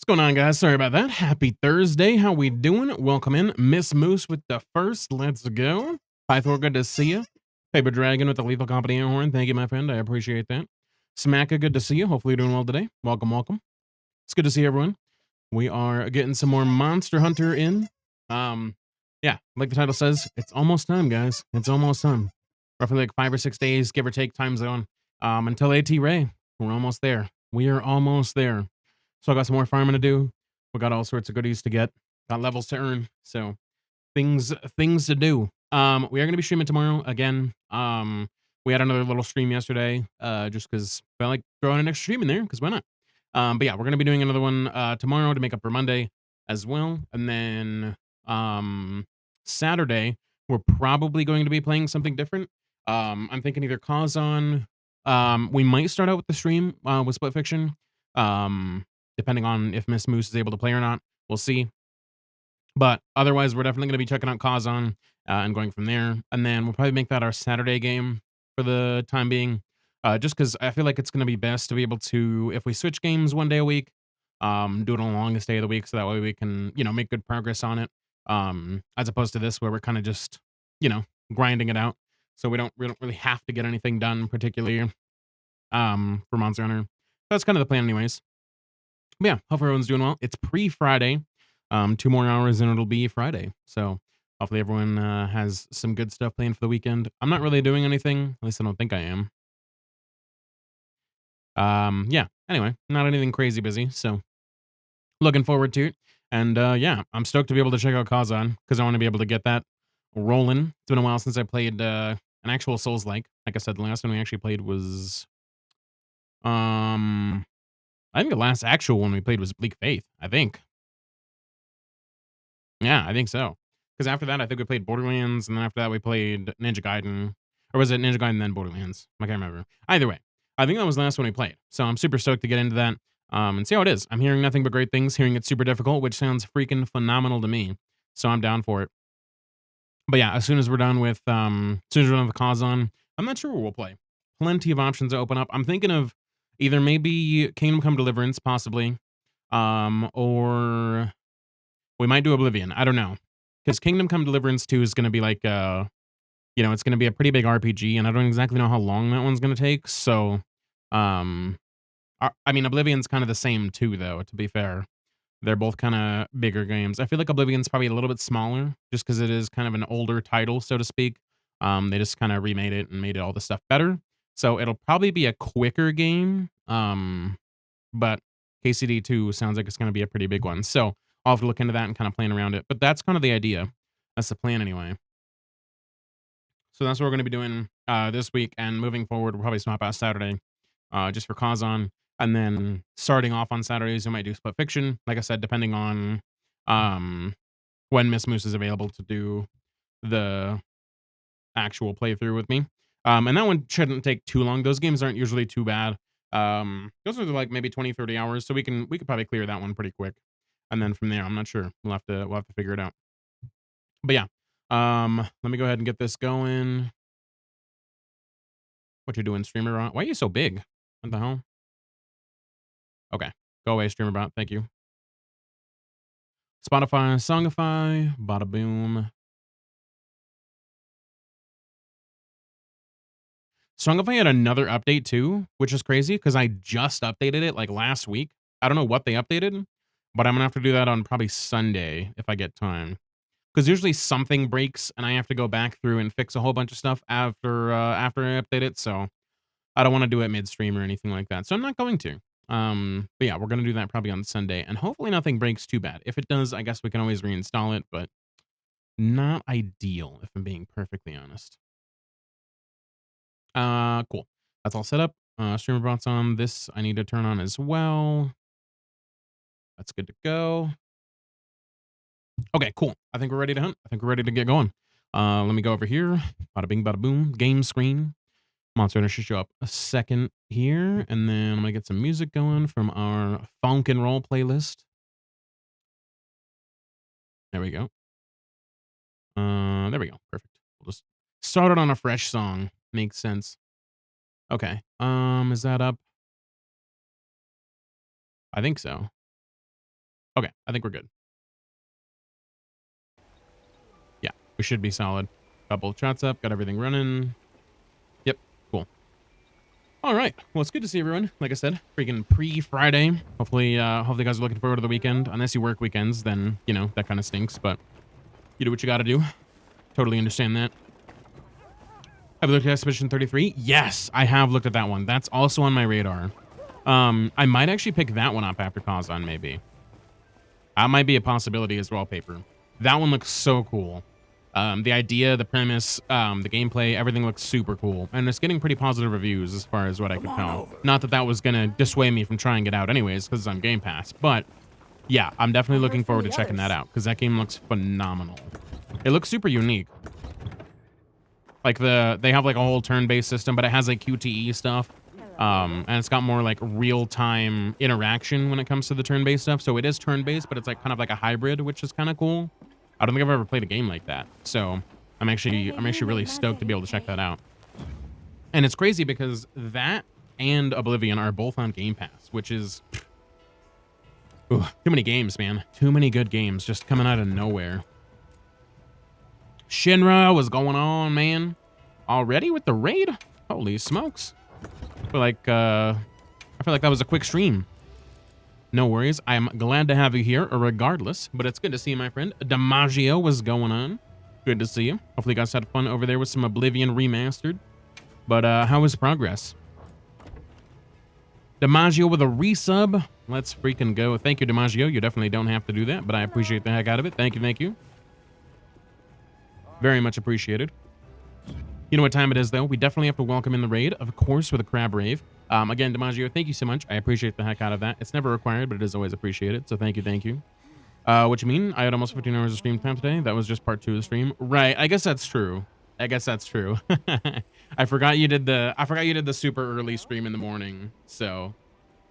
Going on, guys? Sorry about that. Happy Thursday. How we doing? Welcome in. Miss Moose with the first. Let's go. Pythor, good to see you. Paper Dragon with the Lethal Company air horn. Thank you, my friend. I appreciate that. Smacka, good to see you. Hopefully you're doing well today. Welcome, welcome. It's good to see everyone. We are getting some more Monster Hunter in. Yeah, like the title says, it's almost time, guys. It's almost time. Roughly like 5 or 6 days, give or take, time zone. Until AT Ray. We're almost there. We are almost there. So I got some more farming to do. We got all sorts of goodies to get. Got levels to earn. So things to do. We are gonna be streaming tomorrow again. We had another little stream yesterday, just because I like throwing an extra stream in there, because why not? But yeah, we're gonna be doing another one tomorrow to make up for Monday as well. And then Saturday, we're probably going to be playing something different. I'm thinking either Kazan. We might start out with the stream with Split Fiction. Depending on if Miss Moose is able to play or not. We'll see. But otherwise, we're definitely going to be checking out Kazan and going from there. And then we'll probably make that our Saturday game for the time being. Just because I feel like it's going to be best to be able to, if we switch games one day a week, do it on the longest day of the week, so that way we can, make good progress on it. As opposed to this, where we're kind of just, grinding it out. So we don't really have to get anything done, particularly for Monster Hunter. That's kind of the plan, anyways. But yeah, hope everyone's doing well. It's pre-Friday. 2 more hours and it'll be Friday. So hopefully everyone has some good stuff planned for the weekend. I'm not really doing anything. At least I don't think I am. Yeah. Anyway, not anything crazy busy. So looking forward to it. And yeah, I'm stoked to be able to check out Kazan because I want to be able to get that rolling. It's been a while since I played an actual Souls-like. Like I said, the last one we actually played was I think the last actual one we played was Bleak Faith, I think. Yeah, I think so. Because after that, I think we played Borderlands, and then after that, we played Ninja Gaiden. Or was it Ninja Gaiden then Borderlands? I can't remember. Either way, I think that was the last one we played. So I'm super stoked to get into that and see how it is. I'm hearing nothing but great things, hearing it's super difficult, which sounds freaking phenomenal to me. So I'm down for it. But yeah, as soon as we're done with Kazan, I'm not sure where we'll play. Plenty of options to open up. I'm thinking of either maybe Kingdom Come Deliverance, possibly, or we might do Oblivion. I don't know. Because Kingdom Come Deliverance 2 is going to be like, it's going to be a pretty big RPG, and I don't exactly know how long that one's going to take. So, um, I mean, Oblivion's kind of the same too, though, to be fair. They're both kind of bigger games. I feel like Oblivion's probably a little bit smaller, just because it is kind of an older title, so to speak. They just kind of remade it and made it all the stuff better. So it'll probably be a quicker game. But KCD 2 sounds like it's going to be a pretty big one. So I'll have to look into that and kind of plan around it. But that's kind of the idea. That's the plan anyway. So that's what we're going to be doing this week. And moving forward, we'll probably swap out Saturday just for Kazan. And then starting off on Saturdays, we might do Split Fiction. Like I said, depending on when Miss Moose is available to do the actual playthrough with me. And that one shouldn't take too long. Those games aren't usually too bad. Those are like maybe 20, 30 hours. So we could probably clear that one pretty quick. And then from there, I'm not sure. We'll have to figure it out. But yeah. Let me go ahead and get this going. What you doing, streamer? Why are you so big? What the hell? Okay. Go away, streamer bot. Thank you. Spotify, Songify, bada boom. Songify had another update too, which is crazy because I just updated it like last week. I don't know what they updated, but I'm gonna have to do that on probably Sunday if I get time. Because usually something breaks and I have to go back through and fix a whole bunch of stuff after I update it. So I don't want to do it midstream or anything like that. So I'm not going to. But yeah, we're gonna do that probably on Sunday, and hopefully nothing breaks too bad. If it does, I guess we can always reinstall it, but not ideal if I'm being perfectly honest. Cool. That's all set up. Streamer bots on. This I need to turn on as well. That's good to go. Okay, cool. I think we're ready to hunt. I think we're ready to get going. Let me go over here. Bada bing, bada boom. Game screen. Monster Hunter should show up a second here, and then I'm gonna get some music going from our funk and roll playlist. There we go. There we go. Perfect. We'll just start it on a fresh song. Makes sense. Okay. Is that up? I think so. Okay, I think we're good. Yeah, we should be solid. Couple of shots up, got everything running. Yep, cool. All right, well, it's good to see everyone. Like I said, freaking pre-Friday. Hopefully, hopefully you guys are looking forward to the weekend. Unless you work weekends, then, you know, that kind of stinks, but you do what you got to do. Totally understand that. Have you looked at Expedition 33? Yes, I have looked at that one. That's also on my radar. I might actually pick that one up after Kazan, maybe. That might be a possibility as well, Paper. That one looks so cool. The idea, the premise, the gameplay, everything looks super cool. And it's getting pretty positive reviews as far as what I could tell. Not that that was going to dissuade me from trying it out anyways, because it's on Game Pass. But, yeah, I'm definitely looking forward to checking that out, because that game looks phenomenal. It looks super unique. Like, they have, like, a whole turn-based system, but it has, like, QTE stuff. And it's got more like real-time interaction when it comes to the turn-based stuff. So it is turn-based, but it's like kind of like a hybrid, which is kind of cool. I don't think I've ever played a game like that. So I'm actually really stoked to be able to check that out. And it's crazy because that and Oblivion are both on Game Pass, which is too many games, man. Too many good games just coming out of nowhere. Shinra, what's going on, man? Already with the raid? Holy smokes. I feel like that was a quick stream. No worries. I'm glad to have you here regardless, but it's good to see you, my friend. DiMaggio, what's going on? Good to see you. Hopefully you guys had fun over there with some Oblivion Remastered. But how is progress? DiMaggio with a resub. Let's freaking go. Thank you, DiMaggio. You definitely don't have to do that, but I appreciate the heck out of it. Thank you, thank you. Very much appreciated. You know what time it is, though? We definitely have to welcome in the raid, of course, with a crab rave. Again, DiMaggio, thank you so much. I appreciate the heck out of that. It's never required, but it is always appreciated. So thank you, thank you. What you mean? I had almost 15 hours of stream time today. That was just part 2 of the stream. Right. I guess that's true. I forgot you did the super early stream in the morning. So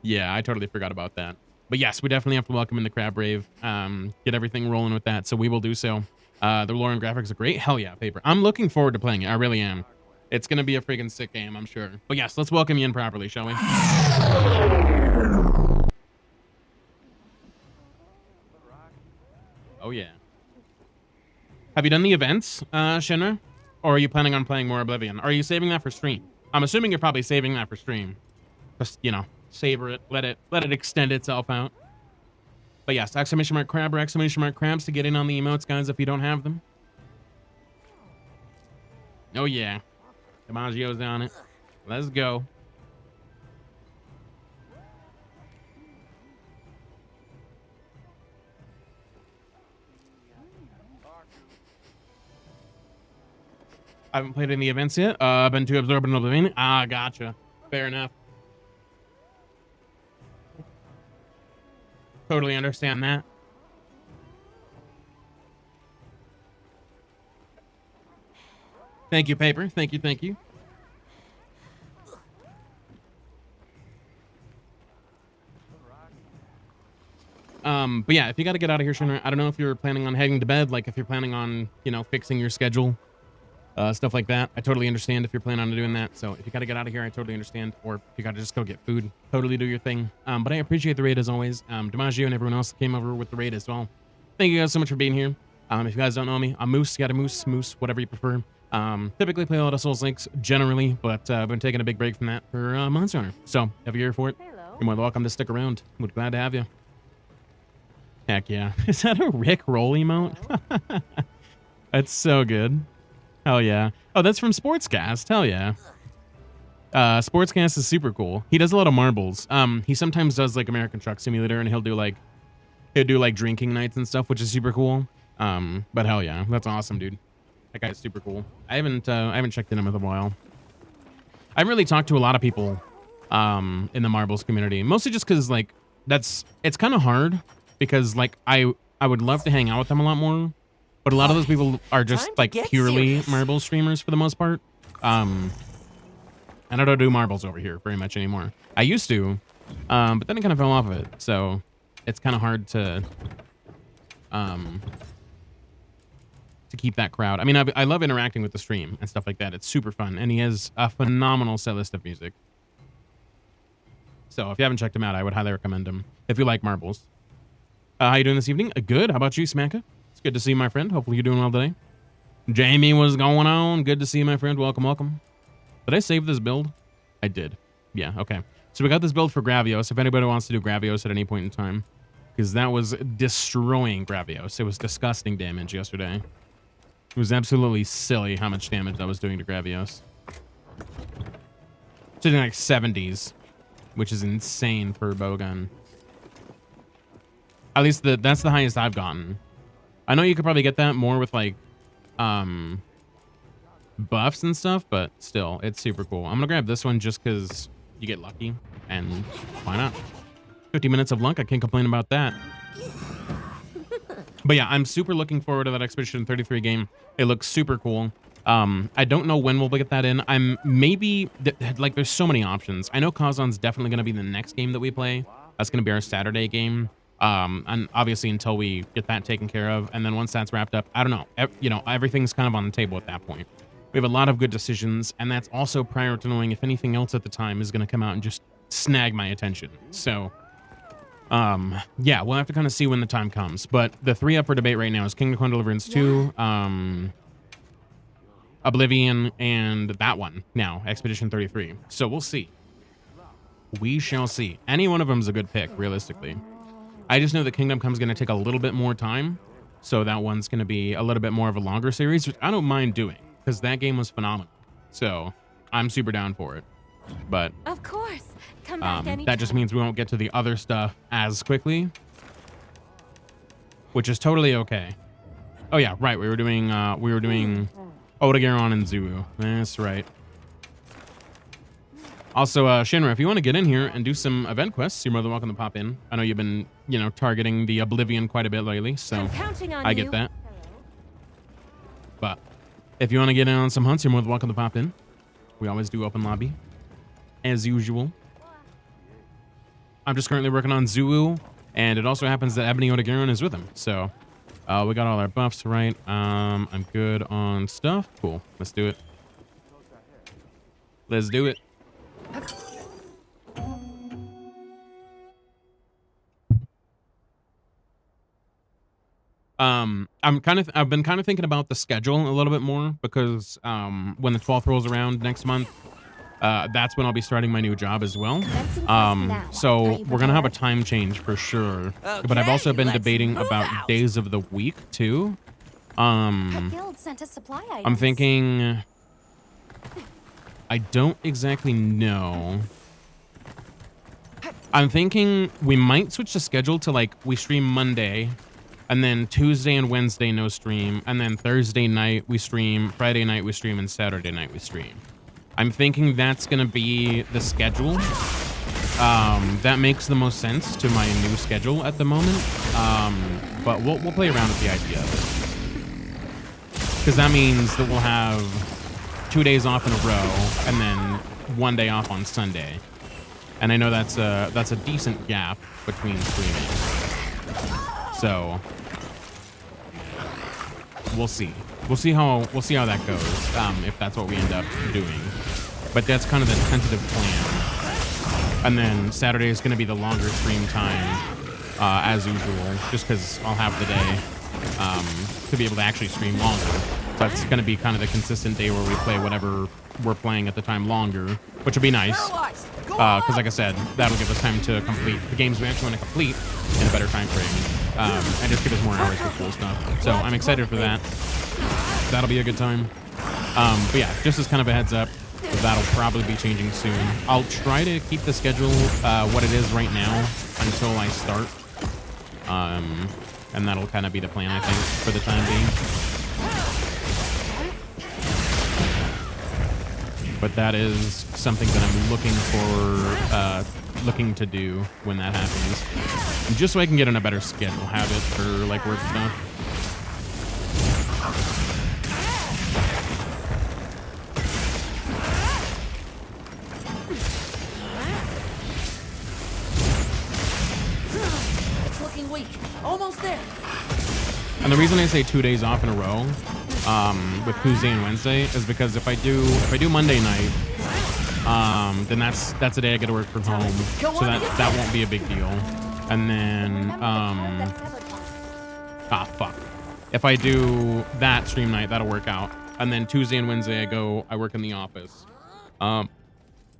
yeah, I totally forgot about that. But yes, we definitely have to welcome in the crab rave. Get everything rolling with that. So we will do so. The lore and graphics are great. Hell yeah, Paper. I'm looking forward to playing it. I really am. It's going to be a freaking sick game, I'm sure. But yes, let's welcome you in properly, shall we? Oh, yeah. Have you done the events, Shinra? Or are you planning on playing more Oblivion? Are you saving that for stream? I'm assuming you're probably saving that for stream. Just, you know, savor it. Let it extend itself out. But yes, exclamation mark crab or exclamation mark crabs to get in on the emotes, guys, if you don't have them. Oh, yeah. DiMaggio's on it. Let's go. I haven't played any events yet. I've been too absorbed in Oblivion. Ah, gotcha. Fair enough. Totally understand that. Thank you, Paper. Thank you, thank you. But yeah, if you got to get out of here, Shinra, I don't know if you're planning on heading to bed, like if you're planning on, you know, fixing your schedule, stuff like that. I totally understand if you're planning on doing that. So if you got to get out of here, I totally understand. Or if you got to just go get food, totally do your thing. But I appreciate the raid as always. DiMaggio and everyone else that came over with the raid as well. Thank you guys so much for being here. If you guys don't know me, I'm Moose. You got a Moose, whatever you prefer. Typically play a lot of Souls Links generally, but I've been taking a big break from that for Monster Hunter. So if you're here for it, you're more than welcome to stick around. We're glad to have you. Heck yeah. Is that a Rick Roll emote? That's so good. Hell yeah. Oh, that's from Sportscast. Hell yeah. Sportscast is super cool. He does a lot of marbles. He sometimes does like American Truck Simulator, and he'll do like drinking nights and stuff, which is super cool. But hell yeah, that's awesome, dude. That guy's super cool. I haven't checked in him in a while. I haven't really talked to a lot of people in the marbles community, mostly just because like it's kind of hard because like I would love to hang out with them a lot more, but a lot of those people are just like purely marbles streamers for the most part. And I don't do marbles over here very much anymore. I used to, but then I kind of fell off of it, so it's kind of hard to keep that crowd. I mean, I love interacting with the stream and stuff like that. It's super fun, and he has a phenomenal set list of music. So if you haven't checked him out, I would highly recommend him if you like marbles. How you doing this evening? Good. How about you, Smacka? It's good to see you, my friend. Hopefully you're doing well today. Jamie, what's going on? Good to see you, my friend. Welcome, welcome. Did I save this build? I did. Yeah, okay. So we got this build for Gravios, if anybody wants to do Gravios at any point in time. Because that was destroying Gravios. It was disgusting damage yesterday. It was absolutely silly how much damage that was doing to Gravios. Sitting like 70s, which is insane for a bowgun. At least that's the highest I've gotten. I know you could probably get that more with like buffs and stuff, but still, it's super cool. I'm gonna grab this one just because you get lucky, and why not? 50 minutes of luck, I can't complain about that. But yeah, I'm super looking forward to that Expedition 33 game. It looks super cool. I don't know when we'll get that in. Like, there's so many options. I know Kazan's definitely going to be the next game that we play. That's going to be our Saturday game. And obviously until we get that taken care of. And then once that's wrapped up, I don't know. You know, everything's kind of on the table at that point. We have a lot of good decisions. And that's also prior to knowing if anything else at the time is going to come out and just snag my attention. So... yeah, we'll have to kind of see when the time comes, but the 3 up for debate right now is Kingdom Come Deliverance 2, Oblivion, and that one now, Expedition 33. So we'll see. We shall see. Any one of them is a good pick, realistically. I just know that Kingdom Come's going to take a little bit more time, so that one's going to be a little bit more of a longer series, which I don't mind doing, because that game was phenomenal. So I'm super down for it. But of course, come back that just means we won't get to the other stuff as quickly, which is totally okay. Oh yeah, right. We were doing Odegaron and Zulu. That's right. Also, Shinra, if you want to get in here and do some event quests, you're more than welcome to pop in. I know you've been, you know, targeting the Oblivion quite a bit lately, so I get that. But if you want to get in on some hunts, you're more than welcome to pop in. We always do open lobby, as usual. I'm just currently working on Zulu, and it also happens that Ebony Odegaron is with him. So we got all our buffs right. I'm good on stuff. Cool. Let's do it. Let's do it. I've been kind of thinking about the schedule a little bit more because when the 12th rolls around next month, that's when I'll be starting my new job as well. So we're gonna have a time change for sure. Okay, but I've also been debating about days of the week too. I'm thinking, I don't exactly know. I'm thinking we might switch the schedule to like we stream Monday, and then Tuesday and Wednesday no stream, and then Thursday night we stream, Friday night we stream, and Saturday night we stream. I'm thinking that's gonna be the schedule. That makes the most sense to my new schedule at the moment. But we'll play around with the idea of it. Because that means that we'll have 2 days off in a row, and then 1 day off on Sunday. And I know that's a decent gap between streaming. So we'll see. We'll see how that goes, if that's what we end up doing. But that's kind of the tentative plan. And then Saturday is going to be the longer stream time, as usual, just because I'll have the day to be able to actually stream longer. So it's going to be kind of the consistent day where we play whatever we're playing at the time longer, which will be nice. Because like I said, that'll give us time to complete the games we actually want to complete in a better time frame, and just give us more hours for cool stuff. So I'm excited for that. That'll be a good time. But yeah, just as kind of a heads up, that'll probably be changing soon. I'll try to keep the schedule what it is right now until I start. And that'll kind of be the plan, I think, for the time being. But that is something that I'm looking to do when that happens. Just so I can get on a better schedule, have it for like work stuff. It's looking weak. Almost there. And the reason I say 2 days off in a row, with Tuesday and Wednesday, is because if I do Monday night, then that's a day I get to work from home, so that won't be a big deal. And then, Remember the code that severed one. fuck. If I do that stream night, that'll work out. And then Tuesday and Wednesday, I work in the office. And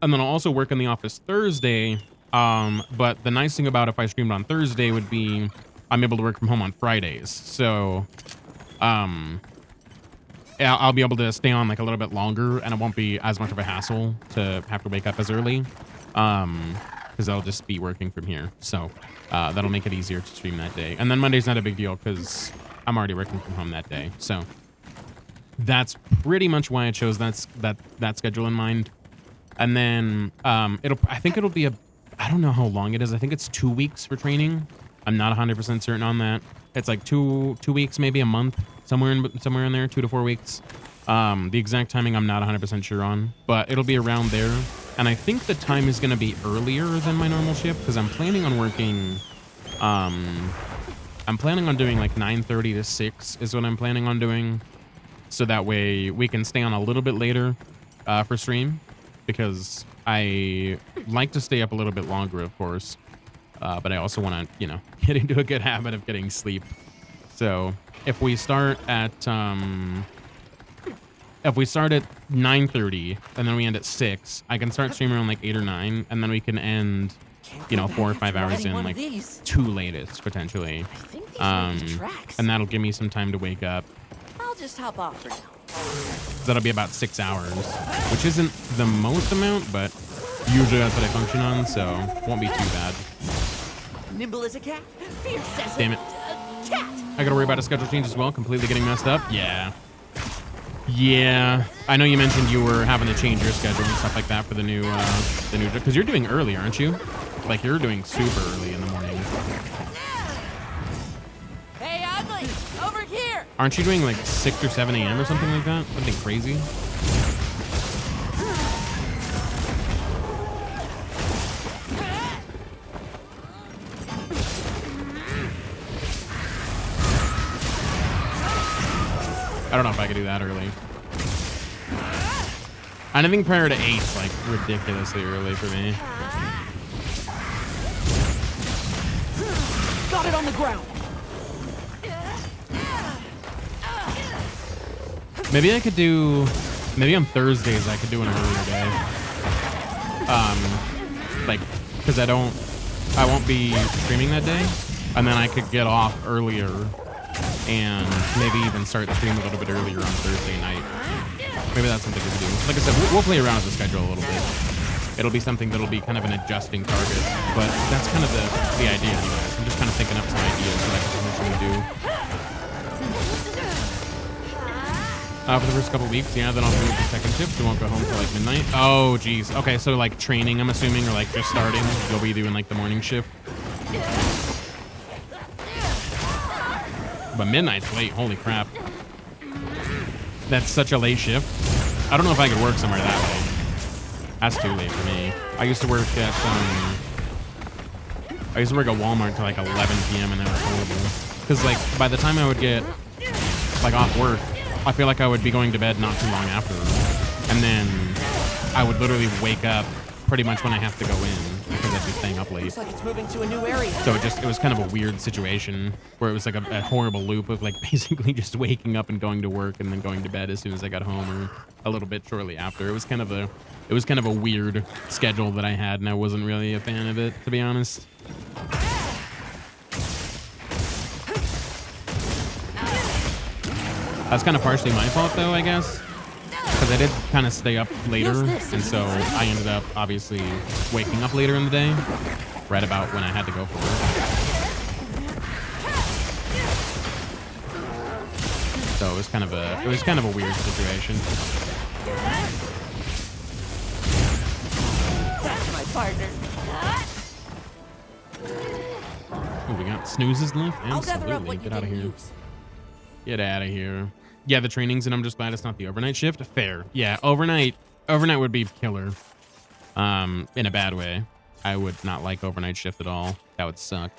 then I'll also work in the office Thursday. But the nice thing about if I streamed on Thursday would be I'm able to work from home on Fridays. So, yeah, I'll be able to stay on like a little bit longer, and it won't be as much of a hassle to have to wake up as early. Because I'll just be working from here. So, that'll make it easier to stream that day. And then Monday's not a big deal because I'm already working from home that day. So that's pretty much why I chose that schedule in mind. And then I think it'll be I don't know how long it is. I think it's 2 weeks for training. I'm not 100% certain on that. It's like two weeks, maybe a month, somewhere in there, 2 to 4 weeks. The exact timing I'm not 100% sure on, but it'll be around there. And I think the time is going to be earlier than my normal shift because I'm planning on working. I'm planning on doing like 9:30 to 6 is what I'm planning on doing. So that way we can stay on a little bit later for stream, because I like to stay up a little bit longer, of course. But I also want to, get into a good habit of getting sleep. So if we start at 9:30 and then we end at 6, I can start streaming around like 8 or 9, and then we can end, 4 or 5 hours in, like 2 latest potentially. I think these might be tracks. And that'll give me some time to wake up. I'll just hop off for now. That'll be about 6 hours, which isn't the most amount, but usually that's what I function on, so won't be too bad. Nimble as a cat, fierce as Damn a it. cat. I gotta worry about a schedule change as well, completely getting messed up. Yeah. I know you mentioned you were having to change your schedule and stuff like that for the new because you're doing early, aren't you? Like you're doing super early in the morning. Hey, Ugly, over here. Aren't you doing like 6 or 7 a.m. or something like that? Something crazy? I don't know if I could do that early. Anything prior to 8 is like ridiculously early for me. Got it on the ground. Maybe on Thursdays I could do an earlier day. Like, because I won't be streaming that day, and then I could get off earlier and maybe even start the stream a little bit earlier on Thursday night. Maybe that's something we can do. Like I said, we'll play around with the schedule a little bit. It'll be something that'll be kind of an adjusting target, but that's kind of the idea, anyways. I'm just kind of thinking up some ideas that I can potentially do. For the first couple weeks, yeah, then I'll move the second shift. We won't go home till like midnight. Oh, geez. Okay, so like training, I'm assuming, or like just starting, you'll be doing like the morning shift. But midnight's late. Holy crap. That's such a late shift. I don't know if I could work somewhere that late. That's too late for me. I used to work at Walmart till like 11 p.m. and that was horrible. Because like by the time I would get like off work, I feel like I would be going to bed not too long after. And then I would literally wake up pretty much when I have to go in because I'd be staying up late. Looks like it's moving to a new area. So it was kind of a weird situation where it was like a horrible loop of like basically just waking up and going to work and then going to bed as soon as I got home or a little bit shortly after. It was kind of a weird schedule that I had, and I wasn't really a fan of it, to be honest. That's kind of partially my fault though, I guess. Because I did kind of stay up later, and so I ended up obviously waking up later in the day, right about when I had to go for work. So it was kind of a weird situation. That's my partner. Oh, we got snoozes left? I'll gather up Absolutely. what you Get out of can here. use. Get out of here. Yeah, the trainings, and I'm just glad it's not the overnight shift. Fair. Yeah, overnight would be killer. In a bad way. I would not like overnight shift at all. That would suck.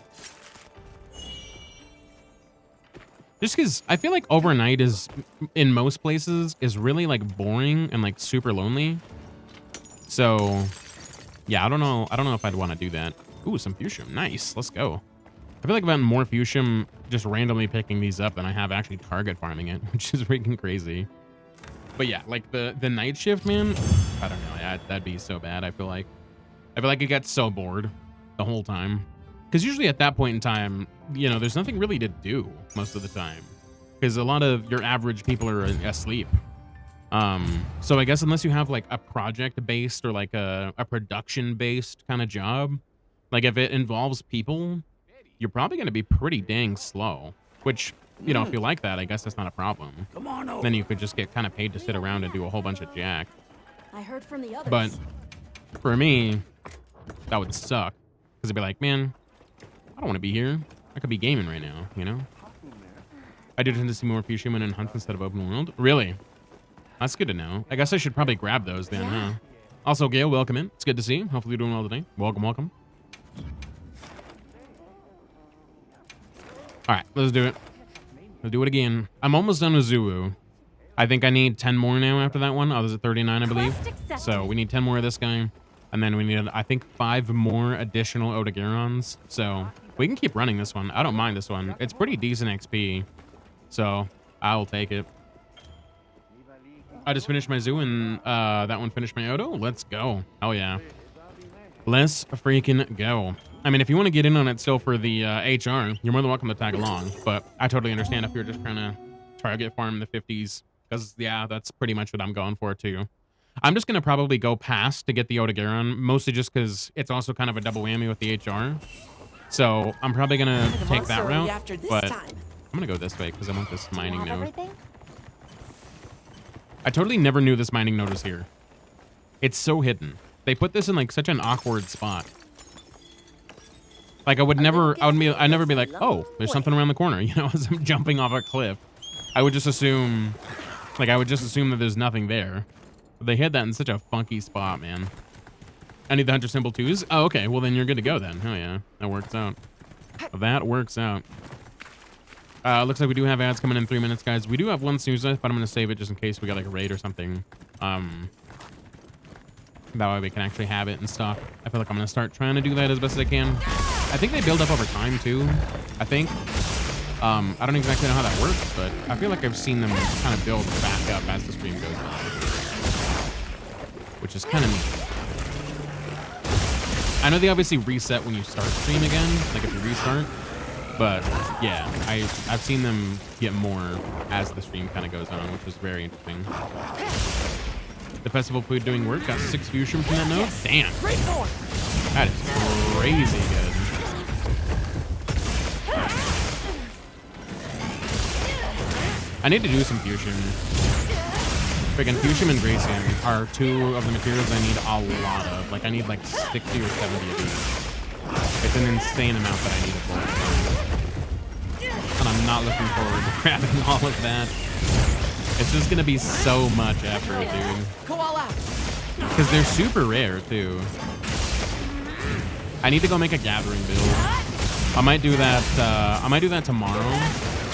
Just because I feel like overnight is, in most places, is really like boring and like super lonely. So, yeah, I don't know if I'd want to do that. Ooh, some fuchsium. Nice. Let's go. I feel like I've gotten more fuchsium just randomly picking these up than I have actually target farming it, which is freaking crazy. But yeah, like the night shift, man, I don't know. Yeah, that'd be so bad. I feel like it gets so bored the whole time. Because usually at that point in time, you know, there's nothing really to do most of the time. Because a lot of your average people are asleep. So I guess unless you have like a project-based or like a production-based kind of job, like if it involves people, you're probably going to be pretty dang slow. Which, you know, if you like that, I guess that's not a problem. Come on over. Then you could just get kind of paid to sit around and do a whole bunch of jack. I heard from the others. But for me, that would suck. Because it'd be like, man, I don't want to be here. I could be gaming right now, you know? I do tend to see more fuchsium in hunts instead of open world. Really? That's good to know. I guess I should probably grab those then, huh? Also, Gail, welcome in. It's good to see you. Hopefully you're doing well today. Welcome, welcome. All right, let's do it. Let's do it again. I'm almost done with Zulu. I think I need 10 more now after that one. I was at 39, I believe. So we need 10 more of this guy. And then we need, I think, 5 more additional Odagerons. So we can keep running this one. I don't mind this one. It's pretty decent XP. So I'll take it. I just finished my zoo and that one finished my Odo. Let's go. Oh, yeah. Let's freaking go. I mean, if you want to get in on it still for the HR, you're more than welcome to tag along. But I totally understand if you're just trying to target farm the 50s. Because, yeah, that's pretty much what I'm going for, too. I'm just going to probably go past to get the Odageron, mostly just because it's also kind of a double whammy with the HR. So I'm probably going to take that route. But I'm going to go this way because I want this mining node. I totally never knew this mining node was here. It's so hidden. They put this in like such an awkward spot. Like I'd never be like, oh, there's something around the corner, you know, as I'm jumping off a cliff. I would just assume that there's nothing there. But they hid that in such a funky spot, man. I need the hunter symbol twos. Oh, okay. Well, then you're good to go then. Oh yeah, that works out. That works out. Looks like we do have ads coming in 3 minutes, guys. We do have one snooze, but I'm gonna save it just in case we got like a raid or something. That way we can actually have it and stuff. I feel like I'm gonna start trying to do that as best as I can. I think they build up over time too. I think. I don't exactly know how that works, but I feel like I've seen them kind of build back up as the stream goes on, which is kind of neat. I know they obviously reset when you start stream again, like if you restart. But yeah, I've seen them get more as the stream kind of goes on, which is very interesting. The festival food doing work. Got 6 fuchsium from that node. Damn. That is crazy good. I need to do some fuchsium. Freaking fuchsium and Gracian are 2 of the materials I need a lot of. Like I need like 60 or 70 of these. It's an insane amount that I need of both. And I'm not looking forward to grabbing all of that. It's just gonna be so much effort, dude. Because they're super rare too. I need to go make a gathering build. I might do that tomorrow,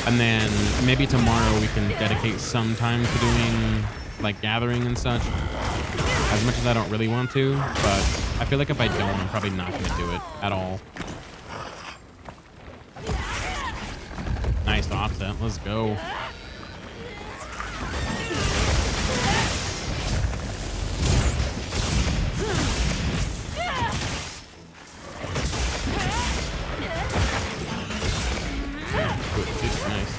and then maybe tomorrow we can dedicate some time to doing like gathering and such. As much as I don't really want to, but I feel like if I don't, I'm probably not gonna do it at all. Nice offset. Let's go. Nice.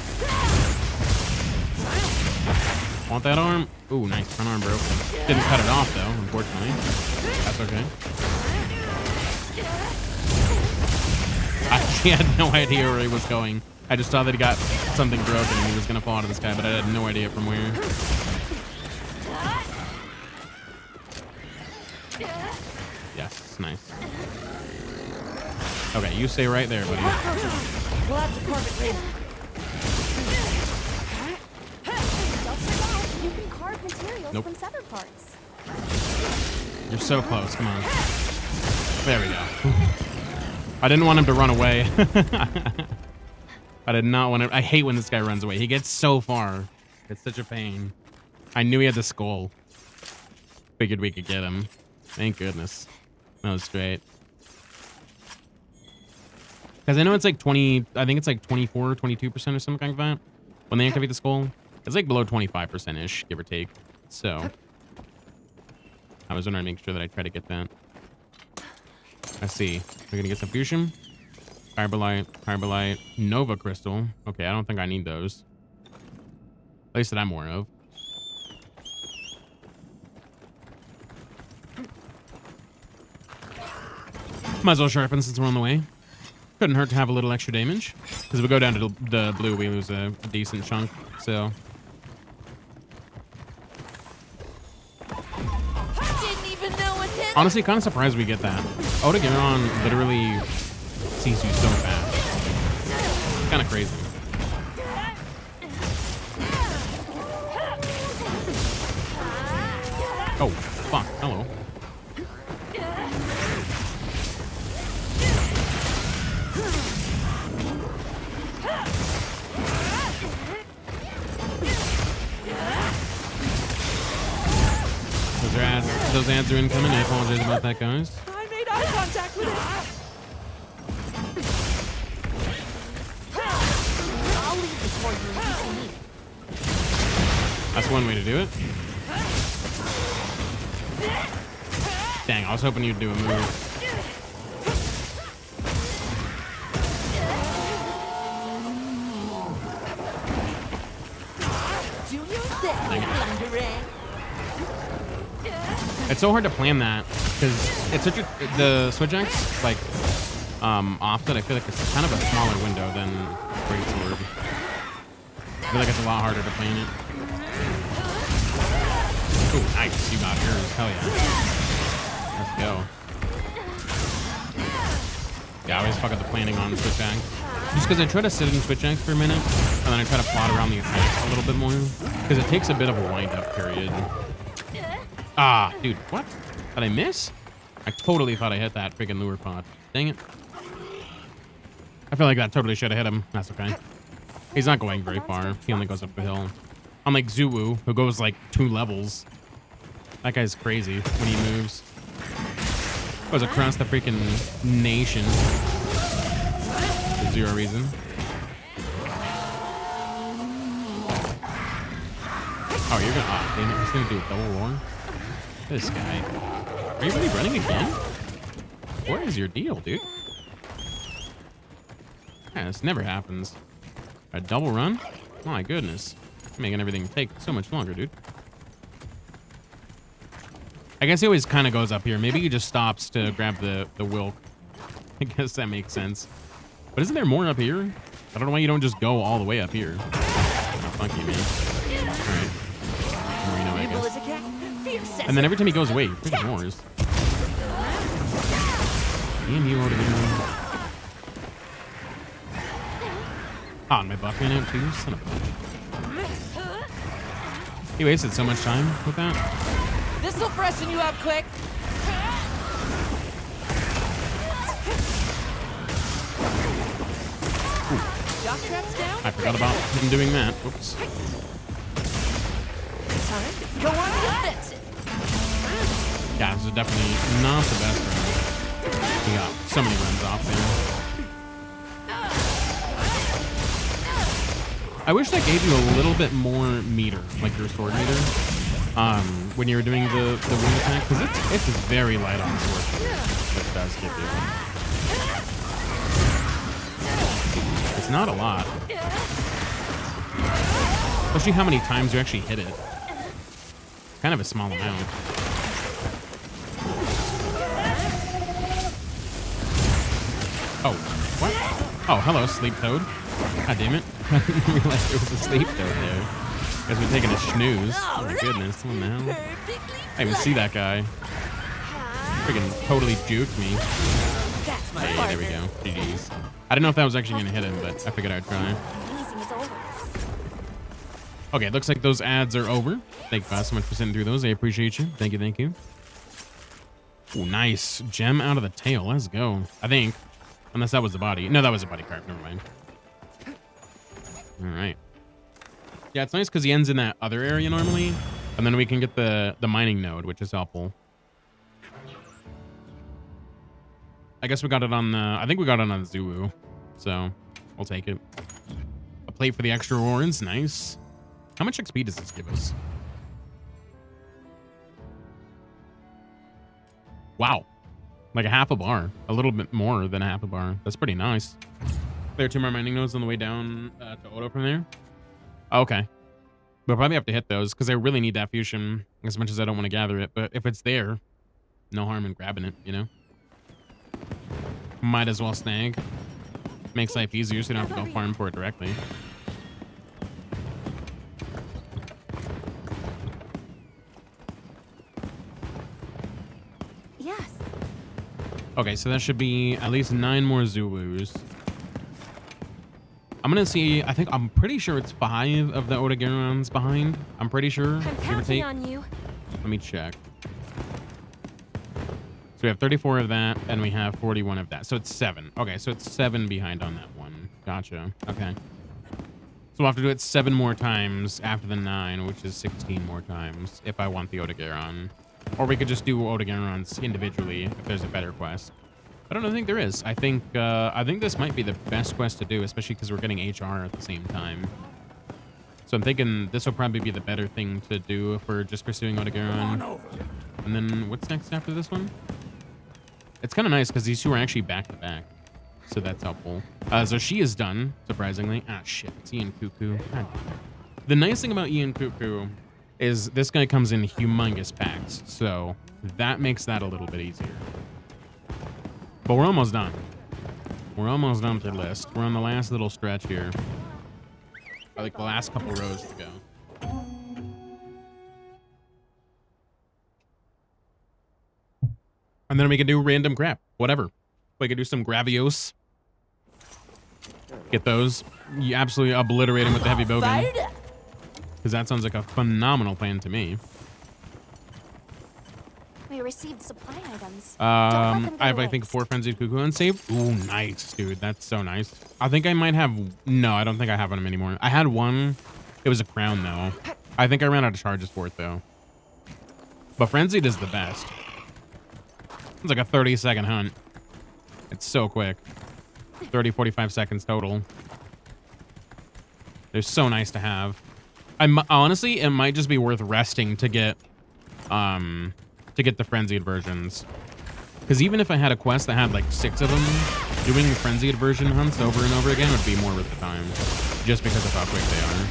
Want that arm? Ooh, nice. Front arm broke. Didn't cut it off though, unfortunately. That's okay. I actually had no idea where he was going. I just saw that he got something broken and he was gonna fall out of the sky, but I had no idea from where. Yes, nice. Okay, you stay right there, buddy. We'll have to carve it later. You can carve materials from severed parts. You're so close. Come on. There we go. I didn't want him to run away. I did not want to. I hate when this guy runs away. He gets so far. It's such a pain. I knew he had the skull. Figured we could get him. Thank goodness. That was great. Because I know it's like 20, I think it's like 24, 22% or something like that. When they activate the skull, it's like below 25%-ish, give or take. So I was wondering to make sure that I try to get that. Let's see. We're gonna get some fusion. Carbolite, Nova Crystal. Okay, I don't think I need those. At least that I'm aware of. Might as well sharpen since we're on the way. Couldn't hurt to have a little extra damage. Because if we go down to the blue, we lose a decent chunk. So. Didn't even know it hit. Honestly, kind of surprised we get that. Otogiron literally sees you so fast. Kind of crazy. Oh, fuck. Hello. Those ads are incoming. I apologize about that, guys. I made eye contact with it. I'll leave this for you in case you need it. That's one way to do it. Dang, I was hoping you'd do a move. Do your thing, Thunderhead. It's so hard to plan that because it's such a the switch X like off that I feel like it's kind of a smaller window than Great Sword. I feel like it's a lot harder to plan it. Oh, nice! You got yours. Hell yeah! Let's go. Yeah, I always fuck up the planning on switch X. Just because I try to sit in switch X for a minute and then I try to plot around the attack a little bit more because it takes a bit of a wind up period. Ah, dude, what? Did I miss? I totally thought I hit that freaking lure pod. Dang it. I feel like that totally should have hit him. That's okay. He's not going very far. He only goes up the hill. Unlike Zuwu, who goes like 2 levels. That guy's crazy when he moves. Goes across the freaking nation. For 0 reason. Oh, you're gonna... Oh, damn it. He's gonna do a double roar. This guy. Are you really running again? What is your deal, dude? Yeah, this never happens. A double run? My goodness. Making everything take so much longer, dude. I guess he always kind of goes up here. Maybe he just stops to grab the Wilk. I guess that makes sense. But isn't there more up here? I don't know why you don't just go all the way up here. Oh, funky, man. All right. Marino, I guess. And then every time he goes away, he freaking roars. Damn you, Otogiron. Ah, and my buff ran out too, son of a bitch. He wasted so much time with that. This'll freshen you up quick. Shock traps down. I forgot about him doing that. Oops. Time to go on the offensive. Yeah, this is definitely not the best run. He got so many runs off there. I wish that gave you a little bit more meter, like your sword meter, when you were doing the wind attack, because it's very light on sword. It does give you. It's not a lot. Especially how many times you actually hit it. Kind of a small amount. Oh, what? Oh, hello, sleep toad. God damn it. I didn't realize there was a sleep toad there. Guess we're taking a snooze. Oh my goodness, what the hell? I didn't even see that guy. Freaking totally juked me. Hey, there we go. GG's. I didn't know if that was actually going to hit him, but I figured I'd try. Okay, it looks like those ads are over. Thank you guys so much for sitting through those. I appreciate you. Thank you, thank you. Ooh, nice. Gem out of the tail. Let's go. I think. Unless that was the body. No, that was a body card. Never mind. All right. Yeah, it's nice because he ends in that other area normally. And then we can get the mining node, which is helpful. I guess we got it on the... I think we got it on Zuwu. So I'll take it. A plate for the extra rewards. Nice. How much XP does this give us? Wow. Like a half a bar. A little bit more than a half a bar. That's pretty nice. There are 2 more mining nodes on the way down to Odo from there. Okay. We'll probably have to hit those because I really need that fusion as much as I don't want to gather it. But if it's there, no harm in grabbing it, you know? Might as well snag. Makes life easier so you don't have to go farm for it directly. Yes. Okay, so that should be at least 9 more Zulus. I'm gonna see. I'm pretty sure it's 5 of the Odagerons behind. I'm pretty sure. I'm counting on you. Let me check. So we have 34 of that, and we have 41 of that. So it's 7. Okay, so it's 7 behind on that one. Gotcha. Okay. So we'll have to do it 7 more times after the 9, which is 16 more times if I want the Odageron. Or we could just do Odagerons individually if there's a better quest. I don't think there is. I think this might be the best quest to do, especially because we're getting HR at the same time. So I'm thinking this will probably be the better thing to do if we're just pursuing Odageron. And then what's next after this one? It's kind of nice because these 2 are actually back to back. So that's helpful. So she is done, surprisingly. Ah, shit. It's Ian Cuckoo. God. The nice thing about Ian Cuckoo is this guy comes in humongous packs. So that makes that a little bit easier. But we're almost done. We're almost done with the list. We're on the last little stretch here. Like the last couple rows to go. And then we can do random crap. Whatever. We can do some Gravios. Get those. You absolutely obliterate him with the heavy bowgun. Because that sounds like a phenomenal plan to me. We received supply items. I have, I think, 4 Frenzied Cuckoo unsaved. Ooh, nice, dude. That's so nice. I think I might have... No, I don't think I have them anymore. I had one. It was a crown, though. I think I ran out of charges for it, though. But Frenzied is the best. It's like a 30-second hunt. It's so quick. 30, 45 seconds total. They're so nice to have. Honestly, it might just be worth resting to get the frenzied versions. Because even if I had a quest that had like 6 of them, doing the frenzied version hunts over and over again would be more worth the time. Just because of how quick they are.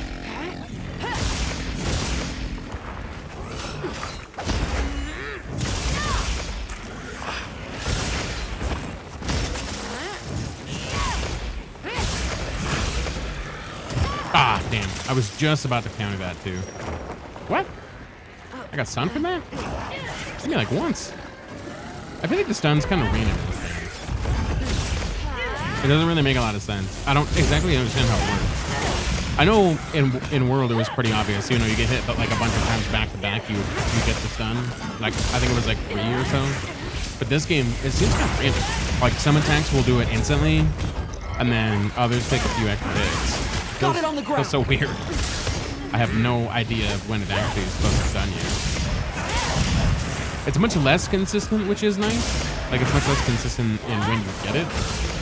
Ah, damn. I was just about to counter that too. What? I got stunned from that? I mean, like once. I feel like the stun's kind of random in this game. It doesn't really make a lot of sense. I don't exactly understand how it works. I know in World it was pretty obvious. You know, you get hit but like a bunch of times back to back, you get the stun. Like I think it was like 3 or so. But this game, it seems kind of random. Like some attacks will do it instantly, and then others take a few extra hits. Got it on the ground. Feels so weird. I have no idea of when it actually is supposed to stun you. It's much less consistent, which is nice. Like, it's much less consistent in when you get it.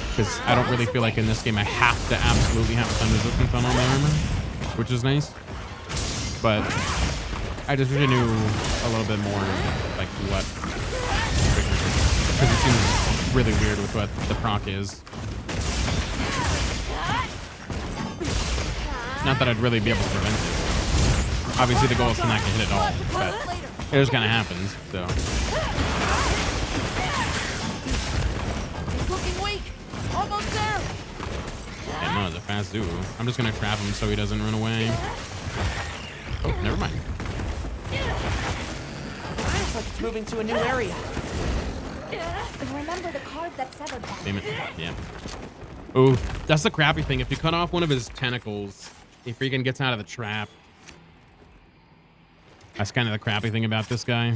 Because I don't really feel like in this game I have to absolutely have stun resistance on all my armor, which is nice. But I just wish I knew a little bit more, like, what. Because it seems really weird with what the proc is. Not that I'd really be able to prevent it. Obviously, the goal is to not get hit at all, but it just kind of happens, so. He's looking weak. Almost there. Yeah, no, it's a fast Zulu. I'm just gonna trap him so he doesn't run away. Oh, never mind. Looks like it's moving to a new area. Remember the card that severed that. Damn it. Yeah. Ooh, that's the crappy thing. If you cut off one of his tentacles, he freaking gets out of the trap. That's kind of the crappy thing about this guy.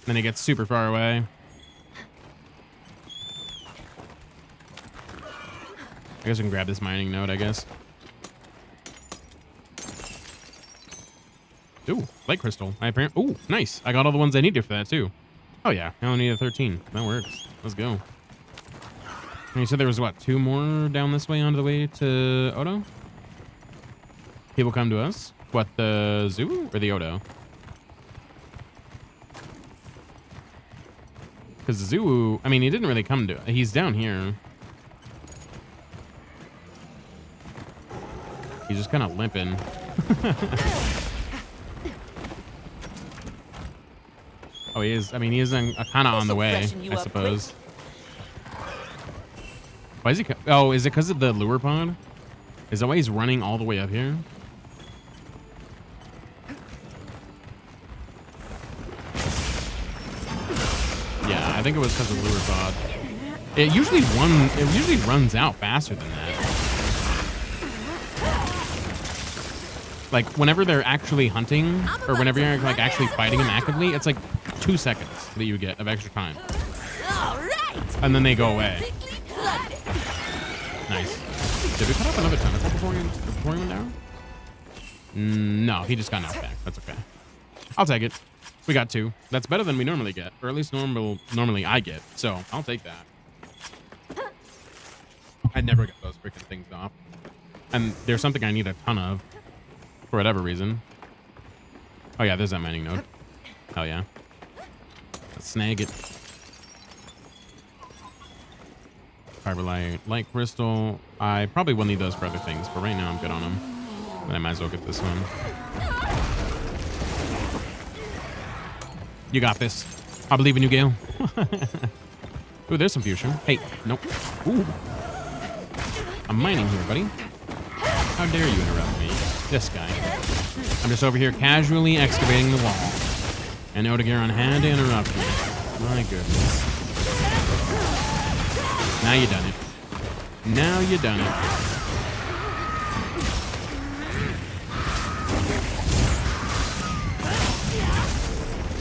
Then he gets super far away. I guess we can grab this mining node, I guess. Ooh, light crystal. Ooh, nice. I got all the ones I needed for that, too. Oh, yeah. I only need a 13. That works. Let's go. You said there was, what, 2 more down this way onto the way to Odo? People come to us? What, the zoo or the Odo? Because the zoo, I mean, he didn't really come to... He's down here. He's just kind of limping. Oh, he is. I mean, he is kind of on the way, I suppose. Why is he? Oh, is it because of the lure pod? Is that why he's running all the way up here? Yeah, I think it was because of the lure pod. It usually runs out faster than that. Like whenever they're actually hunting, or whenever you're like actually fighting them actively, it's like 2 seconds that you get of extra time, and then they go away. Nice. Did we cut off another tentacle before he went down? No, he just got knocked back. That's okay. I'll take it. We got 2. That's better than we normally get, or at least normally I get. So I'll take that. I never get those freaking things off, and there's something I need a ton of. For whatever reason. Oh yeah, there's that mining node. Hell yeah. Let's snag it. Fiberlight, light crystal. I probably will need those for other things, but right now I'm good on them. But I might as well get this one. You got this. I believe in you, Gale. Ooh, there's some fusion. Hey, nope. Ooh. I'm mining here, buddy. How dare you interrupt me? This guy. I'm just over here casually excavating the wall. And Odegaron had to interrupt me. My goodness. Now you done it. Now you done it.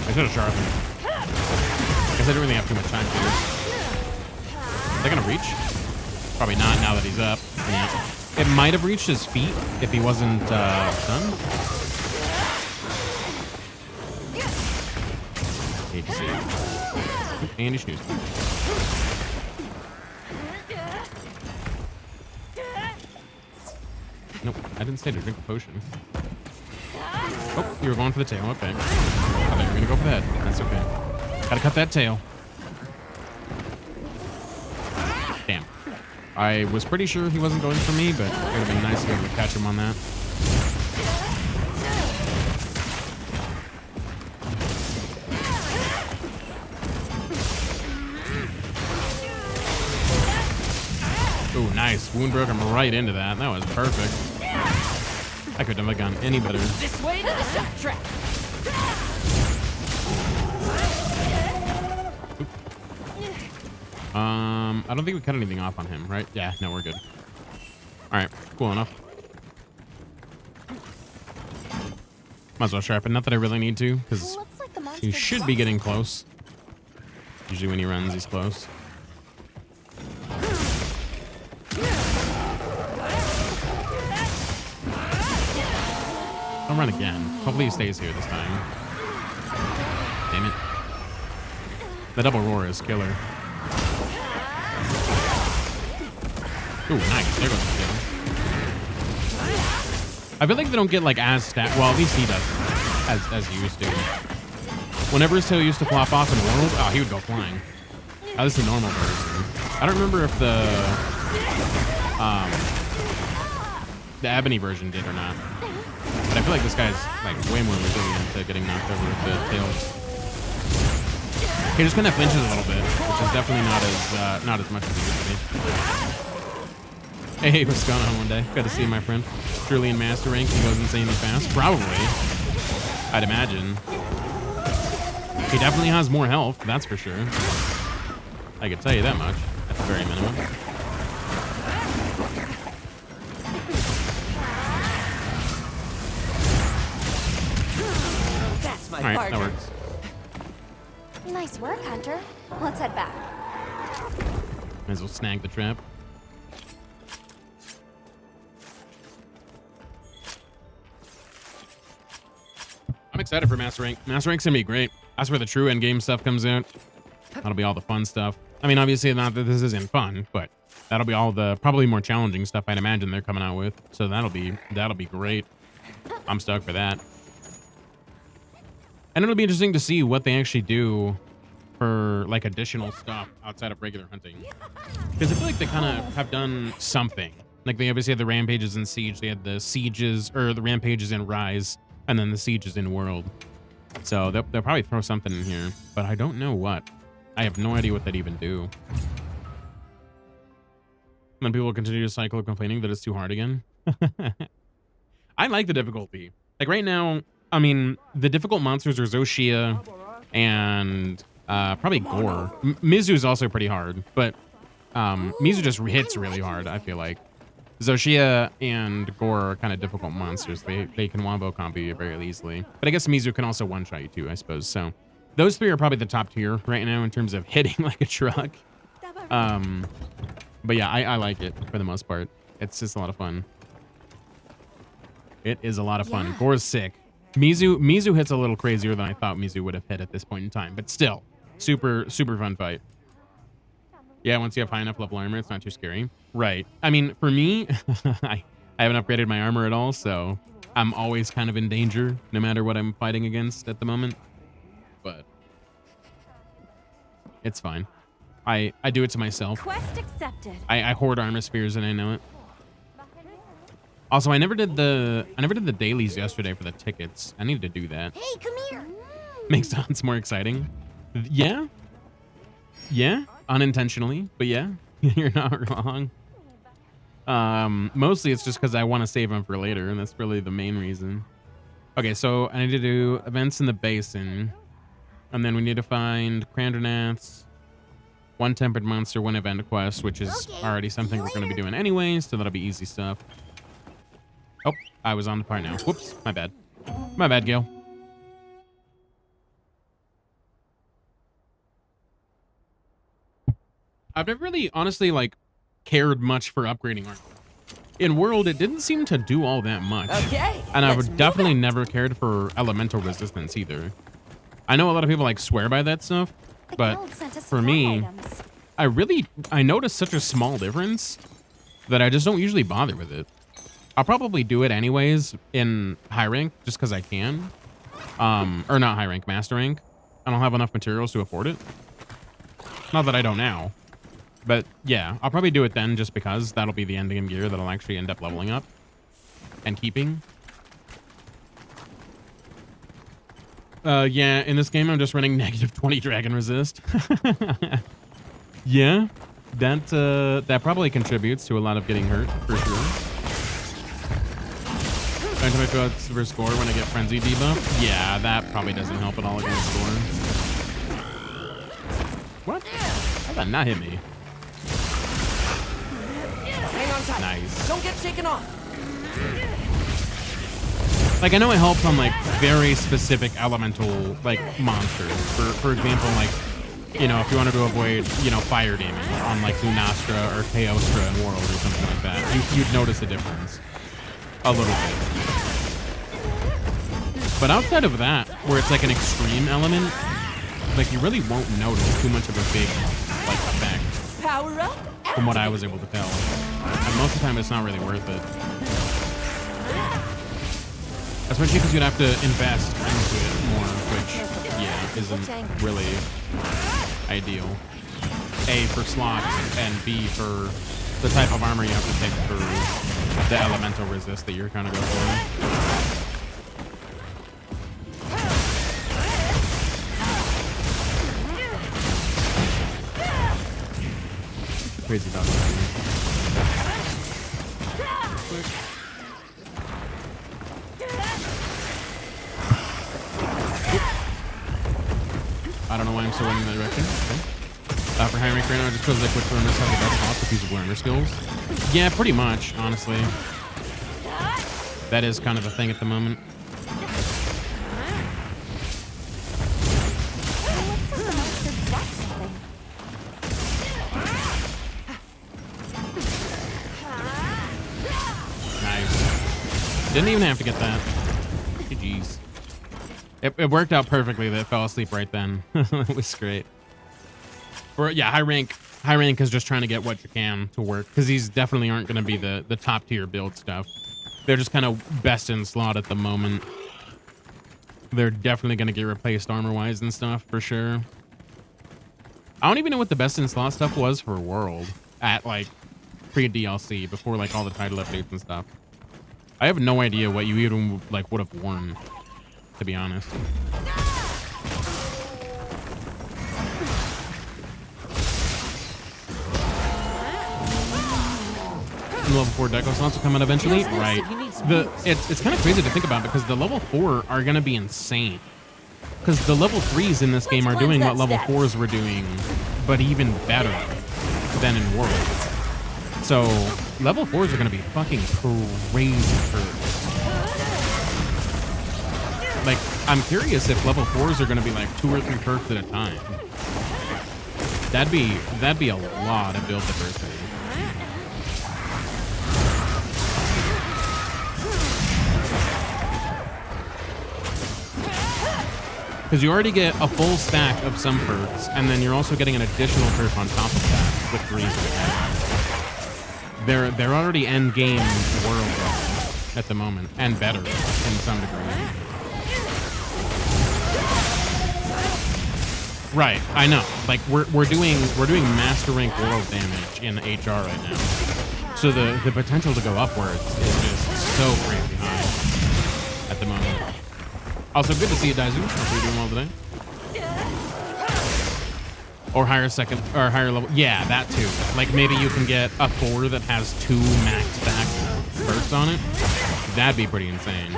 I should have sharpened. Guess I didn't really have too much time for this. Is that gonna reach? Probably not now that he's up. Yeah. It might have reached his feet if he wasn't stunned. Hate to see it. And he snoozed. Nope, I didn't say to drink the potion. Oh, you were going for the tail. Okay. I thought you were gonna go for the head. That's okay. Gotta cut that tail. Damn. I was pretty sure he wasn't going for me, but it would have been nice to be able to catch him on that. Ooh, nice. Wound broke him right into that. That was perfect. I couldn't have gone any better. This way to the shot track. I don't think we cut anything off on him, right? Yeah, no, we're good. All right, cool enough. Might as well sharpen. Not that I really need to, because he should be getting close. Usually when he runs, he's close. Don't run again. Hopefully he stays here this time. Damn it. The double roar is killer. Ooh, nice. There goes the kill. I feel like they don't get like as stat. Well, at least he does, as he used to. Whenever his tail used to flop off in World, oh, he would go flying. Oh, this is the normal version. I don't remember if the ebony version did or not. But I feel like this guy's like way more resilient to getting knocked over with the tails. He just kind of flinches a little bit, which is definitely not as much as it used to be. Hey, what's going on one day? Good to see you, my friend. Truly in master rank, he goes insanely fast. Probably. I'd imagine. He definitely has more health, that's for sure. I could tell you that much, at the very minimum. That's my Alright, partner. that works. Nice work, Hunter. Let's head back. Might as well snag the trap. I'm excited for Master Rank. Master Rank's gonna be great. That's where the true end game stuff comes out. That'll be all the fun stuff. I mean, obviously not that this isn't fun, but that'll be all the probably more challenging stuff I'd imagine they're coming out with. So that'll be great. I'm stoked for that. And it'll be interesting to see what they actually do for like additional stuff outside of regular hunting. Because I feel like they kind of have done something. Like they obviously had the rampages in Siege, they had the sieges or the rampages in Rise, and then the sieges in World. So they'll probably throw something in here, but I don't know what. I have no idea what they'd even do. And then people will continue to cycle complaining that it's too hard again. I like the difficulty. Like right now, I mean, the difficult monsters are Zoshia and probably Gore. Mizu is also pretty hard, but Mizu just hits really hard, I feel like. Zoshia and Gore are kind of difficult monsters. They can wombo combo you very easily. But I guess Mizu can also one-shot you too, I suppose. So those three are probably the top tier right now in terms of hitting like a truck. But yeah, I like it for the most part. It's just a lot of fun. It is a lot of fun. Yeah. Gore's sick. Mizu hits a little crazier than I thought Mizu would have hit at this point in time, but still, super fun fight. Yeah, once you have high enough level armor, it's not too scary. Right. I mean, for me, I haven't upgraded my armor at all, so I'm always kind of in danger, no matter what I'm fighting against at the moment. But it's fine. I do it to myself. Quest accepted. I hoard armor spheres and I know it. Also, I never did the dailies yesterday for the tickets. I need to do that. Hey, come here. Makes sounds more exciting. Yeah. Yeah. Unintentionally, but yeah, you're not wrong. Mostly it's just because I want to save them for later, and that's really the main reason. Okay, so I need to do events in the basin, and then we need to find Crandonats, one tempered monster, one event quest, which is already something we're going to be doing anyways, so that'll be easy stuff. Oh, I was on the part now. Whoops, my bad. My bad, Gil. I've never really, honestly, like, cared much for upgrading armor. In World, it didn't seem to do all that much. Okay, and I let's would definitely never cared for elemental resistance either. I know a lot of people, like, swear by that stuff, but for me, I noticed such a small difference that I just don't usually bother with it. I'll probably do it anyways in high rank, just because I can. Or not high rank, master rank. I don't have enough materials to afford it. Not that I don't now. But yeah, I'll probably do it then just because that'll be the end game gear that I'll actually end up leveling up and keeping. Yeah, in this game I'm just running -20 dragon resist. Yeah, that probably contributes to a lot of getting hurt for sure. Every time I feel it's for score when I get frenzy debuff. Yeah, that probably doesn't help at all against score. What? How did that not hit me? Hang on tight. Nice. Don't get shaken off. Like, I know it helps on, like, very specific elemental, like, monsters. For example, like, you know, if you wanted to avoid, you know, fire damage on, like, Lunastra or Chaostra in World or something like that, you'd notice a difference. A little bit. But outside of that, where it's, like, an extreme element, like, you really won't notice too much of a big, like, effect. Power up. From what I was able to tell. And most of the time, it's not really worth it. Especially because you'd have to invest into it more, which, yeah, isn't really ideal. A, for slots, and B, for the type of armor you have to pick for the elemental resist that you're kind of going for. Crazy dog. I don't know why I'm still running in that direction. Okay. For high rank right now, just because like quick runners have the best cost of usable armor skills. Yeah, pretty much, honestly. That is kind of the thing at the moment. Didn't even have to get that. GG's. It worked out perfectly that it fell asleep right then. It was great. Or yeah, high rank is just trying to get what you can to work, because these definitely aren't going to be the top tier build stuff. They're just kind of best in slot at the moment. They're definitely going to get replaced armor wise and stuff for sure. I don't even know what the best in slot stuff was for World at like pre DLC, before like all the title updates and stuff. I have no idea what you even like would have worn, to be honest. Level 4 deco slots will come out eventually, right? It's kind of crazy to think about, because the level 4 are going to be insane. Because the level 3s in this game are doing what level 4s were doing, but even better than in World. So level 4s are going to be fucking crazy perks. Like, I'm curious if level 4s are going to be like 2 or 3 perks at a time. That'd be a lot of build diversity. Because you already get a full stack of some perks, and then you're also getting an additional perk on top of that with Breeze. They're already end game World level at the moment, and better in some degree. Right, I know. Like we're doing master rank World damage in HR right now, so the potential to go upwards is just so crazy high at the moment. Also, good to see you, Daizu. Hope you're doing well today. Or higher level. Yeah, that too. Like maybe you can get a 4 that has 2 max stack bursts on it. That'd be pretty insane.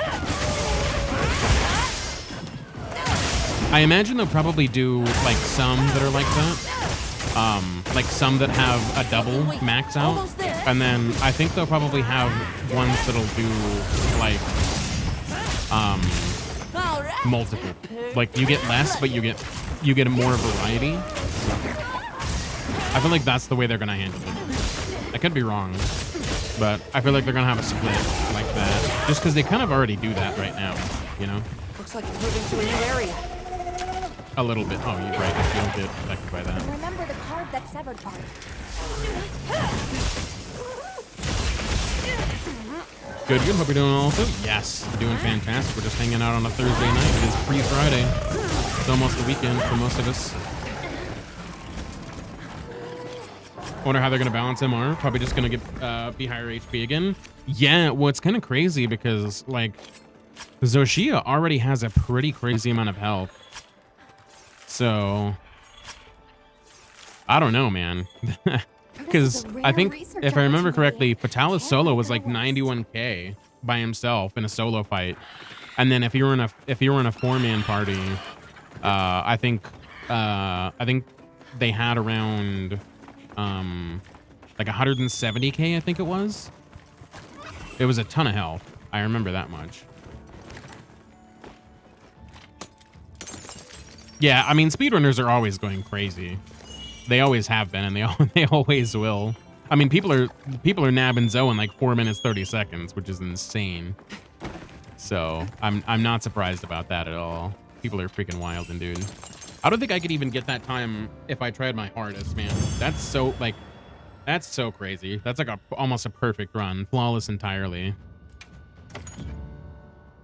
I imagine they'll probably do like some that are like that. Like some that have a double max out. And then I think they'll probably have ones that'll do like multiple. Like you get less, but you get more variety. I feel like that's the way they're gonna handle it. I could be wrong, but I feel like they're gonna have a split like that, just because they kind of already do that right now, you know? Looks like it's moving to a new area. A little bit. Oh, you're right. You don't get affected by that. Remember the card that severed part. Good. Hope you're doing also. Yes, doing fantastic. We're just hanging out on a Thursday night. It is pre-Friday. It's almost the weekend for most of us. Wonder how they're gonna balance MR. Probably just gonna get be higher HP again. Yeah. Well, it's kind of crazy because like Zoshia already has a pretty crazy amount of health. So I don't know, man. Because I think if I remember correctly, Fatalis solo was like 91k by himself in a solo fight, and then if you were in a 4-man party, I think they had around like 170k. I think it was. It was a ton of health. I remember that much. Yeah, I mean, speedrunners are always going crazy. They always have been, and they always will. I mean, people are nabbing Zoe in like 4 minutes 30 seconds, which is insane. So I'm not surprised about that at all. People are freaking wild, and dude, I don't think I could even get that time if I tried my hardest, man. That's so crazy. That's like almost a perfect run, flawless entirely.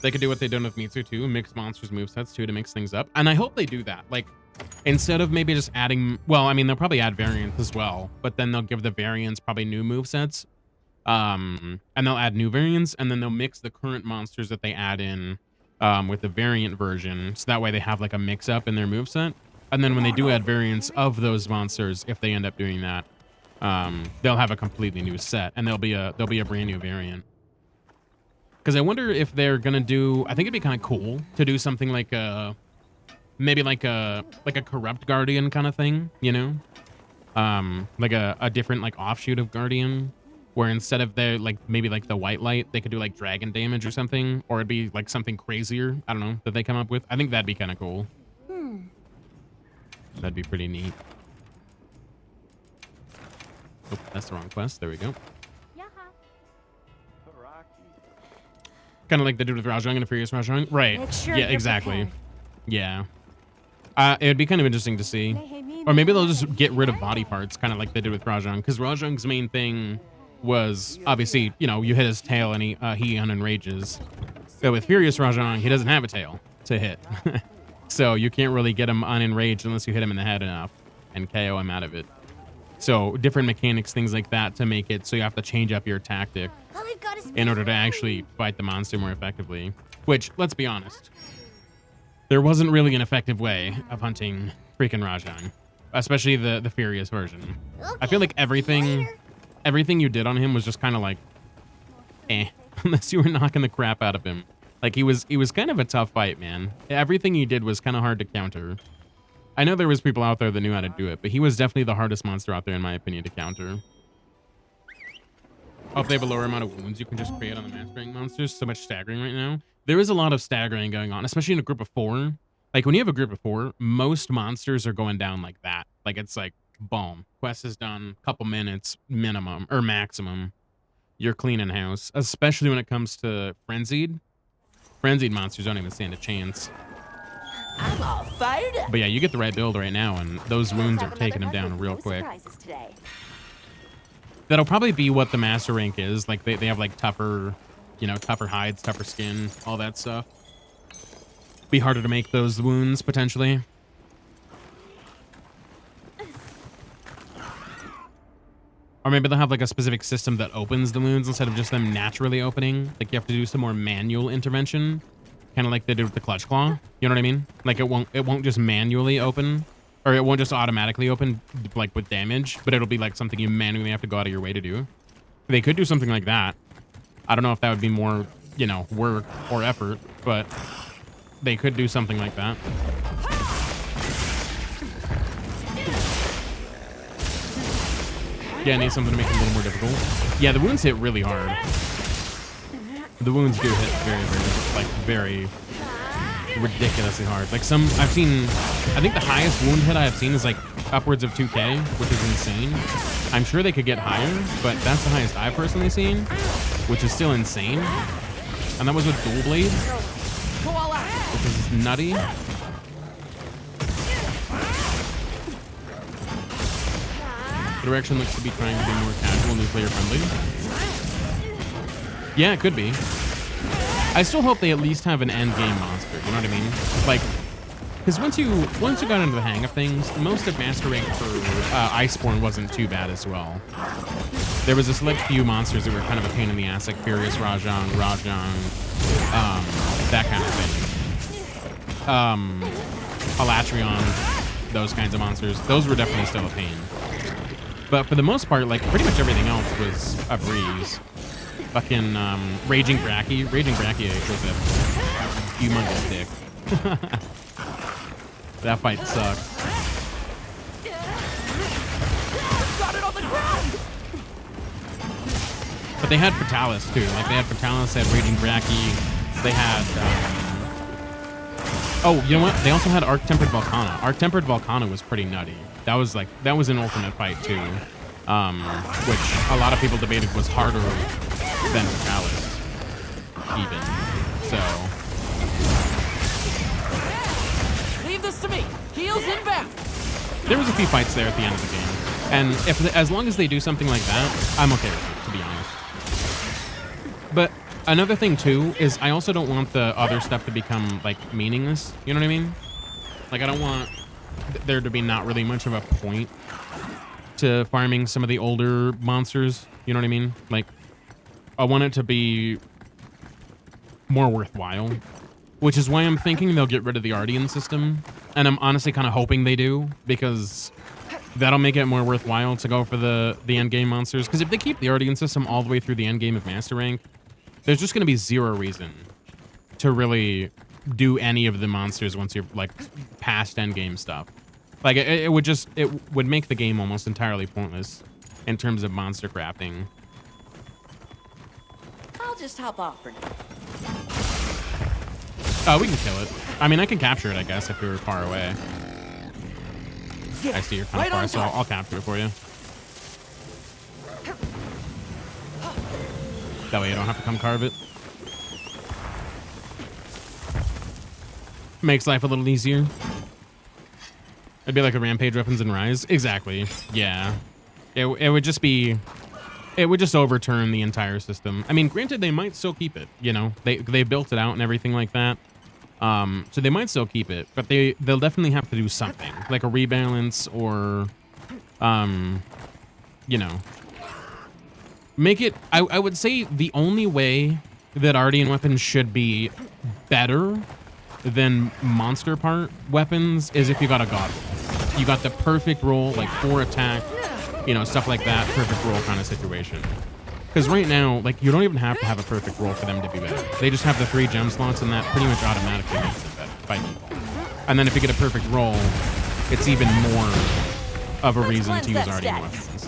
They could do what they've done with Mitsu too, mix monsters movesets too to mix things up. And I hope they do that. Like, instead of maybe just adding, well, I mean, they'll probably add variants as well, but then they'll give the variants probably new movesets. And they'll add new variants, and then they'll mix the current monsters that they add in with the variant version. So that way they have like a mix up in their moveset. And then when they do add variants of those monsters, if they end up doing that, they'll have a completely new set, and there'll be a brand new variant. Because I wonder if they're gonna do. I think it'd be kind of cool to do something like maybe like a corrupt guardian kind of thing, you know, like a different like offshoot of guardian, where instead of their like maybe like the white light, they could do like dragon damage or something, or it'd be like something crazier. I don't know that they come up with. I think that'd be kind of cool. That'd be pretty neat. Oh, that's the wrong quest. There we go. Kind of like they did with Rajang and a Furious Rajang. Right. Make sure Yeah, you're exactly. prepared. Yeah. It would be kind of interesting to see. Or maybe they'll just get rid of body parts, kind of like they did with Rajang, because Rajang's main thing was obviously, you know, you hit his tail and he unenrages. But with Furious Rajang, he doesn't have a tail to hit. So you can't really get him unenraged unless you hit him in the head enough and KO him out of it. So different mechanics, things like that to make it so you have to change up your tactic in order to actually fight the monster more effectively. Which, let's be honest, there wasn't really an effective way of hunting freaking Rajang, especially the Furious version. I feel like everything you did on him was just kind of like, unless you were knocking the crap out of him. Like he was kind of a tough fight, man. Everything he did was kind of hard to counter. I know there was people out there that knew how to do it, but he was definitely the hardest monster out there, in my opinion, to counter. Oh, if they have a lower amount of wounds you can just create on the master rank monsters. So much staggering right now. There is a lot of staggering going on, especially in a group of 4. Like when you have a group of 4, most monsters are going down like that. Like it's like, boom, quest is done, couple minutes minimum or maximum. You're cleaning house, especially when it comes to frenzied. Frenzied monsters don't even stand a chance. I'm all fired up. But yeah, you get the right build right now, and those wounds are taking them down real quick. That'll probably be what the master rank is. Like they have like tougher, you know, tougher hides, tougher skin, all that stuff. Be harder to make those wounds potentially. Or maybe they'll have like a specific system that opens the wounds instead of just them naturally opening. Like you have to do some more manual intervention, kind of like they did with the clutch claw. You know what I mean? Like it won't just manually open, or it won't just automatically open like with damage, but it'll be like something you manually have to go out of your way to do. They could do something like that. I don't know if that would be more, you know, work or effort, but they could do something like that. Yeah, I need something to make it a little more difficult. Yeah, the wounds hit really hard. The wounds do hit very ridiculously hard. Like I've seen, I think the highest wound hit I've seen is like upwards of 2K, which is insane. I'm sure they could get higher, but that's the highest I've personally seen, which is still insane. And that was with dual blades, which is nutty. The direction looks to be trying to be more casual, nuclear friendly. Yeah, it could be. I still hope they at least have an end game monster. You know what I mean? Like, because once you got into the hang of things, most of Master Rank for Iceborne wasn't too bad as well. There was a select few monsters that were kind of a pain in the ass, like Furious Rajang, that kind of thing. Alatrion, those kinds of monsters. Those were definitely still a pain. But for the most part, like, pretty much everything else was a breeze. Fucking Raging Bracky. Raging Bracky was a humongous dick. That fight sucked. Got it on the ground. But they had Fatalis too. Like they had Fatalis, they had Raging Bracky, they had oh, you know what? They also had Arc-Tempered Volcana. Arc-Tempered Volcana was pretty nutty. That was an ultimate fight too. Which a lot of people debated was harder than Fatalis. Even. So Leave this to me. Heels inbound. there was a few fights there at the end of the game. And as long as they do something like that, I'm okay with it, to be honest. But another thing too is I also don't want the other stuff to become like meaningless. You know what I mean? Like I don't want there to be not really much of a point to farming some of the older monsters. You know what I mean? Like I want it to be more worthwhile, which is why I'm thinking they'll get rid of the Ardian system. And I'm honestly kind of hoping they do, because that'll make it more worthwhile to go for the end game monsters. Because if they keep the Ardian system all the way through the end game of Master Rank, there's just going to be zero reason to really do any of the monsters once you're like past end game stuff. Like it would make the game almost entirely pointless in terms of monster crafting. I'll just hop off for now. Oh, we can kill it. I mean, I can capture it, I guess, if we were far away. I see you're kind of far, so I'll capture it for you. That way you don't have to come carve it. Makes life a little easier. It'd be like a Rampage weapons in Rise. Exactly. Yeah. It would just be... It would just overturn the entire system. I mean, granted, they might still keep it. You know, they built it out and everything like that. So they might still keep it, but they'll definitely have to do something like a rebalance or, you know, make it. I would say the only way that Ardian weapons should be better than monster part weapons is if you got a god roll. You got the perfect roll, like 4 attack, you know, stuff like that, perfect roll kind of situation. Because right now, like, you don't even have to have a perfect roll for them to be better. They just have the 3 gem slots, and that pretty much automatically makes it better by default. And then if you get a perfect roll, it's even more of a reason to use Ardian weapons.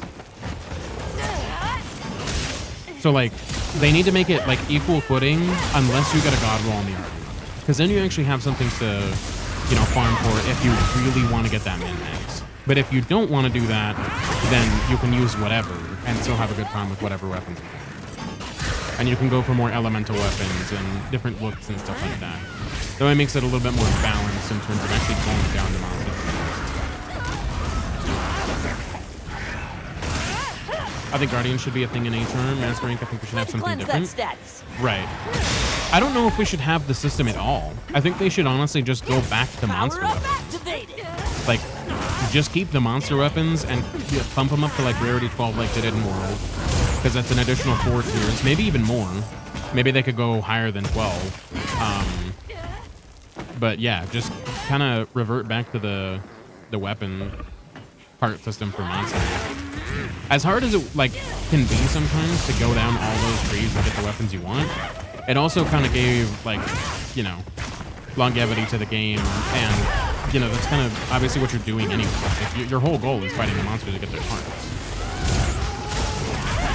So, like, they need to make it, like, equal footing unless you get a god roll on the Ardian. Because then you actually have something to, you know, farm for if you really want to get that min-max. But if you don't want to do that, then you can use whatever and still have a good time with whatever weapons you want. And you can go for more elemental weapons and different looks and stuff like that. Though it makes it a little bit more balanced in terms of actually going down to monsters. I think Guardian should be a thing in HR. Master Rank, I think we should have something different. Right. I don't know if we should have the system at all. I think they should honestly just go back to monster weapons. Like, just keep the monster weapons and bump them up to like rarity 12 like they did in World. Because that's an additional 4 tiers, maybe even more. Maybe they could go higher than 12. But yeah, just kind of revert back to the weapon part system for monsters. As hard as it like can be sometimes to go down all those trees and get the weapons you want, it also kind of gave like, you know, longevity to the game, and you know that's kind of obviously what you're doing anyway. Like, your whole goal is fighting the monsters to get their parts.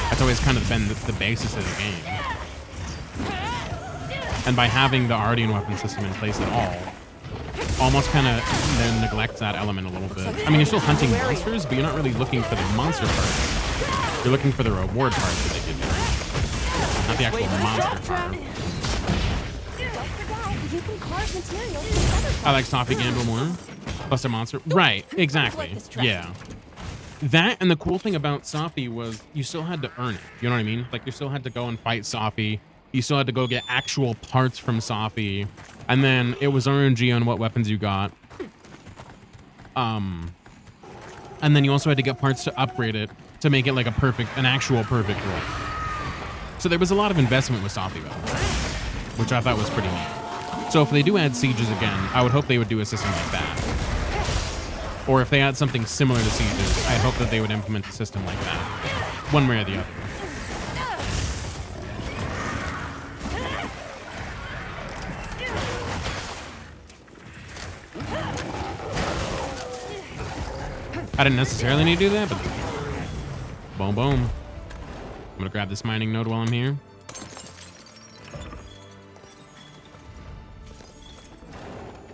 That's always kind of been the basis of the game. And by having the Ardian weapon system in place at all, almost kind of then neglects that element a little bit. I mean, you're still hunting monsters, but you're not really looking for the monster parts. You're looking for the reward parts that they give you, not the actual monster part. I like Sophie Gamble more. Plus a monster. Right, exactly. Yeah. That, and the cool thing about Sophie was you still had to earn it. You know what I mean? Like, you still had to go and fight Sophie. You still had to go get actual parts from Sophie. And then it was RNG on what weapons you got. And then you also had to get parts to upgrade it to make it like an actual perfect roll. So there was a lot of investment with Sophie weapons, which I thought was pretty neat. So if they do add sieges again, I would hope they would do a system like that. Or if they add something similar to sieges, I hope that they would implement a system like that, one way or the other. I didn't necessarily need to do that, but boom, boom. I'm gonna grab this mining node while I'm here.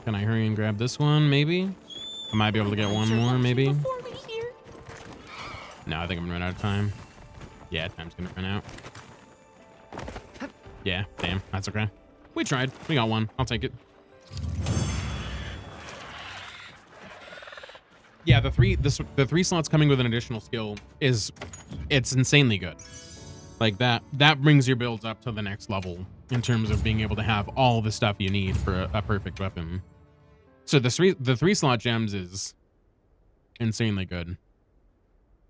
Can I hurry and grab this one, maybe? I might be able to get one more, maybe. No, I think I'm gonna run out of time. Yeah, time's gonna run out. Yeah, damn, that's okay. We tried, we got one, I'll take it. Yeah, the three slots coming with an additional skill it's insanely good. Like that brings your builds up to the next level in terms of being able to have all the stuff you need for a perfect weapon. So the three slot gems is insanely good.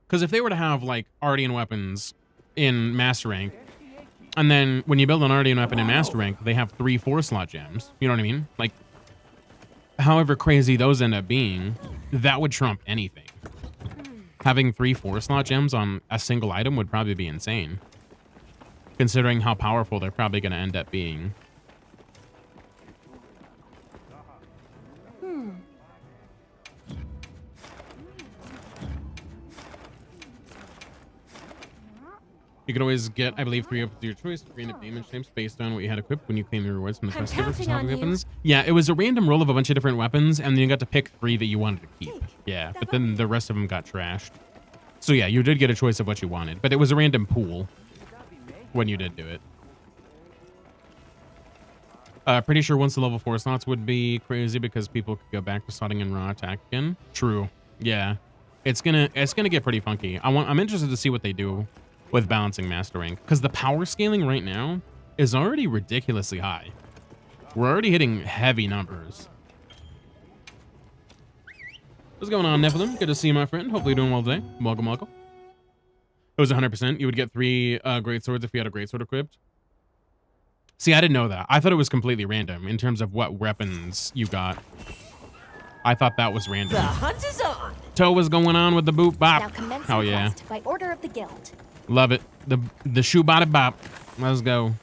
Because if they were to have like Ardian weapons in Master Rank, and then when you build an Ardian weapon in Master Rank, they have 3 4-slot gems. You know what I mean? Like, however crazy those end up being, that would trump anything. Having 3 4-slot gems on a single item would probably be insane, considering how powerful they're probably going to end up being. You could always get, I believe, 3 up to your choice, 3 random damage types based on what you had equipped when you claimed the rewards from the quest giver for Sophie weapons. Yeah, it was a random roll of a bunch of different weapons, and then you got to pick 3 that you wanted to keep. Yeah, but then the rest of them got trashed. So yeah, you did get a choice of what you wanted, but it was a random pool when you did do it. Pretty sure once the level 4 slots would be crazy because people could go back to slotting in raw attack again. True. Yeah. It's gonna get pretty funky. I'm interested to see what they do with balancing master rank, because the power scaling right now is already ridiculously high. We're already hitting heavy numbers. What's going on, Nephilim? Good to see you, my friend. Hopefully you're doing well today. Welcome, welcome. It was 100%. You would get 3 great swords if you had a great sword equipped. See, I didn't know that. I thought it was completely random in terms of what weapons you got. I thought that was random. The hunt is on. Toe was going on with the boot bop. Now commence Oh yeah. quest by order of the guild. Love it. The shoe body bop. Let's go.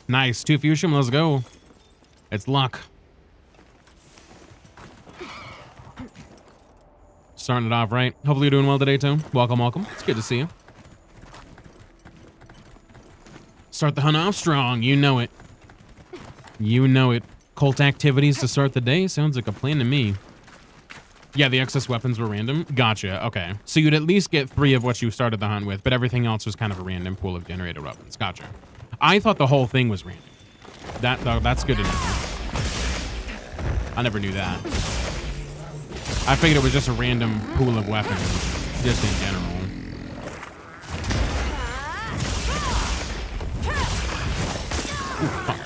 Nice. 2 fusion. Let's go. It's luck. Starting it off right. Hopefully you're doing well today, Toe. Welcome, welcome. It's good to see you. Start the hunt off strong. You know it. You know it. Cult activities to start the day? Sounds like a plan to me. Yeah, the excess weapons were random. Gotcha. Okay. So you'd at least get 3 of what you started the hunt with, but everything else was kind of a random pool of generated weapons. Gotcha. I thought the whole thing was random. That's good to know. I never knew that. I figured it was just a random pool of weapons, just in general. Ooh, fuck.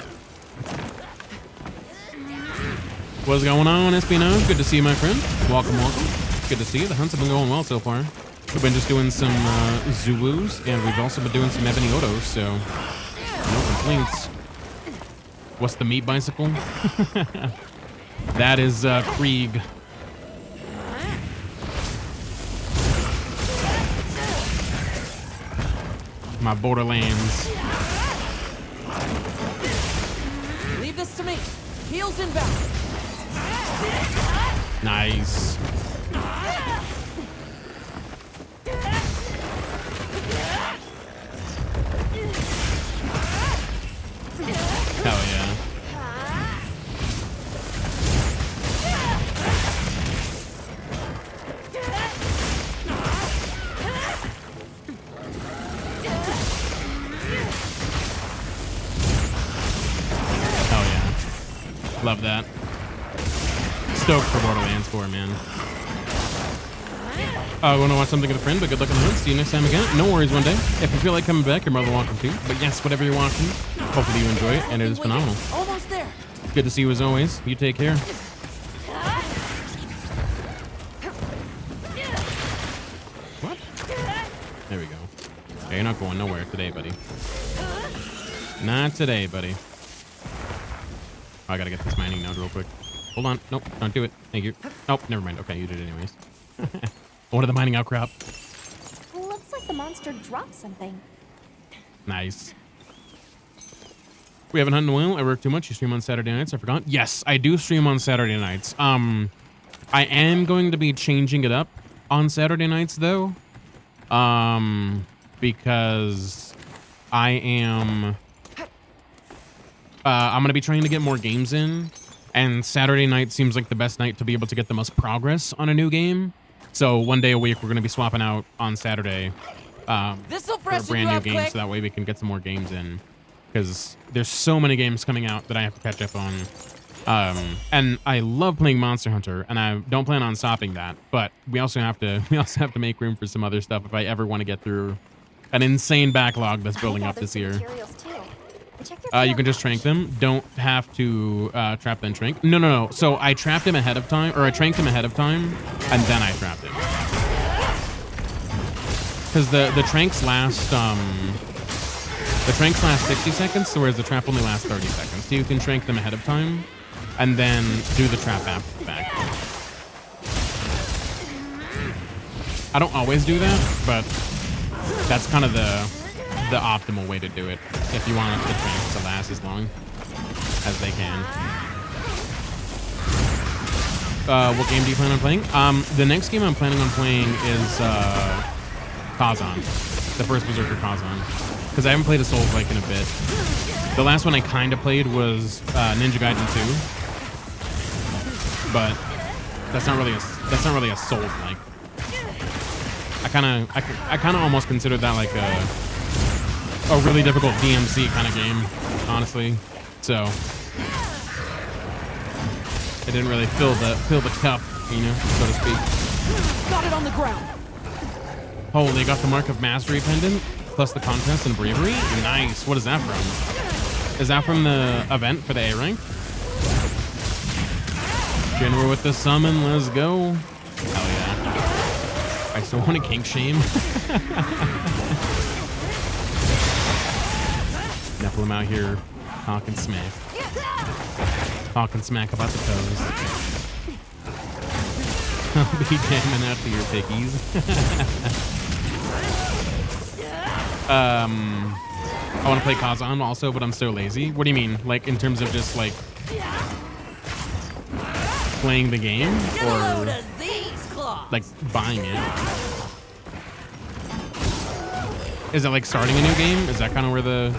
What's going on, Espionage? Good to see you, my friend. Welcome, welcome. Good to see you. The hunts have been going well so far. We've been just doing some Zulus, and we've also been doing some Ebony Odos, so no complaints. What's the meat bicycle? That is Krieg. My Borderlands. Leave this to me. Heels inbound. Nice. Hell yeah. Hell yeah. Love that. Stoked for Borderlands 4, man. Want to watch something with a friend, but good luck on the hunt. See you next time again. No worries one day. If you feel like coming back, you're more than welcome to. But yes, whatever you're watching, hopefully you enjoy it, and it is phenomenal. Almost there. Good to see you as always. You take care. What? There we go. Okay, you're not going nowhere today, buddy. Not today, buddy. Oh, I gotta get this mining node real quick. Hold on. Nope, don't do it. Thank you. Nope, never mind. Okay, you did it anyways. I wanted the mining outcrop. Looks like the monster dropped something. Nice. We haven't hunted in a while. I work too much. You stream on Saturday nights. I forgot. Yes, I do stream on Saturday nights. I am going to be changing it up on Saturday nights though. Because I am I'm going to be trying to get more games in, and Saturday night seems like the best night to be able to get the most progress on a new game. So one day a week we're going to be swapping out on Saturday for brand new games, so that way we can get some more games in, because there's so many games coming out that I have to catch up on. And I love playing Monster Hunter, and I don't plan on stopping that, but we also have to make room for some other stuff if I ever want to get through an insane backlog that's building up this year. You can just trank them. Don't have to trap then trank. No. So I trapped him ahead of time, or I tranked him ahead of time, and then I trapped him. Because the tranks last 60 seconds, whereas the trap only lasts 30 seconds. So you can trank them ahead of time, and then do the trap after the fact. I don't always do that, but that's kind of the optimal way to do it if you want the tranks to last as long as they can. What game do you plan on playing? The next game I'm planning on playing is Kazan, the first Berserker Kazan, because I haven't played a Souls-like in a bit. The last one I kind of played was Ninja Gaiden 2, but that's not really a Souls-like. I kind of almost consider that like a a really difficult DMC kind of game, honestly. So it didn't really fill the cup, you know, so to speak. Got it on the ground. Oh, they got the Mark of Mastery pendant plus the contest and bravery. Nice. What is that from? Is that from the event for the A rank? General with the summon. Let's go. Hell yeah. I still want a kink shame. Nephilim out here talking smack. Talking smack about the toes. I'll be jamming out to your pickies. I want to play Kazan also, but I'm so lazy. What do you mean? Like in terms of just like playing the game or like buying it? Is it like starting a new game? Is that kind of where the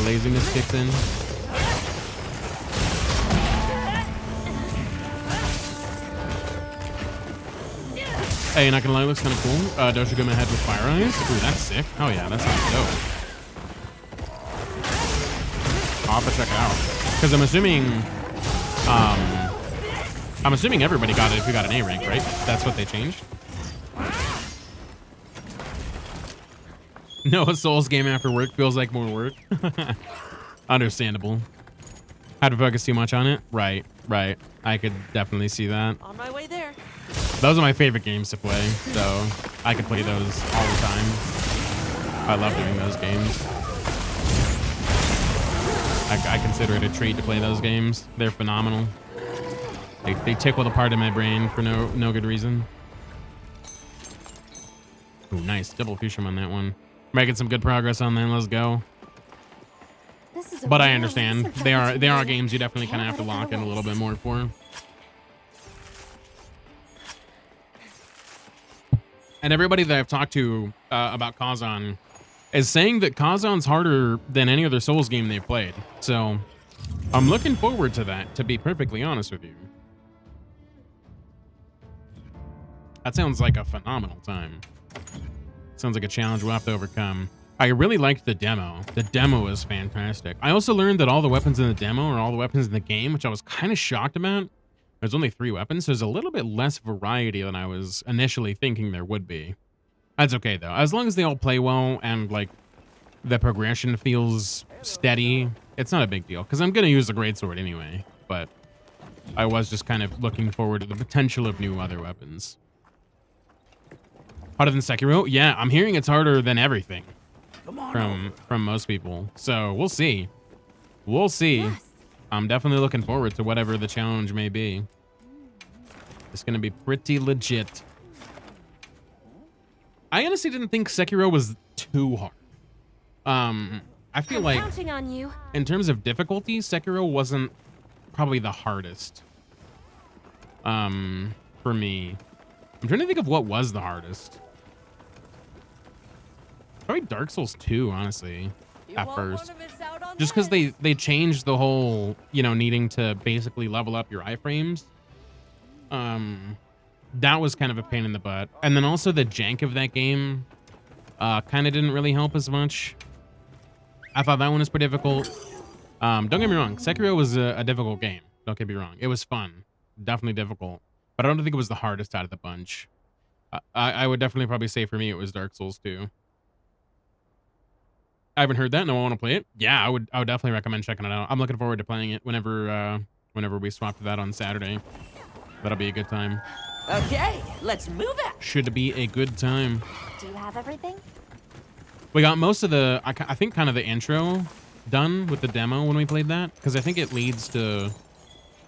laziness kicks in? Hey, not gonna lie, looks kind of cool. Doshiguma head with fire eyes. Ooh, that's sick. Oh yeah, that sounds dope. I'll have to check it out. Because I'm assuming everybody got it if you got an A rank, right? That's what they changed. No, a Souls game after work feels like more work. Understandable. Had to focus too much on it. Right. I could definitely see that. On my way there. Those are my favorite games to play, so I could play those all the time. I love doing those games. I consider it a treat to play those games. They're phenomenal. They tickle the part of my brain for no good reason. Ooh, nice. Double fusion on that one. Making some good progress on that. Let's go. But I understand. They are games you definitely kind of have to lock in a little bit more for. And everybody that I've talked to about Kazan is saying that Kazan's harder than any other Souls game they've played. So I'm looking forward to that, to be perfectly honest with you. That sounds like a phenomenal time. Sounds like a challenge we'll have to overcome. I really liked the demo. The demo is fantastic. I also learned that all the weapons in the demo are all the weapons in the game, which I was kind of shocked about. There's only 3 weapons, so there's a little bit less variety than I was initially thinking there would be. That's okay, though. As long as they all play well and, like, the progression feels steady, it's not a big deal. Because I'm going to use the greatsword anyway, but I was just kind of looking forward to the potential of new other weapons. Harder than Sekiro? Yeah, I'm hearing it's harder than everything from most people. So we'll see. We'll see. Yes. I'm definitely looking forward to whatever the challenge may be. It's going to be pretty legit. I honestly didn't think Sekiro was too hard. I feel like counting on you. In terms of difficulty, Sekiro wasn't probably the hardest. For me. I'm trying to think of what was the hardest. Probably Dark Souls 2, honestly, at first. Just because they changed the whole, you know, needing to basically level up your iframes. That was kind of a pain in the butt. And then also the jank of that game kind of didn't really help as much. I thought that one was pretty difficult. Don't get me wrong, Sekiro was a difficult game. Don't get me wrong. It was fun. Definitely difficult. But I don't think it was the hardest out of the bunch. I would definitely probably say for me it was Dark Souls 2. I haven't heard that, and I want to play it. Yeah, I would definitely recommend checking it out. I'm looking forward to playing it whenever we swap to that on Saturday. That'll be a good time. Okay, let's move it. Should be a good time. Do you have everything? We got most of the, I think, kind of the intro done with the demo when we played that, because I think it leads to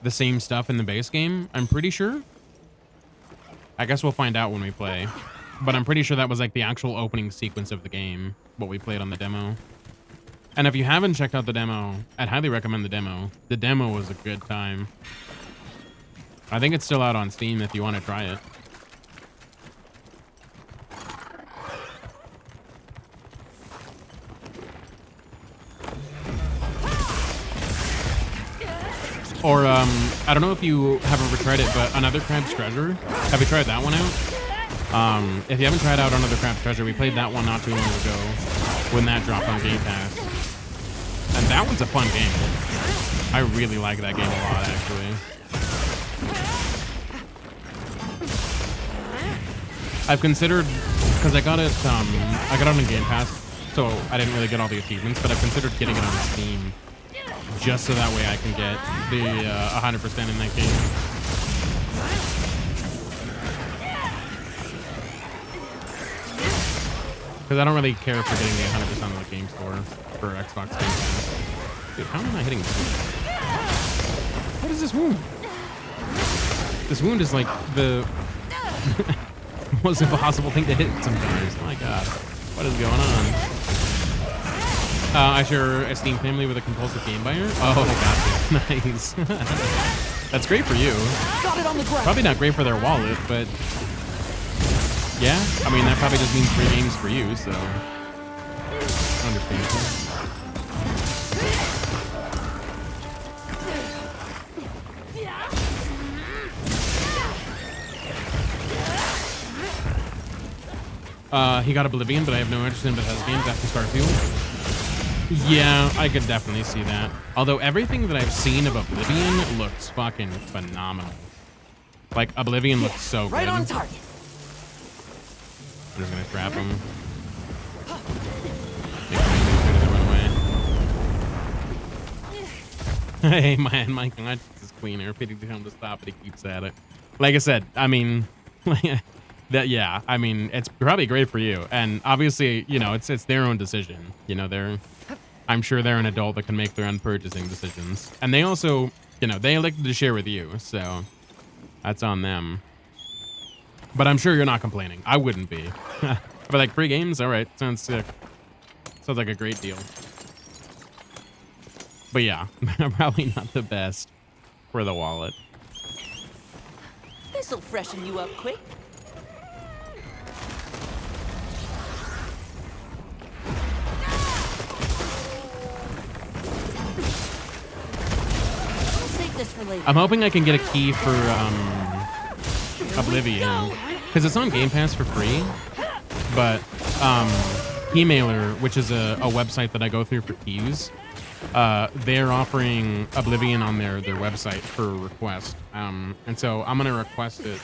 the same stuff in the base game. I'm pretty sure. I guess we'll find out when we play. But I'm pretty sure that was like the actual opening sequence of the game, what we played on the demo. And if you haven't checked out the demo, I'd highly recommend the demo. The demo was a good time. I think it's still out on Steam if you want to try it. Or, I don't know if you have ever tried it, but Another Crab's Treasure. Have you tried that one out? If you haven't tried out Another Crab's Treasure, we played that one not too long ago. when that dropped on Game Pass. And that one's a fun game. I really like that game a lot, actually. I've considered, because I got it on Game Pass, so I didn't really get all the achievements, but I've considered getting it on Steam just so that way I can get the 100% in that game. Because I don't really care for getting the 100% on the game store for Xbox Game Pass. Dude, how am I hitting this wound? What is this wound? This wound is like the most impossible thing to hit sometimes. My God, what is going on? I share a Steam family with a compulsive game buyer. Oh, gotcha. Nice. That's great for you. Got it on the ground. Probably not great for their wallet, but yeah, I mean, that probably just means 3 games for you, so understandable. He got Oblivion, but I have no interest in Bethesda games after Starfield. Yeah, I could definitely see that. Although everything that I've seen of Oblivion looks fucking phenomenal. Like, Oblivion looks so good. Right on target. I'm just gonna trap him. Make him run away. Hey man, my conscience is cleaner. Pity to tell him to stop, but he keeps at it. Like I said, I mean, yeah, I mean, it's probably great for you. And obviously, you know, it's their own decision. You know, I'm sure they're an adult that can make their own purchasing decisions. And they also, you know, they elected to share with you, so that's on them. But I'm sure you're not complaining. I wouldn't be. But like, free games? All right, sounds sick. Sounds like a great deal. But yeah, probably not the best for the wallet. This'll freshen you up quick. I'll save this for later. I'm hoping I can get a key for Oblivion, because it's on Game Pass for free. But Keymailer, which is a website that I go through for keys, they're offering Oblivion on their website for a request. And so I'm gonna request it,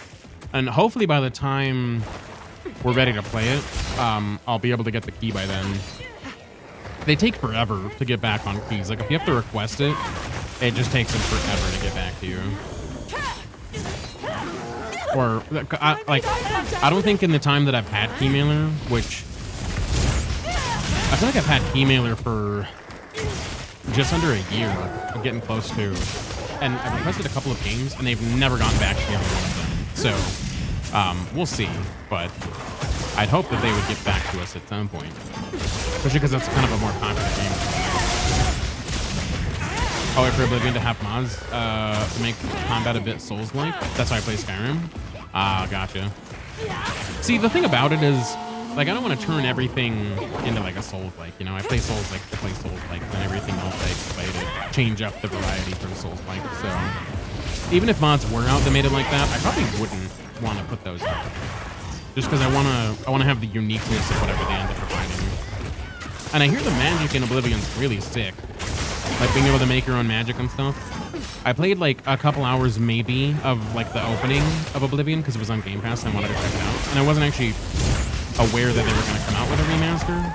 and hopefully by the time we're ready to play it, I'll be able to get the key by then. They take forever to get back on keys. Like, if you have to request it, it just takes them forever to get back to you. Or I don't think in the time that I've had Keymailer, which I feel like I've had Keymailer for just under a year. I'm getting close to, and I've requested a couple of games, and they've never gotten back to me on one of them. So we'll see, but I'd hope that they would get back to us at some point, especially because that's kind of a more popular game. Oh, wait for Oblivion to have mods to make combat a bit Souls-like. That's why I play Skyrim. Ah, gotcha. See, the thing about it is, like, I don't want to turn everything into like a Souls-like. You know, I play Souls-like to play Souls-like, and everything else I play to change up the variety from Souls-like. So even if mods were out that made it like that, I probably wouldn't want to put those out, just because I want to have the uniqueness of whatever they end up providing. And I hear the magic in Oblivion's really sick. Like, being able to make your own magic and stuff. I played like a couple hours maybe of like the opening of Oblivion because it was on Game Pass and I wanted to check it out. And I wasn't actually aware that they were going to come out with a remaster.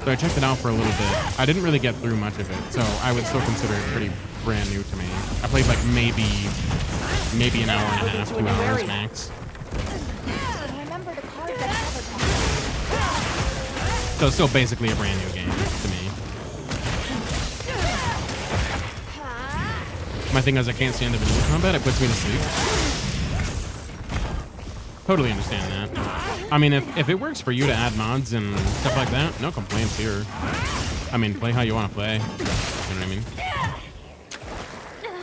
So I checked it out for a little bit. I didn't really get through much of it, so I would still consider it pretty brand new to me. I played like maybe an hour and a half, 2 hours max. Remember the card that covered So it's still basically a brand new game to me. My thing is I can't stand the vanilla combat. It puts me to sleep. Totally understand that. I mean, if it works for you to add mods and stuff like that, no complaints here. I mean, play how you want to play. You know what I mean?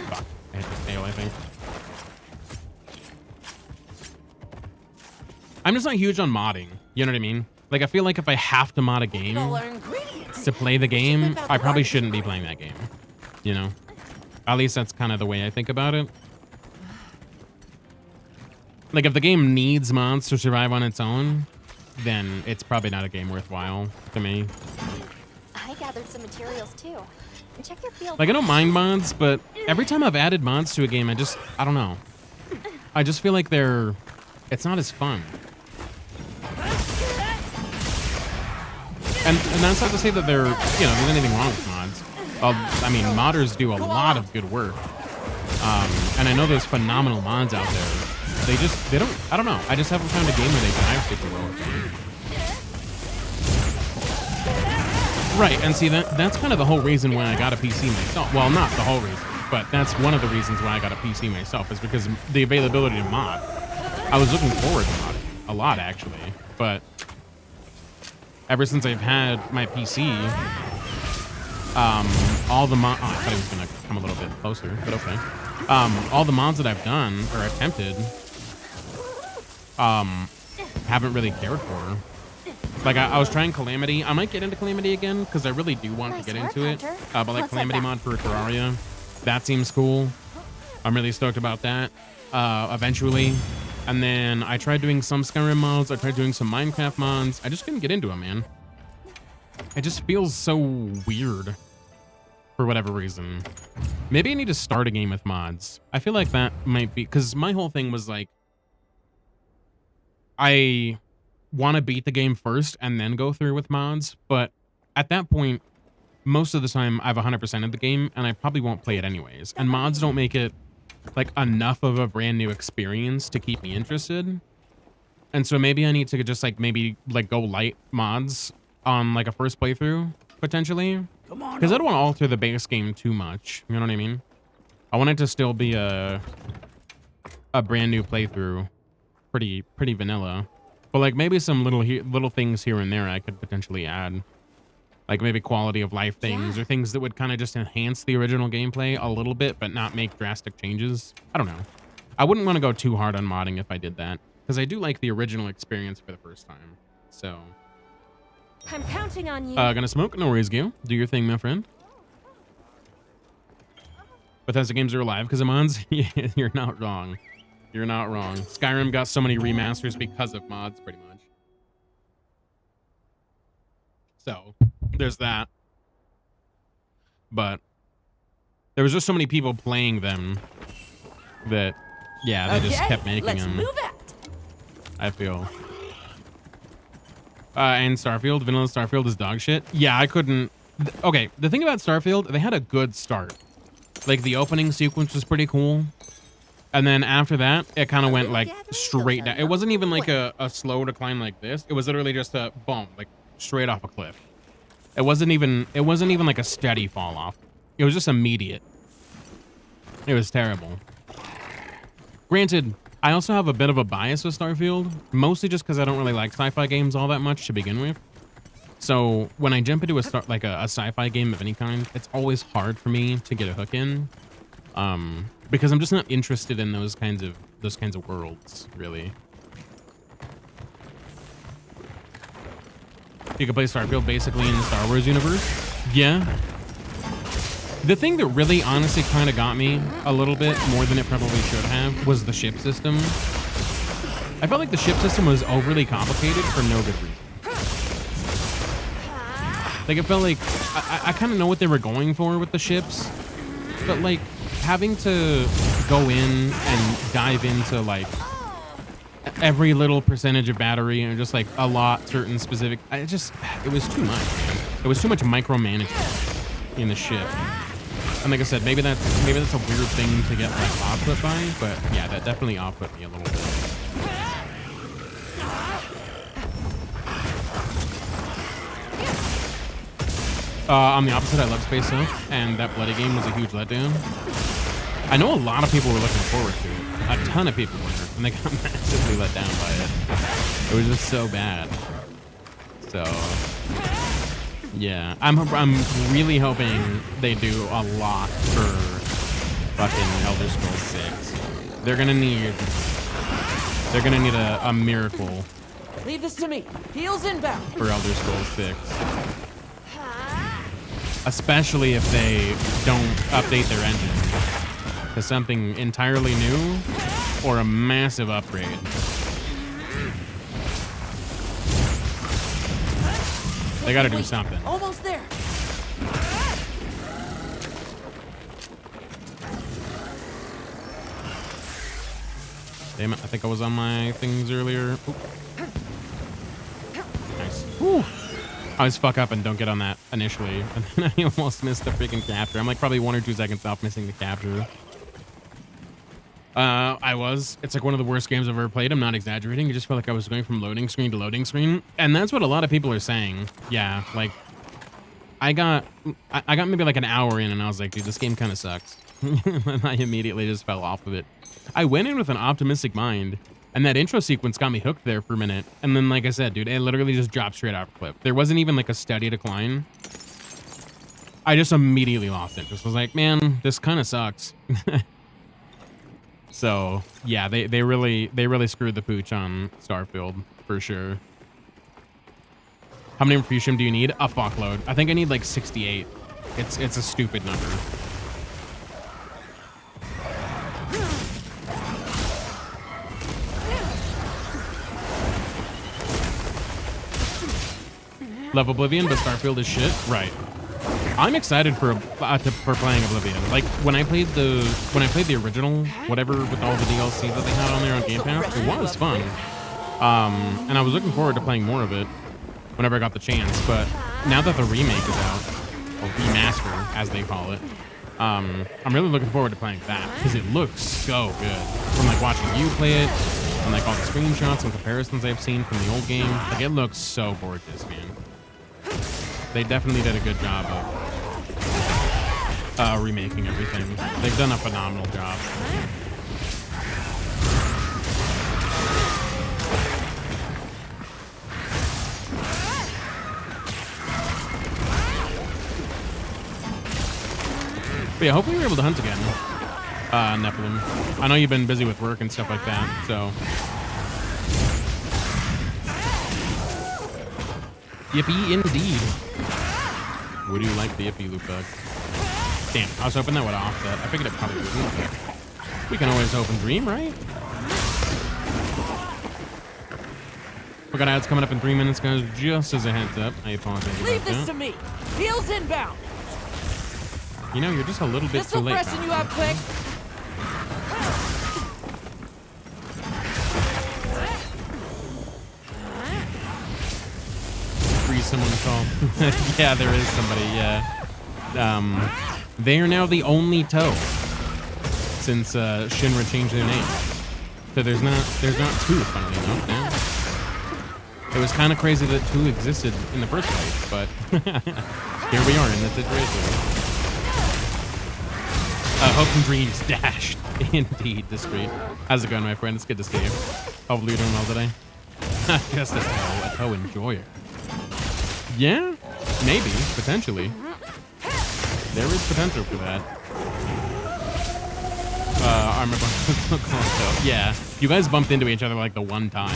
Fuck. I hit the tail, I think. I'm just not huge on modding. You know what I mean? Like, I feel like if I have to mod a game to play the game, I probably shouldn't be playing that game. You know? At least that's kind of the way I think about it. Like, if the game needs mods to survive on its own, then it's probably not a game worthwhile to me. gathered some materials too. And check your field. Like, I don't mind mods, but every time I've added mods to a game, I don't know. I just feel like it's not as fun. And that's not to say that there's anything wrong with mods. I mean, modders do a lot of good work. And I know there's phenomenal mods out there. I don't know. I just haven't found a game where they dive super well. Right, and see, that's kind of the whole reason why I got a PC myself. Well, not the whole reason, but that's one of the reasons why I got a PC myself, is because the availability to mod. I was looking forward to modding a lot, actually, but ever since I've had my PC, all the mods... Oh, I thought he was going to come a little bit closer, but okay. All the mods that I've done, or attempted, haven't really cared for. Like, I was trying Calamity. I might get into Calamity again, because I really do want to get into it. But like Calamity mod for Terraria, that seems cool. I'm really stoked about that. Eventually. And then I tried doing some Skyrim mods. I tried doing some Minecraft mods. I just couldn't get into them, man. It just feels so weird for whatever reason. Maybe I need to start a game with mods. I feel like that might be, because my whole thing was like, I want to beat the game first and then go through with mods. But at that point, most of the time I've 100% of the game and I probably won't play it anyways. And mods don't make it like enough of a brand new experience to keep me interested. And so maybe I need to just like go light mods on like a first playthrough potentially, because I don't want to alter the base game too much. You know what I mean? I want it to still be a brand new playthrough, pretty vanilla. But like maybe some little things here and there I could potentially add, like maybe quality of life things or things that would kind of just enhance the original gameplay a little bit, but not make drastic changes. I don't know. I wouldn't want to go too hard on modding if I did that, because I do like the original experience for the first time. So I'm counting on you. Gonna smoke? No worries, Gil. Do your thing, my friend. Bethesda games are alive because of mods. Yeah, you're not wrong. You're not wrong. Skyrim got so many remasters because of mods, pretty much. So there's that. But there was just so many people playing them that, yeah, they just kept making them. Move it. I feel. And Starfield, vanilla Starfield is dog shit. Yeah, I couldn't. Okay, the thing about Starfield, they had a good start. Like the opening sequence was pretty cool. And then after that, it kind of went like straight down. It wasn't even like a slow decline like this. It was literally just a boom, like straight off a cliff. It wasn't even like a steady fall off. It was just immediate. It was terrible. Granted, I also have a bit of a bias with Starfield, mostly just because I don't really like sci-fi games all that much to begin with. So when I jump into a sci-fi game of any kind, it's always hard for me to get a hook in, because I'm just not interested in those kinds of worlds, really. You can play Starfield basically in the Star Wars universe. Yeah. The thing that really honestly kind of got me a little bit more than it probably should have was the ship system. I felt like the ship system was overly complicated for no good reason. Like, it felt like I kind of know what they were going for with the ships, but like having to go in and dive into like every little percentage of battery and just like a lot certain specific, it was too much, man. It was too much micromanagement in the ship. And like I said, maybe that's a weird thing to get like off-put by, but yeah, that definitely off-put me a little bit. On the opposite, I love Space Oath, and that Bloody game was a huge letdown. I know a lot of people were looking forward to it. A ton of people were, and they got massively let down by it. It was just so bad. So yeah, I'm really hoping they do a lot for fucking Elder Scrolls 6. They're gonna need a miracle. Leave this to me. Heels inbound. For Elder Scrolls 6. Especially if they don't update their engine to something entirely new or a massive upgrade. They gotta do something. Almost there. Damn it, I think I was on my things earlier. Oop. Nice. Whew. I always fuck up and don't get on that initially, and then I almost missed the freaking capture. I'm like probably 1 or 2 seconds off missing the capture. It's like one of the worst games I've ever played. I'm not exaggerating. I just felt like I was going from loading screen to loading screen. And that's what a lot of people are saying. Yeah, like, I got maybe like an hour in and I was like, dude, this game kind of sucks. And I immediately just fell off of it. I went in with an optimistic mind, and that intro sequence got me hooked there for a minute. And then, like I said, dude, it literally just dropped straight off a cliff. There wasn't even like a steady decline. I just immediately lost interest. I was like, man, this kind of sucks. So yeah, they really screwed the pooch on Starfield for sure. How many Refusium do you need? A fuckload. I think I need like 68. It's a stupid number. Love Oblivion, but Starfield is shit. Right. I'm excited for playing Oblivion. Like when I played the original, whatever, with all the DLC that they had on there on Game Pass, it was fun. And I was looking forward to playing more of it whenever I got the chance. But now that the remake is out, or remaster as they call it, I'm really looking forward to playing that because it looks so good. From like watching you play it, and like all the screenshots and comparisons I've seen from the old game, like it looks so gorgeous, man. They definitely did a good job of remaking everything. They've done a phenomenal job. But yeah, hopefully you're able to hunt again, Nephilim. I know you've been busy with work and stuff like that, so. Yippee indeed. Would you like the Yippee loop bug? Damn, I was hoping that would offset. I figured it probably wouldn't. We can always hope and dream, right? We got ads coming up in 3 minutes, guys. Just as a heads up, I apologize about that. Leave this to me. Heels inbound. You know, you're just a little bit too late. This will freshen you up quick. Someone to call. Yeah, there is somebody. Yeah. They are now the only toe since Shinra changed their name. So there's not two, funnily enough. Now. It was kind of crazy that two existed in the first place, but here we are in that situation. Hopes and dreams dashed. Indeed, discreet. How's it going, my friend? It's good to see you. Hopefully you're doing well today. Just a toe enjoyer. Yeah, maybe, potentially. There is potential for that. I remember. Yeah, you guys bumped into each other like the one time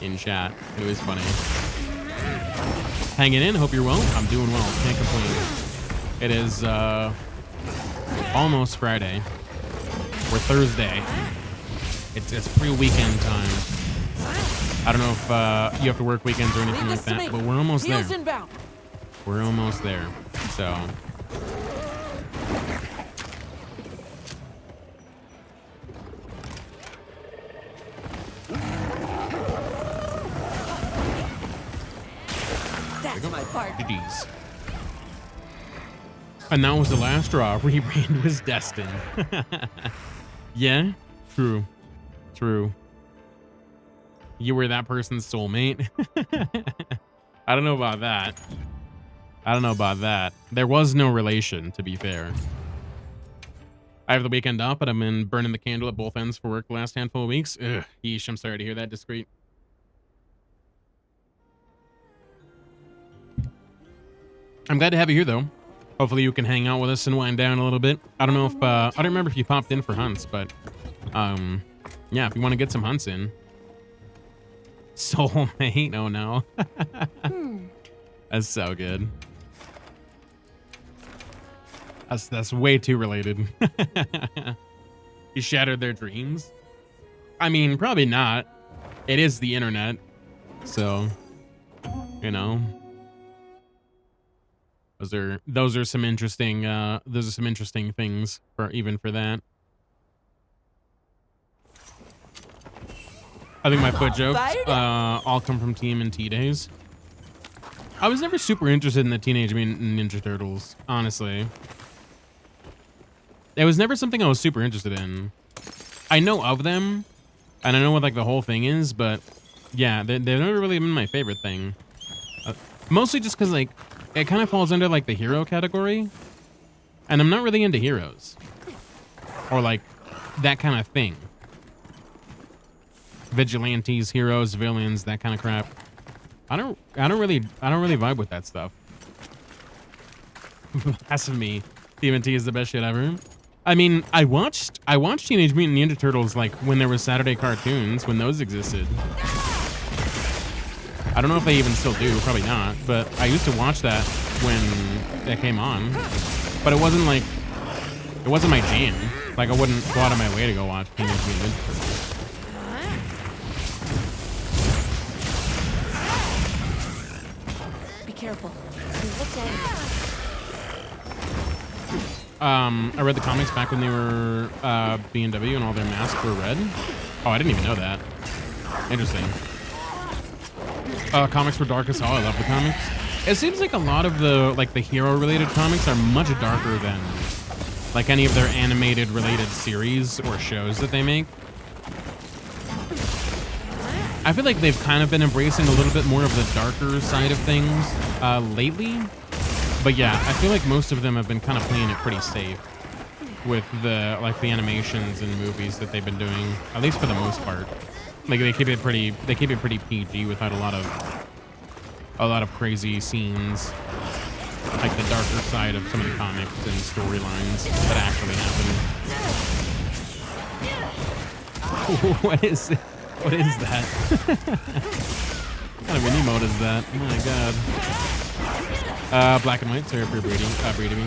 in chat. It was funny. Hanging in. Hope you're well. I'm doing well. Can't complain. It is almost Friday. We're Thursday. It's pre-weekend time. I don't know if you have to work weekends or anything like that, but we're almost there. We're almost there. So. That's my part. GG's. And that was the last straw. Rebrand was destined. Yeah, true. True. You were that person's soulmate. I don't know about that. I don't know about that. There was no relation, to be fair. I have the weekend off, but I've been burning the candle at both ends for work the last handful of weeks. Ugh, yeesh, I'm sorry to hear that, Discreet. I'm glad to have you here, though. Hopefully you can hang out with us and wind down a little bit. I don't know if, I don't remember if you popped in for hunts, but, yeah, if you want to get some hunts in. Soulmate? Oh no. That's so good. That's way too related. You shattered their dreams? I mean, probably not. It is the internet. So, you know. Those are some interesting things for even for that. I think my foot jokes Fired all come from TMNT days. I was never super interested in the Teenage Mutant Ninja Turtles, honestly. It was never something I was super interested in. I know of them, and I know what like the whole thing is, but yeah, they've never really been my favorite thing. Mostly just because like it kind of falls under like the hero category, and I'm not really into heroes or like that kind of thing. Vigilantes, heroes, villains, that kind of crap. I don't really vibe with that stuff. Blasphemy. TMNT is the best shit ever. I mean, I watched Teenage Mutant Ninja Turtles like when there was Saturday cartoons, when those existed. I don't know if they even still do, probably not, but I used to watch that when it came on. But it wasn't my jam. Like I wouldn't go out of my way to go watch Teenage Mutant. Careful. I read the comics back when they were B&W and all their masks were red. Oh, I didn't even know that. Interesting. Comics were dark as hell. I love the comics. It seems like a lot of the hero-related comics are much darker than like any of their animated related series or shows that they make. I feel like they've kind of been embracing a little bit more of the darker side of things lately. But yeah, I feel like most of them have been kind of playing it pretty safe with the animations and movies that they've been doing, at least for the most part. Like they keep it pretty PG without a lot of crazy scenes, like the darker side of some of the comics and storylines that actually happen. What is it? What is that? What kind of an emote is that? Oh my god. Black and white, sorry for abbreviating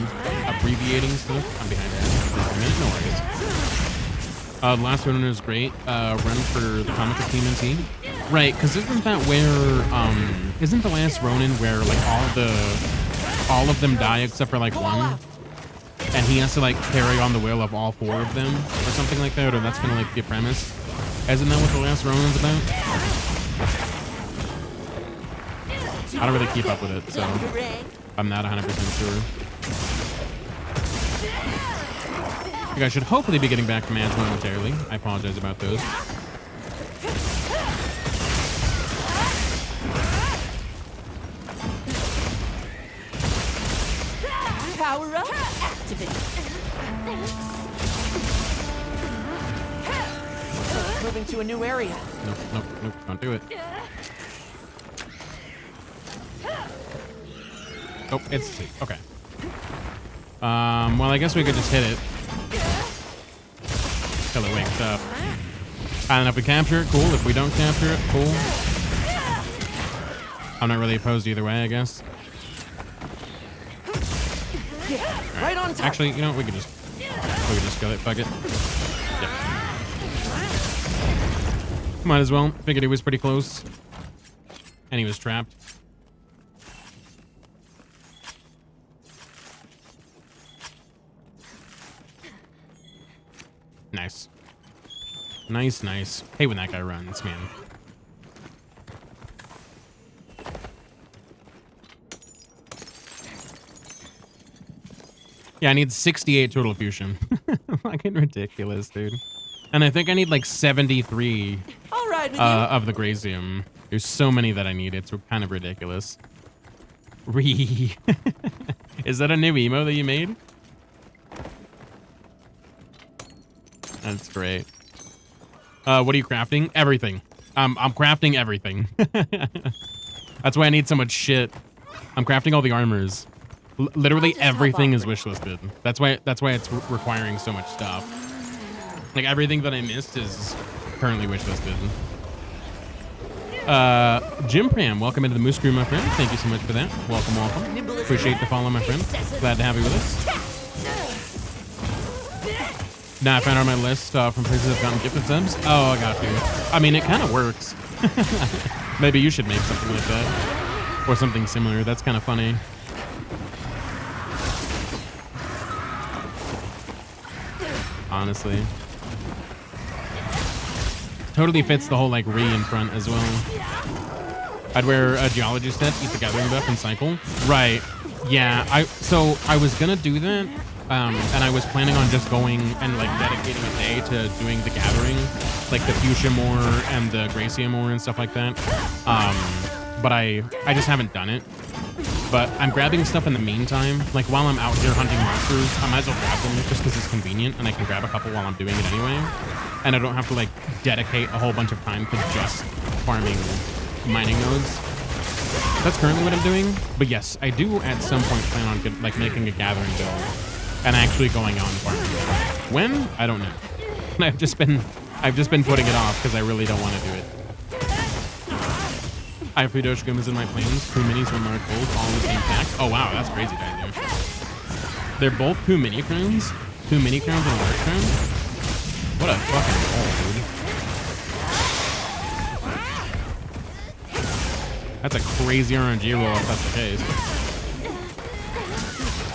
stuff. I'm behind that. No worries. The last one was great. Run for the comic of TMNT. Right, because isn't that where, isn't the last Ronin where like all of them die except for like one? And he has to like carry on the will of all four of them or something like that, or that's kind of like the premise. Isn't that what the last Ronin's about? I don't really keep up with it, so I'm not 100% sure. You guys should hopefully be getting back from ads momentarily. I apologize about those. Power up, activate. Moving to a new area. Nope, don't do it. Oh, it's safe. Okay. Well, I guess we could just hit it. Till it wakes up. I don't know if we capture it, cool. If we don't capture it, cool. I'm not really opposed either way, I guess. Yeah, right on top. Actually, you know, we could just kill it. Fuck it. Yeah. Might as well. Figured he was pretty close. And he was trapped. Nice. Nice. Hey, when that guy runs, man. Yeah, I need 68 total fusion. Fucking ridiculous, dude. And I think I need like 73 of the Grazium. There's so many that I need. It's kind of ridiculous. Is that a new emo that you made? That's great. What are you crafting? Everything. I'm crafting everything. That's why I need so much shit. I'm crafting all the armors. Literally everything is wishlisted. That's why it's requiring so much stuff. Like everything that I missed is currently wishlisted. Jim Pram, welcome into the Moose Crew, my friend. Thank you so much for that. Welcome. Appreciate the follow, my friend. Glad to have you with us. Now I found out my list from places that have gotten gifted subs. Oh, I got you. I mean, it kind of works. Maybe you should make something like that. Or something similar. That's kind of funny. Honestly. totally fits the whole like re in front as well. I'd wear a geology set, eat the gathering buff, and cycle. Right. Yeah. So I was gonna do that, and I was planning on just going and like dedicating a day to doing the gathering, like the fuchsia moor and the gracia moor and stuff like that. But I just haven't done it. But I'm grabbing stuff in the meantime. Like while I'm out here hunting monsters, I might as well grab them just because it's convenient, and I can grab a couple while I'm doing it anyway. And I don't have to like dedicate a whole bunch of time to just farming mining nodes. That's currently what I'm doing. But yes, I do at some point plan on like making a gathering build and actually going on farming. When? I don't know. I've just been putting it off because I really don't want to do it. I have Fudosh Gumas in my plans. 2 minis, 1 large gold, all in the same pack. Oh wow, that's crazy, guys. They're both 2 mini crowns. 2 mini crowns and a large crown. What a fucking roll, dude. That's a crazy RNG roll if that's the case.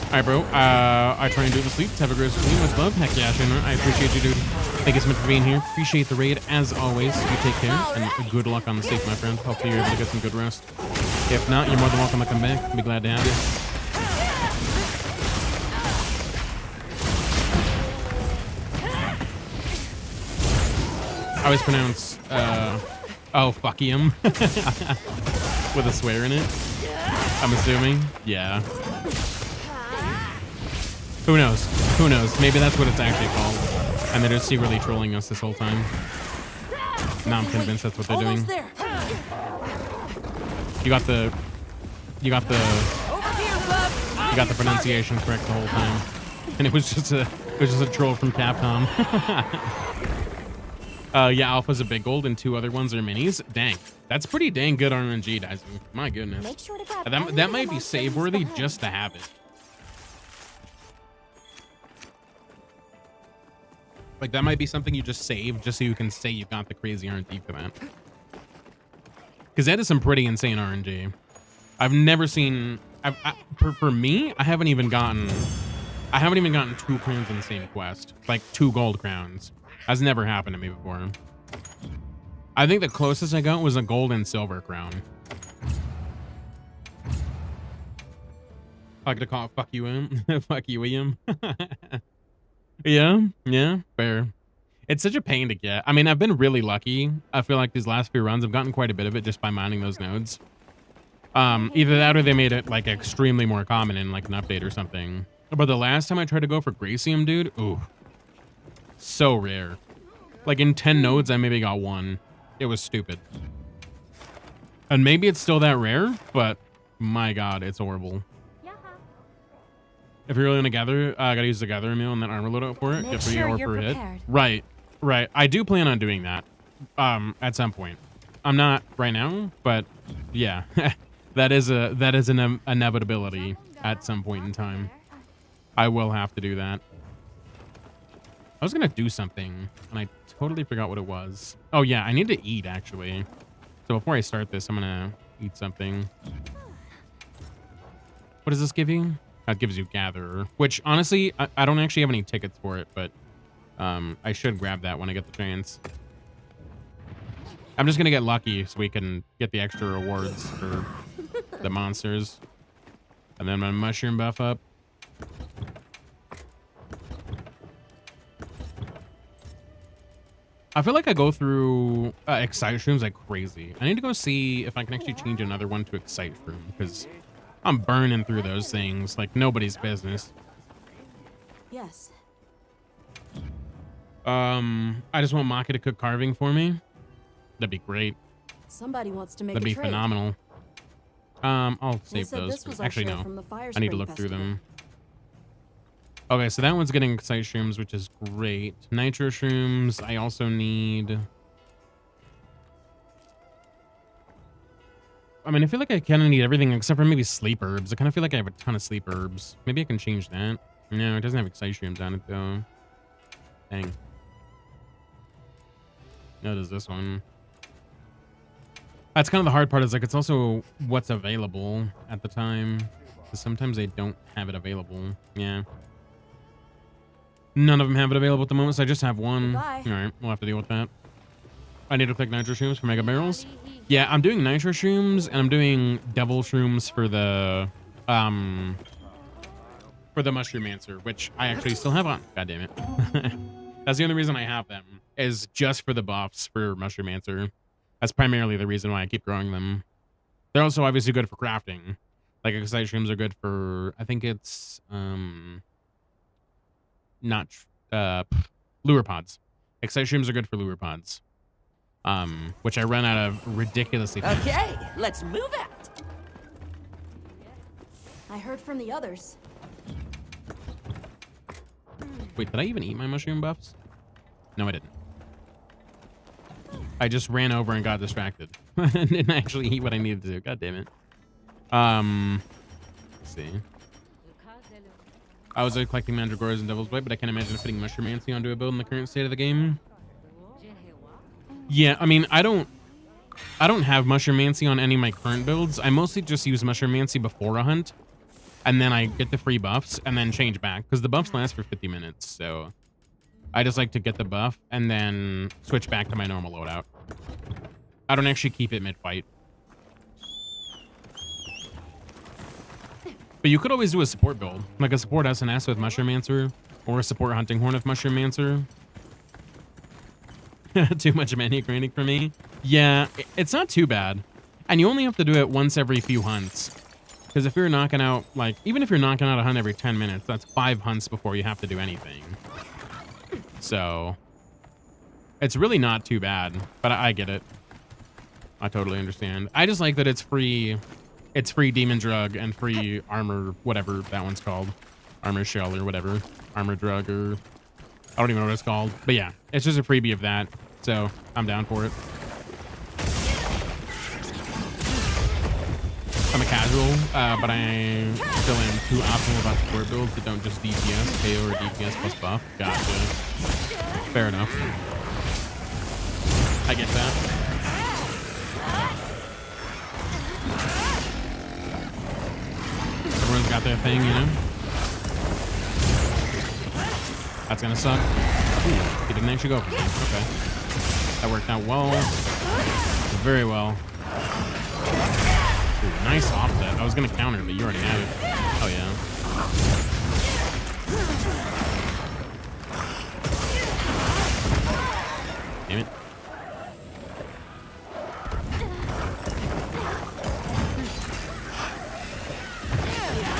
Alright, bro. I try and do it in sleep. Have a great stream. Much love. Heck yeah, Shannon. I appreciate you, dude. Thank you so much for being here. Appreciate the raid as always. You take care and good luck on the sleep, my friend. Hopefully you're able to get some good rest. If not, you're more than welcome to come back. I'll be glad to have you. I always pronounce oh, fuckium with a swear in it. I'm assuming. Yeah. Who knows? Who knows? Maybe that's what it's actually called. And they're just secretly trolling us this whole time. Now I'm convinced that's what they're doing. You got the pronunciation correct the whole time. And it was just a troll from Capcom. Yeah, Alpha's a big gold and 2 other ones are minis. Dang. That's pretty dang good RNG, guys. My goodness. Make sure to grab That might be save worthy just to have it. Like that might be something you just save just so you can say you got the crazy RNG for that. Because that is some pretty insane RNG. I've never seen. For me, I haven't even gotten 2 crowns in the same quest. Like 2 gold crowns. That's never happened to me before. I think the closest I got was a gold and silver crown. I like to call it fuck you, fuck you, William. Yeah, fair. It's such a pain to get. I mean, I've been really lucky. I feel like these last few runs, I've gotten quite a bit of it just by mining those nodes. Either that or they made it like extremely more common in like an update or something. But the last time I tried to go for Gracium, dude, ooh, so rare. Like in 10 nodes, I maybe got 1. It was stupid. And maybe it's still that rare, but my God, it's horrible. If you're really gonna gather, I gotta use the gathering meal and then armor loadout for it. Make Get free sure or you're per hit. prepared. Right. I do plan on doing that. At some point. I'm not right now, but yeah, that is an inevitability at some point in time. I will have to do that. I was gonna do something and I totally forgot what it was. Oh yeah, I need to eat actually. So before I start this, I'm gonna eat something. What does this give you? That gives you Gatherer, which honestly, I don't actually have any tickets for it, but I should grab that when I get the chance. I'm just going to get lucky so we can get the extra rewards for the monsters. And then my mushroom buff up. I feel like I go through Excite Shrooms like crazy. I need to go see if I can actually change another one to Excite Shroom, because I'm burning through those things like nobody's business. Yes. I just want Maki to cook carving for me. That'd be great. Somebody wants to make That'd a be trade. phenomenal. I'll They save said those. this was our Actually, share no. from the Fire I need to Spring look through Festival. them. Okay, so that one's getting Excite Shrooms, which is great. Nitro Shrooms, I also need... I mean, I feel like I kind of need everything except for maybe sleep herbs. I kind of feel like I have a ton of sleep herbs. Maybe I can change that. No, it doesn't have Excite Shrooms on it, though. Dang. No, does this one. That's kind of the hard part, is like it's also what's available at the time. Because sometimes they don't have it available. Yeah. None of them have it available at the moment, so I just have one. Goodbye. All right, we'll have to deal with that. I need to click nitro shrooms for mega barrels. Yeah, I'm doing nitro shrooms and I'm doing devil shrooms for the mushroom answer, which I actually still have on. God damn it. That's the only reason I have them, is just for the buffs for mushroom answer. That's primarily the reason why I keep growing them. They're also obviously good for crafting. Like excite shrooms are good for, I think it's not lure pods. Excite shrooms are good for lure pods. Which I run out of ridiculously fast. Okay, let's move out. I heard from the others. Wait, did I even eat my mushroom buffs? No, I didn't. I just ran over and got distracted. And didn't actually eat what I needed to do. God damn it. Let's see. I was collecting mandragoras and devil's bite, but I can't imagine fitting mushroom antsy onto a build in the current state of the game. Yeah, I mean, I don't have mushroom antsy on any of my current builds. I mostly just use mushroom antsy before a hunt, and then I get the free buffs and then change back because the buffs last for 50 minutes. So I just like to get the buff and then switch back to my normal loadout. I don't actually keep it mid-fight. But you could always do a support build, like a support SNS with mushroom answer, or a support hunting horn with mushroom answer. Too much menu grinding for me. Yeah, it's not too bad. And you only have to do it once every few hunts. Because if you're knocking out, like, even if you're knocking out a hunt every 10 minutes, that's 5 hunts before you have to do anything. So, it's really not too bad. But I get it. I totally understand. I just like that it's free. It's free demon drug and free armor, whatever that one's called. Armor shell or whatever. Armor drug or... I don't even know what it's called. But yeah, it's just a freebie of that. So, I'm down for it. I'm a casual, but I still am too optimal about support builds that don't just DPS, KO, or DPS plus buff. Gotcha. Fair enough. I get that. Everyone's got their thing, you know? That's gonna suck. Ooh, he didn't actually go for me. Okay. That worked out well. Very well. Ooh, nice offset. I was gonna counter, but you already had it. Oh yeah. Damn it.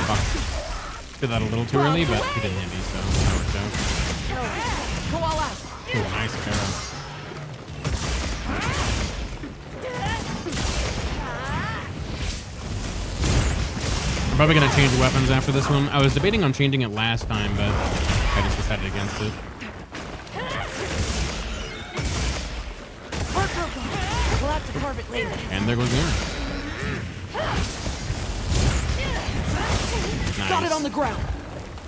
Fuck. Did that a little too early, but he didn't hit me, so that worked out. Go all out. Ooh, nice arrow. I'm probably gonna change weapons after this one. I was debating on changing it last time, but I just decided against it. We'll have to carve it later. And there goes the arrow. Nice. Got it on the ground.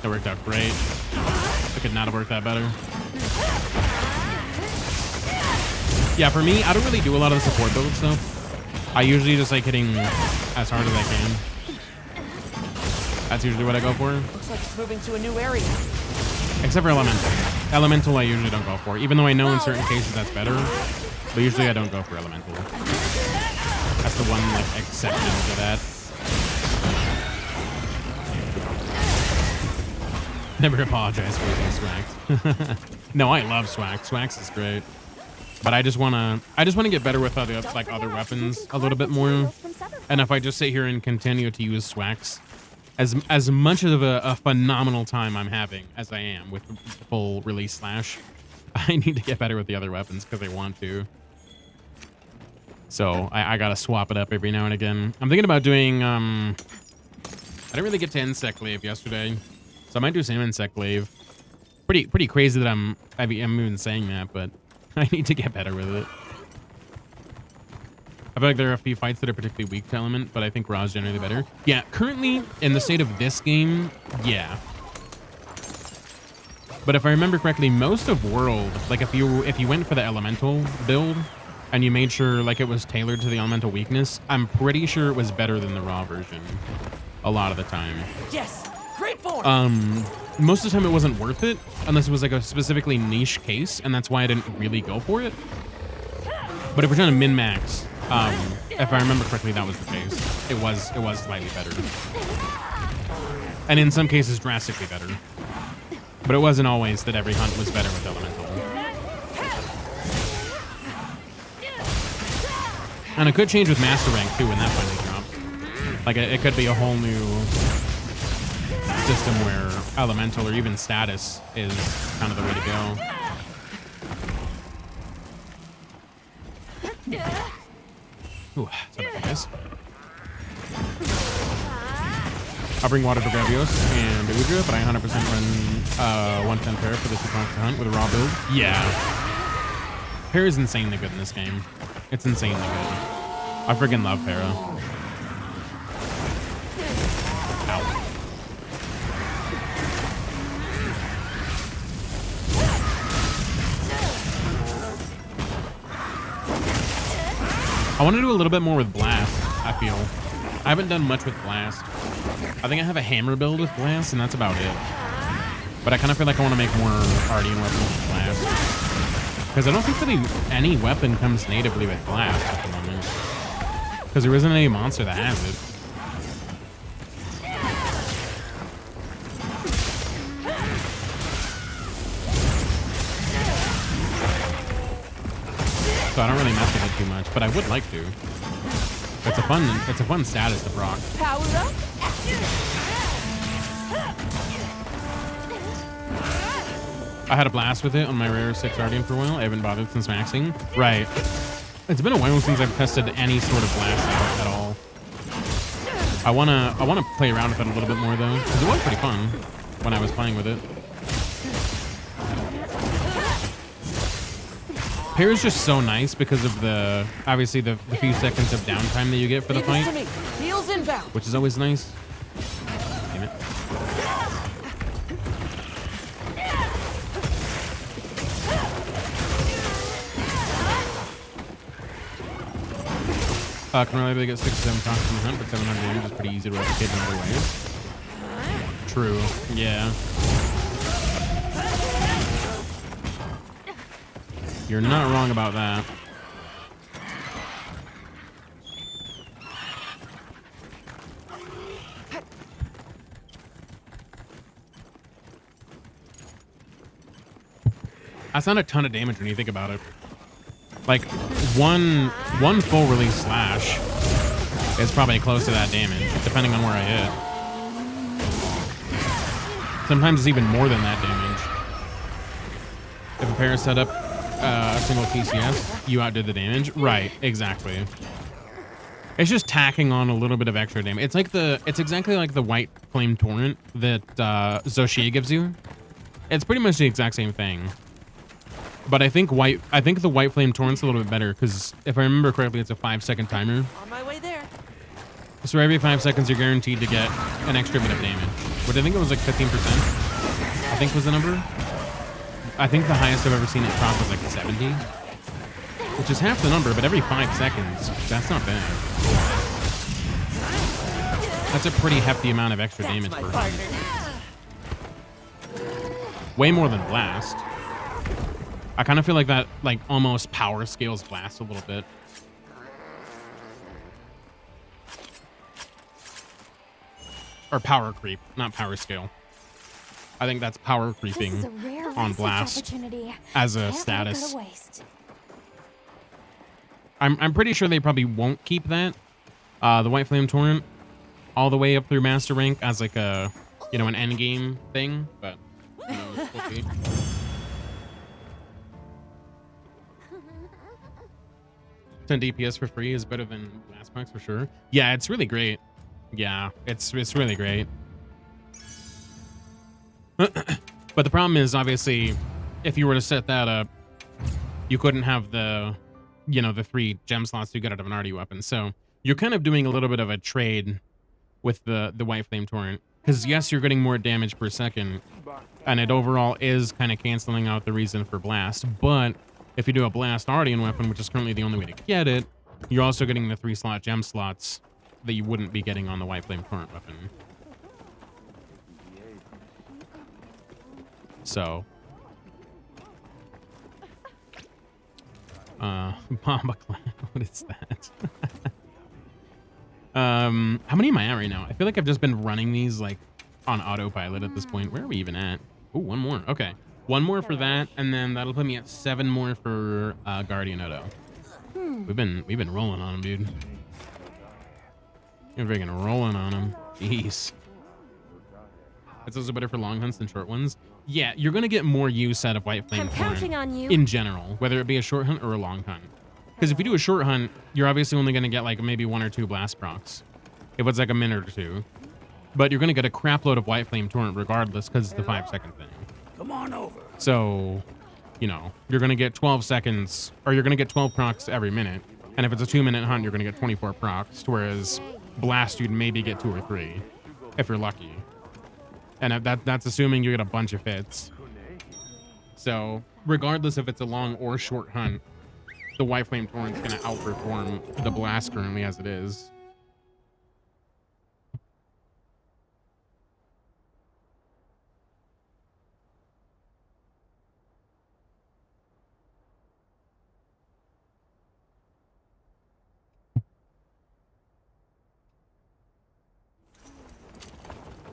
That worked out great. It could not have worked that better. Yeah, for me, I don't really do a lot of the support build stuff. I usually just like hitting as hard as I can. That's usually what I go for. Looks like it's moving to a new area. Except for Elemental. Elemental I usually don't go for, even though I know in certain cases that's better. But usually I don't go for Elemental. That's the one like exception to that. Never apologize for using Swax. No, I love Swax. Swax is great. But I just wanna get better with other weapons a little bit more. And if I just sit here and continue to use Swax, as much of a phenomenal time I'm having as I am with full release slash, I need to get better with the other weapons because I want to. So I gotta swap it up every now and again. I'm thinking about doing I didn't really get to Insect Glaive yesterday, so I might do some Insect Glaive. Pretty crazy that I'm even saying that, but I need to get better with it. I feel like there are a few fights that are particularly weak to element, but I think raw is generally better. Yeah, currently in the state of this game, yeah. But if I remember correctly, most of World, like if you went for the elemental build and you made sure like it was tailored to the elemental weakness, I'm pretty sure it was better than the raw version a lot of the time. Yes, great form. Most of the time it wasn't worth it unless it was like a specifically niche case, and that's why I didn't really go for it. But if we're trying to min-max, if I remember correctly, that was the case. It was slightly better. And in some cases, drastically better. But it wasn't always that every hunt was better with Elemental. And it could change with Master Rank, too, when that finally drops. Like, it could be a whole new system where Elemental or even Status is kind of the way to go. Ooh, sorry about this. I'll bring water to Gravios and Udra, but I 100% run 110 Pair for the 2 monster hunt with a raw build. Yeah. Pair is insanely good in this game. It's insanely good. I freaking love Para. Ow. I want to do a little bit more with Blast, I feel. I haven't done much with Blast. I think I have a hammer build with Blast, and that's about it. But I kind of feel like I want to make more Guardian weapons with Blast. Because I don't think that any weapon comes natively with Blast at the moment. Because there isn't any monster that has it. So I don't really mess with it too much, but I would like to. It's a fun status to proc. Power up. I had a blast with it on my rare 6 Guardian for a while. I haven't bothered since maxing. Right. It's been a while since I've tested any sort of blast out at all. I wanna play around with it a little bit more though, because it was pretty fun when I was playing with it. Pair is just so nice because of obviously the few seconds of downtime that you get for the fight, Heels inbound. which is always nice. Damn it. Can really get 6 to 7 talks from the hunt, but 700 damage is pretty easy to replicate in other ways. True. Yeah. You're not wrong about that. That's not a ton of damage when you think about it. Like one full release slash is probably close to that damage, depending on where I hit. Sometimes it's even more than that damage. If a pair is set up a single TCS, you outdid the damage. Right, exactly. It's just tacking on a little bit of extra damage. It's exactly like the White Flame Torrent that Zoshie gives you. It's pretty much the exact same thing. But I think the White Flame Torrent's a little bit better because if I remember correctly, it's a 5-second timer. On my way there. So every 5 seconds, you're guaranteed to get an extra bit of damage. Which I think it was like 15%. I think was the number. I think the highest I've ever seen it proc was like 70, which is half the number. But every 5 seconds, that's not bad. That's a pretty hefty amount of extra damage per hunt. Way more than Blast. I kind of feel like that almost power scales Blast a little bit. Or power creep, not power scale. I think that's power creeping on Blast as a status. I'm pretty sure they probably won't keep that. The White Flame Torrent all the way up through Master Rank as like a, an end game thing, but we'll see. $10 DPS for free is better than Blast Packs for sure. Yeah, it's really great. Yeah, it's really great. But the problem is, obviously, if you were to set that up, you couldn't have the 3 gem slots you get out of an arty weapon. So you're kind of doing a little bit of a trade with the White Flame Torrent. Because yes, you're getting more damage per second, and it overall is kind of canceling out the reason for Blast. But if you do a Blast Artian weapon, which is currently the only way to get it, you're also getting the 3-slot gem slots that you wouldn't be getting on the White Flame Torrent weapon. So Bomba Cloud. What is that? How many am I at right now? I feel like I've just been running these like on autopilot at this point. Where are we even at? Oh, one more. Okay. One more for that, and then that'll put me at 7 more for Guardian Odo. We've been rolling on him, dude. We're freaking rolling on him. Jeez. It's also better for long hunts than short ones. Yeah, you're gonna get more use out of White Flame I'm counting on you. in general, whether it be a short hunt or a long hunt. Because if you do a short hunt, you're obviously only gonna get like maybe 1 or 2 blast procs, if it's like a minute or 2. But you're gonna get a crap load of White Flame Torrent regardless, because it's the 5-second thing. Come on over. So, you know, you're gonna get 12 seconds, or you're gonna get 12 procs every minute. And if it's a 2-minute hunt, you're gonna get 24 procs, whereas blast you'd maybe get 2 or 3, if you're lucky. And that's assuming you get a bunch of hits. So, regardless if it's a long or short hunt, the White Flame Torrent's gonna outperform the blast currently as it is.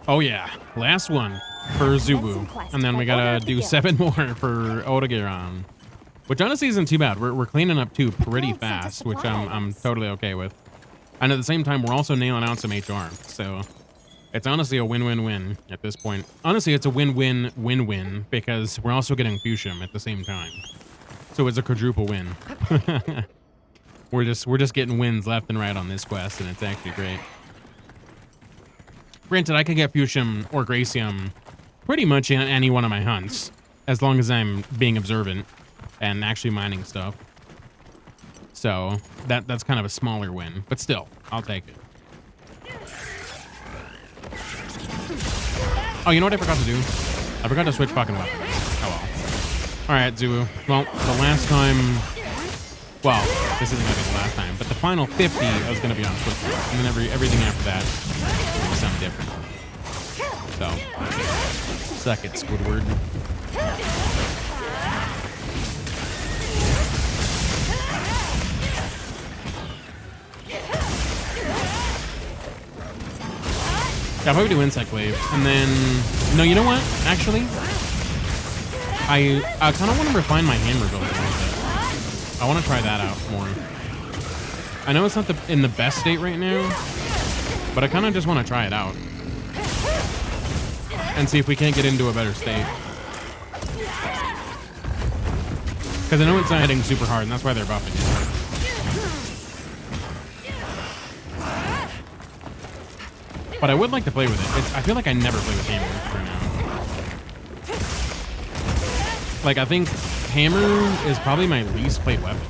Oh yeah, last one for Zubu, and then we gotta do 7 more for Odogaron, which honestly isn't too bad. We're cleaning up too pretty fast, which I'm totally okay with. And at the same time, we're also nailing out some HR, so it's honestly a win-win-win at this point. Honestly, it's a win-win-win-win because we're also getting Fushim at the same time, so it's a quadruple win. we're just getting wins left and right on this quest, and it's actually great. Granted, I could get Fushim or Gracium pretty much in any one of my hunts, as long as I'm being observant and actually mining stuff. So that's kind of a smaller win, but still, I'll take it. Oh, you know what I forgot to do? I forgot to switch fucking weapons. Oh well. All right, Zulu. Well, the last time... Well, this isn't going to be the last time, but the final 50 I was going to be on Switch, and then everything after that will be something different. So, suck it, Squidward. Yeah, I'll probably do Insect Wave, and then... No, you know what? Actually, I kind of want to refine my hammer build a little bit. I want to try that out more. I know it's not in the best state right now, but I kind of just want to try it out and see if we can't get into a better state. Because I know it's not hitting super hard, and that's why they're buffing it. But I would like to play with it. I feel like I never play with hammer right now. Like, I think hammer is probably my least played weapon.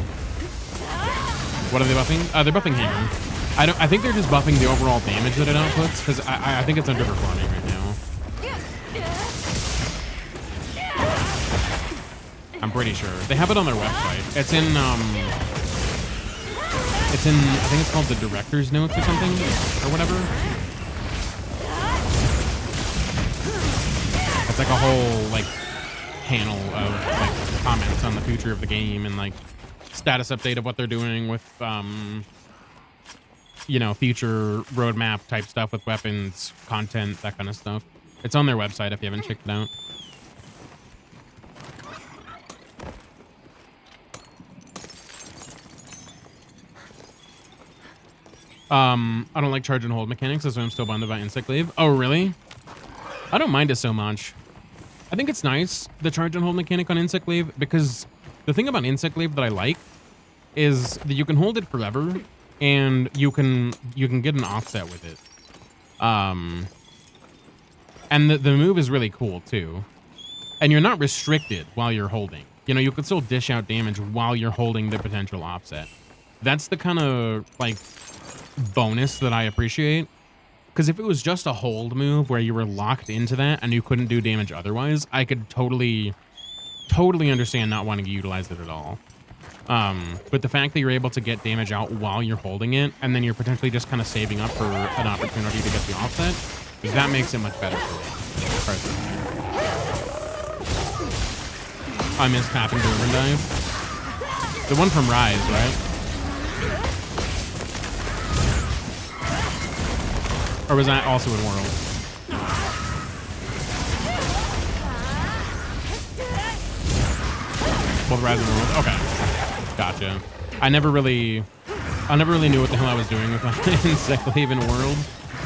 What are they buffing? They're buffing hammer. I think they're just buffing the overall damage that it outputs, because I think it's underperforming right now. I'm pretty sure. They have it on their website. It's in I think it's called the director's notes or something, or whatever. It's like a whole, like, panel of like comments on the future of the game and like status update of what they're doing with you know, future roadmap type stuff with weapons, content, that kind of stuff. It's on their website if you haven't checked it out. I don't like charge and hold mechanics, that's why I'm still bummed about Insect Wave. Oh really? I don't mind it so much. I think it's nice, the charge and hold mechanic on Insect Wave, because the thing about Insect Wave that I like is that you can hold it forever, and you can get an offset with it. And the move is really cool too. And you're not restricted while you're holding. You know, you can still dish out damage while you're holding the potential offset. That's the kind of like bonus that I appreciate. Because if it was just a hold move where you were locked into that and you couldn't do damage otherwise, I could totally understand not wanting to utilize it at all. But the fact that you're able to get damage out while you're holding it, and then you're potentially just kind of saving up for an opportunity to get the offset, that makes it much better for me. Personally. I miss tap and overdrive. The one from Rise, right? Or was that also in World? Both Rise and World. Okay, gotcha. I never really knew what the hell I was doing with Insect Glaive in World,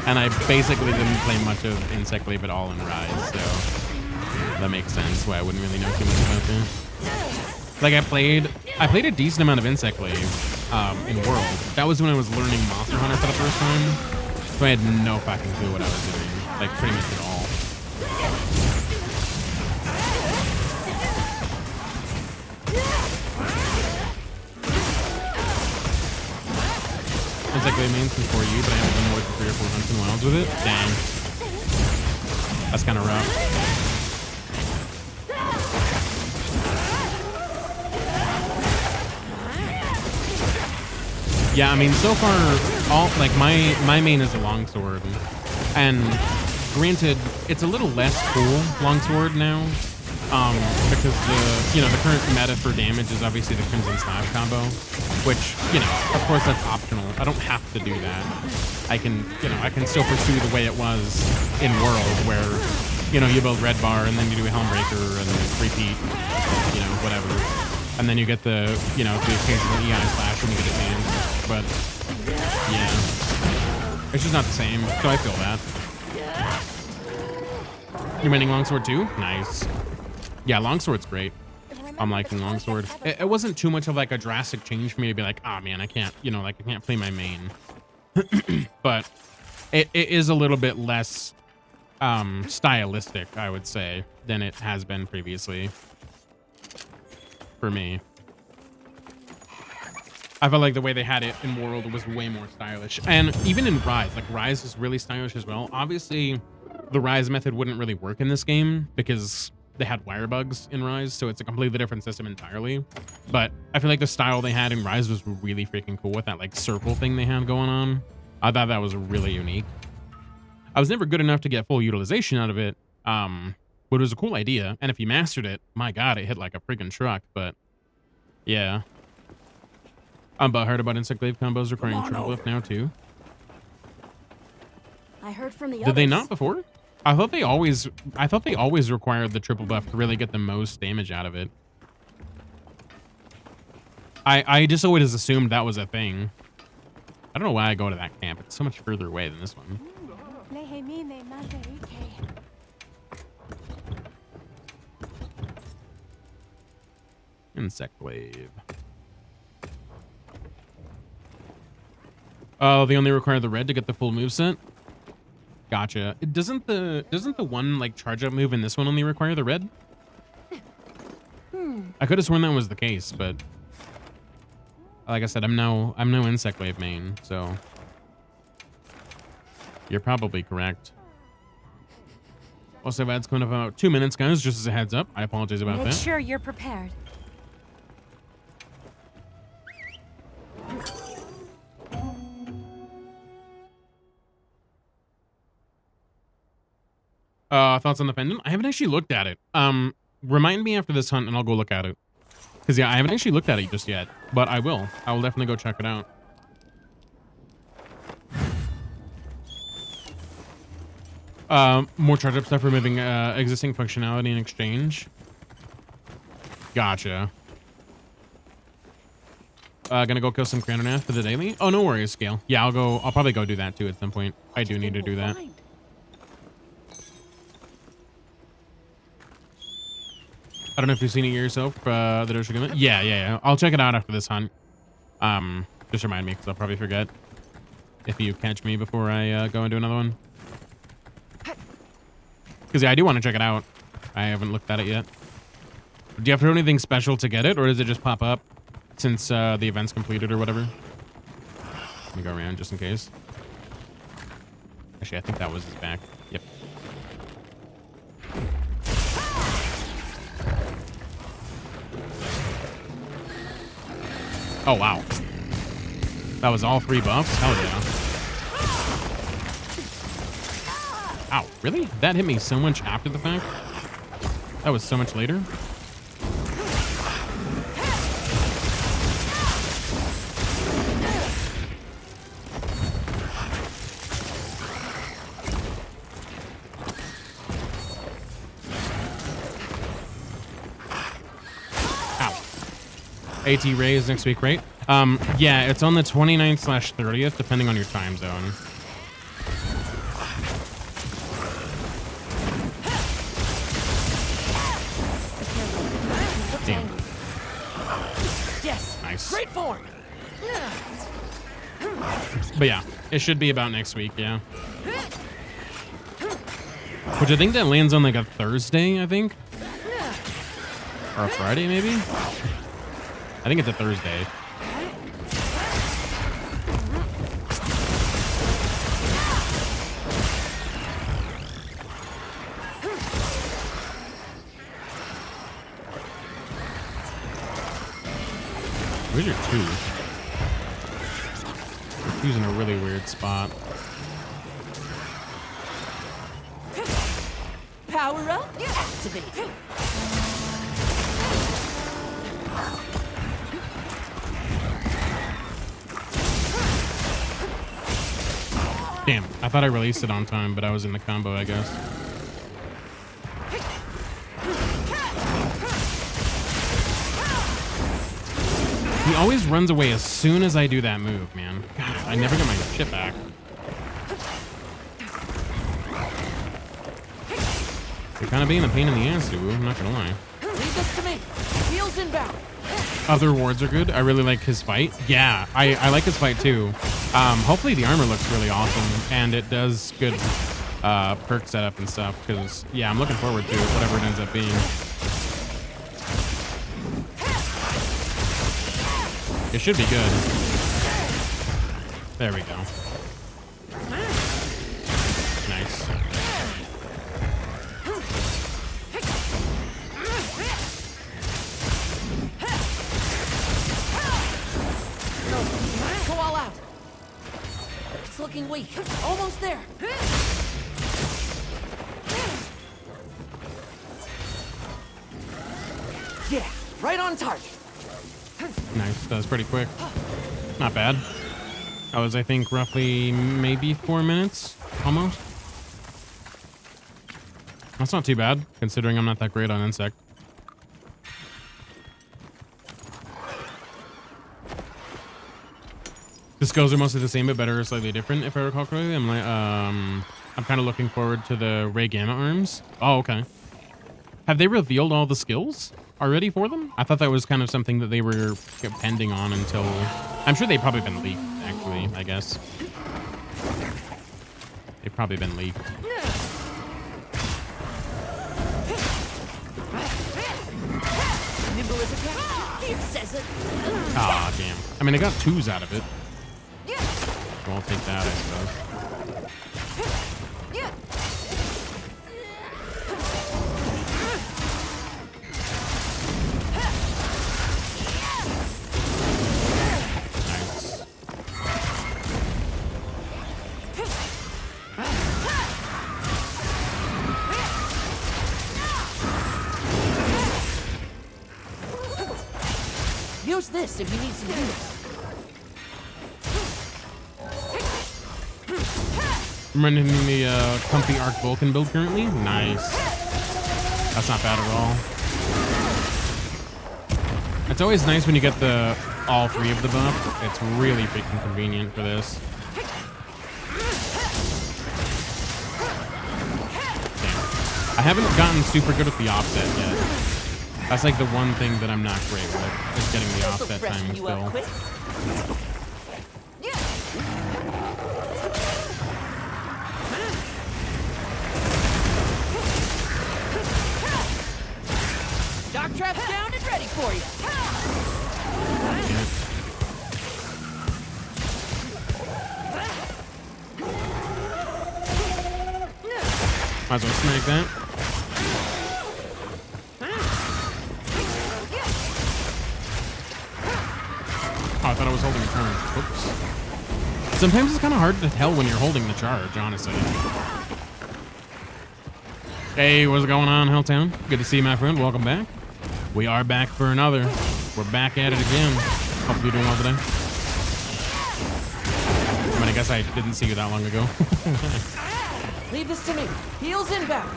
and I basically didn't play much of Insect Glaive at all in Rise, so that makes sense why I wouldn't really know too much about that. Like I played a decent amount of Insect Glaive in World. That was when I was learning Monster Hunter for the first time, so I had no fucking clue what I was doing, like pretty much at all. Insect Glaive mains before you, but I haven't done more than 3 or 4 hunts and wilds with it. Dang. That's kind of rough. Yeah, I mean, so far, my main is a longsword, and granted, it's a little less cool longsword now, because the current meta for damage is obviously the Crimson Slash combo, which, of course that's optional. I don't have to do that. I can still pursue the way it was in World, where, you build Red Bar, and then you do a Helmbreaker, and then repeat, whatever. And then you get the occasional EI Slash when you get advanced. But, yeah. It's just not the same, so I feel that. You're maining Longsword too? Nice. Yeah, Longsword's great. I'm liking Longsword. It wasn't too much of like a drastic change for me to be like, oh man, I can't, I can't play my main. But it is a little bit less stylistic, I would say, than it has been previously. For me. I felt like the way they had it in World was way more stylish. And even in Rise, like Rise is really stylish as well. Obviously, the Rise method wouldn't really work in this game because they had wire bugs in Rise, so it's a completely different system entirely. But I feel like the style they had in Rise was really freaking cool with that like circle thing they had going on. I thought that was really unique. I was never good enough to get full utilization out of it, but it was a cool idea. And if you mastered it, my God, it hit like a freaking truck. But yeah. But I heard about Insect Glaive combos requiring triple buff now too. I heard from the Did they not before? I thought they always required the triple buff to really get the most damage out of it. I just always assumed that was a thing. I don't know why I go to that camp. It's so much further away than this one. Insect Glaive. Oh, they only require the red to get the full moveset? Gotcha. Doesn't the one like charge up move in this one only require the red? I could have sworn that was the case, but like I said, I'm no Insect Glaive main, so you're probably correct. Also, ads coming up about 2 minutes, guys, just as a heads up. I apologize about that. Make sure you're prepared. Thoughts on the pendant? I haven't actually looked at it. Remind me after this hunt and I'll go look at it. Because yeah, I haven't actually looked at it just yet, but I will. I will definitely go check it out. More charge up stuff, removing existing functionality in exchange. Gotcha. Gonna go kill some Crandonath for the daily. Oh, no worries, Scale. Yeah, I'll probably go do that too at some point. I do need to do that. I don't know if you've seen it yourself, the Dosha Gimlet. Yeah. I'll check it out after this hunt. Just remind me, because I'll probably forget if you catch me before I go and do another one. Because yeah, I do want to check it out. I haven't looked at it yet. Do you have to do anything special to get it, or does it just pop up since the event's completed or whatever? Let me go around just in case. Actually, I think that was his back. Yep. Oh, wow. That was all 3 buffs? Hell yeah. Ow, really? That hit me so much after the fact? That was so much later? AT Ray is next week, right? Yeah, it's on the 29th/30th, depending on your time zone. Damn. Yes. Nice. Great form. But yeah, it should be about next week, yeah. Which I think that lands on like a Thursday, I think. Or a Friday, maybe? I think it's a Thursday. Where's your tooth? Your tooth's in a really weird spot. Power up. Activate. Damn, I thought I released it on time, but I was in the combo, I guess. He always runs away as soon as I do that move, man. God, I never get my shit back. You're kind of being a pain in the ass, dude. I'm not gonna lie. Leave this to me. Heels inbound. Other wards are good. I really like his fight. Yeah, I like his fight too. Hopefully the armor looks really awesome and it does good perk setup and stuff. Because yeah, I'm looking forward to it, whatever it ends up being. It should be good. There we go. Nice. Go all out. It's looking weak. Almost there. Yeah, right on target. Nice. That was pretty quick. Not bad. That was, I think, roughly maybe 4 minutes, almost. That's not too bad, considering I'm not that great on insect. The skills are mostly the same, but better or slightly different, if I recall correctly. I'm kind of looking forward to the Ray Gamma arms. Oh, okay. Have they revealed all the skills already for them? I thought that was kind of something that they were pending on until... I'm sure they've probably been leaked, actually, I guess. They've probably been leaked. Nimble as a cat. It says it. Ah, damn. I mean, I got 2s out of it. So I'll take that, I suppose. Nice. Use this if you need some heals. I'm running the Comfy Arc Vulcan build currently. Nice. That's not bad at all. It's always nice when you get the all 3 of the buff. It's really freaking convenient for this. Damn. I haven't gotten super good with the offset yet. That's like the one thing that I'm not great with, is getting the offset timing still. Shock trap's down and ready for you. Might as well snag that. Oh, I thought I was holding a charge. Oops. Sometimes it's kind of hard to tell when you're holding the charge, honestly. Hey, what's going on, Helltown? Good to see you, my friend. Welcome back. We are back for another. We're back at it again. Hope you're doing well today. I mean, I guess I didn't see you that long ago. Leave this to me. Heels inbound.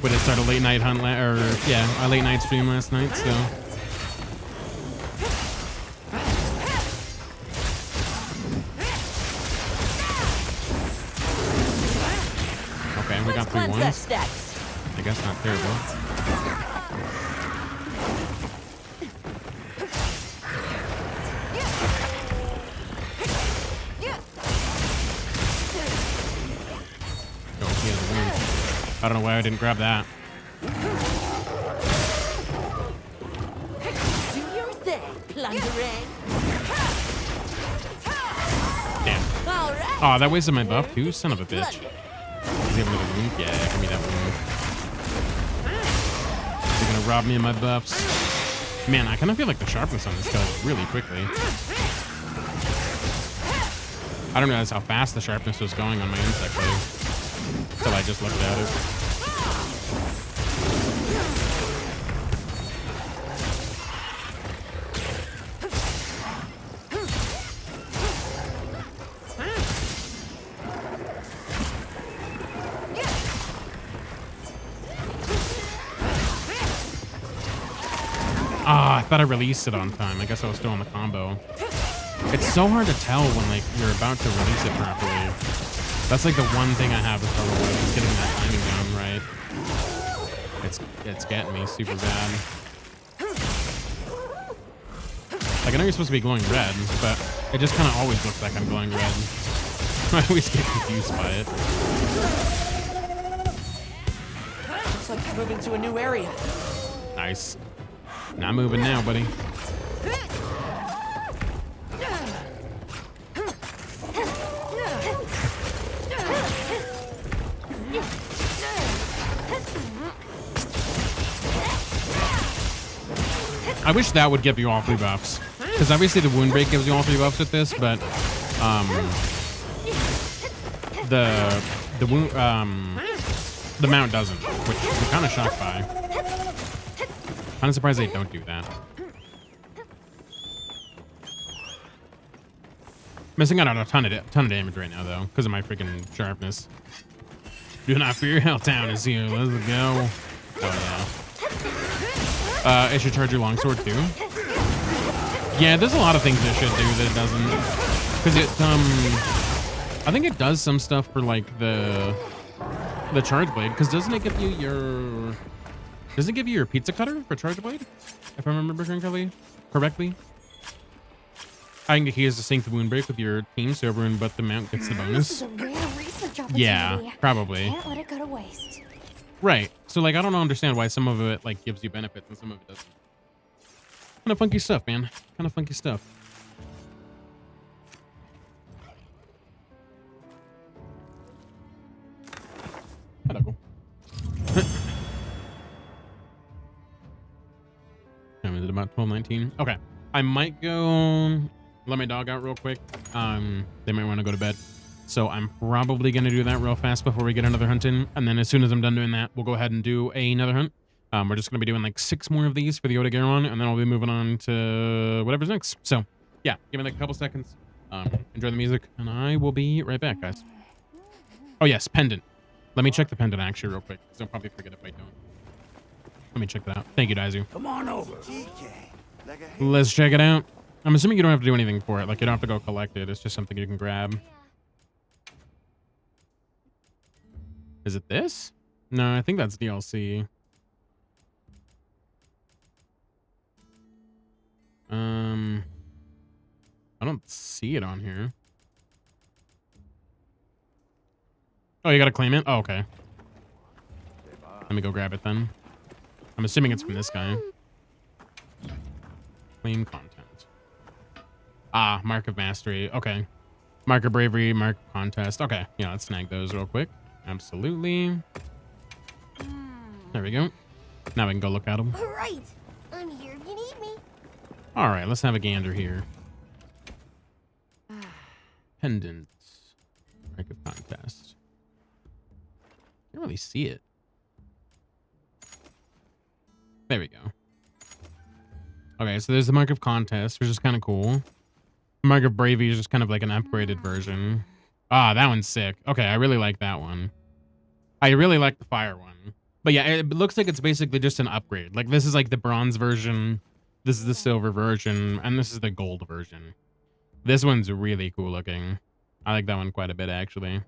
We did start a late night hunt, a late night stream last night, so stats. I guess not terrible. Oh, he has a wound. I don't know why I didn't grab that. Do your thing, plundering. Damn. All right. Oh, that wasted my buff too? Son of a bitch. Does he have another wound? Yeah, give me that wound. They're gonna rob me of my buffs. Man, I kind of feel like the sharpness on this goes really quickly. I don't realize how fast the sharpness was going on my insect wave until I just looked at it. Ah, I thought I released it on time. I guess I was still on the combo. It's so hard to tell when like you're about to release it properly. That's like the one thing I have with trouble with, is getting that timing down right. It's getting me super bad. Like I know you're supposed to be glowing red, but it just kind of always looks like I'm glowing red. I always get confused by it. Looks like he's moving to a new area. Nice. Not moving now, buddy. I wish that would give you all 3 buffs. Because obviously the wound break gives you all 3 buffs with this, but the wound the mount doesn't, which I'm kind of shocked by. Kind of surprised they don't do that. Missing out on a ton of damage right now though, because of my freaking sharpness. Do not fear, Helltown is here. Let's go. Oh yeah. It should charge your longsword too. Yeah, there's a lot of things it should do that it doesn't. Because it I think it does some stuff for like the charge blade. Because doesn't it give you your pizza cutter for charge blade? If I remember correctly. I think he has to sync the wound break with your team so everyone but the mount gets the bonus. This is a rare research opportunity. Yeah, probably. Can't let it go to waste. Right. So like I don't understand why some of it like gives you benefits and some of it doesn't. Kind of funky stuff, man. Kind of funky stuff. Hello. Time is it about 12:19? Okay. I might go let my dog out real quick. They might want to go to bed. So I'm probably going to do that real fast before we get another hunt in. And then as soon as I'm done doing that, we'll go ahead and do another hunt. We're just going to be doing like 6 more of these for the Otogaron, and then I'll be moving on to whatever's next. So yeah, give me like a couple seconds. Enjoy the music, and I will be right back, guys. Oh yes, pendant. Let me check the pendant actually real quick, because I'll probably forget if I don't. Let me check that out. Thank you, Daizu. Come on over. Let's check it out. I'm assuming you don't have to do anything for it. Like, you don't have to go collect it. It's just something you can grab. Is it this? No, I think that's DLC. I don't see it on here. Oh, you gotta claim it? Oh, okay. Let me go grab it then. I'm assuming it's from this guy. Claim content. Ah, Mark of Mastery. Okay. Mark of Bravery, Mark of Contest. Okay. Yeah, let's snag those real quick. Absolutely. There we go. Now we can go look at them. All right, I'm here if you need me. All right, let's have a gander here. Pendants. Mark of Contest. Can't really see it. There we go. Okay, so there's the Mark of Contest, which is kind of cool. Mark of Bravery is just kind of like an upgraded version. Ah, that one's sick. Okay, I really like that one. I really like the fire one. But yeah, it looks like it's basically just an upgrade. Like, this is like the bronze version. This is the silver version. And this is the gold version. This one's really cool looking. I like that one quite a bit, actually.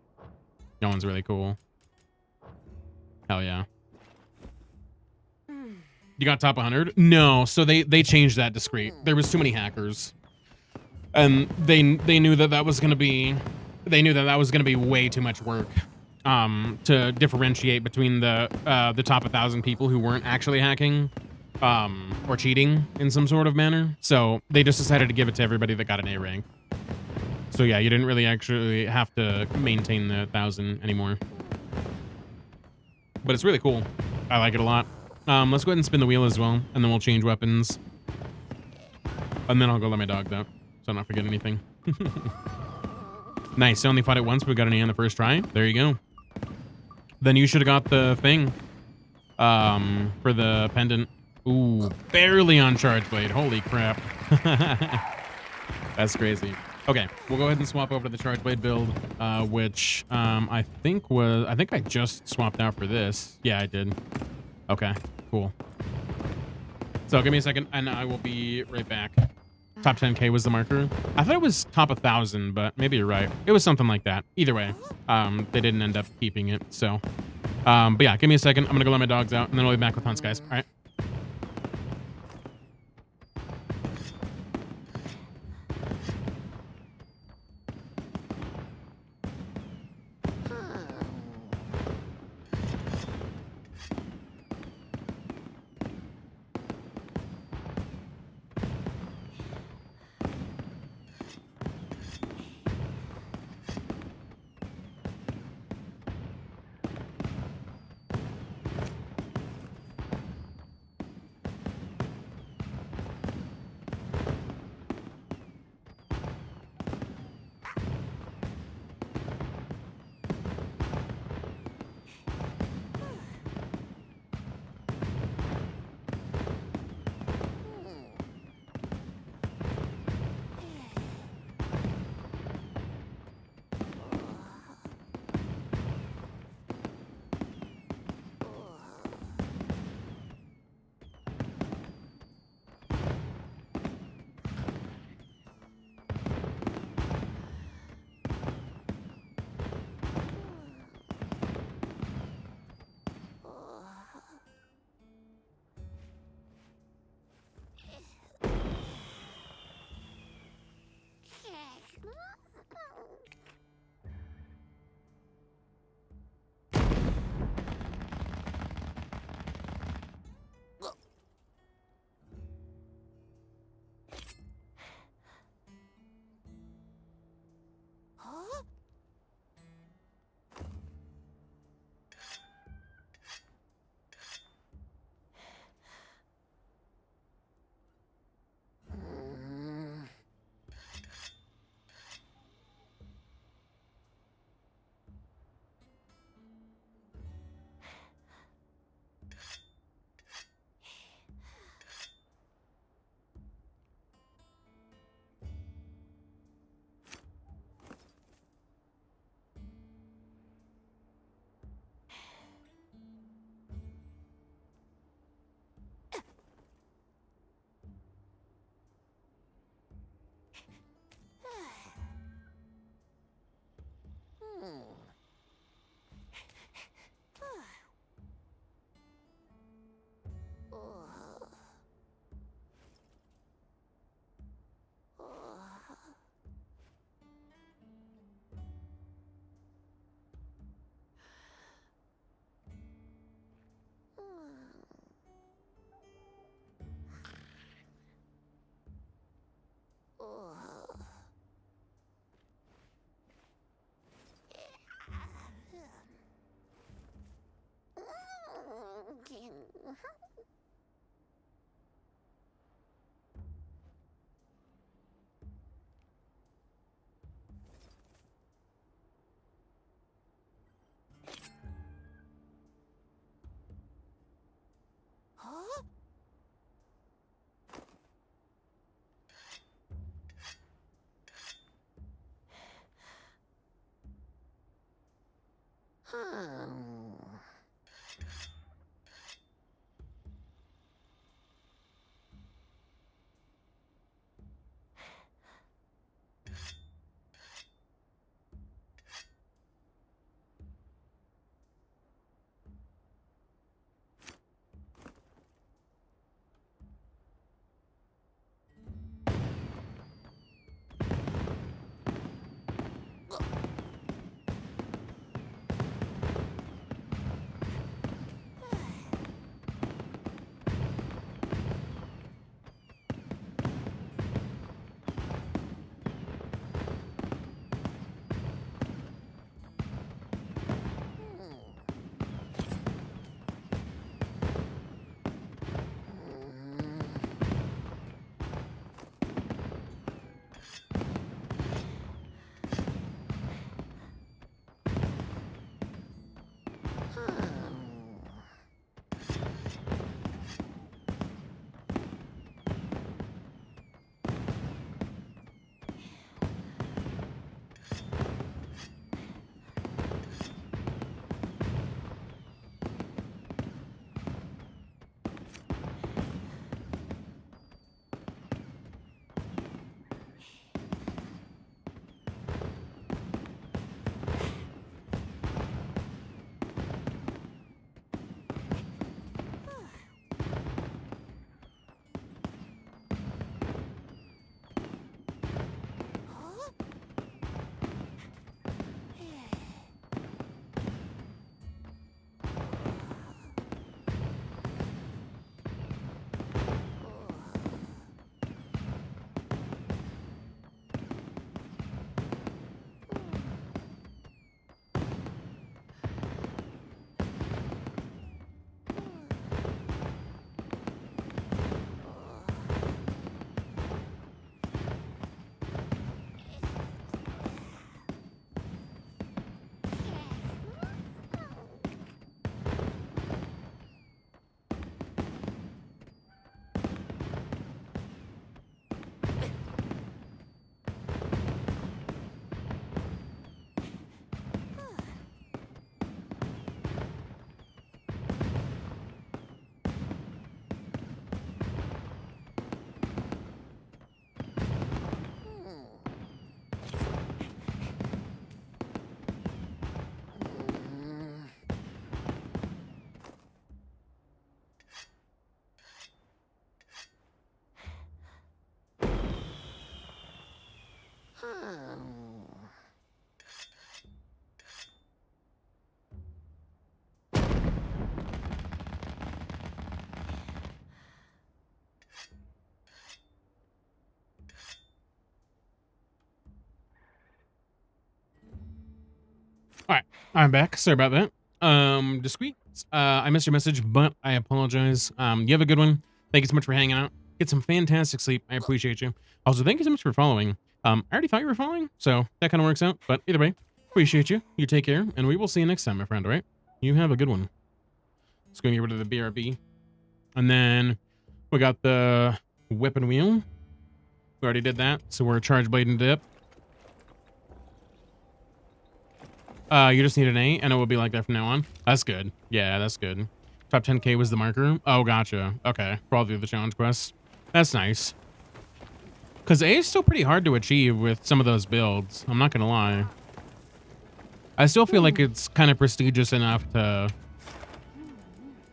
That one's really cool. Hell yeah. You got top 100? No, so they changed that discreet. There was too many hackers, and they knew that was gonna be way too much work to differentiate between the top 1,000 people who weren't actually hacking or cheating in some sort of manner. So they just decided to give it to everybody that got an A rank. So yeah, you didn't really actually have to maintain the 1,000 anymore. But it's really cool. I like it a lot. Let's go ahead and spin the wheel as well, and then we'll change weapons. And then I'll go let my dogs out, so I don't forget anything. Nice, I only fought it once, but we got an A on the first try. There you go. Then you should have got the thing for the pendant. Ooh, barely on charge blade. Holy crap. That's crazy. Okay, we'll go ahead and swap over to the charge blade build, which I think I just swapped out for this. Yeah, I did. Okay, cool. So give me a second, and I will be right back. Top 10K was the marker. I thought it was top 1,000, but maybe you're right. It was something like that. Either way, they didn't end up keeping it. So, but yeah, give me a second. I'm gonna go let my dogs out, and then I'll be back with hunts, guys. All right. All right, I'm back. Sorry about that. Discreet. I missed your message, but I apologize. You have a good one. Thank you so much for hanging out. Get some fantastic sleep. I appreciate you. Also, thank you so much for following. I already thought you were following, so that kind of works out. But either way, appreciate you. You take care, and we will see you next time, my friend. All right? You have a good one. Let's go get rid of the BRB, and then we got the whip and wheel. We already did that, so we're charge blade and dip. You just need an A, and it will be like that from now on. That's good. Yeah, that's good. Top 10K was the marker. Oh, gotcha. Okay, for all the other challenge quests. That's nice. Because A is still pretty hard to achieve with some of those builds. I'm not gonna lie. I still feel like it's kind of prestigious enough to,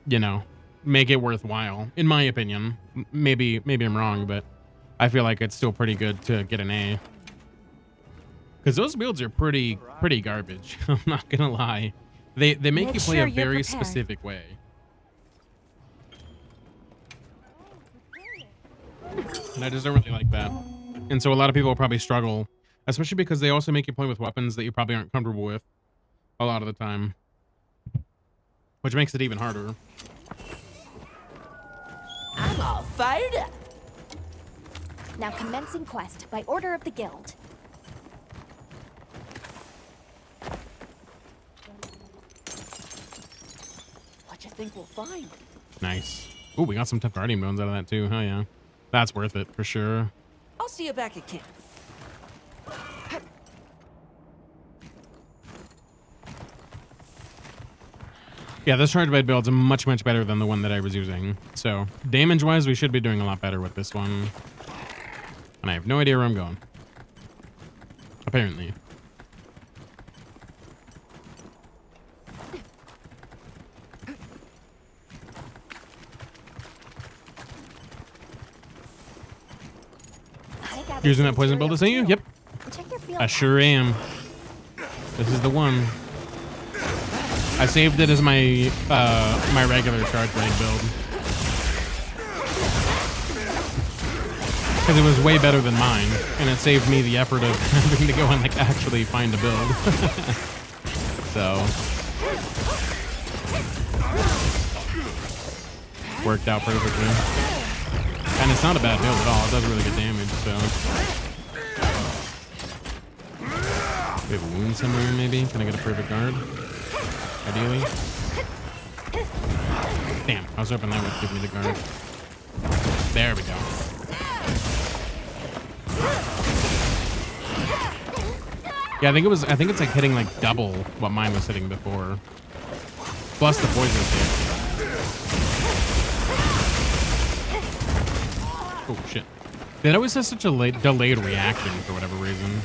you know, make it worthwhile, in my opinion. Maybe I'm wrong, but I feel like it's still pretty good to get an A. Because those builds are pretty garbage. I'm not gonna lie. They make you play a very specific way. And I just don't really like that. And so a lot of people will probably struggle, especially because they also make you play with weapons that you probably aren't comfortable with a lot of the time, which makes it even harder. I'm all fired up. Now commencing quest by order of the guild. What you think we'll find? Nice. Ooh, we got some tough guardian bones out of that too. Oh yeah. That's worth it for sure. I'll see you back at camp. Yeah, this charge blade build's much better than the one that I was using. So damage wise, we should be doing a lot better with this one. And I have no idea where I'm going. Apparently. Using that poison build to see you? Yep. I sure am. This is the one. I saved it as my my regular charge blade build. Because it was way better than mine, and it saved me the effort of having to go and like actually find a build. So worked out perfectly. And it's not a bad build at all. It does really good damage, so. We have a wound somewhere, maybe? Can I get a perfect guard? Ideally. Damn, I was hoping that would give me the guard. There we go. Yeah, I think it's like hitting like double what mine was hitting before. Plus the poison hit. Oh shit. That always has such a delayed reaction for whatever reason.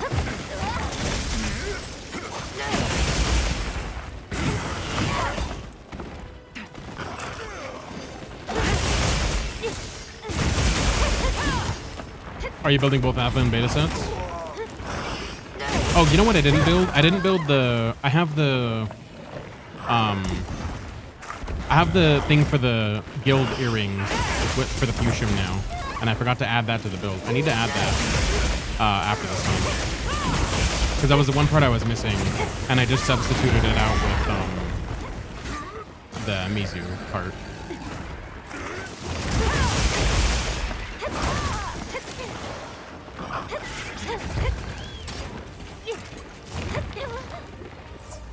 Are you building both alpha and beta sets? Oh, you know what I didn't build? I didn't build the... I have the thing for the guild earrings for the fusion now. And I forgot to add that to the build. I need to add that after this one. Because that was the one part I was missing. And I just substituted it out with the Mizu part.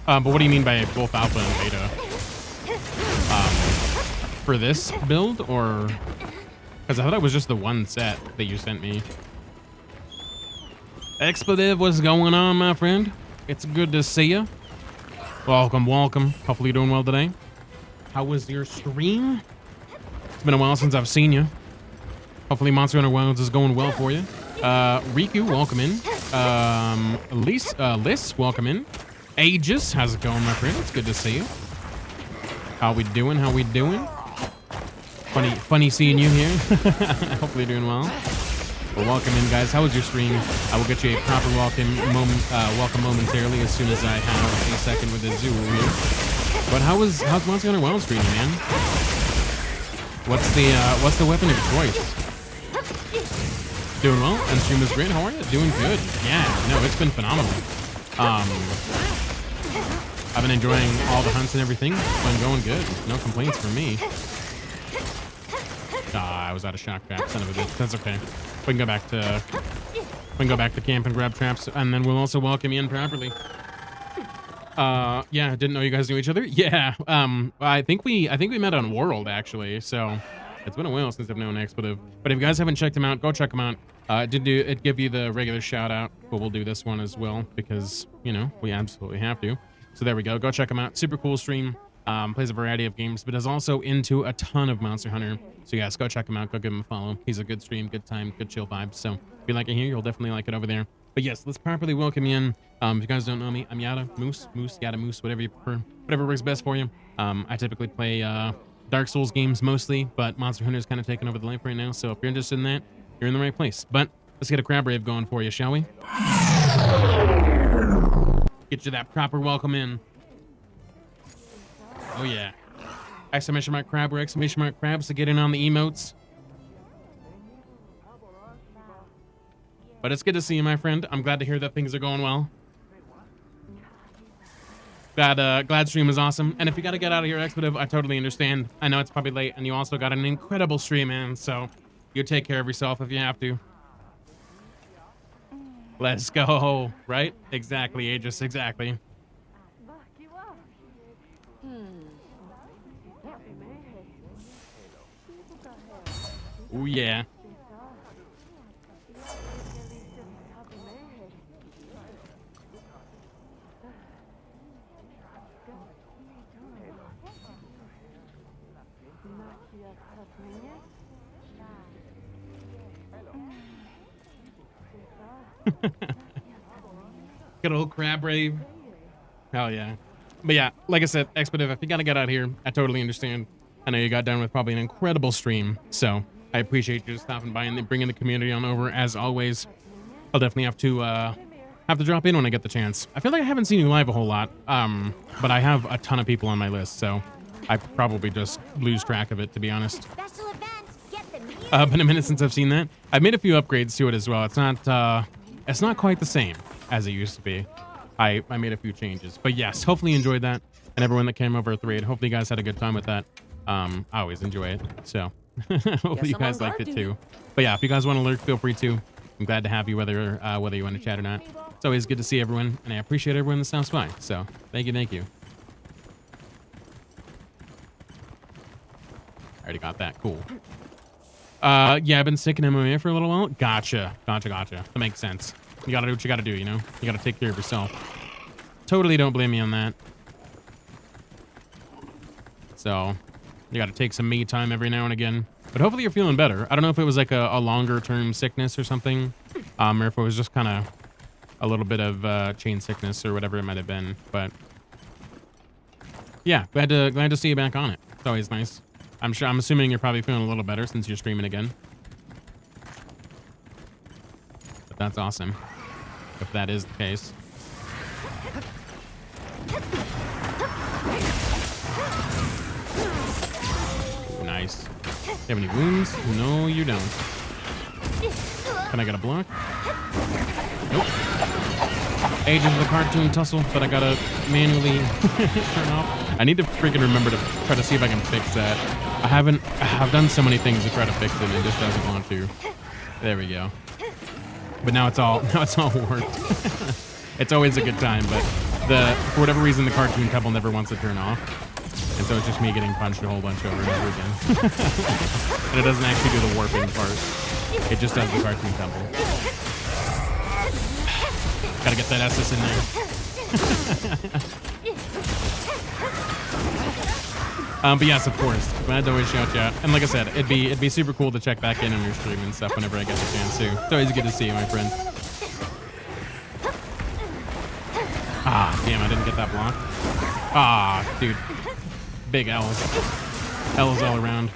But what do you mean by both alpha and beta? For this build, or... Because I thought it was just the one set that you sent me. Expletive, what's going on, my friend? It's good to see you. Welcome. Hopefully you're doing well today. How was your stream? It's been a while since I've seen you. Hopefully Monster Hunter Wilds is going well for you. Riku, welcome in. Liz, welcome in. Aegis, how's it going, my friend? It's good to see you. How we doing? Funny seeing you here. Hopefully you're doing well. Well, welcome in, guys. How was your stream? I will get you a proper welcome momentarily as soon as I have a second with the zoo here. But how's Monster Hunter Wilds streaming, man? What's the weapon of choice? Doing well, and stream is great. How are you? Doing good. Yeah, no, it's been phenomenal. I've been enjoying all the hunts and everything. It's been going good. No complaints from me. Ah, I was out of shock trap, son of a bitch. That's okay. We can go back to camp and grab traps, and then we'll also welcome you in properly. Yeah, didn't know you guys knew each other. Yeah, I think we met on World actually. So it's been a while since I've known Expletive. But if you guys haven't checked him out, go check him out. It give you the regular shout out, but we'll do this one as well because you know we absolutely have to. So there we go. Go check him out. Super cool stream. Plays a variety of games, but is also into a ton of Monster Hunter. So yes, go check him out. Go give him a follow. He's a good stream, good time, good chill vibes. So if you like it here, you'll definitely like it over there. But yes, let's properly welcome you in. If you guys don't know me, I'm Yada, Moose, Yada, Moose, whatever you prefer, whatever works best for you. I typically play Dark Souls games mostly, but Monster Hunter's kind of taking over the life right now. So if you're interested in that, you're in the right place. But let's get a crab rave going for you, shall we? Get you that proper welcome in. Oh yeah. Exclamation mark crab or exclamation mark crabs to get in on the emotes. But it's good to see you, my friend. I'm glad to hear that things are going well. Glad stream was awesome. And if you got to get out of here, Expletive, I totally understand. I know it's probably late, and you also got an incredible stream, man. So you take care of yourself if you have to. Let's go. Right? Exactly, Aegis. Exactly. Oh, yeah. Good old crab rave. Hell yeah. But yeah, like I said, Expletive, if you gotta get out here, I totally understand. I know you got done with probably an incredible stream, so I appreciate you stopping by and bringing the community on over. As always, I'll definitely have to drop in when I get the chance. I feel like I haven't seen you live a whole lot, but I have a ton of people on my list, so I probably just lose track of it, to be honest. Special events, get the music. Been a minute since I've seen that. I've made a few upgrades to it as well. It's not quite the same as it used to be. I made a few changes, but yes, hopefully you enjoyed that, and everyone that came over at the raid. Hopefully you guys had a good time with that. I always enjoy it, so hopefully you guys liked it too. But yeah, if you guys want to lurk, feel free to. I'm glad to have you, whether you want to chat or not. It's always good to see everyone, and I appreciate everyone that stops by. So thank you. Already got that. Cool. Yeah, I've been sick in MMA for a little while. Gotcha. That makes sense. You gotta do what you gotta do, you know? You gotta take care of yourself. Totally don't blame me on that. So, you gotta take some me time every now and again. But hopefully you're feeling better. I don't know if it was like a longer term sickness or something. Or if it was just kind of a little bit of chain sickness or whatever it might have been. But yeah, glad to see you back on it. It's always nice. I'm assuming you're probably feeling a little better since you're streaming again. But that's awesome. If that is the case. Ooh, nice. You have any wounds? No, you don't. Can I get a block? Nope. Ages of the cartoon tussle that I gotta manually turn off. I need to freaking remember to try to see if I can fix that. I've done so many things to try to fix it and it just doesn't want to. There we go. But now it's all worked. It's always a good time, but for whatever reason the cartoon couple never wants to turn off. And so it's just me getting punched a whole bunch over and over again. And it doesn't actually do the warping part. It just does the cartoon couple. Gotta get that SS in there. But yes, of course. Glad to always shout you out. And like I said, it'd be super cool to check back in on your stream and stuff whenever I get the chance to. It's always good to see you, my friend. Ah, damn, I didn't get that block. Ah, dude. Big L's. L's all around.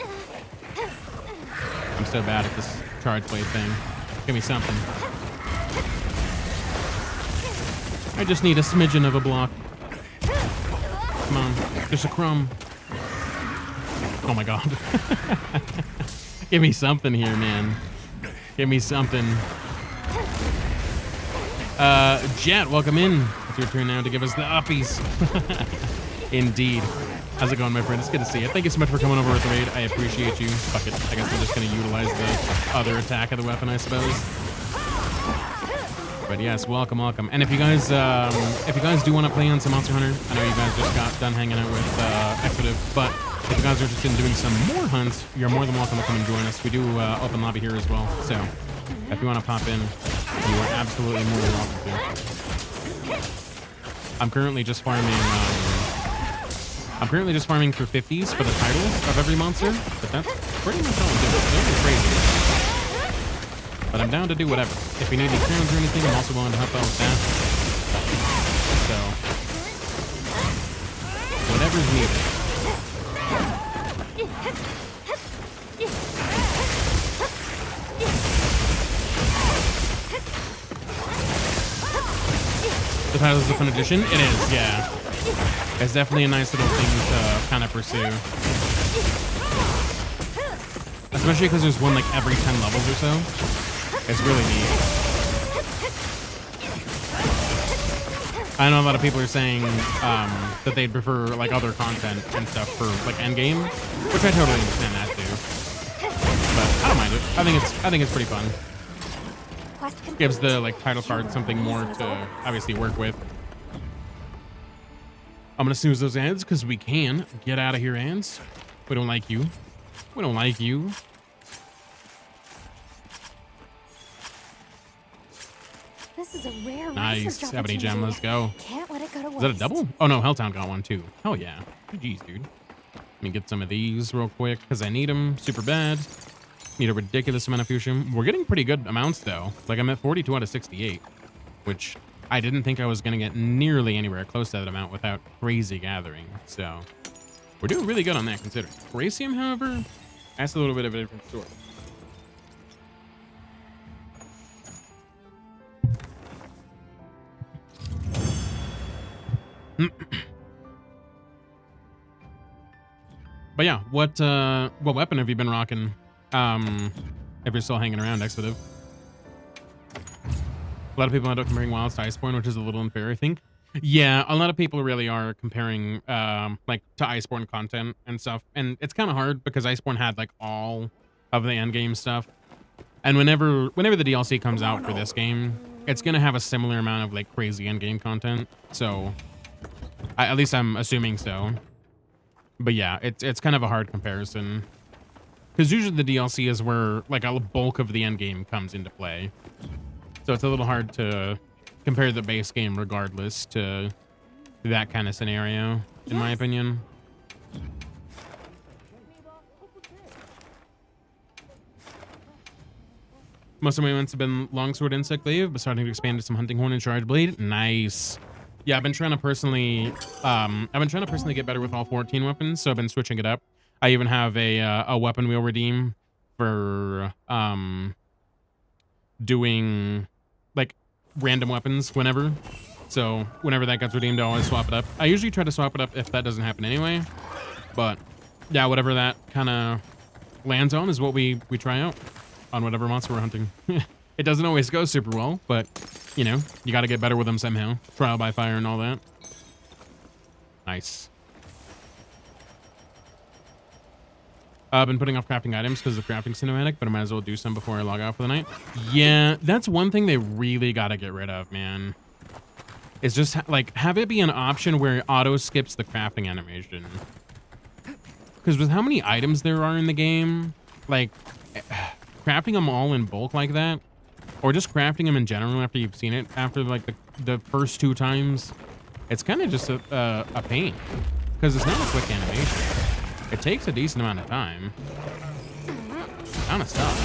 I'm so bad at this charge blade thing. Give me something. I just need a smidgen of a block. Come on, just a crumb. Oh my god. Give me something here, man. Give me something. Jet, welcome in. If your turn now to give us the uppies. Indeed. How's it going, my friend? It's good to see you. Thank you so much for coming over with the raid. I appreciate you. Fuck it. I guess I'm just going to utilize the other attack of the weapon, I suppose. But yes, welcome. And if you guys do want to play on some Monster Hunter, I know you guys just got done hanging out with Expletive, but if you guys are interested in doing some more hunts, you're more than welcome to come and join us. We do open lobby here as well, so if you want to pop in, you are absolutely more than welcome to. I'm currently just farming for 50s for the titles of every monster, but that's pretty much all I'm doing. Nothing crazy. But I'm down to do whatever. If you need any crowns or anything, I'm also willing to help out with that. So, whatever's needed. The title is the fun edition? It is, yeah. It's definitely a nice little thing to kind of pursue. Especially because there's one like every 10 levels or so. It's really neat. I know a lot of people are saying that they'd prefer like other content and stuff for like endgame, which I totally understand that too. But I don't mind it. I think it's pretty fun. Gives the like title card something more to obviously work with. I'm gonna snooze those ads because we can. Get out of here, ads. We don't like you. We don't like you. This is a rare Nice. research 70 gem, let's go. Can't let it go to waste. Is that a double? Oh no, Helltown got one too. Hell yeah. GG's, dude. Let me get some of these real quick because I need them super bad. Need a ridiculous amount of fusion. We're getting pretty good amounts though. Like I'm at 42 out of 68, which I didn't think I was gonna get nearly anywhere close to that amount without crazy gathering. So we're doing really good on that considering. Bracium, however, that's a little bit of a different story. But yeah, what weapon have you been rocking? If you're still hanging around, Expletive. A lot of people end up comparing Wilds to Iceborne, which is a little unfair, I think. Yeah, a lot of people really are comparing like to Iceborne content and stuff, and it's kind of hard because Iceborne had like all of the end game stuff, and whenever the DLC comes out for this game, it's gonna have a similar amount of like crazy end game content. So, at least I'm assuming so. But yeah, it's kind of a hard comparison because usually the DLC is where like a bulk of the end game comes into play. So it's a little hard to compare the base game regardless to that kind of scenario, in my opinion. Most of my events have been Longsword Insect Glaive, but starting to expand to some Hunting Horn and Charge Blade. Nice. Yeah, I've been trying to personally get better with all 14 weapons, so I've been switching it up. I even have a weapon wheel redeem for doing like random weapons whenever. So whenever that gets redeemed, I always swap it up. I usually try to swap it up if that doesn't happen anyway. But yeah, whatever that kind of lands on is what we try out on whatever monster we're hunting. It doesn't always go super well, but you know, you got to get better with them somehow. Trial by fire and all that. Nice. I've been putting off crafting items because of the crafting cinematic, but I might as well do some before I log out for the night. Yeah, that's one thing they really got to get rid of, man. It's just like have it be an option where it auto skips the crafting animation. Because with how many items there are in the game, like crafting them all in bulk like that, or just crafting them in general after you've seen it after like the first 2 times, it's kind of just a pain because it's not a quick animation. It takes a decent amount of time. Kind of stuff.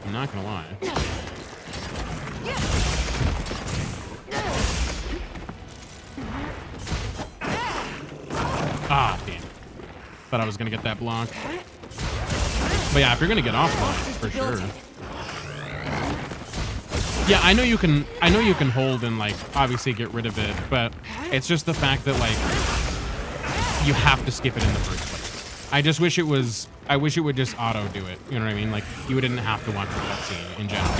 I'm not gonna lie. Ah, damn. Thought I was gonna get that block. But yeah, if you're gonna get off block, for sure. Yeah, I know you can hold and like obviously get rid of it, but it's just the fact that like you have to skip it in the first place. I just wish it was. I wish it would just auto do it. You know what I mean? Like you wouldn't have to watch the cutscene in general.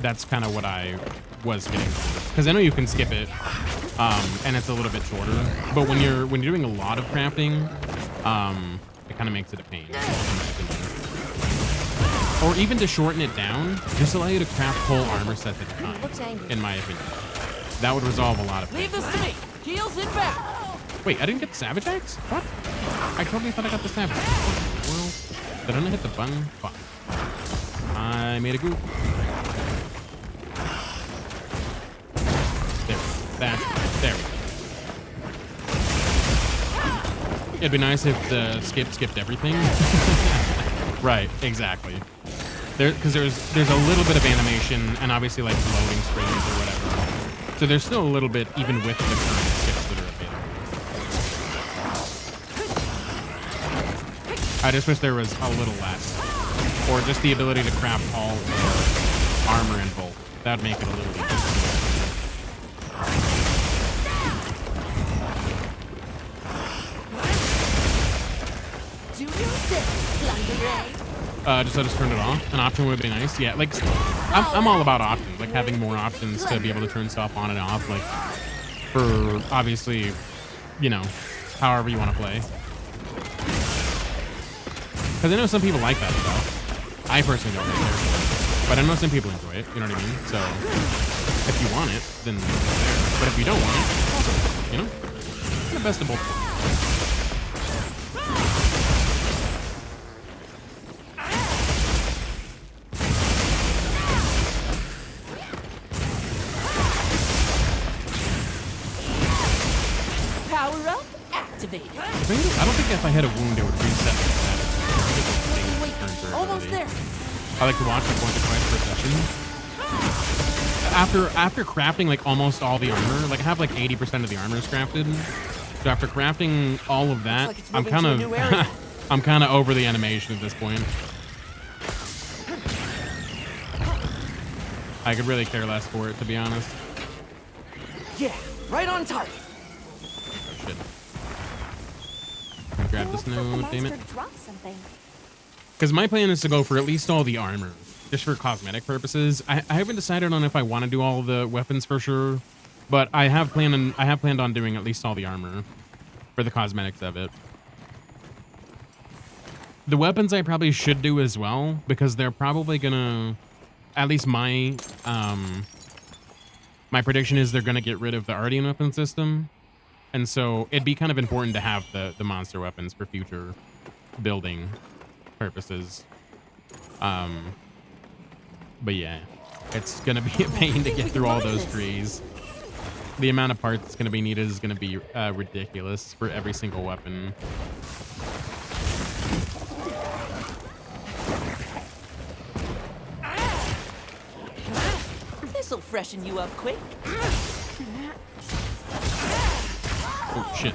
That's kind of what I was getting. Because I know you can skip it, and it's a little bit shorter. But when you're doing a lot of crafting, it kind of makes it a pain, in my opinion. Or even to shorten it down, just allow you to craft whole armor sets at a time. In my opinion, that would resolve a lot of things. Leave this to me. Heels in back. Wait, I didn't get the Savage Axe? What? I totally thought I got the Savage Axe. Well, did I not hit the button? Fuck. I made a goof. There we go. It'd be nice if the skipped everything. Right, exactly. Because there's a little bit of animation and obviously like loading screens or whatever. So there's still a little bit even with the current skips that are available. I just wish there was a little less. Or just the ability to craft all the armor in bulk. That would make it a little easier. Just let us turn it off. An option would be nice. Yeah, like I'm all about options, like having more options to be able to turn stuff on and off, like for obviously, you know, however you want to play. Because I know some people like that stuff. I personally don't like it, but I know some people enjoy it. You know what I mean? So if you want it, then it's there. But if you don't want it, also, you know, it's the best of both worlds. Power up, activated. I don't think if I hit a wound, it would reset my status. Almost there. I like to watch like once or twice per session. After crafting like almost all the armor, like I have like 80% of the armor is crafted. So after crafting all of that, Like it's I'm moving kind to a of new area. I'm kind of over the animation at this point. I could really care less for it, to be honest. Yeah, right on target. Shit. Grab this node, damn it. Drop something. Because my plan is to go for at least all the armor, just for cosmetic purposes. I haven't decided on if I want to do all the weapons for sure, but I have planned on doing at least all the armor for the cosmetics of it. The weapons I probably should do as well, because they're probably gonna, at least my my prediction is they're gonna get rid of the Ardian weapon system, and so it'd be kind of important to have the monster weapons for future building purposes. But yeah, it's gonna be a pain to get through all those trees. The amount of parts that's gonna be needed is gonna be ridiculous for every single weapon. This'll freshen you up quick. Oh shit.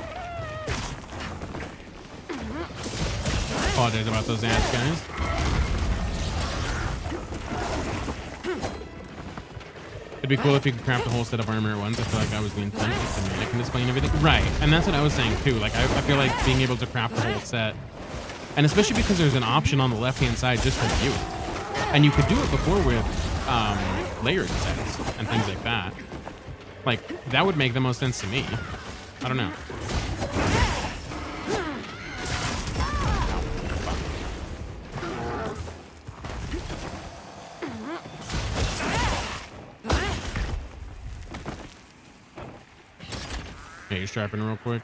Apologize about those ads, guys. It'd be cool if you could craft a whole set of armor at once. I feel like that was the intent. I can display and everything. Right, and that's what I was saying too. Like, I feel like being able to craft the whole set, and especially because there's an option on the left-hand side just for view. And you could do it before with layered sets and things like that. Like, that would make the most sense to me. I don't know. Okay, you sharpen real quick.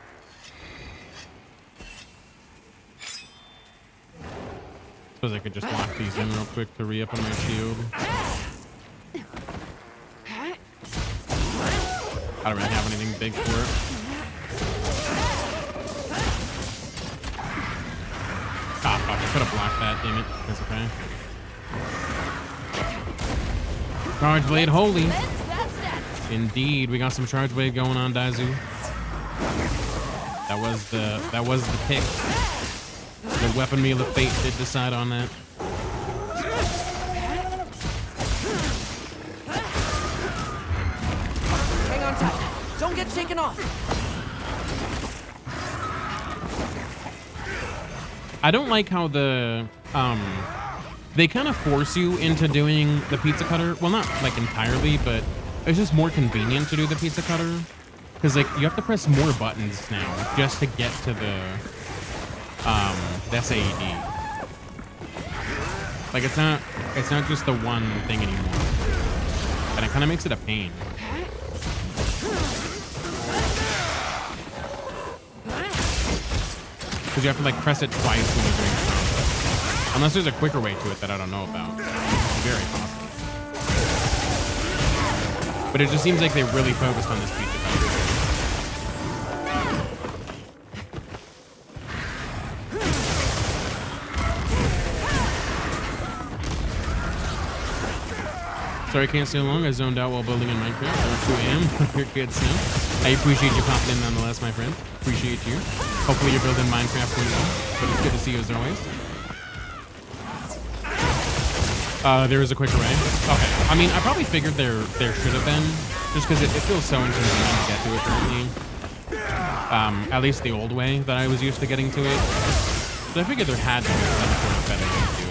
Suppose I could just lock these in real quick to re-up on my shield. I don't really have anything big for it. Ah, fuck, I could have blocked that, damn it. That's okay. Charge blade, holy. Indeed, we got some charge blade going on, Daizu. That was the pick. The weapon meal of fate did decide on that. Hang on tight. Don't get shaken off. I don't like how they kind of force you into doing the pizza cutter. Well, not like entirely, but it's just more convenient to do the pizza cutter. Because like you have to press more buttons now just to get to the SAED. Like it's not just the one thing anymore. And it kind of makes it a pain. Because you have to like press it twice when you're doing it. Unless there's a quicker way to it that I don't know about. It's very possible. But it just seems like they really focused on this pizza cutter. Sorry I can't stay long. I zoned out while building in Minecraft. Or 2 a.m. You're good, Snow. I appreciate you popping in nonetheless, my friend. Appreciate you. Hopefully you're building Minecraft for now. But it's good to see you as always. There is a quicker way. Okay. I mean, I probably figured there should have been. Just because it feels so inconvenient to get to it currently. At least the old way that I was used to getting to it. So I figured there had to be some sort of better way to do it.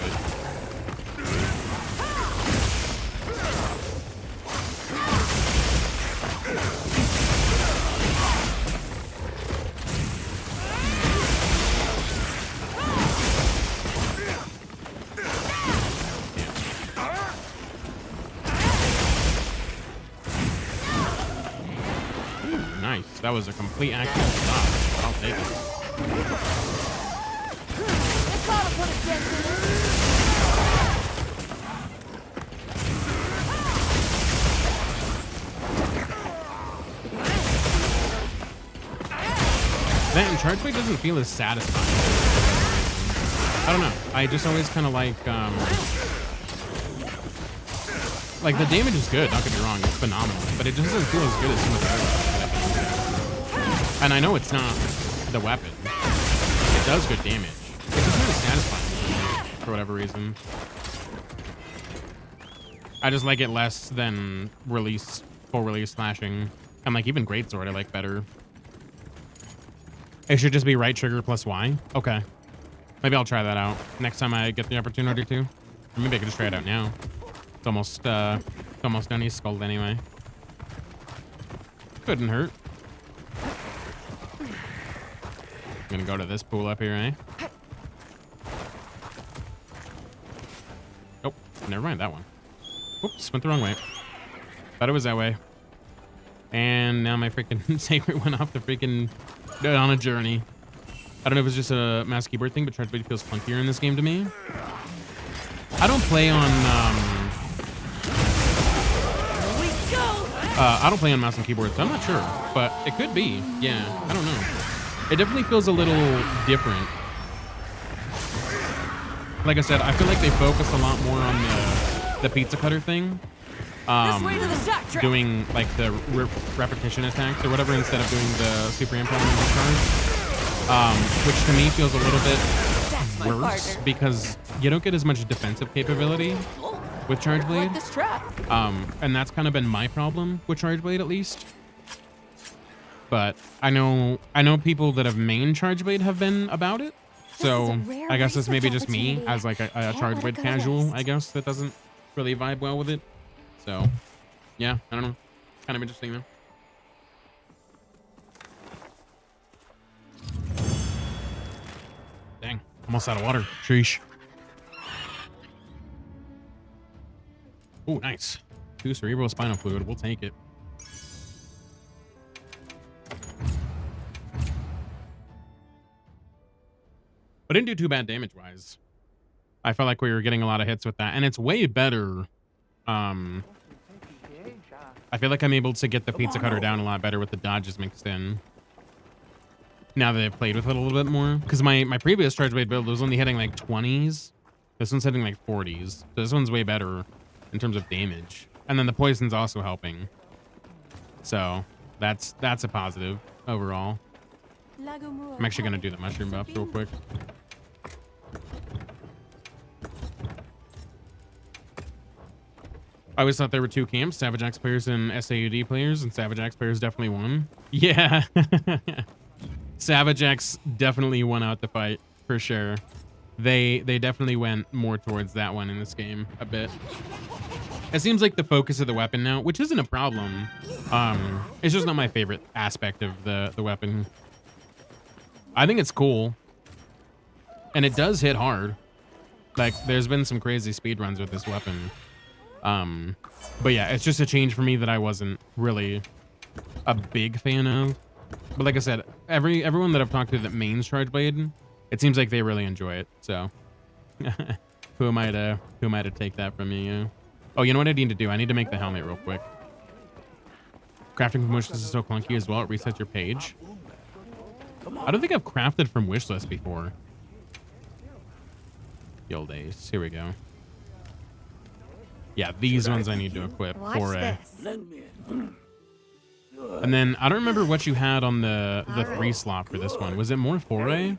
That was a complete accurate stop. I'll take it. That and Charge Blade doesn't feel as satisfying. I don't know. I just always kind of like the damage is good. Don't get me wrong, it's phenomenal, but it just doesn't feel as good as some of the other stuff. And I know it's not the weapon. It does good damage. It's just really satisfying for whatever reason. I just like it less than full release slashing. And like even Greatsword I like better. It should just be right trigger plus Y. Okay. Maybe I'll try that out next time I get the opportunity to. Or maybe I can just try it out now. It's almost done. He's skulled anyway. Couldn't hurt. I'm gonna go to this pool up here, eh? Oh, never mind that one. Oops, went the wrong way. Thought it was that way. And now my freaking saber went off the freaking on a journey. I don't know if it's just a mouse keyboard thing, but Charge Blade feels clunkier in this game to me. I don't play on I don't play on mouse and keyboard, so I'm not sure, but it could be. Yeah, I don't know. It definitely feels a little different. Like I said, I feel like they focus a lot more on the pizza cutter thing. Doing like the repetition attacks or whatever instead of doing the super impact charge. Which to me feels a little bit worse because you don't get as much defensive capability with Charge Blade. And that's kind of been my problem with Charge Blade at least. But I know people that have main Charge Blade have been about it. So I guess it's maybe just me as like a Charge Blade casual, I guess, that doesn't really vibe well with it. So yeah, I don't know. Kind of interesting though. Dang, almost out of water. Sheesh. Oh, nice. 2 cerebral spinal fluid. We'll take it. But didn't do too bad damage-wise. I felt like we were getting a lot of hits with that. And it's way better. I feel like I'm able to get the pizza cutter down a lot better with the dodges mixed in. Now that I've played with it a little bit more. Because my previous Charge Blade build was only hitting like 20s. This one's hitting like 40s. So this one's way better in terms of damage. And then the poison's also helping. So that's a positive overall. I'm actually going to do the mushroom buffs real quick. I always thought there were 2 camps, Savage Axe players and SAUD players, and Savage Axe players definitely won. Yeah. Savage Axe definitely won out the fight, for sure. They definitely went more towards that one in this game a bit. It seems like the focus of the weapon now, which isn't a problem. It's just not my favorite aspect of the weapon. I think it's cool. And it does hit hard. Like, there's been some crazy speed runs with this weapon. But yeah, it's just a change for me that I wasn't really a big fan of. But like I said, everyone that I've talked to that mains Charge Blade, it seems like they really enjoy it. So who am I to take that from you? Oh, you know what I need to do? I need to make the helmet real quick. Crafting from wishlist is so clunky as well. It resets your page. I don't think I've crafted from wishlist before. The old days. Here we go. Yeah, these ones I need to equip. Watch 4A. this. And then I don't remember what you had on the 3 slot for this one. Was it more 4A?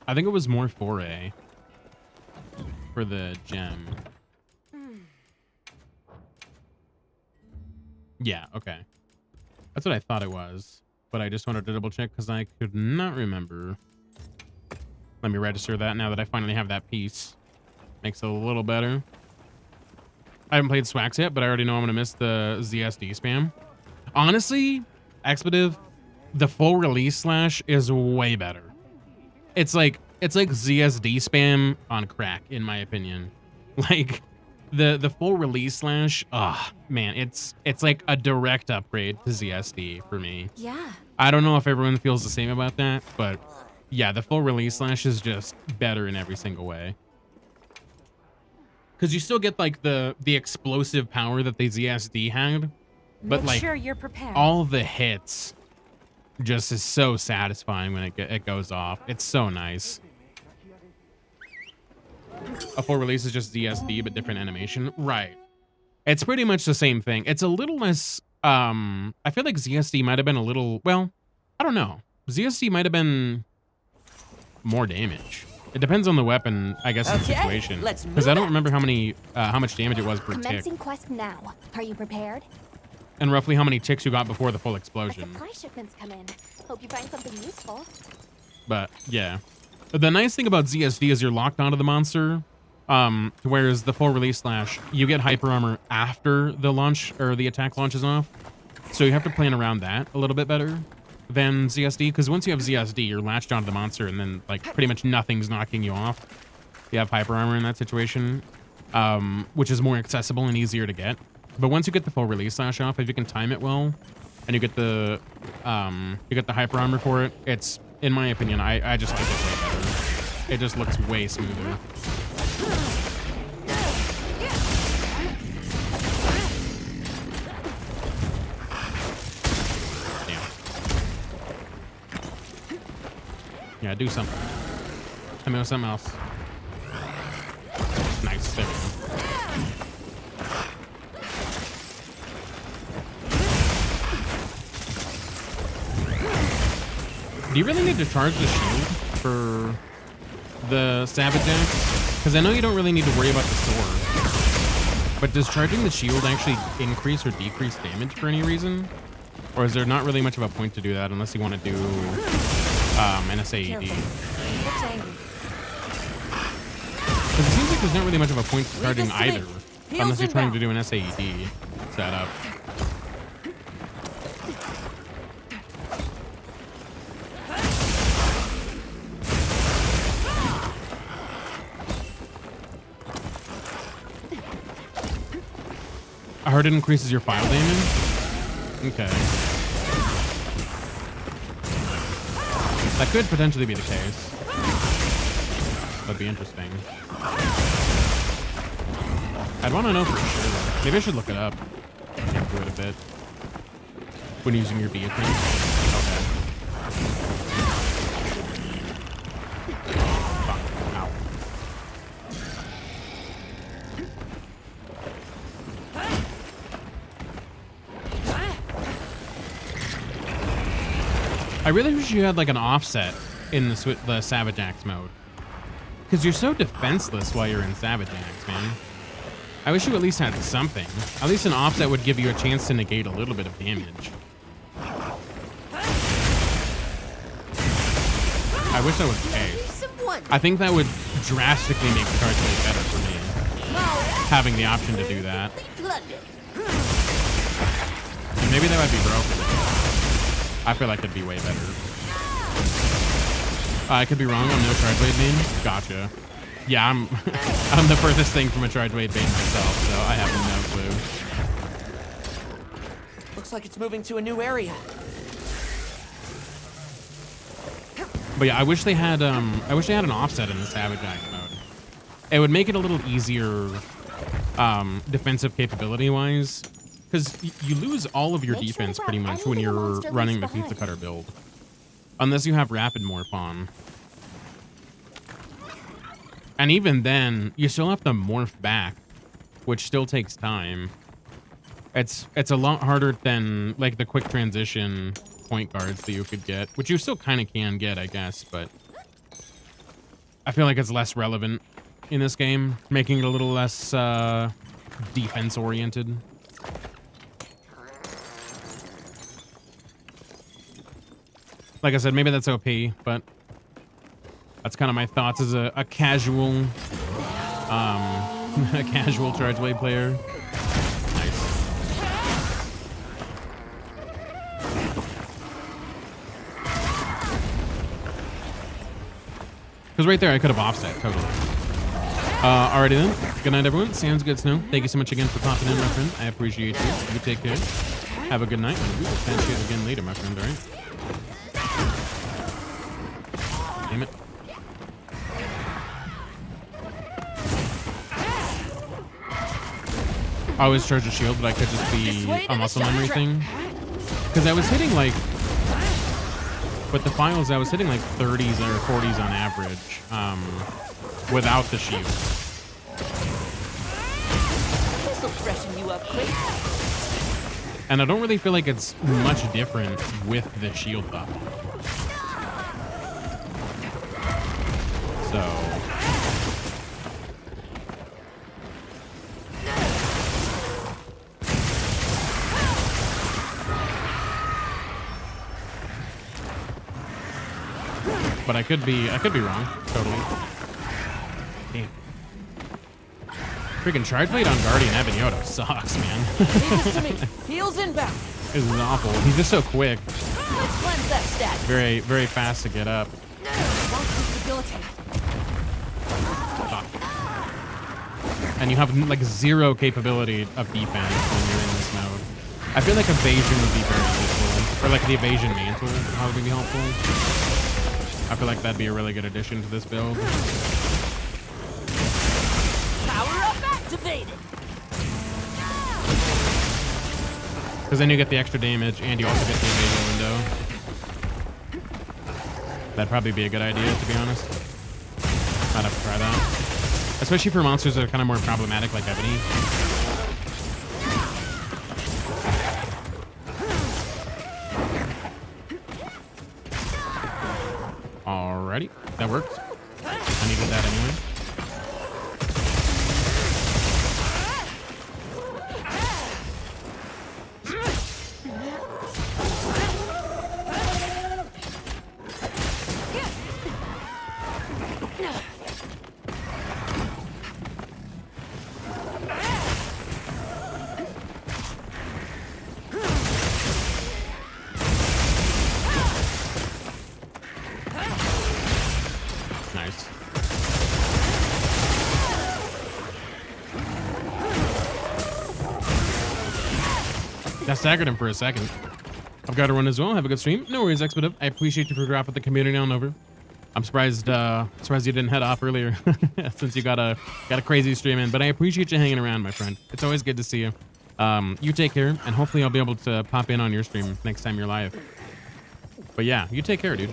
I think it was more 4A for the gem. Yeah, okay. That's what I thought it was, but I just wanted to double check because I could not remember. Let me register that now that I finally have that piece. Makes it a little better. I haven't played Swax yet, but I already know I'm going to miss the ZSD spam. Honestly, Expletive, the full release slash is way better. It's like ZSD spam on crack, in my opinion. Like, the full release slash, man, it's like a direct upgrade to ZSD for me. Yeah. I don't know if everyone feels the same about that, but yeah, the full release slash is just better in every single way. Because you still get like the explosive power that the ZSD had, but Make like sure you're prepared. all the hits just is so satisfying when it goes off. It's so nice. A full release is just ZSD, but different animation. Right. It's pretty much the same thing. It's a little less, I feel like ZSD might have been a little, well, I don't know. ZSD might have been more damage. It depends on the weapon, I guess, in the Okay, situation. let's Because I don't move remember how much damage it was per tick. Commencing quest now. Are you prepared? And roughly how many ticks you got before the full A explosion. supply shipment's come in. Hope you find something useful. But yeah, the nice thing about ZSD is you're locked onto the monster, whereas the full release slash, you get hyper armor after the launch or the attack launches off. So you have to plan around that a little bit better than ZSD, because once you have ZSD, you're latched onto the monster and then like pretty much nothing's knocking you off. You have hyper armor in that situation, which is more accessible and easier to get. But once you get the full release slash off, if you can time it well, and you get the hyper armor for it, it's, in my opinion, I just like it way better. It just looks way smoother. Yeah, do something. Tell me with something else. Nice. There we go. Do you really need to charge the shield for the Savage Axe? Because I know you don't really need to worry about the sword. But does charging the shield actually increase or decrease damage for any reason? Or is there not really much of a point to do that unless you want to do an SAED? Looks angry. Because it seems like there's not really much of a point to charging this to me. either. Heals Unless you're trying inbound. to do an SAED setup. I heard it increases your file damage. Okay. That could potentially be the case. That'd be interesting. I'd want to know for sure. Maybe I should look it up. Get through it a bit. When using your vehicle. Okay. Fuck. Ow. I really wish you had like an offset in the Savage Axe mode. Because you're so defenseless while you're in Savage Axe, man. I wish you at least had something. At least an offset would give you a chance to negate a little bit of damage. I wish that was the case. Some TU1. I think that would drastically make Charge Blade better for me, having the option to do that. And maybe that might be broken. I feel like it'd be way better. I could be wrong on no Charge Blade main. Gotcha. Yeah, I'm I'm the furthest thing from a Charge Blade main myself, so I have no clue. Looks like it's moving to a new area. But yeah, I wish they had an offset in the Savage Axe mode. It would make it a little easier defensive capability wise, because you lose all of your Make sure defense you pretty grab much when anything a you're monster running the leaves Pizza behind. Cutter build, unless you have Rapid Morph on. And even then, you still have to morph back, which still takes time. It's a lot harder than like the quick transition point guards that you could get, which you still kind of can get, I guess, but I feel like it's less relevant in this game, making it a little less defense oriented. Like I said, maybe that's OP, but that's kind of my thoughts as a casual a casual Charge Blade player. Nice. Because right there, I could have offset, totally. Alrighty then. Good night, everyone. Sounds good, Snow. Thank you so much again for popping in, my friend. I appreciate you. You take care. Have a good night, and we will catch you again later, my friend, alright? Damn it. I always charge a shield, but I could just be a muscle memory thing. Because I was hitting like... With the finals, I was hitting like 30s or 40s on average, without the shield. This'll freshen you up quick. And I don't really feel like it's much different with the shield buff. So... But I could be wrong, totally. Damn. Freaking Charge Blade on Guardian Ebonyoto sucks, man. Leave this to me. Heels inbound. This is awful. He's just so quick. Let's cleanse that stat. Very, very fast to get up. Monster's debilitated. Fuck. And you have like zero capability of defense when you're in this mode. I feel like evasion would be very useful. Or like the evasion mantle would probably be helpful. I feel like that'd be a really good addition to this build. Power up activated. Because then you get the extra damage and you also get the evasion window. That'd probably be a good idea, to be honest. I'd have to try that. Especially for monsters that are kind of more problematic, like Ebony. Alrighty, that worked. I needed that anyway. Nice. That staggered him for a second. I've got to run as well. Have a good stream. No worries, Expeditive. I appreciate you for dropping the community on over. I'm surprised you didn't head off earlier since you got a crazy stream in, but I appreciate you hanging around, my friend. It's always good to see you. You take care, and hopefully I'll be able to pop in on your stream next time you're live. But yeah, you take care, dude.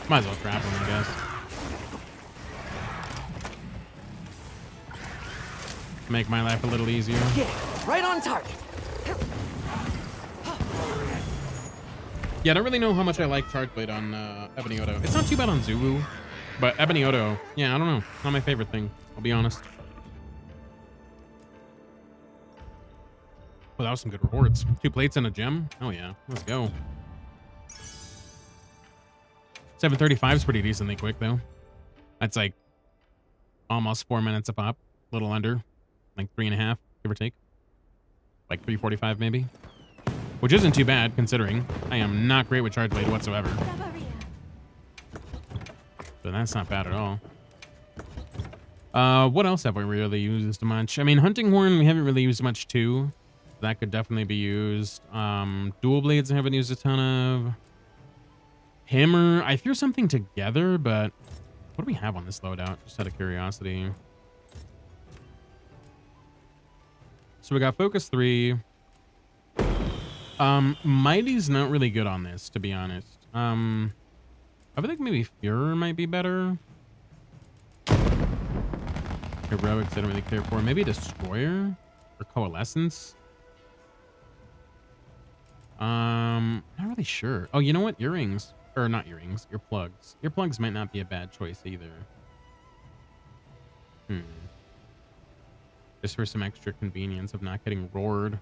Might as well trap him, I guess. Make my life a little easier. Yeah, right on target. Yeah, I don't really know how much I like Charge Blade on Ebonyoto. It's not too bad on Zulu, but Ebonyoto, yeah, I don't know. Not my favorite thing, I'll be honest. Well, that was some good rewards. 2 plates and a gem. Oh yeah, let's go. 735 is pretty decently quick though. That's like almost 4 minutes a pop. A little under, like 3.5, give or take. Like 345 maybe. Which isn't too bad considering I am not great with Charge Blade whatsoever. So that's not bad at all. What else have we really used much? I mean, Hunting Horn we haven't really used much too. That could definitely be used. Dual Blades I haven't used a ton of. Hammer, I threw something together, but what do we have on this loadout? Just out of curiosity. So we got Focus 3. Mighty's not really good on this, to be honest. I think maybe Furor might be better. Heroics I don't really care for. Maybe Destroyer or Coalescence. Not really sure. Oh, you know what? Earrings. Or not earrings, earplugs. Earplugs might not be a bad choice either. Just for some extra convenience of not getting roared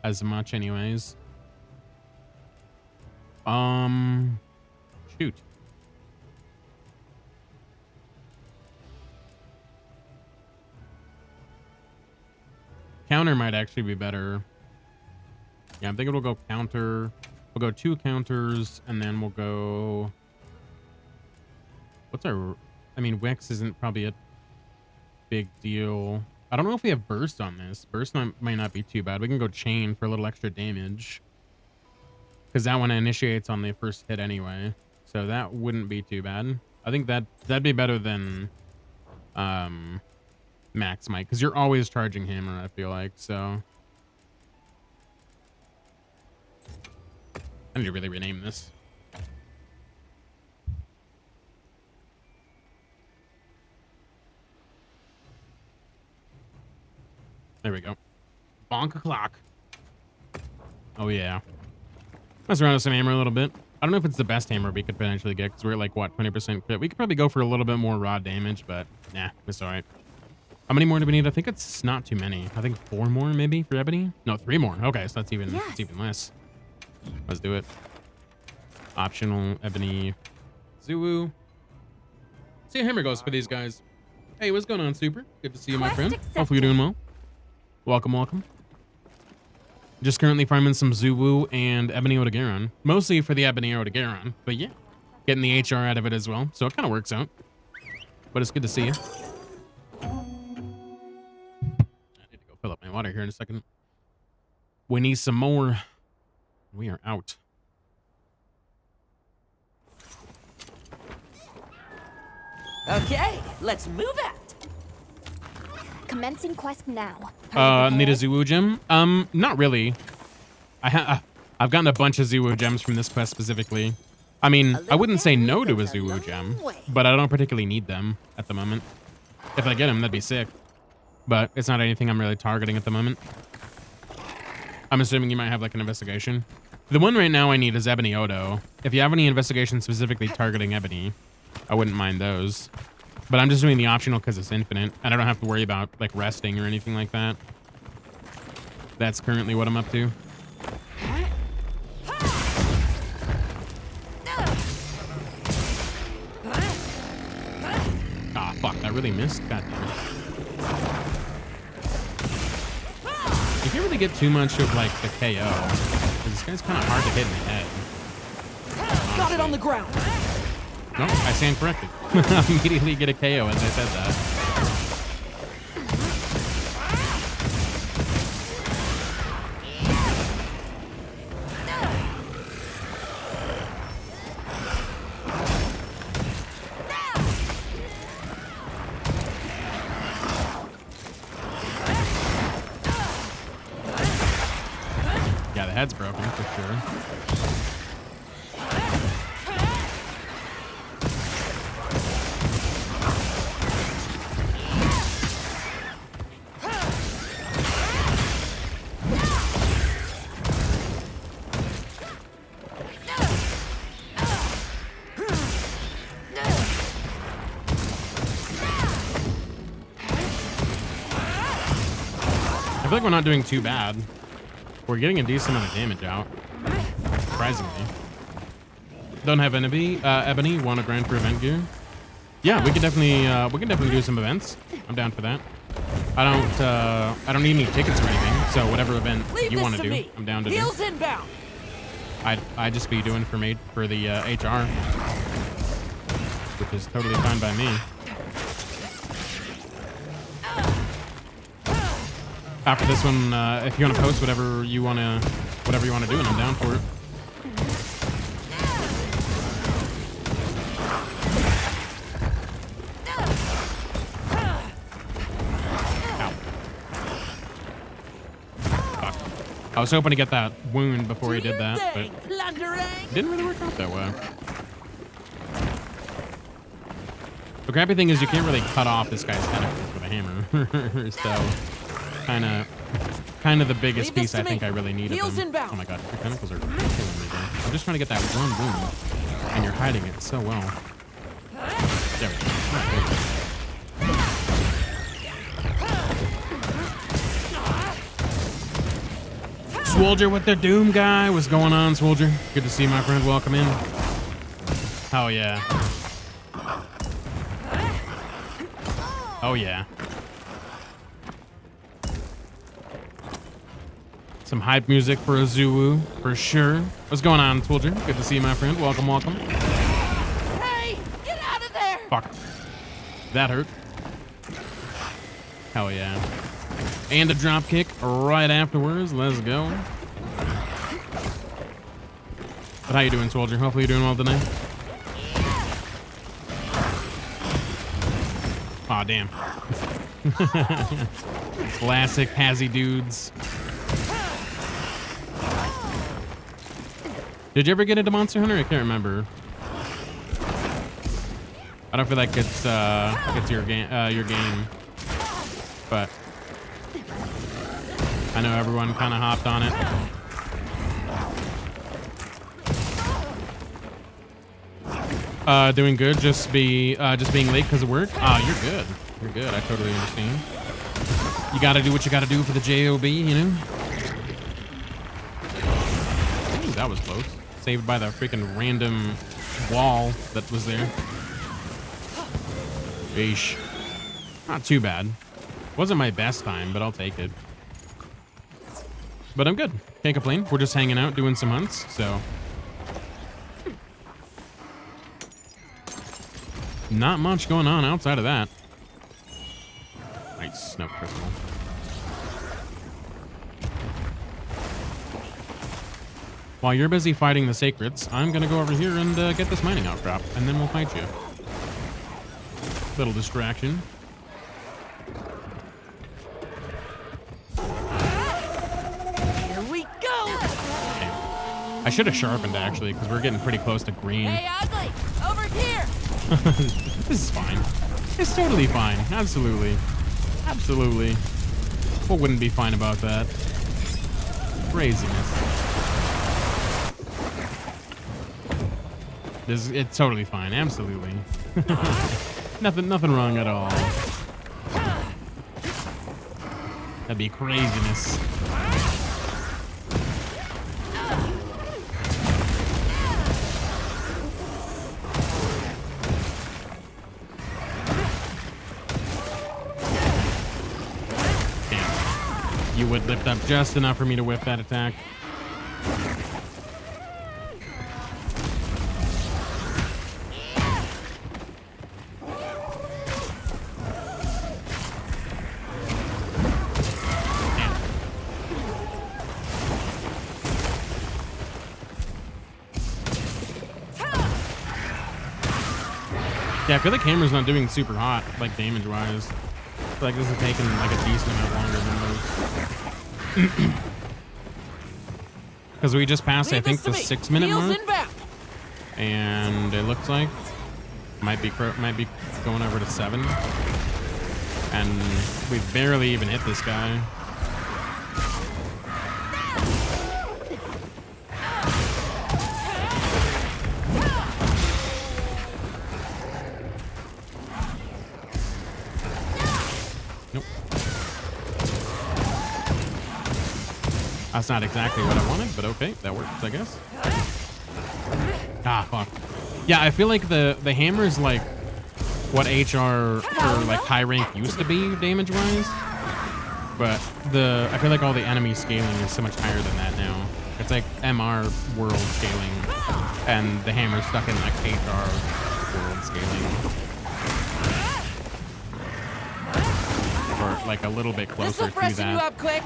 as much anyways. Shoot. Counter might actually be better. Yeah, I'm thinking we'll go counter. We'll go 2 counters, and then we'll go... What's our... I mean, Wix isn't probably a big deal. I don't know if we have Burst on this. Burst might not be too bad. We can go Chain for a little extra damage. Because that one initiates on the first hit anyway. So that wouldn't be too bad. I think that'd be better than Max Might. Because you're always charging Hammer, I feel like. So... I need to really rename this. There we go. Bonk o'clock. Oh, yeah. Mess around with some hammer a little bit. I don't know if it's the best hammer we could potentially get because we're at like, what, 20% crit. We could probably go for a little bit more raw damage, but nah, it's all right. How many more do we need? I think it's not too many. I think 4 more maybe for Ebony. No, 3 more. Okay, so that's even, it's even less. Let's do it. Optional Ebony Zuu. See how hammer goes for these guys. Hey, what's going on, Super? Good to see you, my friend. Hopefully you're doing well. Welcome, welcome. Just currently farming some Zuu and Ebony Odogaron. Mostly for the Ebony Odogaron, but yeah. Getting the HR out of it as well, so it kind of works out. But it's good to see you. I need to go fill up my water here in a second. We need some more. We are out. Okay, let's move out. Commencing quest now. Need a Zuu gem? Not really. I've gotten a bunch of Zuu gems from this quest specifically. I mean, I wouldn't say no to a Zuu gem, but I don't particularly need them at the moment. If I get them, that'd be sick. But it's not anything I'm really targeting at the moment. I'm assuming you might have like an investigation. The one right now I need is Ebony Odo. If you have any investigations specifically targeting Ebony, I wouldn't mind those. But I'm just doing the optional because it's infinite, and I don't have to worry about like resting or anything like that. That's currently what I'm up to. Ah, fuck, that really missed? God damn it. You can't really get too much of like the KO, because this guy's kind of hard to hit in the head. Honestly. Got it on the ground. No, I stand corrected. I immediately get a KO as I said that. Yeah, the head's broken for sure. feel like we're not doing too bad. We're getting a decent amount of damage out. Surprisingly. Don't have Ebony. Want to grind for event gear? Yeah, we can definitely do some events. I'm down for that. I don't need any tickets or anything. So whatever event you want to do, I'm down to do. Heels inbound. I'd just be doing for the HR, which is totally fine by me. After this one, if you want to post whatever you want to do, and I'm down for it. Ow. Fuck. I was hoping to get that wound before he did that, but it didn't really work out that way. The crappy thing is you can't really cut off this guy's tentacles with a hammer, so kind of the biggest piece I think I really need of him. Oh my god, your tentacles are killing me, bro. I'm just trying to get that one wound, and you're hiding it so well. There we go. Soldier with the Doom guy. What's going on, Soldier? Good to see you, my friend. Welcome in. Oh yeah. Oh yeah. Some hype music for a Zulu, for sure. What's going on, Soldier? Good to see you, my friend. Welcome, welcome. Hey, get out of there! Fuck. That hurt. Hell yeah. And a drop kick right afterwards. Let's go. But how you doing, Soldier? Hopefully you're doing well tonight. Aw, damn. Classic Hazzy dudes. Did you ever get into Monster Hunter? I can't remember. I don't feel like it's your game, but I know everyone kind of hopped on it. Doing good. Just being late because of work. You're good. You're good. I totally understand. You got to do what you got to do for the job, you know. Ooh, that was close. Saved by the freaking random wall that was there. Eesh. Not too bad. Wasn't my best time, but I'll take it. But I'm good. Can't complain. We're just hanging out, doing some hunts, so. Not much going on outside of that. Nice snow crystal. While you're busy fighting the sacreds, I'm gonna go over here and get this mining outcrop, and then we'll fight you. Little distraction. Here we go! Okay. I should have sharpened, actually, because we're getting pretty close to green. Hey, Ugly! Over here! This is fine. It's totally fine. Absolutely. Absolutely. What wouldn't be fine about that? Craziness. It's totally fine. Absolutely. Nothing wrong at all. That'd be craziness. Damn. You would lift up just enough for me to whip that attack. Yeah, I feel like camera's not doing super hot, like damage-wise. I feel like this is taking like a decent amount longer than most. Because we just passed, I think, the 6-minute mark, and it looks like might be going over to 7, and we barely even hit this guy. That's not exactly what I wanted, but okay, that works, I guess. Ah, fuck. Yeah, I feel like the hammer is like what HR or like high rank used to be damage-wise. But I feel like all the enemy scaling is so much higher than that now. It's like MR world scaling, and the hammer's stuck in like HR world scaling. Or like a little bit closer to freshen you that. up quick.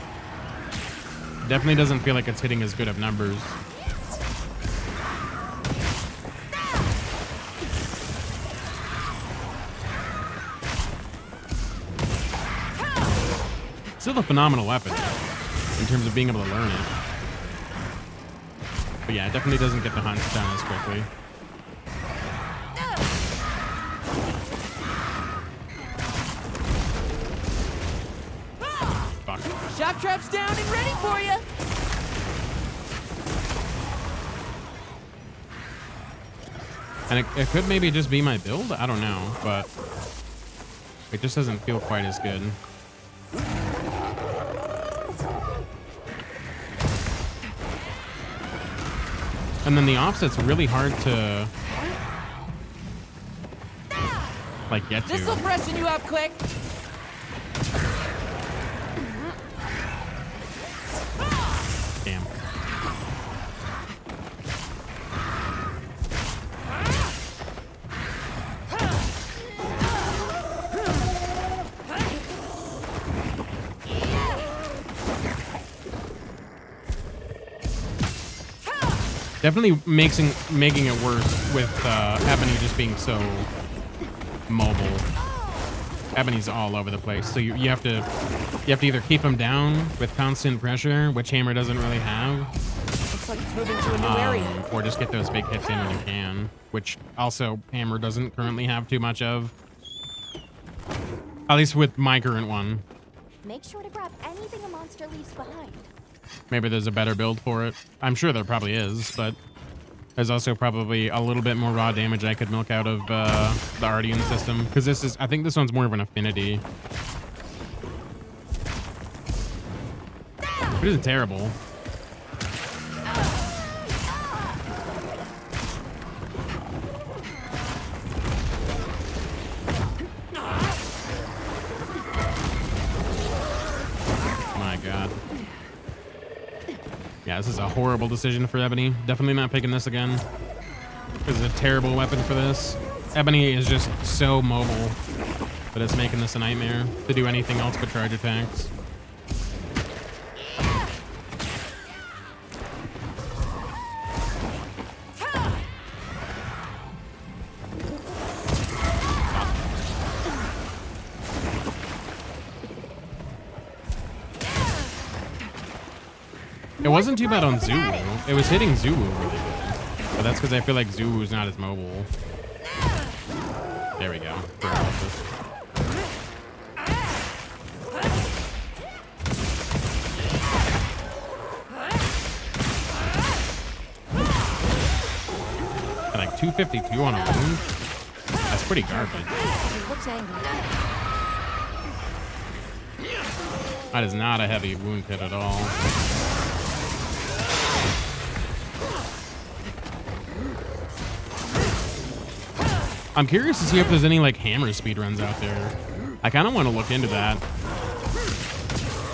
Definitely doesn't feel like it's hitting as good of numbers. Still a phenomenal weapon in terms of being able to learn it. But yeah, it definitely doesn't get the hunts done as quickly. Fuck. Shock trap's down and ready for you. And it could maybe just be my build. I don't know, but it just doesn't feel quite as good. And then the offset's really hard to like get to. This'll freshen you up quick. Damn. Definitely making it worse with Ebony just being so mobile. Ebony's all over the place, so you have to either keep him down with constant pressure, which Hammer doesn't really have, Looks like it's moving to a new area. or just get those big hits in when you can, which also Hammer doesn't currently have too much of. At least with my current one. Make sure to grab anything a monster leaves behind. Maybe there's a better build for it. I'm sure there probably is, but there's also probably a little bit more raw damage I could milk out of the Ardian system. Because I think this one's more of an affinity. It isn't terrible. My God. Yeah, this is a horrible decision for Ebony. Definitely not picking this again. This is a terrible weapon for this. Ebony is just so mobile that it's making this a nightmare to do anything else but charge attacks. It wasn't too bad on Zulu. It was hitting Zulu really good. But that's because I feel like Zulu's not as mobile. There we go. Paralysis. At like 252 on a wound? That's pretty garbage. Looks angry. That is not a heavy wound hit at all. I'm curious to see if there's any like hammer speedruns out there. I kind of want to look into that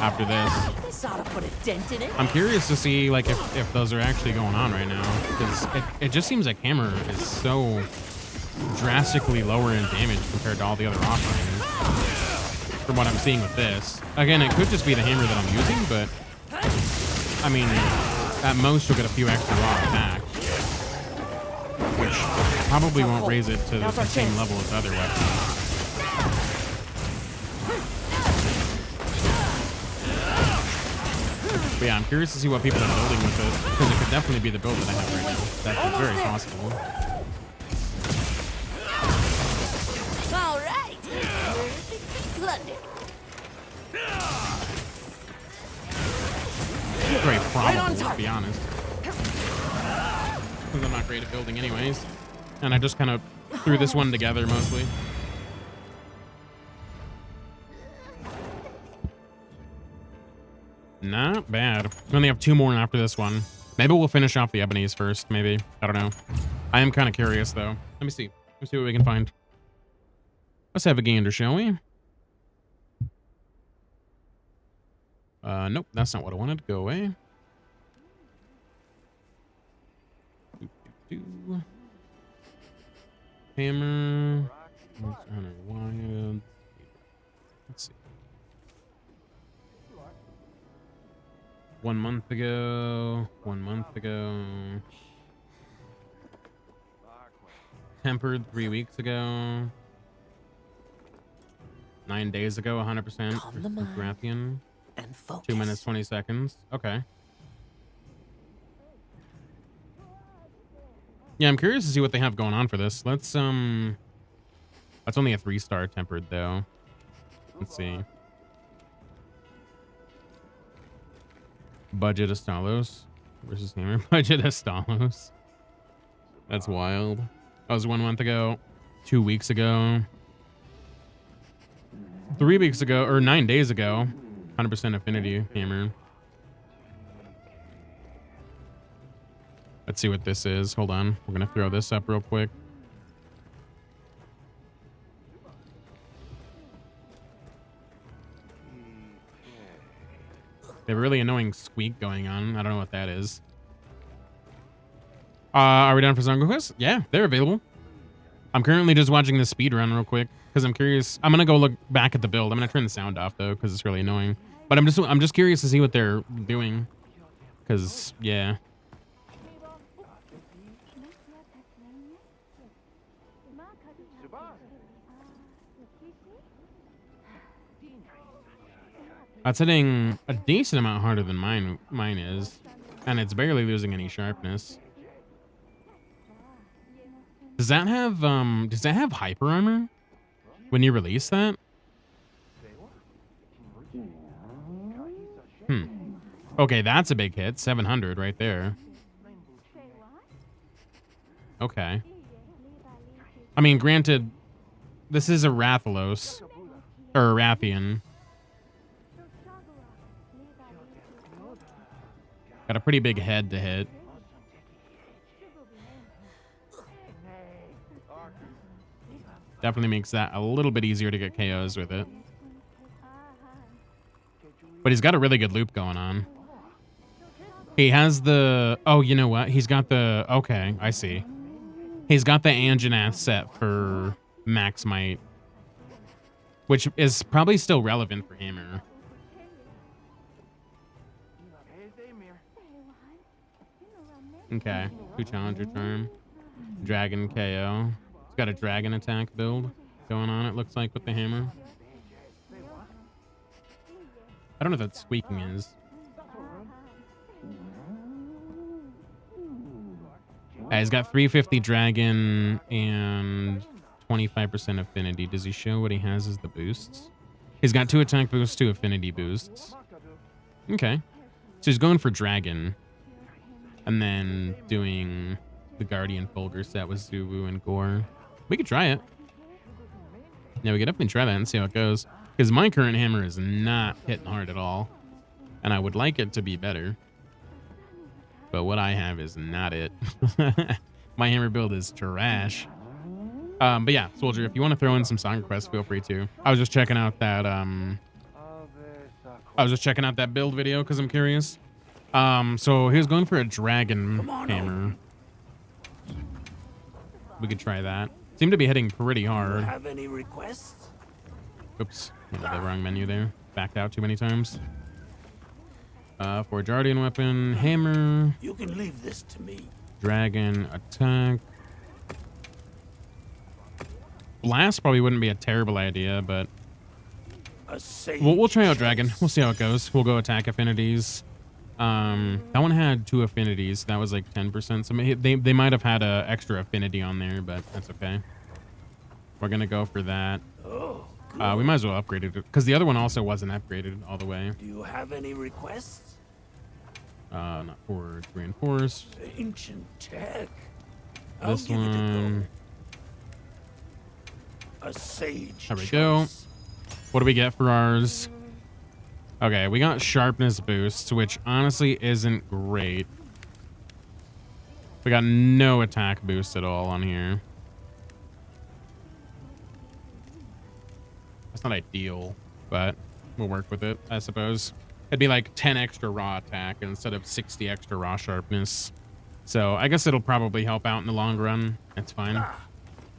after this. This ought to put a dent in it. I'm curious to see like if those are actually going on right now, because it just seems like hammer is so drastically lower in damage compared to all the other offerings from what I'm seeing with this. Again, it could just be the hammer that I'm using, but I mean, at most you'll get a few extra raw attacks, which probably won't raise it to the same level as other weapons. But yeah, I'm curious to see what people are building with it, because it could definitely be the build that I have right now. That's very possible. All right. Very probable, to be honest. Because I'm not great at building anyways. And I just kind of threw this one together mostly. Not bad. We only have 2 more after this one. Maybe we'll finish off the ebonies first, maybe. I don't know. I am kind of curious, though. Let me see. Let's see what we can find. Let's have a gander, shall we? Nope, that's not what I wanted. Go away. Hammer. Hunter Wild. Let's see. 1 month ago. 1 month ago. Tempered 3 weeks ago. 9 days ago, 100%. Calm the mind. Grathian. And focus. 2 minutes, 20 seconds. Okay. Yeah, I'm curious to see what they have going on for this. Let's, that's only a 3-star tempered, though. Let's see. Budget Estalos versus Hammer. Budget Estalos. That's wild. That was 1 month ago. 2 weeks ago. 3 weeks ago, or 9 days ago. 100% affinity hammer. Let's see what this is. Hold on. We're going to throw this up real quick. They have a really annoying squeak going on. I don't know what that is. Are we done for Zongo Quest? Yeah, they're available. I'm currently just watching the speed run real quick because I'm curious. I'm gonna go look back at the build. I'm gonna turn the sound off though because it's really annoying. But I'm just curious to see what they're doing. Because yeah. That's hitting a decent amount harder than mine is, and it's barely losing any sharpness. Does that have hyper armor when you release that? Okay, that's a big hit. 700 right there. Okay. I mean, granted, this is a Rathalos or a Rathian. Got a pretty big head to hit. Definitely makes that a little bit easier to get KOs with it. But he's got a really good loop going on. He has the... Oh, you know what? He's got the... Okay, I see. He's got the Anjanath set for Max Might. Which is probably still relevant for Hammer. Okay, 2 Challenger Charm. Dragon KO. It's got a Dragon attack build going on, it looks like, with the Hammer. I don't know what that squeaking is. He's got 350 Dragon and 25% affinity. Does he show what he has as the boosts? He's got 2 attack boosts, 2 affinity boosts. Okay. So he's going for Dragon. And then doing the Guardian Fulgur set with Zuwu and Gore. We could try it. Yeah, we could definitely try that and see how it goes. Because my current hammer is not hitting hard at all. And I would like it to be better. But what I have is not it. My hammer build is trash. But yeah, Soldier, if you want to throw in some song requests, feel free to. I was just checking out that build video because I'm curious. So he was going for a dragon hammer. We could try that. Seemed to be hitting pretty hard. Have any requests? Oops, went to the wrong menu there. Backed out too many times. For Guardian weapon, hammer. You can leave this to me. Dragon attack. Blast probably wouldn't be a terrible idea, but we'll try out dragon. We'll see how it goes. We'll go attack affinities. That one had 2 affinities. That was like 10%. So they might have had a extra affinity on there, but that's okay. We're gonna go for that. Oh, we might as well upgrade it because the other one also wasn't upgraded all the way. do you have any requests? Not for reinforce. Ancient tech. This one. A sage. There we go. choice. What do we get for ours? Okay, we got sharpness boosts, which honestly isn't great. We got no attack boost at all on here. That's not ideal, but we'll work with it, I suppose. It'd be like 10 extra raw attack instead of 60 extra raw sharpness. So I guess it'll probably help out in the long run. It's fine.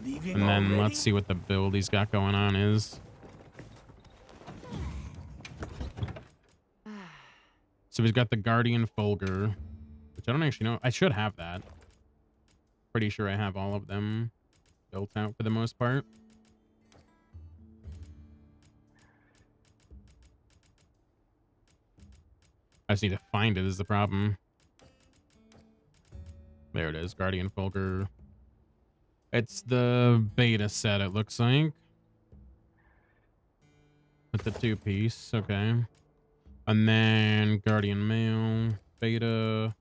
Leaving And then already? let's see what the build he's got going on is. So he's got the Guardian Fulgur, which I don't actually know. I should have that. Pretty sure I have all of them built out for the most part. I just need to find it is the problem. There it is, Guardian Fulgur. It's the beta set, it looks like. With the 2-piece, okay. And then Guardian Male, beta.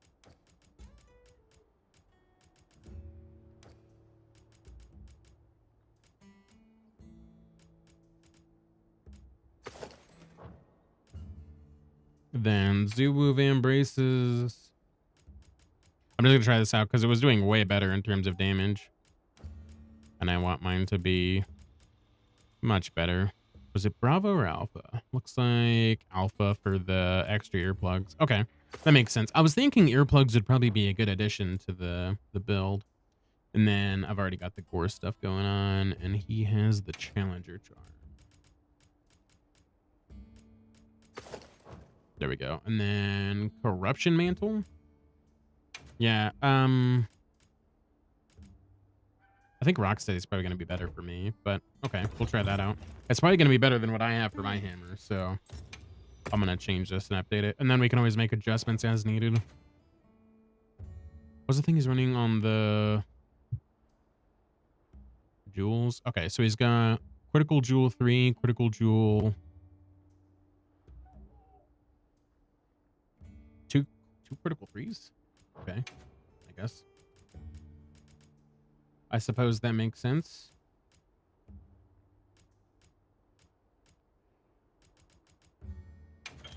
Then Zuwu Van Braces. I'm just gonna try this out because it was doing way better in terms of damage. And I want mine to be much better. Was it Bravo or Alpha? Looks like Alpha for the extra earplugs. Okay, that makes sense. I was thinking earplugs would probably be a good addition to the build. And then I've already got the gore stuff going on, and he has the Challenger charm. There we go. And then Corruption Mantle. Yeah, I think Rocksteady is probably going to be better for me, but okay, we'll try that out. It's probably going to be better than what I have for my hammer, so I'm going to change this and update it. And then we can always make adjustments as needed. What's the thing he's running on the jewels? Okay, so he's got Critical Jewel 3, Critical Jewel 2 Critical 3s? Okay, I guess. I suppose that makes sense.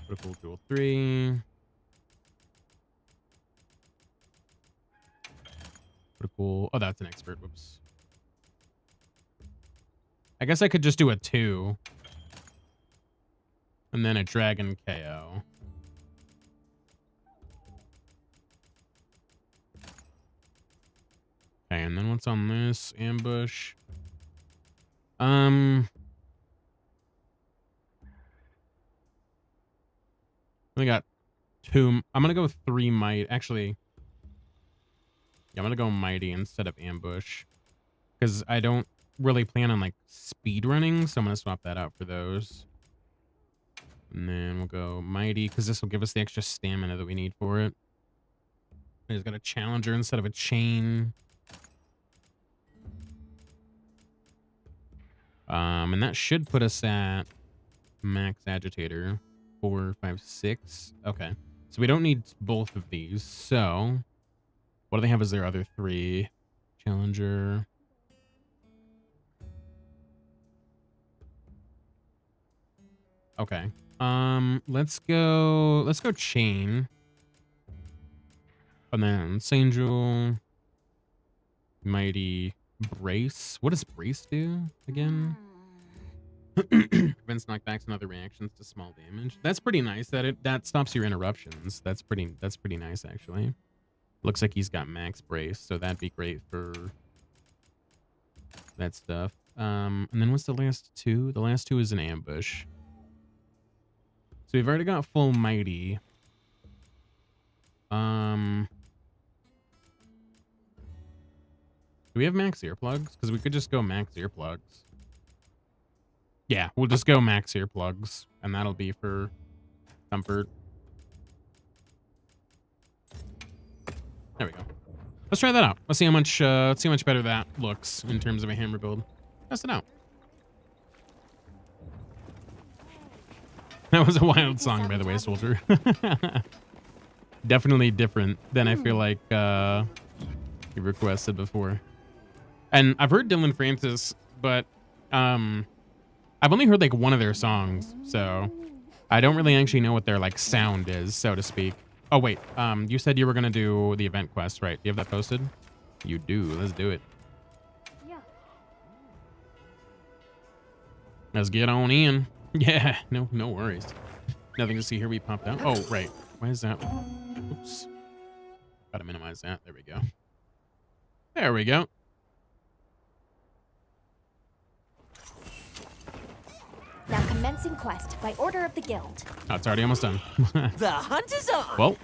Critical Jewel 3. Critical... Oh, that's an expert. Whoops. I guess I could just do a 2. And then a Dragon KO. Okay, and then what's on this? Ambush. We got 2. I'm gonna go 3 might. Actually, yeah, I'm gonna go mighty instead of ambush because I don't really plan on like speed running, so I'm gonna swap that out for those. And then we'll go mighty because this will give us the extra stamina that we need for it. He's got a challenger instead of a chain. And that should put us at max agitator 4, 5, 6. Okay, so we don't need both of these. So what do they have as their other 3? Challenger. Okay. Let's go chain. And then Sangel. Mighty brace. What does brace do again? Prevents knockbacks and other reactions to small damage. That's pretty nice. That stops your interruptions. That's pretty nice actually. Looks like he's got max brace, so that'd be great for that stuff. And then what's the last 2? The last 2 is an ambush. So we've already got full mighty. Do we have max earplugs? Because we could just go max earplugs. Yeah, we'll just go max earplugs, and that'll be for comfort. There we go. Let's try that out. Let's see how much better that looks in terms of a hammer build. Test it out. That was a wild song, by the way, Soldier. Definitely different than I feel like you requested before. And I've heard Dylan Francis, but I've only heard like one of their songs, so I don't really actually know what their like sound is, so to speak. Oh wait, you said you were gonna do the event quest, right? Do you have that posted? You do. Let's do it. Yeah. Let's get on in. Yeah, no worries. Nothing to see here. We popped out. Oh, right. Why is that? Oops. Gotta minimize that. There we go. There we go. Now commencing quest by order of the guild. Oh, it's already almost done. The hunt is on. Well,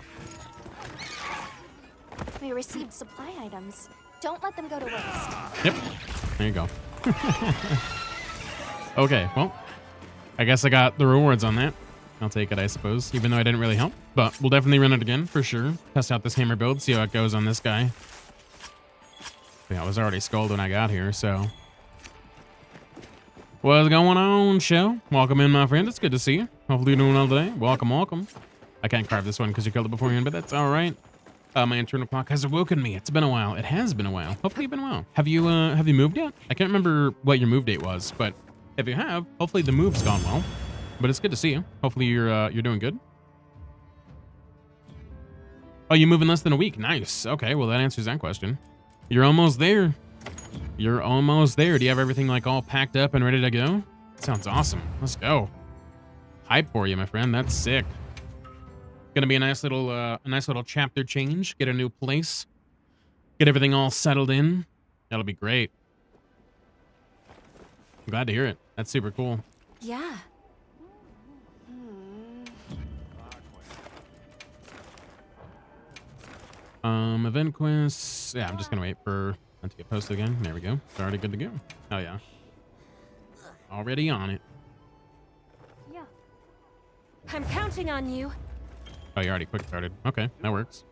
We received supply items. Don't let them go to waste. yep. There you go. Okay, well, I guess I got the rewards on that. I'll take it, I suppose, even though I didn't really help. But we'll definitely run it again for sure. Test out this hammer build, see how it goes on this guy. Yeah, I was already skulled when I got here, so. What's going on, show? Welcome in, my friend. It's good to see you. Hopefully you're doing well today. Welcome, welcome. I can't carve this one because you killed it beforehand, but that's all right. My internal clock has awoken me. It's been a while. It has been a while. Hopefully you've been a while. Have you moved yet? I can't remember what your move date was, but if you have, hopefully the move's gone well. But it's good to see you. Hopefully you're doing good. Oh, you move in less than a week. Nice. Okay, well that answers that question. You're almost there. You're almost there. Do you have everything like all packed up and ready to go? Sounds awesome. Let's go. Hype for you, my friend. That's sick. Gonna be a nice little chapter change. Get a new place. Get everything all settled in. That'll be great. I'm glad to hear it. That's super cool. Yeah. Event quests. Yeah, I'm just gonna wait for that to get posted again. There we go. It's already good to go. Oh yeah. Already on it. Yeah. I'm counting on you. Oh, you already quick started. Okay, that works.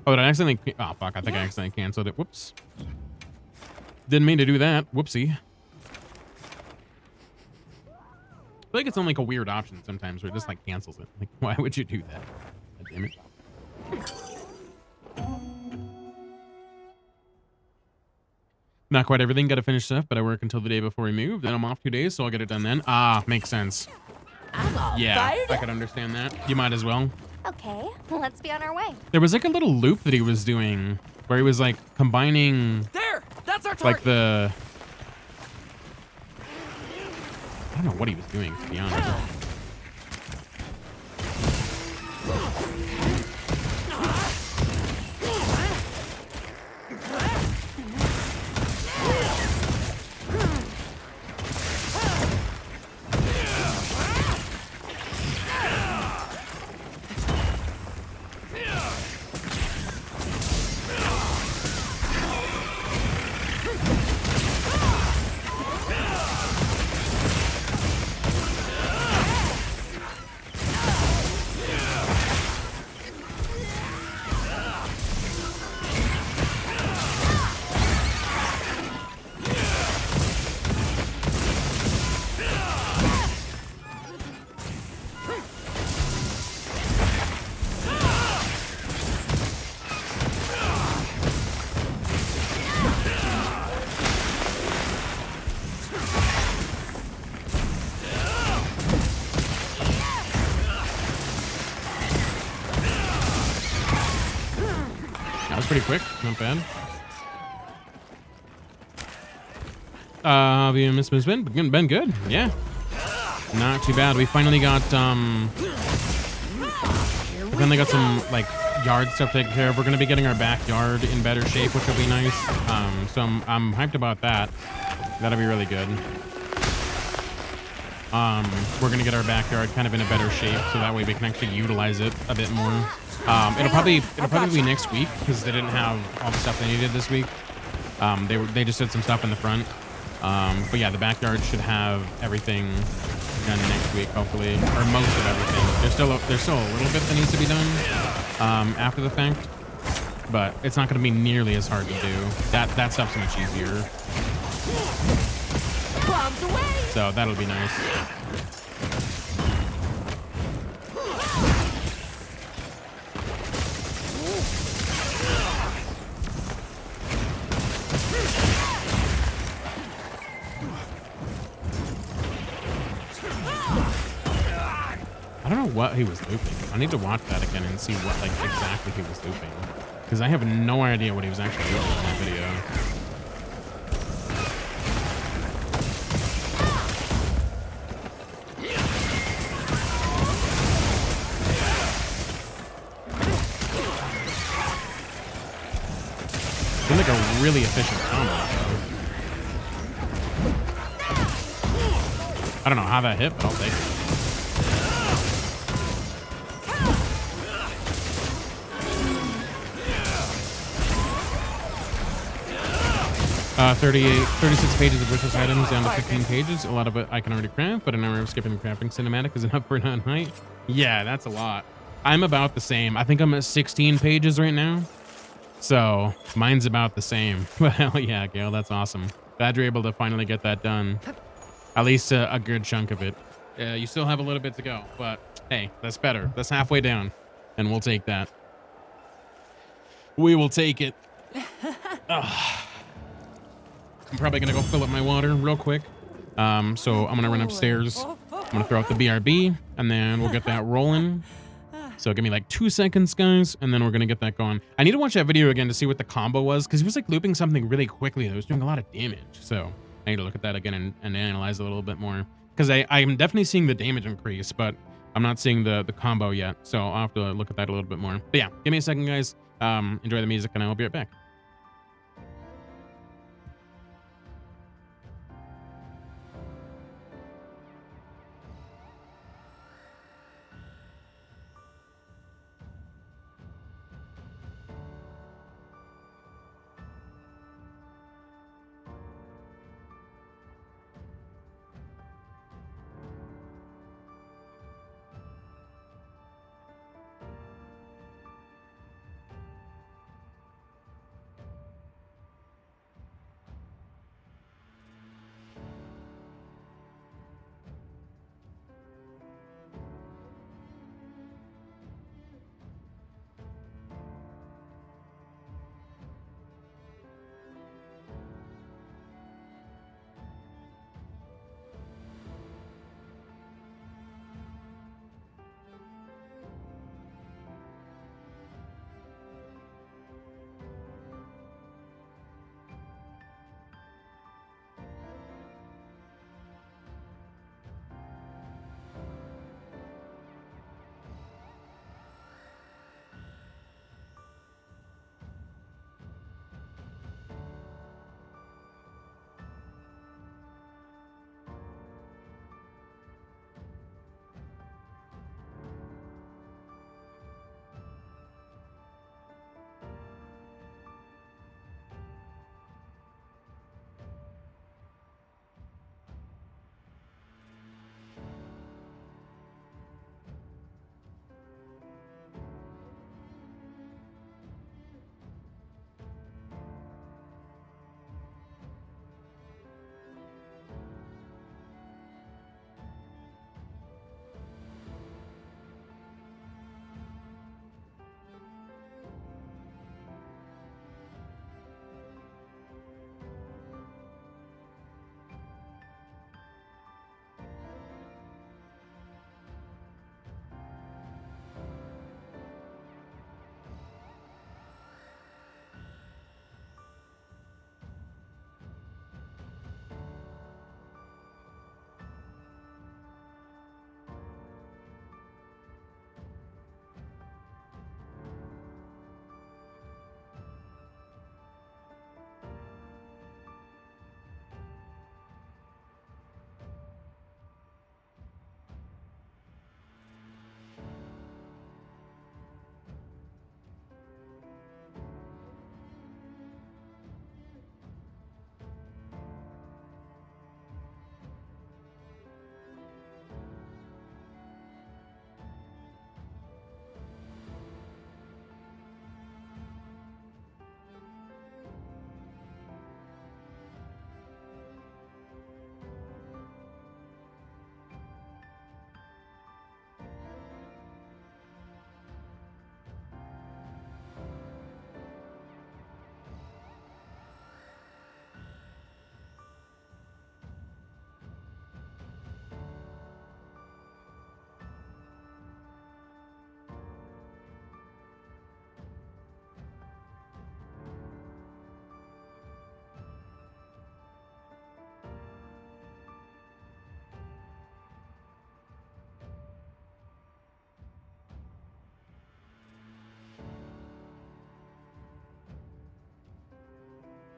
Oh, did I accidentally? Oh fuck! I think I accidentally canceled it. Whoops. Didn't mean to do that. Whoopsie. I feel like it's on like a weird option sometimes where it just like cancels it. Like, why would you do that? God damn it. Not quite everything. Got to finish stuff, but I work until the day before we move. Then I'm off 2 days, so I'll get it done then. Ah, makes sense. I'm all Yeah, fired I up. could understand that. You might as well. Okay, let's be on our way. There was like a little loop that he was doing where he was like combining There! That's our target! like the... I don't know what he was doing, to be honest. That was pretty quick. Not bad. The Miss been good. Yeah. Not too bad. We finally got some like yard stuff taken care of. We're gonna be getting our backyard in better shape, which will be nice. So I'm hyped about that. That'll be really good. We're gonna get our backyard kind of in a better shape, so that way we can actually utilize it a bit more. It'll probably be next week because they didn't have all the stuff they needed this week. They just did some stuff in the front. But yeah, the backyard should have everything done next week, hopefully, or most of everything. There's still a little bit that needs to be done after the fact, but it's not going to be nearly as hard to do. That stuff's much easier. Bombs away! So that'll be nice. what he was looping. I need to watch that again and see what like exactly he was looping, because I have no idea what he was actually looping in that video. Seems like a really efficient combo. I don't know how that hit, but I'll take it. 36 pages of wishlist items down to 15 pages. A lot of it I can already craft, but an hour of skipping the crafting cinematic is enough for not height. Yeah, that's a lot. I'm about the same. I think I'm at 16 pages right now. So mine's about the same. But hell yeah, Gail, that's awesome. Glad you're able to finally get that done. At least a good chunk of it. You still have a little bit to go, but hey, that's better. That's halfway down, and we'll take that. We will take it. Ugh. I'm probably gonna go fill up my water real quick. So I'm gonna run upstairs. I'm gonna throw out the BRB, and then we'll get that rolling. So give me like 2 seconds, guys, and then we're gonna get that going. I need to watch that video again to see what the combo was, because he was like looping something really quickly that was doing a lot of damage. So I need to look at that again and analyze it a little bit more, because I'm definitely seeing the damage increase, but I'm not seeing the combo yet. So I'll have to look at that a little bit more. But yeah, give me a second, guys. Enjoy the music, and I will be right back.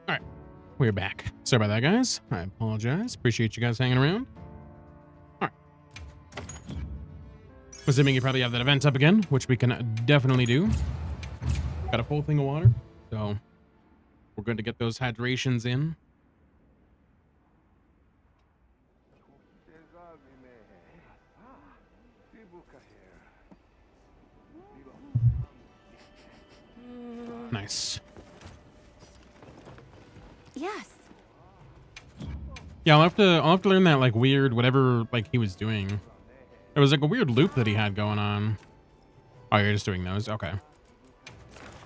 All right, we're back. Sorry about that, guys. I apologize. Appreciate you guys hanging around. All right. Assuming you probably have that event up again, which we can definitely do. Got a full thing of water, so we're good to get those hydrations in. Nice. Yes. Yeah, I'll have to learn that like weird whatever like he was doing. There was like a weird loop that he had going on. Oh, you're just doing those? Okay.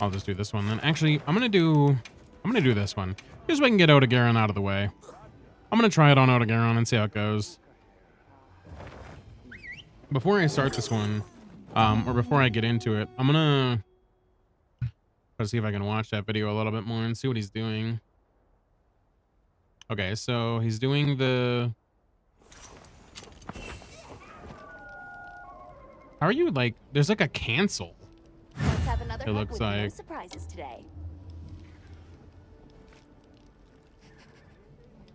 I'll just do this one then. Actually, I'm gonna do this one. Just so I can get Otogaron out of the way. I'm gonna try it on Otogaron and see how it goes. Before I start this one, or before I get into it, I'm gonna see if I can watch that video a little bit more and see what he's doing. Okay, so he's doing the... How are you like... There's like a cancel. Let's have another It hug looks with no like... surprises today.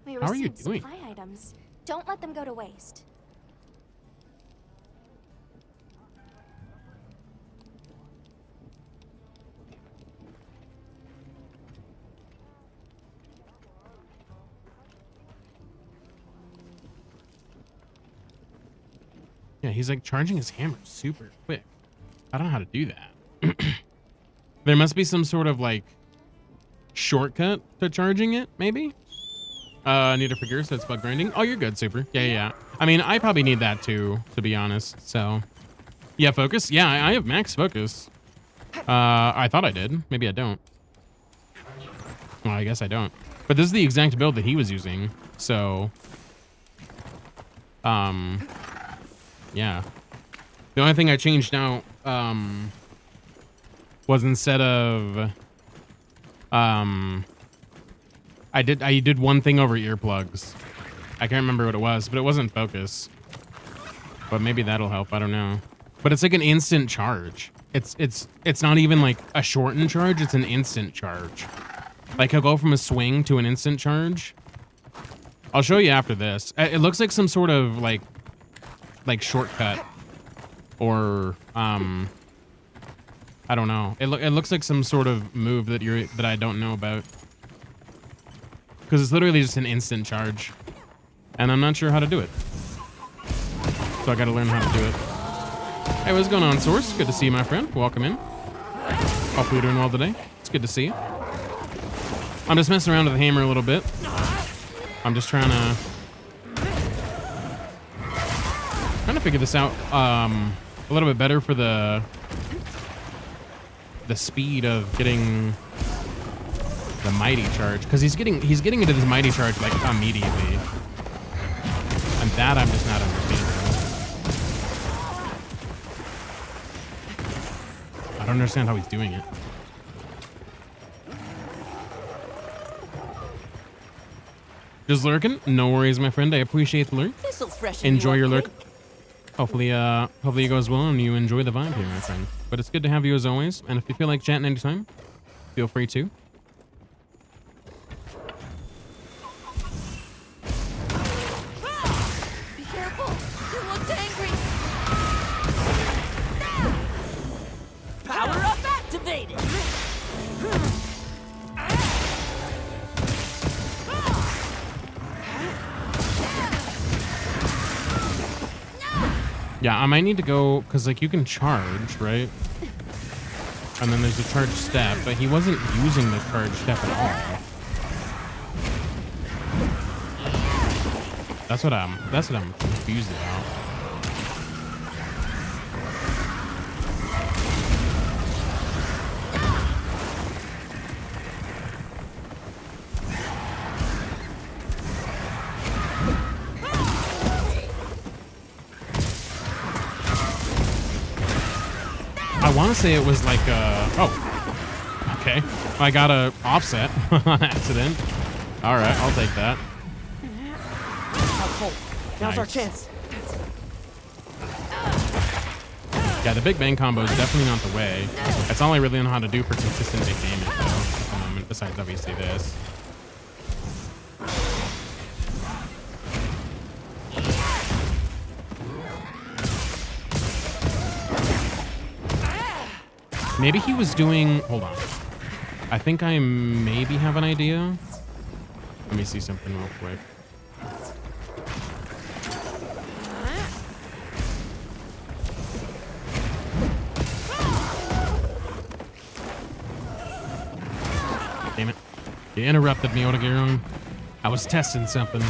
We How are you received doing? supply items. Don't let them go to waste. Yeah, he's like charging his hammer super quick. I don't know how to do that. There must be some sort of like shortcut to charging it, maybe? Need a figure, so it's bug grinding. Oh, you're good, super. Yeah. I mean, I probably need that too, to be honest. So, yeah, focus. Yeah, I have max focus. I thought I did. Maybe I don't. Well, I guess I don't. But this is the exact build that he was using. So, yeah. The only thing I changed out, was instead of, I did one thing over earplugs. I can't remember what it was, but it wasn't focus. But maybe that'll help. I don't know. But it's like an instant charge. It's not even like a shortened charge. It's an instant charge. Like he'll go from a swing to an instant charge. I'll show you after this. It looks like some sort of like shortcut or I don't know. It looks like some sort of move that I don't know about. Because it's literally just an instant charge. And I'm not sure how to do it. So I gotta learn how to do it. Hey, what's going on, Source? Good to see you, my friend. Welcome in. Hopefully you're doing well today. It's good to see you. I'm just messing around with the hammer a little bit. I'm just trying to figure this out a little bit better for the speed of getting the mighty charge, because he's getting into this mighty charge like immediately, and that I'm just not understanding. I don't understand how he's doing it. Just lurking? No worries, my friend. I appreciate the lurk. This'll freshen Enjoy you your up, lurk. Hopefully it goes well and you enjoy the vibe here, my friend. But it's good to have you as always. And if you feel like chatting anytime, feel free to. Be careful! You looked angry! Power up activated! Yeah, I might need to go, because like you can charge, right? And then there's a charge step, but he wasn't using the charge step at all. That's what I'm confused about. I want to say it was like oh, okay. I got a offset on accident. All right, I'll take that. Now's our Nice. chance. Yeah, the Big Bang combo is definitely not the way. That's all I really know how to do for consistent big damage, though, at the moment, besides obviously this. Maybe he was doing... Hold on. I think I maybe have an idea. Let me see something real quick. Damn it. You interrupted me, Otogiron. I was testing something.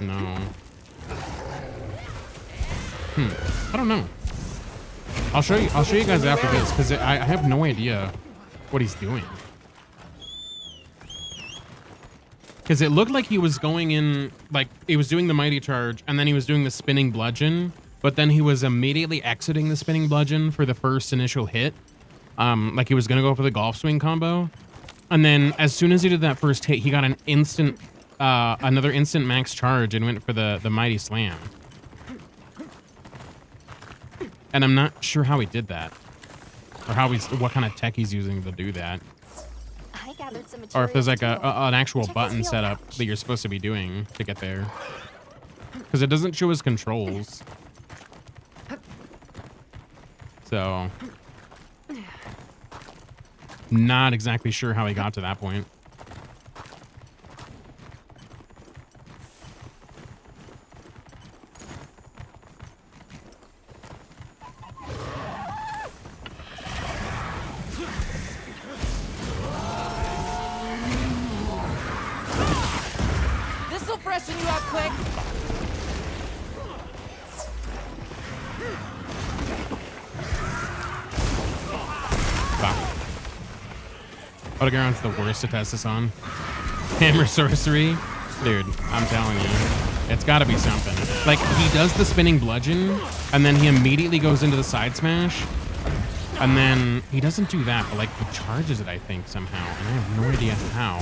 No. I don't know. I'll show you guys after this because I have no idea what he's doing. Because it looked like he was going in, like he was doing the mighty charge and then he was doing the spinning bludgeon, but then he was immediately exiting the spinning bludgeon for the first initial hit. Like he was gonna go for the golf swing combo. And then as soon as he did that first hit, he got an instant, another instant max charge and went for the mighty slam. And I'm not sure how he did that, or what kind of tech he's using to do that. I gathered some Or if there's like materials too. an actual Check button the set up pouch. that you're supposed to be doing to get there. Because it doesn't show his controls. So, not exactly sure how he got to that point. This'll freshen you up quick. Wow. Otogiron's the worst to test this on. Hammer sorcery. Dude, I'm telling you. It's gotta be something. Like, he does the spinning bludgeon, and then he immediately goes into the side smash. And then he doesn't do that, but like he charges it, I think, somehow. And I have no idea how.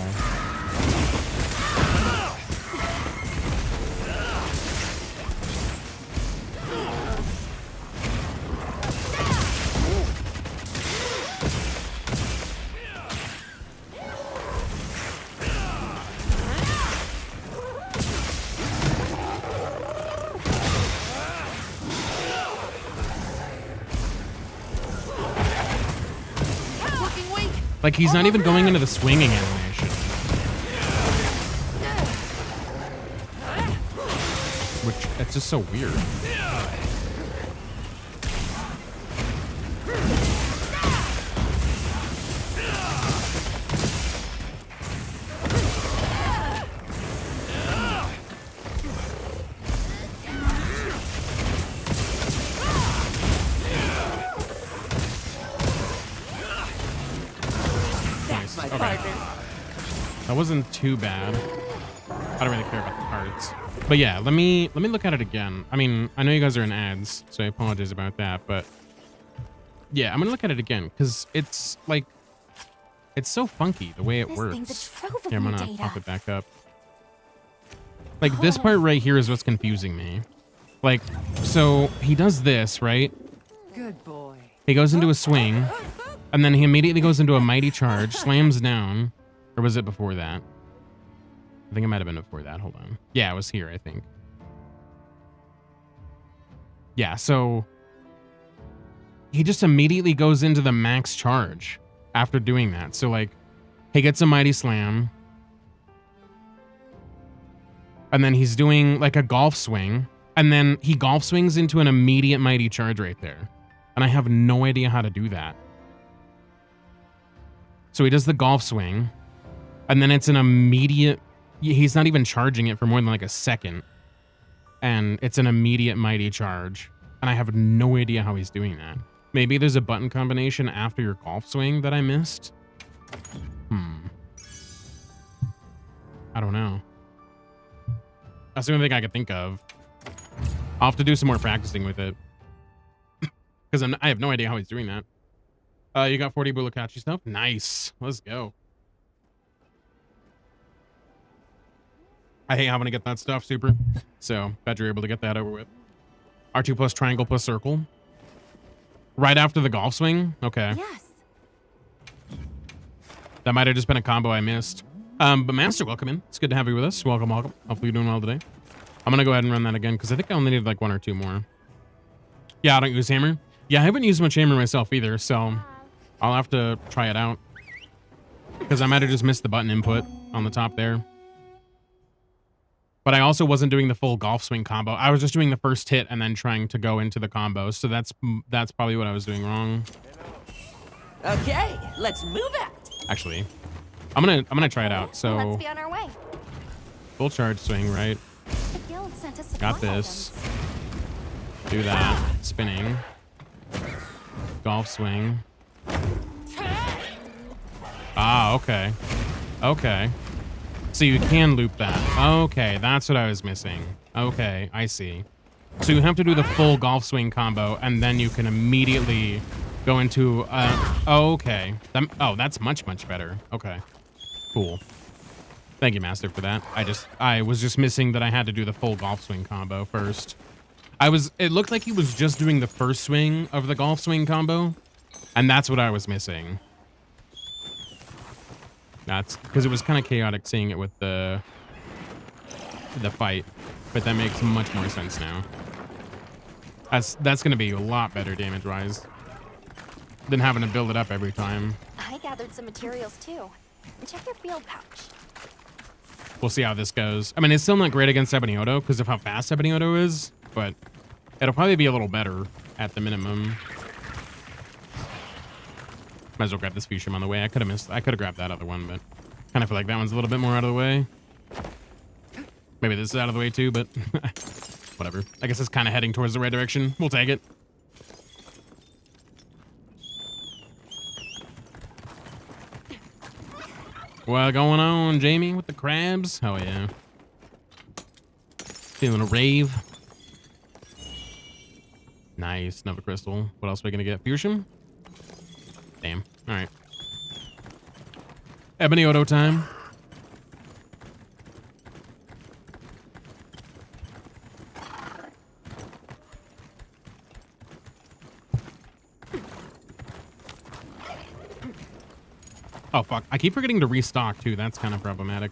Looking weak. Like, he's not even going into the swinging animation. Which, it's just so weird. Nice. Okay. That wasn't too bad. I don't really care about the parts. But yeah, let me look at it again. I mean, I know you guys are in ads, so I apologize about that, but yeah, I'm gonna look at it again because it's like it's so funky the way it This works. thing's a trove of Here, I'm new gonna data. pop it back up. Like this part right here is what's confusing me. Like, so he does this, right? Good boy. He goes into a swing, and then he immediately goes into a mighty charge, slams down. Or was it before that? I think it might have been before that. Hold on. Yeah, it was here, I think. Yeah, so he just immediately goes into the max charge after doing that. So, like, he gets a mighty slam. And then he's doing, like, a golf swing. And then he golf swings into an immediate mighty charge right there. And I have no idea how to do that. So he does the golf swing. And then it's an immediate... He's not even charging it for more than like a second. And it's an immediate mighty charge. And I have no idea how he's doing that. Maybe there's a button combination after your golf swing that I missed. I don't know. That's the only thing I could think of. I'll have to do some more practicing with it. Because I have no idea how he's doing that. You got 40 Bulakachi stuff? Nice. Let's go. I hate having to get that stuff, super. So, glad you're able to get that over with. R2 plus triangle plus circle. Right after the golf swing? Okay. Yes. That might have just been a combo I missed. But Master, welcome in. It's good to have you with us. Welcome, welcome. Hopefully you're doing well today. I'm going to go ahead and run that again because I think I only need like 1 or 2 more. Yeah, I don't use hammer. Yeah, I haven't used much hammer myself either, so I'll have to try it out. Because I might have just missed the button input on the top there. But I also wasn't doing the full golf swing combo. I was just doing the first hit and then trying to go into the combo. So that's probably what I was doing wrong. Okay, let's move out. Actually, I'm gonna try it out. Let's So be on our way. full charge swing, right? The guild sent us supply Got this. items. Do that. Spinning. Golf swing. Ah, okay. Okay. So you can loop that. Okay, that's what I was missing. Okay, I see. So you have to do the full golf swing combo, and then you can immediately go into... okay. That's much, much better. Okay. Cool. Thank you, Master, for that. I was just missing that I had to do the full golf swing combo first. It looked like he was just doing the first swing of the golf swing combo, and that's what I was missing. That's because it was kind of chaotic seeing it with the fight, but that makes much more sense now. That's gonna be a lot better damage wise than having to build it up every time. I gathered some materials too. Check your field pouch. We'll see how this goes. I mean, it's still not great against Ebonioto because of how fast Ebonioto is, but it'll probably be a little better at the minimum. Might as well grab this fuchsia on the way. I could have grabbed that other one, but kind of feel like that one's a little bit more out of the way. Maybe this is out of the way too, but whatever. I guess it's kind of heading towards the right direction. We'll take it. What going on, Jamie, with the crabs? Oh, yeah. Feeling a rave. Nice. Nova Crystal. What else are we going to get? Fuchsia? Damn. All right. Ebonioto time. Oh, fuck. I keep forgetting to restock, too. That's kind of problematic.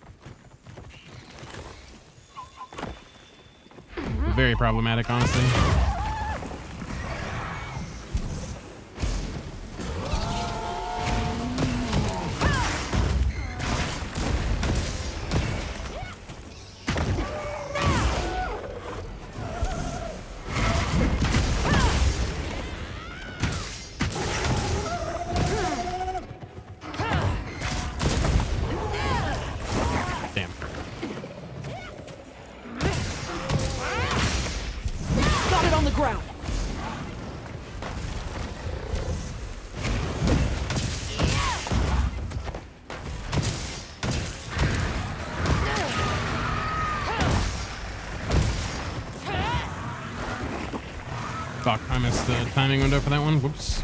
Very problematic, honestly. Fuck, I missed the timing window for that one. Whoops.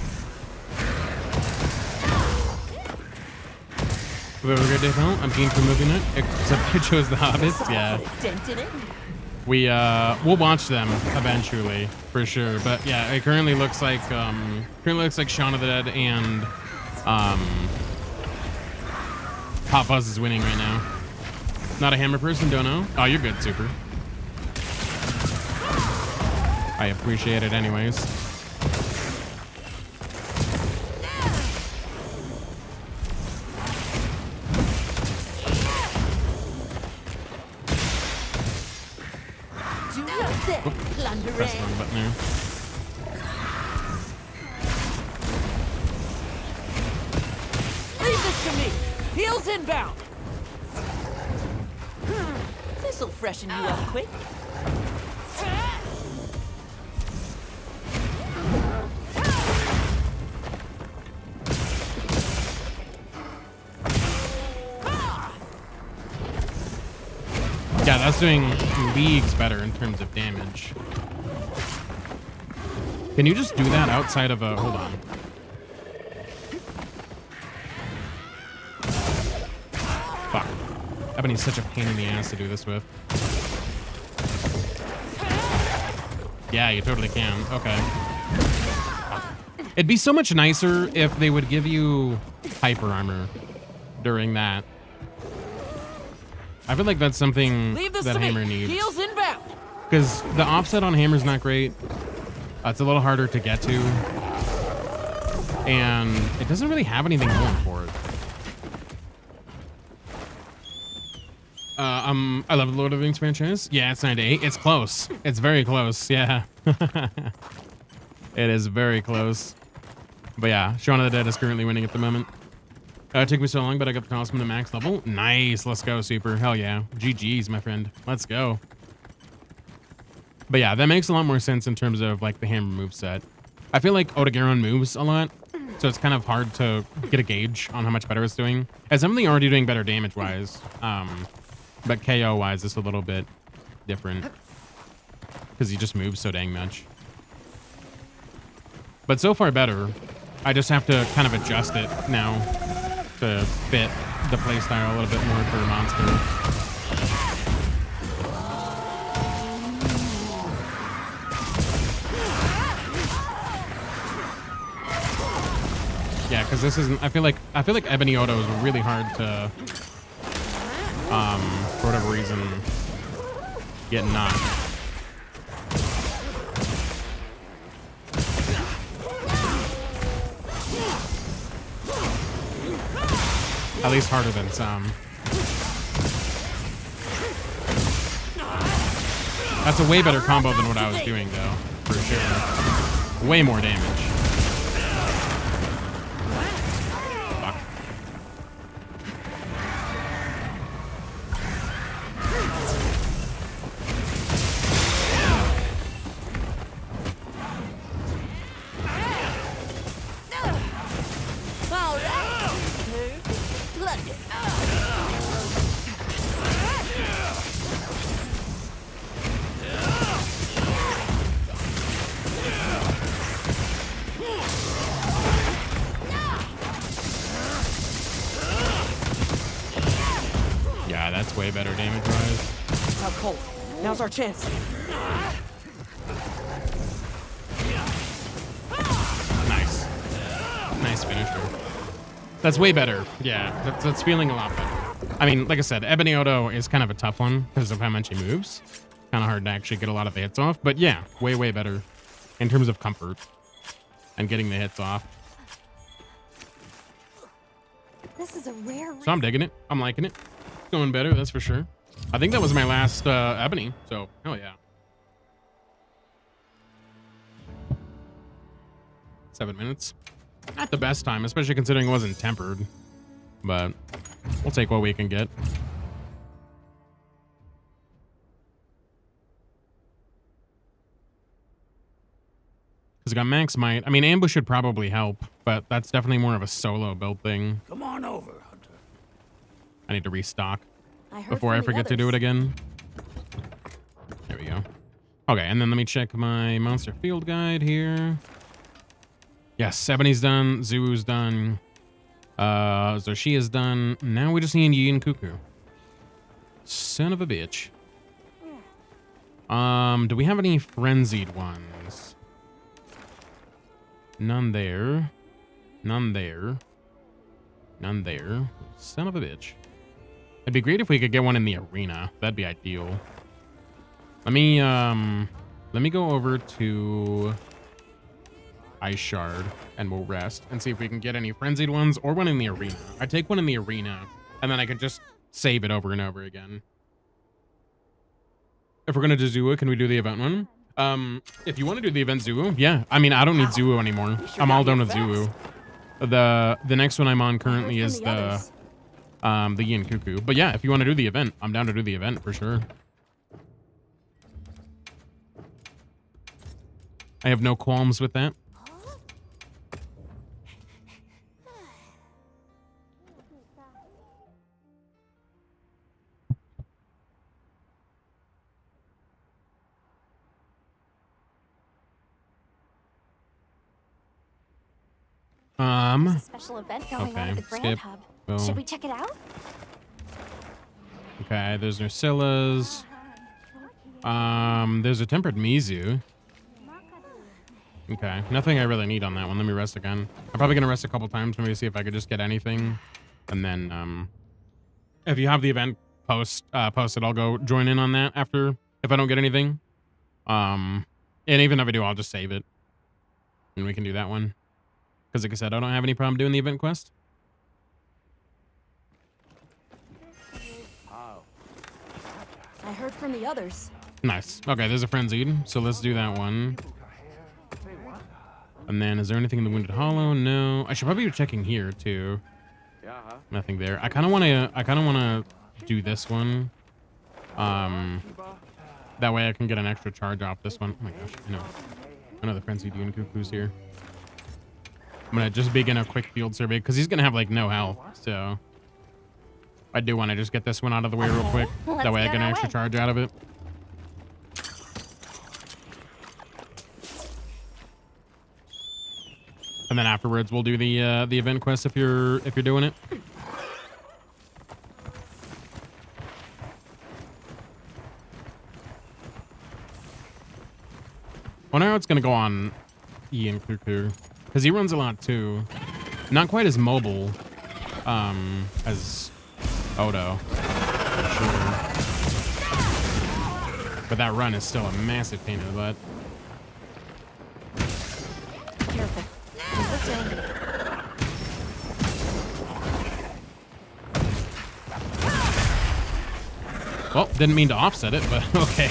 We have a great day, pal. I'm keen for moving it. Except you chose the Hobbits. Yeah. We'll watch them eventually, for sure. But yeah, it currently looks like Shaun of the Dead and Hot Fuzz is winning right now. Not a hammer person, don't know. Oh, you're good, super. I appreciate it anyways. Press the wrong button there. Leave this to me. Heels inbound. This'll freshen you up quick. Yeah, that's doing leagues better in terms of damage. Can you just do that outside of a... Hold on. Fuck. Ebony's such a pain in the ass to do this with. Yeah, you totally can. Okay. It'd be so much nicer if they would give you hyper armor. during that. I feel like that's something Leave this that to hammer me. needs. Heels inbound. Because the offset on hammer's not great. It's a little harder to get to. And it doesn't really have anything going for it. I love the Lord of the Rings franchise. Yeah, it's 9-8. It's close. It's very close. Yeah. It is very close. But yeah, Shaun of the Dead is currently winning at the moment. It took me so long, but I got the Cosmo to max level. Nice. Let's go, Super. Hell yeah. GG's, my friend. Let's go. But yeah, that makes a lot more sense in terms of like the hammer moveset. I feel like Otogaron moves a lot, so it's kind of hard to get a gauge on how much better it's doing. It's definitely already doing better damage-wise, but KO-wise, it's a little bit different because he just moves so dang much. But so far better. I just have to kind of adjust it now to fit the playstyle a little bit more for Monster. Yeah, because this isn't. I feel like Ebony Odo is really hard to, for whatever reason, get knocked. At least harder than some. That's a way better combo than what I was doing, though, for sure. Way more damage. That's way better damage-wise. Out cold. Now's our chance. Nice. Nice finisher. That's way better. Yeah, that's feeling a lot better. I mean, like I said, Ebony Odo is kind of a tough one because of how much he moves. Kind of hard to actually get a lot of the hits off. But yeah, way, way better in terms of comfort and getting the hits off. This is a rare. So I'm digging it. I'm liking it. Going better, that's for sure. I think that was my last Ebony, so hell yeah. 7 minutes. Not the best time, especially considering it wasn't tempered. But we'll take what we can get. Because I got Max Might. I mean, Ambush should probably help, but that's definitely more of a solo build thing. Come on over, Hunter. I need to restock I before I forget to do it again. There we go. Okay, and then let me check my monster field guide here. Yes, Ebony's done. Zuu's done. Zoshi is done. Now we just need Yi and Cuckoo. Son of a bitch. Do we have any frenzied ones? None there. None there. None there. Son of a bitch. It'd be great if we could get one in the arena. That'd be ideal. Let me go over to Ice Shard and we'll rest and see if we can get any frenzied ones or one in the arena. I'd take one in the arena and then I could just save it over and over again. If we're gonna do Zuo, can we do the event one? If you want to do the event Zuo, yeah. I mean, I don't need Zuo anymore. I'm all done with Zuo. The next one I'm on currently is the Yin Cuckoo. But yeah, if you want to do the event, I'm down to do the event for sure. I have no qualms with that. There's a special event going on at the Grand skip. Hub. Go. Should we check it out? Okay, there's Nursillahs. There's a tempered Mizu. Okay, nothing I really need on that one. Let me rest again. I'm probably gonna rest a couple times, maybe see if I could just get anything And then if you have the event posted, I'll go join in on that after if I don't get anything. And even if I do, I'll just save it. And we can do that one. Because like I said, I don't have any problem doing the event quest. I heard from the others. Nice. Okay, there's a frenzied. So let's do that one. And then is there anything in the Wounded Hollow? No. I should probably be checking here too. Nothing there. I kind of want to do this one. That way I can get an extra charge off this one. Oh my gosh, I know the frenzied Yun Cuckoo's here. I'm gonna just begin a quick field survey because he's gonna have like no health. So I do want to just get this one out of the way real quick. That way I get an extra charge out of it. And then afterwards we'll do the event quest if you're doing it. I wonder how it's gonna go on Ian Cuckoo because he runs a lot too. Not quite as mobile as Odo, for sure. But that run is still a massive pain in the butt. Careful. Well, didn't mean to offset it, but okay.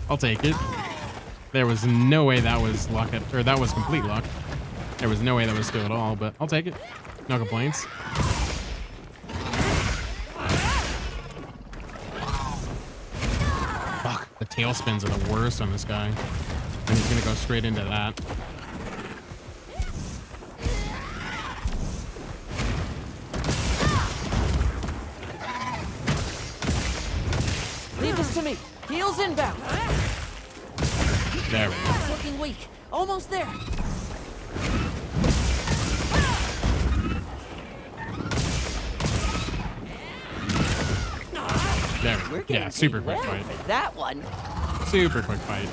I'll take it. There was no way that was luck, or that was complete luck. There was no way that was skill at all, but I'll take it. No complaints. Fuck, the tail spins are the worst on this guy. And he's gonna go straight into that. Leave this to me. Heels inbound. There we go. It's looking weak. Almost there. There we go. Yeah, super quick Well fight. for that one. Super quick fight.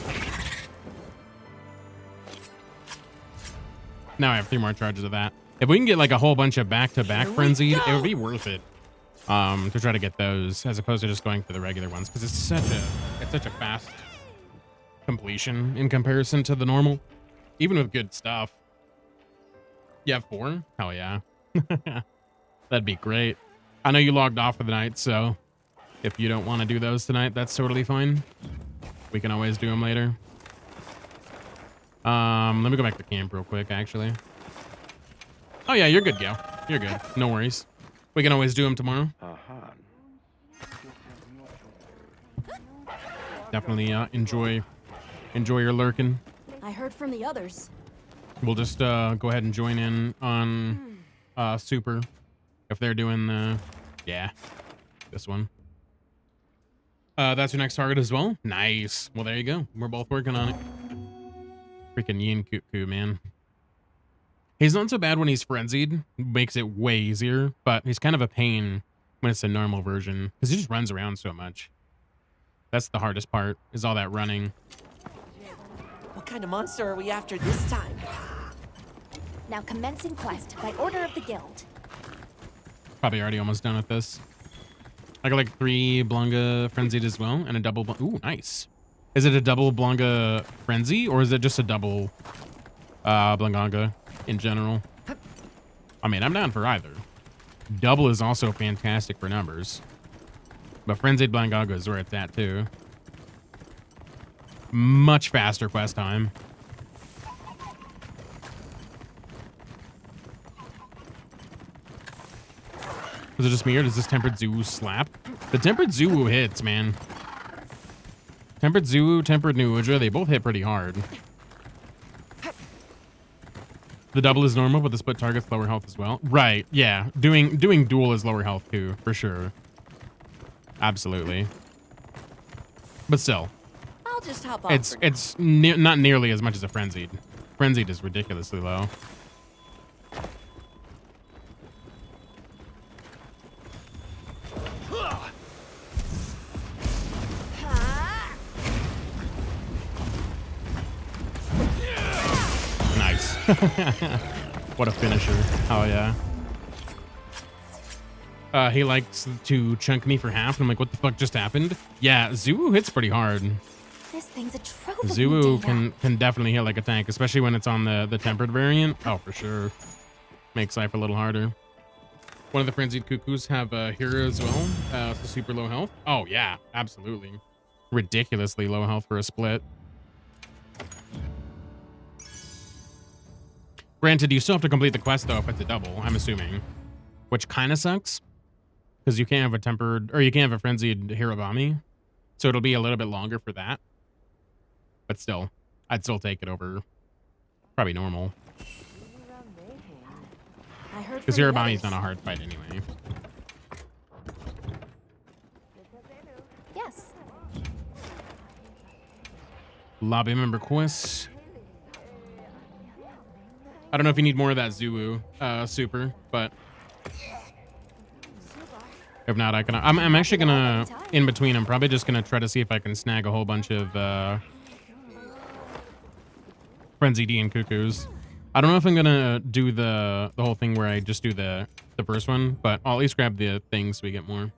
Now I have 3 more charges of that. If we can get like a whole bunch of back-to-back frenzied, it would be worth it. To try to get those as opposed to just going for the regular ones because it's such a fast completion in comparison to the normal, even with good stuff. You have 4? Hell yeah. That'd be great. I know you logged off for the night, so if you don't want to do those tonight, that's totally fine. We can always do them later. Let me go back to camp real quick, actually. Oh yeah, you're good, Gil. You're good. No worries. We can always do them tomorrow. Definitely enjoy your lurking. I heard from the others. We'll just go ahead and join in on Super if they're doing this one. That's your next target as well. Nice. Well, there you go. We're both working on it. Freaking Yin Cuckoo, man. He's not so bad when he's frenzied. Makes it way easier, but he's kind of a pain when it's a normal version because he just runs around so much. That's the hardest part, is all that running. What kind of monster are we after this time? Now commencing quest by order of the guild. Probably already almost done with this. I got like 3 Blunga frenzied as well, and a double. Ooh, nice. Is it a double Blunga frenzy, or is it just a double Blunganga in general? I mean, I'm down for either. Double is also fantastic for numbers, but frenzied Blunganga is where it's at too. Much faster quest time. Is it just me or does this Tempered Zoo slap? The Tempered Zoo hits, man. Tempered Zoo, Tempered Nuudra, they both hit pretty hard. The double is normal, but the split target's lower health as well. Right, yeah. Doing dual is lower health too, for sure. Absolutely. But still. I'll just hop off. It's not nearly as much as a frenzied. Frenzied is ridiculously low. Nice. What a finisher. Oh yeah. He likes to chunk me for half. And I'm like, what the fuck just happened? Yeah, Zuu hits pretty hard. This thing's a trove of new Zuu data. can definitely hit like a tank, especially when it's on the tempered variant. Oh, for sure. Makes life a little harder. One of the frenzied cuckoos have hero as well, so super low health. Oh yeah, absolutely. Ridiculously low health for a split. Granted, you still have to complete the quest though if it's a double, I'm assuming. Which kind of sucks. Because you can't have a tempered, or you can't have a frenzied Hirabami. So it'll be a little bit longer for that. But still, I'd still take it over probably normal. I heard Because from the Hirabami's others. not a hard fight anyway. Yes. Lobby member quests. I don't know if you need more of that Zuu super, but if not, I can. I'm actually gonna in between. I'm probably just gonna try to see if I can snag a whole bunch of Frenzy D and Cuckoos. I don't know if I'm gonna do the whole thing where I just do the first one, but I'll at least grab the things so we get more.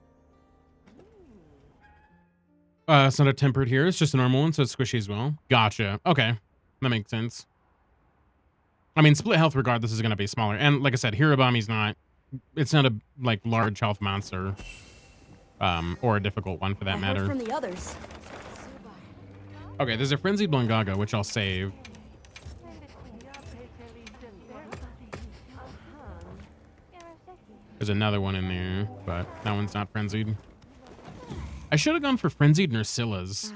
It's not a tempered here. It's just a normal one, so it's squishy as well. Gotcha. Okay, that makes sense. I mean, split health regardless is going to be smaller. And like I said, Hirabami's not, it's not a like large health monster, or a difficult one for that I matter. heard from the others. Okay, there's a Frenzied Blangaga, which I'll save. There's another one in there, but that one's not frenzied. I should have gone for Frenzied Nursillahs.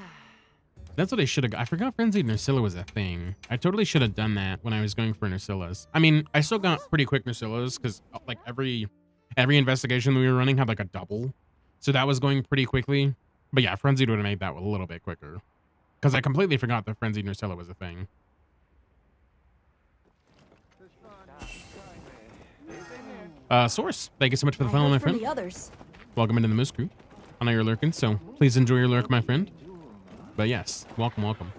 That's what I should have. I forgot Frenzied Nursilla was a thing. I totally should have done that when I was going for Nursillahs. I mean, I still got pretty quick Nursillahs because like every investigation we were running had like a double, so that was going pretty quickly. But yeah, Frenzied would have made that a little bit quicker because I completely forgot that Frenzied Nursilla was a thing. Source, thank you so much for the follow, my From friend. the others. Welcome into the Moose Crew. I know you're lurking, so please enjoy your lurk, my friend. But yes, welcome, welcome.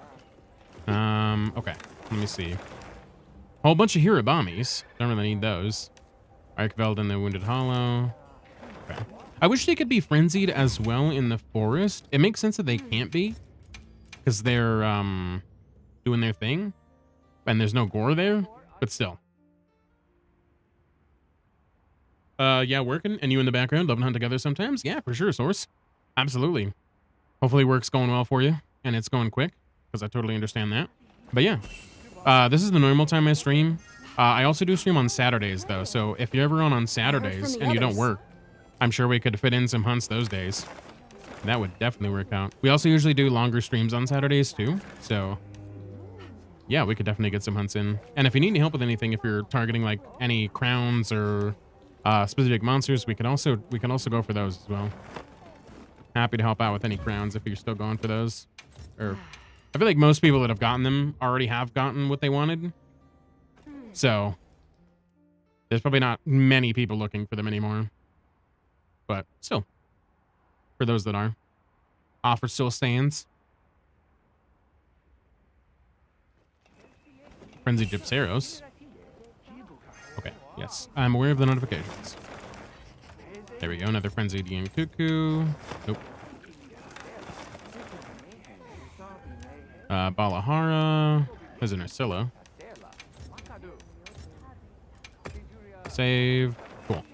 Okay, let me see. Whole bunch of Hirabamis. Don't really need those. Arkveld and the Wounded Hollow. Okay. I wish they could be frenzied as well in the forest. It makes sense that they can't be, because they're doing their thing, and there's no gore there. But still. Yeah, working, and you in the background, loving hunt together sometimes. Yeah, for sure, Source. Absolutely. Hopefully work's going well for you, and it's going quick, because I totally understand that. But yeah, this is the normal time I stream. I also do stream on Saturdays, though, so if you're ever on Saturdays and you don't work, I'm sure we could fit in some hunts those days. That would definitely work out. We also usually do longer streams on Saturdays, too, so yeah, we could definitely get some hunts in. And if you need any help with anything, if you're targeting, like, any crowns or specific monsters, we can also go for those as well. Happy to help out with any crowns if you're still going for those. Or I feel like most people that have gotten them already have gotten what they wanted. So there's probably not many people looking for them anymore. But still, for those that are, offer still stands. Frenzied Gypseros. Okay, yes. I'm aware of the notifications. There we go. Another Frenzied Yin Cuckoo. Nope. Balahara. There's an Ursula. Save. Cool.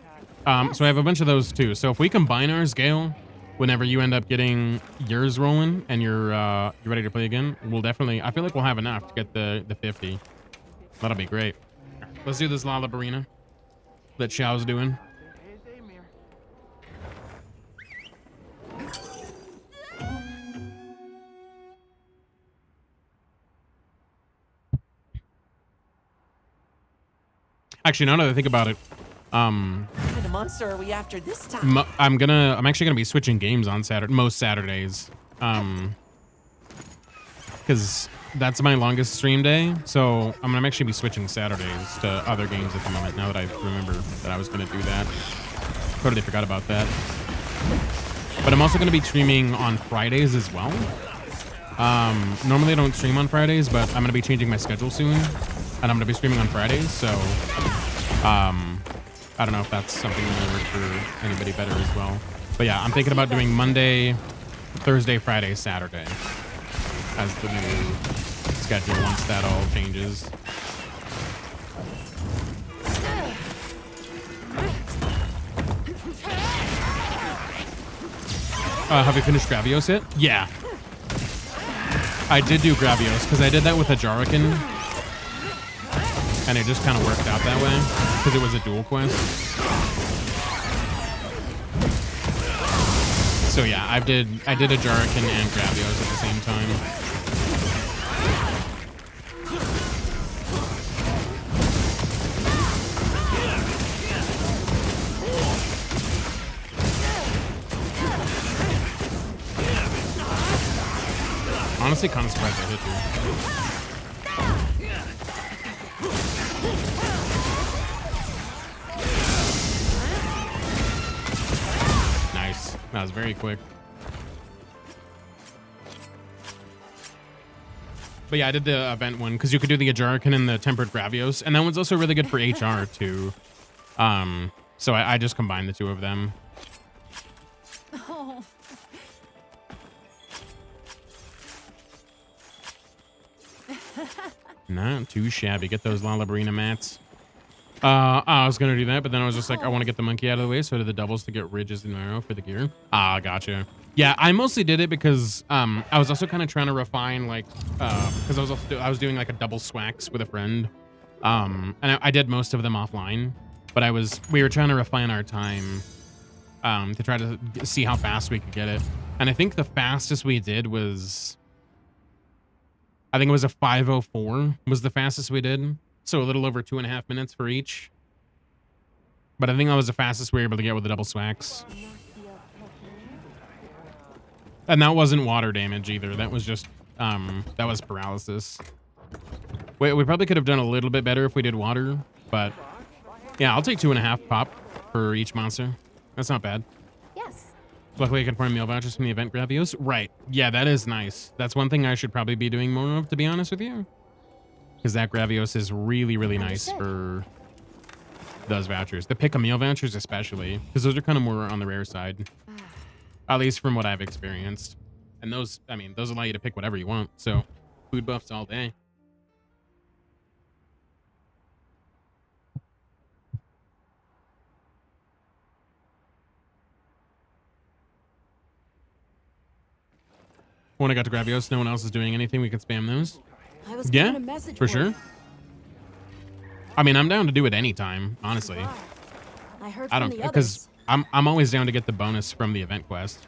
So I have a bunch of those too. So if we combine ours, Gale, whenever you end up getting yours rolling and you're ready to play again, we'll definitely, I feel like we'll have enough to get the 50. That'll be great. Let's do this Lollabarina that Xiao's doing. Actually, now that I think about it, What kind of monster are we after this time? I'm actually gonna be switching games on most Saturdays, because that's my longest stream day. So I'm gonna actually be switching Saturdays to other games at the moment. Now that I remember that I was gonna do that, totally forgot about that. But I'm also gonna be streaming on Fridays as well. Normally I don't stream on Fridays, but I'm gonna be changing my schedule soon, and I'm gonna be streaming on Fridays. So, I don't know if that's something that will work for anybody better as well. But yeah, I'm thinking about doing Monday, Thursday, Friday, Saturday as the new schedule once that all changes. Have you finished Gravios yet? Yeah. I did do Gravios because I did that with a Jarikin, and it just kind of worked out that way because it was a dual quest. So yeah, I did a Jarikin and Gravios at the same time. Honestly, kind of surprised I hit you. Nice. That was very quick. But yeah, I did the event one because you could do the Ajarican and the Tempered Gravios, and that one's also really good for HR too. So I just combined the two of them. Oh. Not too shabby. Get those Lalabrina mats. I was gonna do that, but then I was just like, I want to get the monkey out of the way, so I did the doubles to get ridges and arrow for the gear. Gotcha. Yeah, I mostly did it because I was also kind of trying to refine, like, because I was doing like a double swax with a friend, and I did most of them offline, but we were trying to refine our time to try to see how fast we could get it, and I think the fastest we did was, I think it was a 5:04 was the fastest we did. So a little over 2.5 minutes for each. But I think that was the fastest we were able to get with the double swax. And that wasn't water damage either. That was just, that was paralysis. We probably could have done a little bit better if we did water. But yeah, I'll take 2.5 pop for each monster. That's not bad. Yes. Luckily, I can farm meal vouchers from the event Gravios. Right. Yeah, that is nice. That's one thing I should probably be doing more of, to be honest with you. Because that Gravios is really, really nice for those vouchers. The pick a meal vouchers especially, because those are kind of more on the rare side. At least from what I've experienced. And those, I mean, those allow you to pick whatever you want. So, food buffs all day. When I got to Gravios, no one else is doing anything. We can spam those. I was Yeah, given a message for sure. you. I mean, I'm down to do it anytime, honestly. I heard I from don't, the because others. I'm always down to get the bonus from the event quest.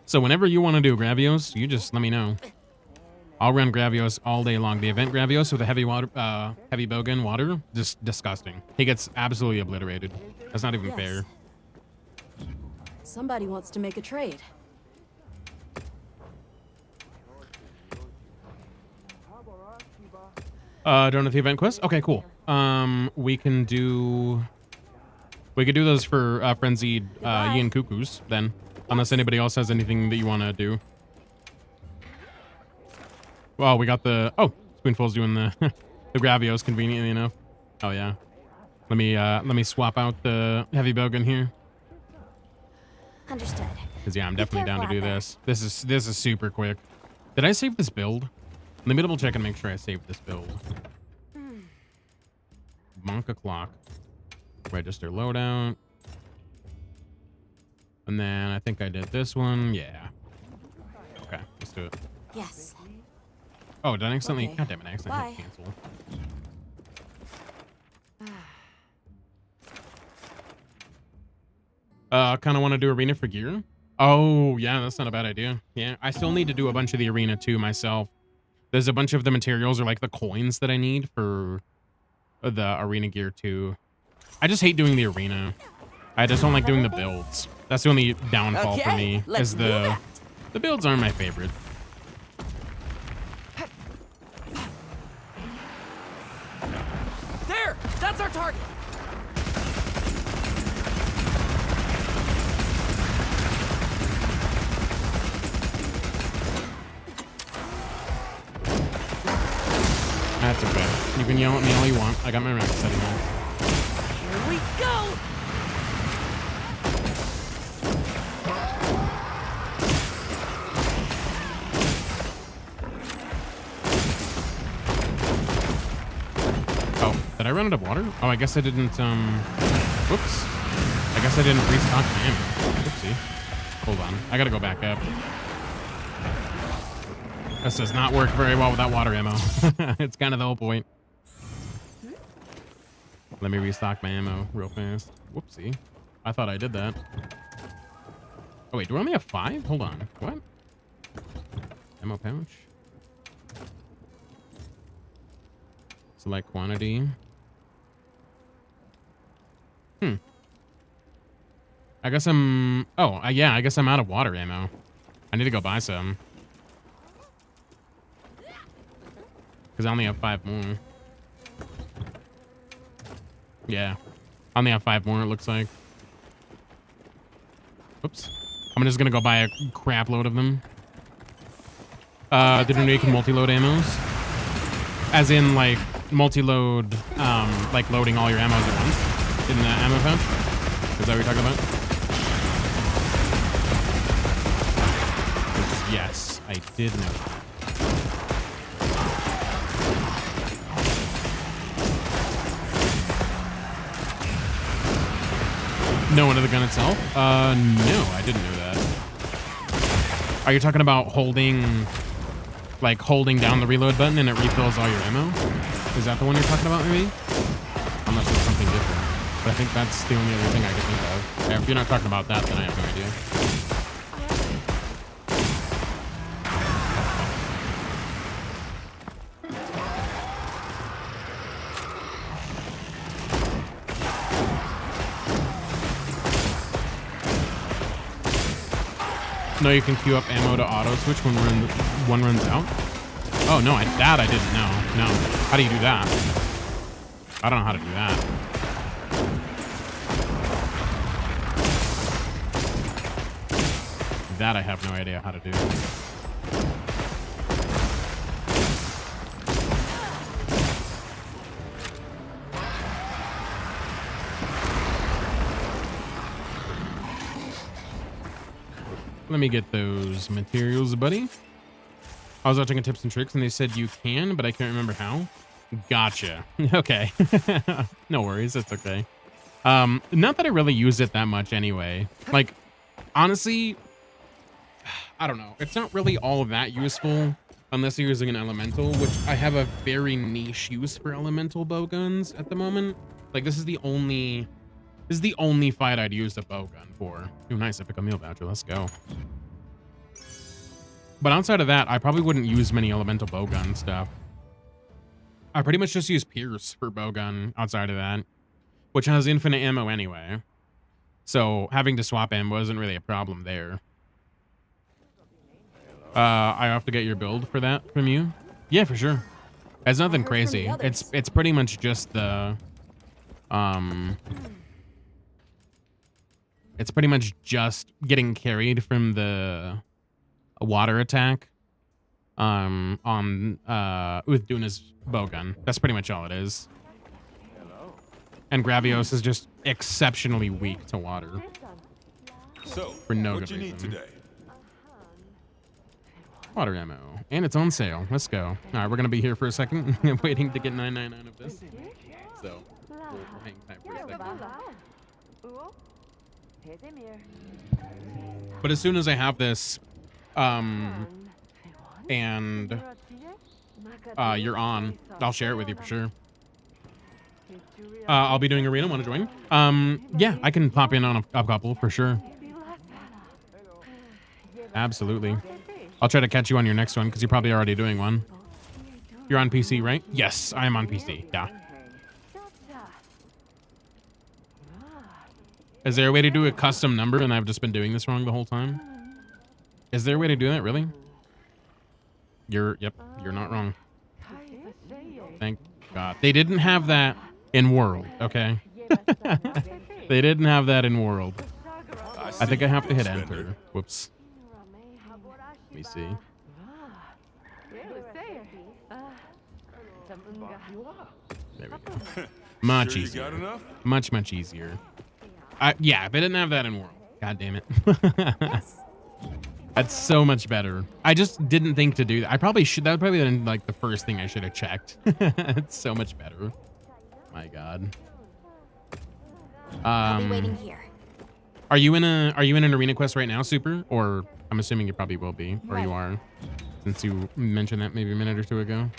So whenever you want to do Gravios, you just let me know. I'll run Gravios all day long. The event Gravios with the heavy water, heavy Bogan water, just disgusting. He gets absolutely obliterated. That's not even Yes. fair. Somebody wants to make a trade. Don't know the event quest? Okay, cool. We could do those for frenzied Yin Cuckoos then, unless anybody else has anything that you want to do. Well, we got the Spoonful's doing the the Gravios conveniently enough. Oh yeah. Let me swap out the heavy Bogan here. Understood. Cause yeah, I'm definitely down to careful do out this. This is super quick. Did I save this build? Let me double check and make sure I saved this build. Monka clock. Register loadout. And then I think I did this one. Yeah. Okay, let's do it. Yes. Oh, did I accidentally? Okay. God damn it, I accidentally Bye. hit cancel. Kind of want to do arena for gear. Oh, yeah, that's not a bad idea. Yeah, I still need to do a bunch of the arena too myself. There's a bunch of the materials or like the coins that I need for the arena gear too. I just hate doing the arena. I just don't like doing the builds. That's the only downfall for me. Is the builds aren't my favorite. There! That's our target! That's okay. You can yell at me all you want. I got my rank setting on. Here we go! I run out of water? Oh, I guess I didn't, whoops. I guess I didn't restock my ammo. Whoopsie. Hold on. I gotta go back up. This does not work very well without water ammo. It's kind of the whole point. Let me restock my ammo real fast. Whoopsie. I thought I did that. Oh, wait. Do I only have 5? Hold on. What? Ammo pouch. Select quantity. I guess I'm... Oh, yeah. I guess I'm out of water ammo. I need to go buy some. Because I only have 5 more. Yeah. I only have 5 more, it looks like. Oops. I'm just going to go buy a crap load of them. Did you know you can multi-load ammos? As in, like, multi-load, like, loading all your ammos at once in the ammo pouch? Is that what you're talking about? Yes, I did know that. No into the gun itself? No, I didn't know that. Are you talking about holding, like, holding down the reload button and it refills all your ammo? Is that the one you're talking about, maybe? Unless it's something different. But I think that's the only other thing I can think of. Yeah, if you're not talking about that, then I have no idea. No, you can queue up ammo to auto switch when one runs out. Oh no, that I didn't know. No, how do you do that? I don't know how to do that. That I have no idea how to do. Let me get those materials, buddy. I was watching a tips and tricks and they said you can, but I can't remember how. Gotcha. Okay. No worries. That's okay. Not that I really use it that much anyway. Like, honestly, I don't know. It's not really all that useful unless you're using an elemental, which I have a very niche use for elemental bow guns at the moment. Like, this is the only fight I'd use a bow gun for. Ooh, nice. I pick a meal voucher. Let's go. But outside of that, I probably wouldn't use many elemental bow gun stuff. I pretty much just use Pierce for bow gun outside of that, which has infinite ammo anyway. So having to swap ammo isn't really a problem there. I have to get your build for that from you. Yeah, for sure. It's nothing crazy. It's pretty much just the it's pretty much just getting carried from the water attack on with Duna's bowgun. That's pretty much all it is. And Gravios is just exceptionally weak to water. So, For no what good you need reason. today? Water ammo. And it's on sale. Let's go. All right, we're going to be here for a second. Waiting to get 999 of this. So, we'll hang tight for a second. But as soon as I have this, and you're on, I'll share it with you for sure. I'll be doing arena. Want to join? Yeah, I can pop in on a couple for sure. Absolutely. I'll try to catch you on your next one because you're probably already doing one. You're on PC, right? Yes, I am on PC. Yeah. Is there a way to do a custom number and I've just been doing this wrong the whole time? Is there a way to do that, really? Yep, you're not wrong. Thank God. They didn't have that in World, okay? They didn't have that in World. I think I have to hit enter. Whoops. Let me see. There we go. Much Sure easier. you got enough? Much easier. Yeah, they didn't have that in World. God damn it. That's so much better. I just didn't think to do that. I probably should. That would probably been like the first thing I should have checked. It's so much better. My God. I'll be waiting here. Are you in an arena quest right now, Super? Or I'm assuming you probably will be, or you are, since you mentioned that maybe a minute or two ago.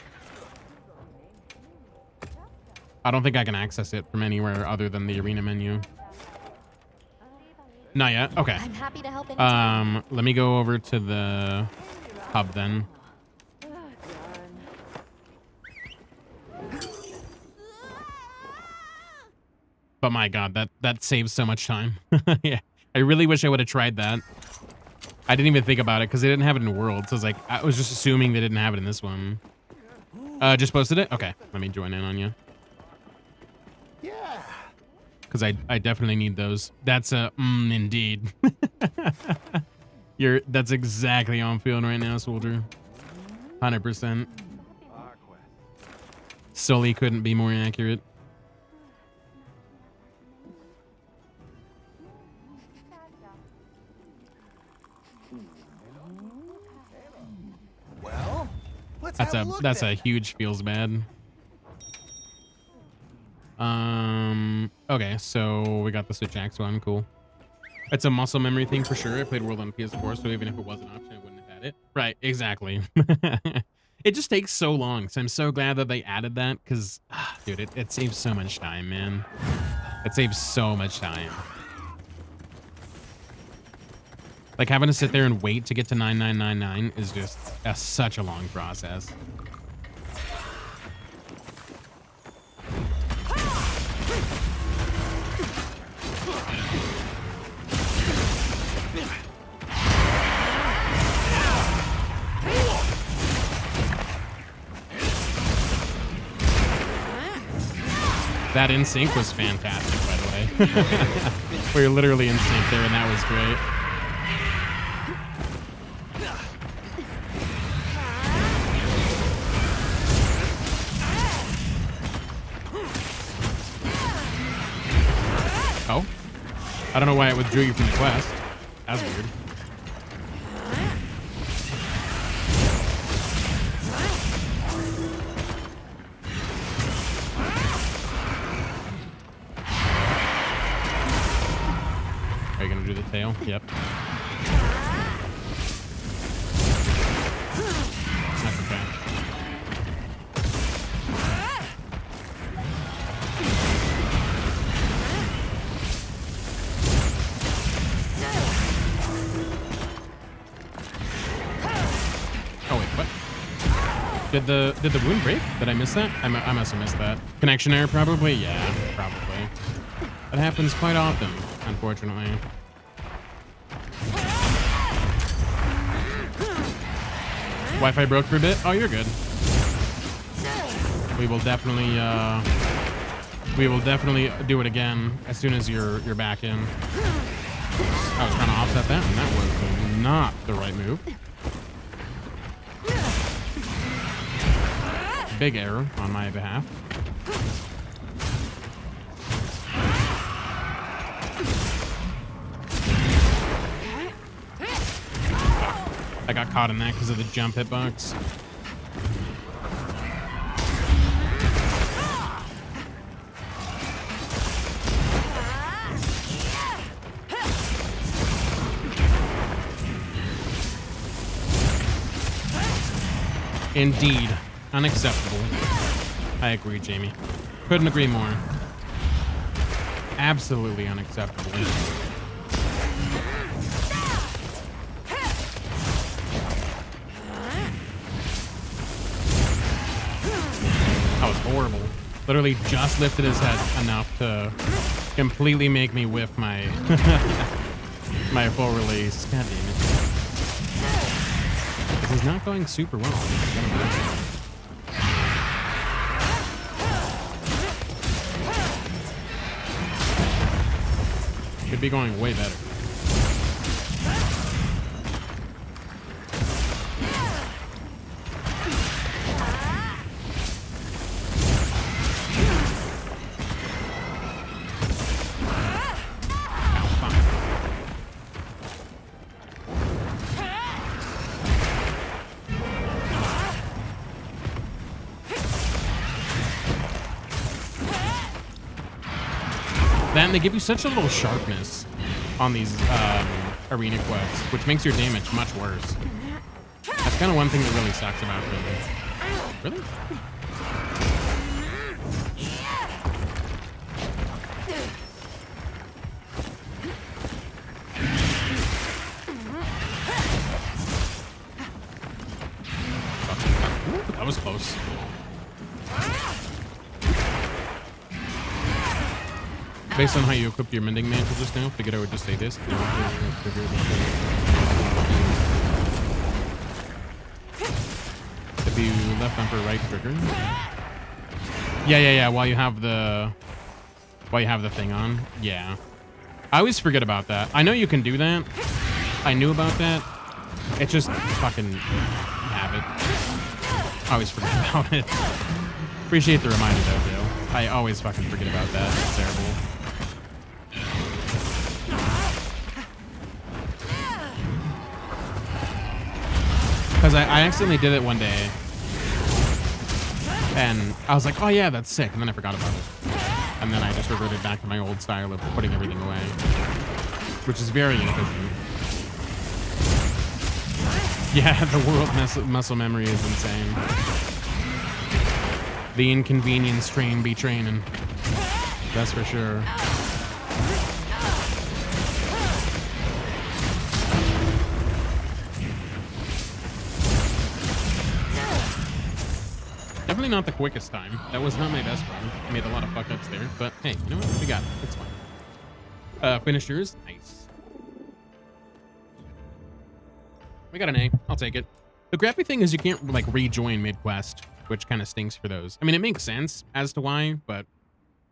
I don't think I can access it from anywhere other than the arena menu. Not yet. Okay. I'm happy to help anytime. Let me go over to the hub then. But my God, that saves so much time. Yeah, I really wish I would have tried that. I didn't even think about it because they didn't have it in World. So I was just assuming they didn't have it in this one. Just posted it? Okay, let me join in on you. Yeah. Because I definitely need those. That's a indeed. That's exactly how I'm feeling right now, soldier. 100%. Sully couldn't be more accurate. Well, That's a huge feels bad. Okay, so we got the Switch Axe one, cool. It's a muscle memory thing for sure. I played World on PS4, so even if it was an option, I wouldn't have had it. Right, exactly. It just takes so long, so I'm so glad that they added that, because, dude, it saves so much time, man. It saves so much time. Like, having to sit there and wait to get to 9999 is just such a long process. That in sync was fantastic, by the way. We were literally in sync there, and that was great. Oh, I don't know why it withdrew you from the quest. That's weird. Are you gonna do the tail? Yep. That's okay. Oh wait, what? Did the wound break? Did I miss that? I must have missed that. Connection error, probably. Yeah, probably. That happens quite often, unfortunately. Wi-Fi broke for a bit. Oh, you're good. We will definitely do it again as soon as you're back in. I was trying to offset that, and that was not the right move. Big error on my behalf. I got caught in that because of the jump hitbox. Indeed. Unacceptable. I agree, Jamie. Couldn't agree more. Absolutely unacceptable. That was horrible. Literally just lifted his head enough to completely make me whiff my my full release. God damn it. This is not going super well. Could be going way better. Then they give you such a little sharpness on these arena quests, which makes your damage much worse. That's kind of one thing that really sucks about them. Really? That was close. Based on how you equipped your mending mantle just now, figured I would just say this. If you left bumper right trigger. Yeah. While you have the thing on. Yeah. I always forget about that. I know you can do that. I knew about that. It's just fucking habit. I always forget about it. Appreciate the reminder though, Bill. I always fucking forget about that. It's terrible. Because I accidentally did it one day. And I was like, oh yeah, that's sick. And then I forgot about it. And then I just reverted back to my old style of putting everything away. Which is very inefficient. Yeah, the world muscle memory is insane. The inconvenience train be training. That's for sure. Definitely not the quickest time. That was not my best run. I made a lot of fuck ups there, but hey, you know what? We got it. It's fine. Finishers, nice. We got an A. I'll take it. The crappy thing is you can't like rejoin mid-quest, which kind of stinks for those. I mean, it makes sense as to why, but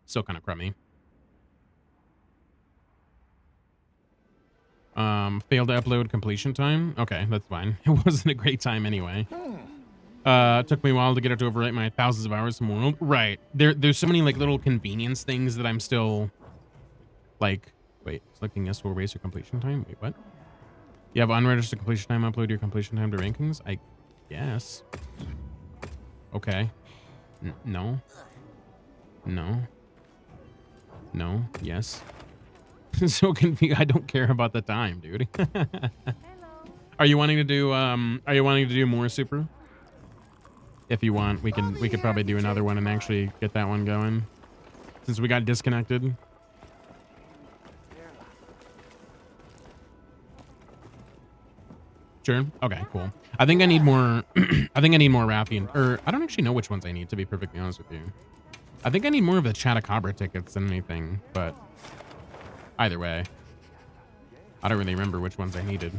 still kind of crummy. Failed to upload completion time. Okay, that's fine. It wasn't a great time anyway. It took me a while to get it to overwrite my thousands of hours in the world. Right. There's so many like little convenience things that I'm still like, wait, selecting yes will erase your completion time. Wait, what? You have unregistered completion time, upload your completion time to rankings? I guess. Okay. No. No. No. Yes. So confused. I don't care about the time, dude. Are you wanting to do more super? If you want, we could probably do another one and actually get that one going. Since we got disconnected. Sure. Okay, cool. I think I need more I think I need more Raffian, or I don't actually know which ones I need, to be perfectly honest with you. I think I need more of the Chatacabra tickets than anything, but either way. I don't really remember which ones I needed.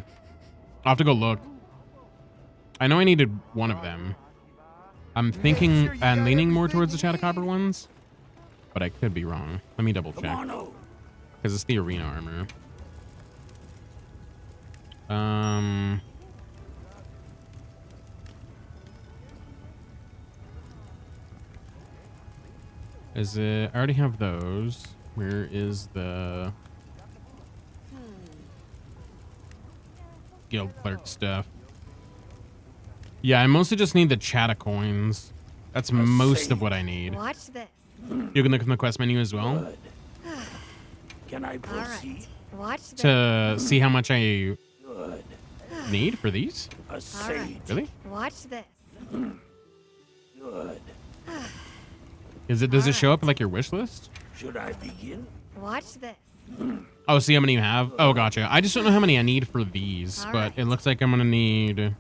I'll have to go look. I know I needed one of them. I'm thinking and leaning more towards the Chatacabra ones, but I could be wrong. Let me double check. Because it's the arena armor. Is it? I already have those. Where is the guild clerk stuff? Yeah, I mostly just need the Chata coins. That's most of what I need. Watch this. You can look in the quest menu as well. Can I proceed? Watch this. To see how much I need for these. A sage. Really? Watch this. Good. Does it show up in like your wish list? Should I begin? Watch this. Oh, see how many you have? Oh, gotcha. I just don't know how many I need for these, but it looks like I'm gonna need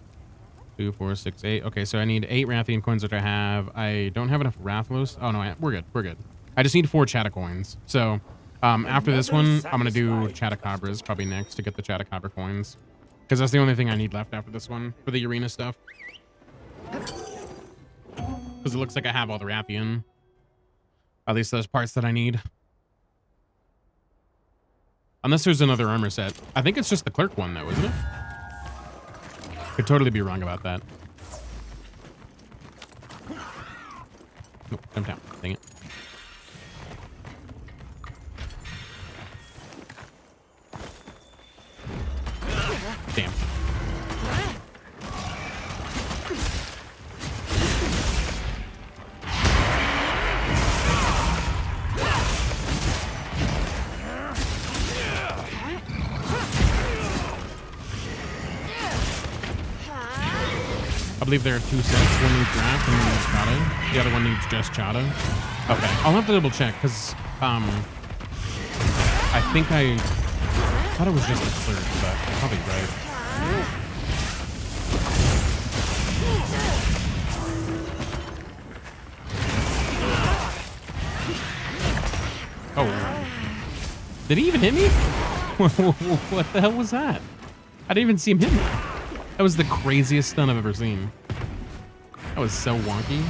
2, 4, 6, 8. Okay, so I need 8 Rathian coins, which I have. I don't have enough Rathlos. Oh no, we're good. We're good. I just need 4 Chata coins. So after this one, I'm gonna do Chatacabras probably next to get the Chatacabra coins, because that's the only thing I need left after this one for the arena stuff. Because it looks like I have all the Rathian. At least those parts that I need. Unless there's another armor set. I think it's just the clerk one though, isn't it? Could totally be wrong about that. Nope, jump down. Dang it. Damn. I believe there are 2 sets. One needs Wrath and one needs Chata. The other one needs just Chata. Okay, I'll have to double check because I think I thought it was just the third, but I'm probably right. Oh, did he even hit me? What the hell was that? I didn't even see him hit me. That was the craziest stun I've ever seen. That was so wonky. I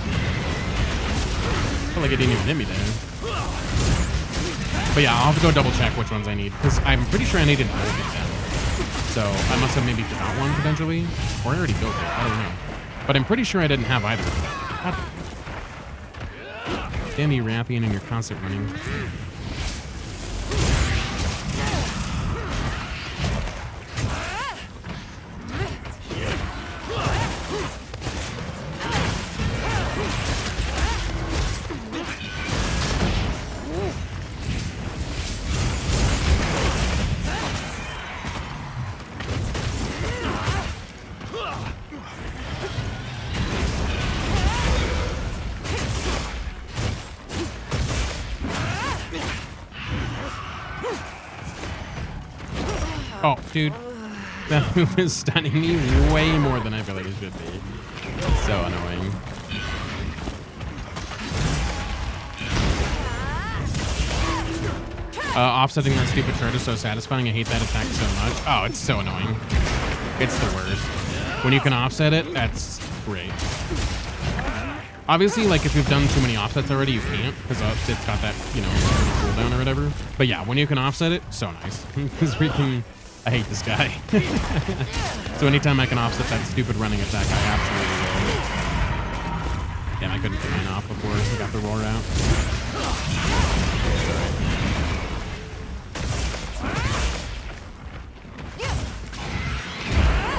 feel like it didn't even hit me there. But yeah, I'll have to go double check which ones I need, because I'm pretty sure I needed both of them. So I must have maybe forgot one potentially, or I already built it. I don't know. But I'm pretty sure I didn't have either of them. Damn you, Rathian, and your constant running. Oh, dude. That move is stunning me way more than I feel like it should be. So annoying. Offsetting that stupid turret is so satisfying. I hate that attack so much. Oh, it's so annoying. It's the worst. When you can offset it, that's great. Obviously, like, if you've done too many offsets already, you can't, because it's got that, you know, cooldown or whatever. But yeah, when you can offset it, so nice. Because freaking... I hate this guy. So anytime I can offset that stupid running attack, I absolutely will. Damn, I couldn't get mine off before I got the roar out.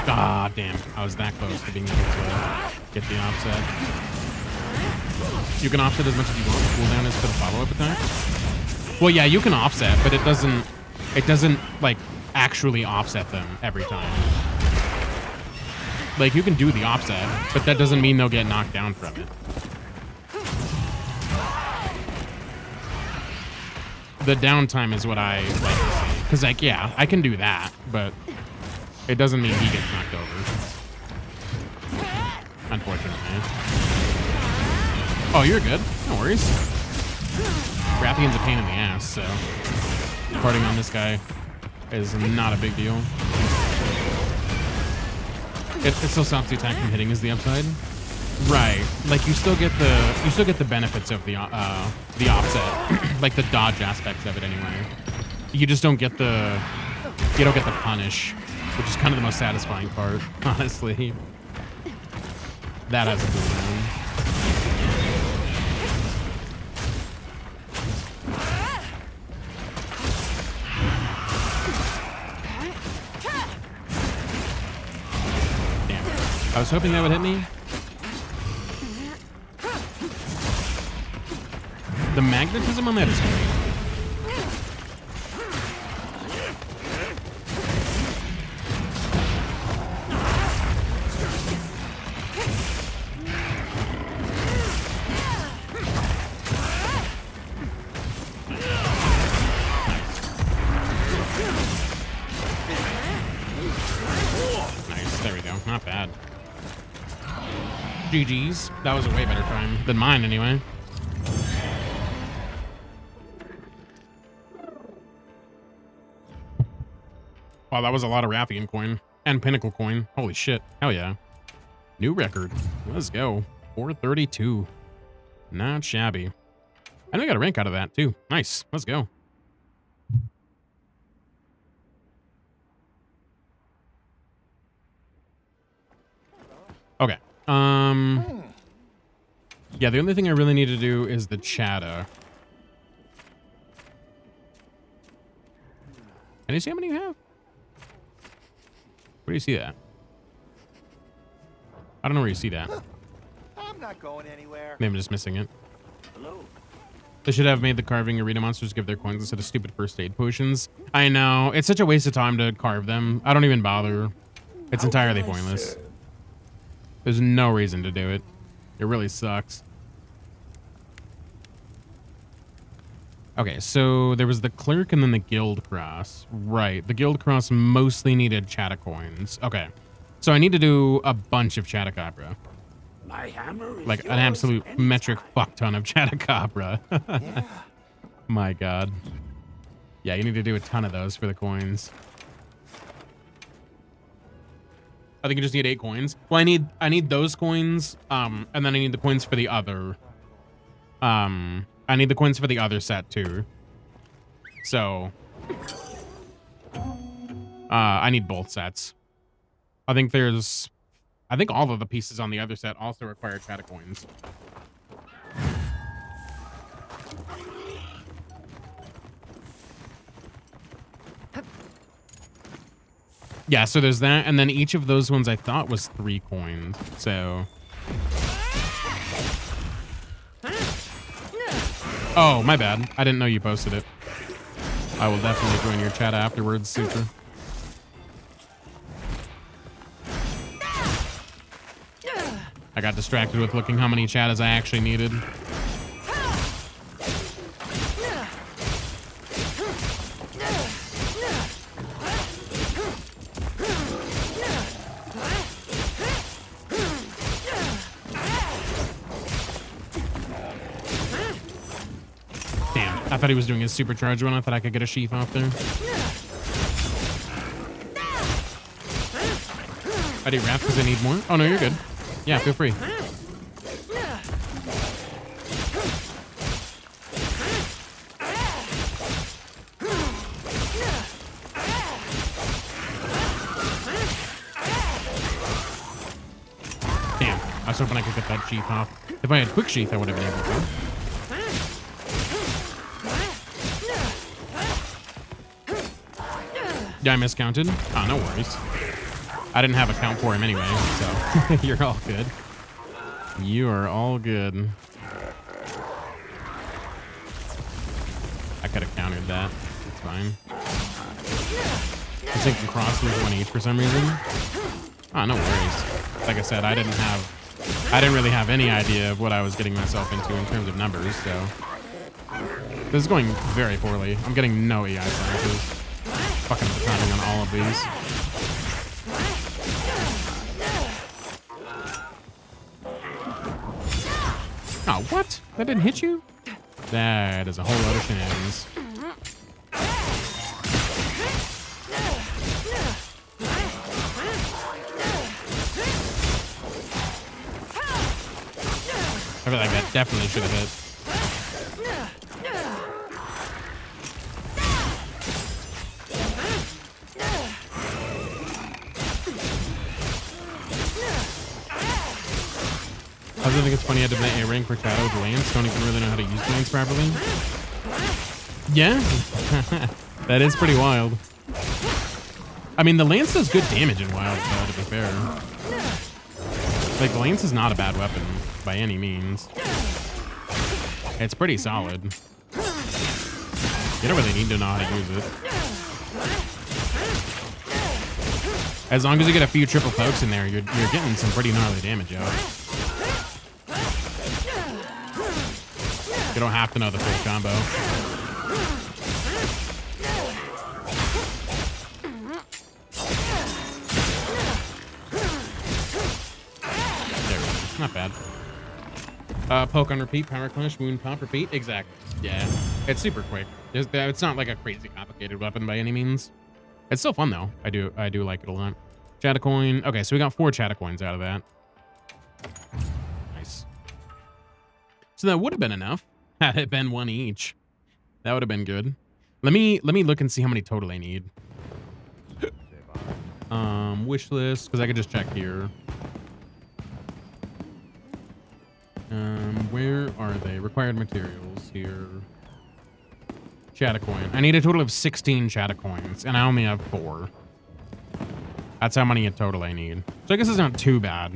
Ah, damn. I was that close to being able to get the offset. You can offset as much as you want. The cooldown is for the follow-up attack. Well, yeah, you can offset, but it doesn't, like, actually offset them every time. Like, you can do the offset, but that doesn't mean they'll get knocked down from it. The downtime is what I like to see. Because, like, yeah, I can do that, but it doesn't mean he gets knocked over. Unfortunately. Oh, you're good. No worries. Rathian's a pain in the ass, so departing on this guy is not a big deal. It still stops the attack from hitting is the upside. Right. Like you still get the benefits of the offset. Like the dodge aspects of it anyway. You just don't get the punish, which is kind of the most satisfying part, honestly. That has a cooldown. I was hoping that would hit me. The magnetism on that is great. Nice, there we go. Not bad. GG's. That was a way better time than mine, anyway. Wow, that was a lot of Rathian coin and Pinnacle coin. Holy shit. Hell yeah. New record. Let's go. 432. Not shabby. And we got a rank out of that, too. Nice. Let's go. Okay. Yeah, the only thing I really need to do is the chatter. Can you see how many you have? Where do you see that? I don't know where you see that. I'm not going anywhere. Maybe I'm just missing it. Hello. They should have made the carving arena monsters give their coins instead of stupid first aid potions. I know. It's such a waste of time to carve them. I don't even bother. It's entirely pointless. There's no reason to do it. It really sucks. Okay, so there was the clerk and then the guild cross. Right, the guild cross mostly needed Chattacoins. Okay, so I need to do a bunch of Chattacabra. My hammer is Like an yours absolute anytime. metric fuck ton of Chattacabra. Yeah. My god. Yeah, you need to do a ton of those for the coins. I think you just need 8 coins. Well, I need those coins, and then I need the coins for the other. I need the coins for the other set too. So, I need both sets. I think all of the pieces on the other set also require Chattacoins. Yeah, so there's that, and then each of those ones I thought was 3 coins. So. Oh, my bad. I didn't know you posted it. I will definitely join your chat afterwards, Super. I got distracted with looking how many chattas I actually needed. Damn, I thought he was doing his supercharge one. I thought I could get a sheath off there. I do wrap because I need more. Oh no, you're good. Yeah, feel free. Damn, I was hoping I could get that sheath off. If I had quick sheath, I would have been able to. Yeah, I miscounted. Oh, no worries. I didn't have a count for him anyway, so you're all good. You are all good. I could have countered that. It's fine. I'm thinking cross was 1 each for some reason. Oh, no worries. Like I said, I didn't really have any idea of what I was getting myself into in terms of numbers, so. This is going very poorly. I'm getting no EI sciences. Fucking depending on all of these. Oh, what? That didn't hit you? That is a whole lot of shenanigans. I feel like that definitely should have hit. I also think it's funny I had to play A-rank for Shadow with Lance. Don't even really know how to use Lance properly. Yeah, that is pretty wild. I mean, the Lance does good damage in Wild, though, to be fair. Like, the Lance is not a bad weapon by any means. It's pretty solid. You don't really need to know how to use it. As long as you get a few triple pokes in there, you're getting some pretty gnarly damage out. You don't have to know the full combo. There we go. Not bad. Poke on repeat, power clash, wound pop, repeat. Exactly. Yeah. It's super quick. It's not like a crazy complicated weapon by any means. It's still fun though. I do like it a lot. Chattacoin. Okay, so we got 4 Chattacoins out of that. Nice. So that would have been enough had it been 1 each. That would have been good. Let me look and see how many total I need. Wish list, because I could just check here. Where are they? Required materials here. Chattacoin. I need a total of 16 Chattacoins, and I only have 4. That's how many in total I need. So I guess it's not too bad.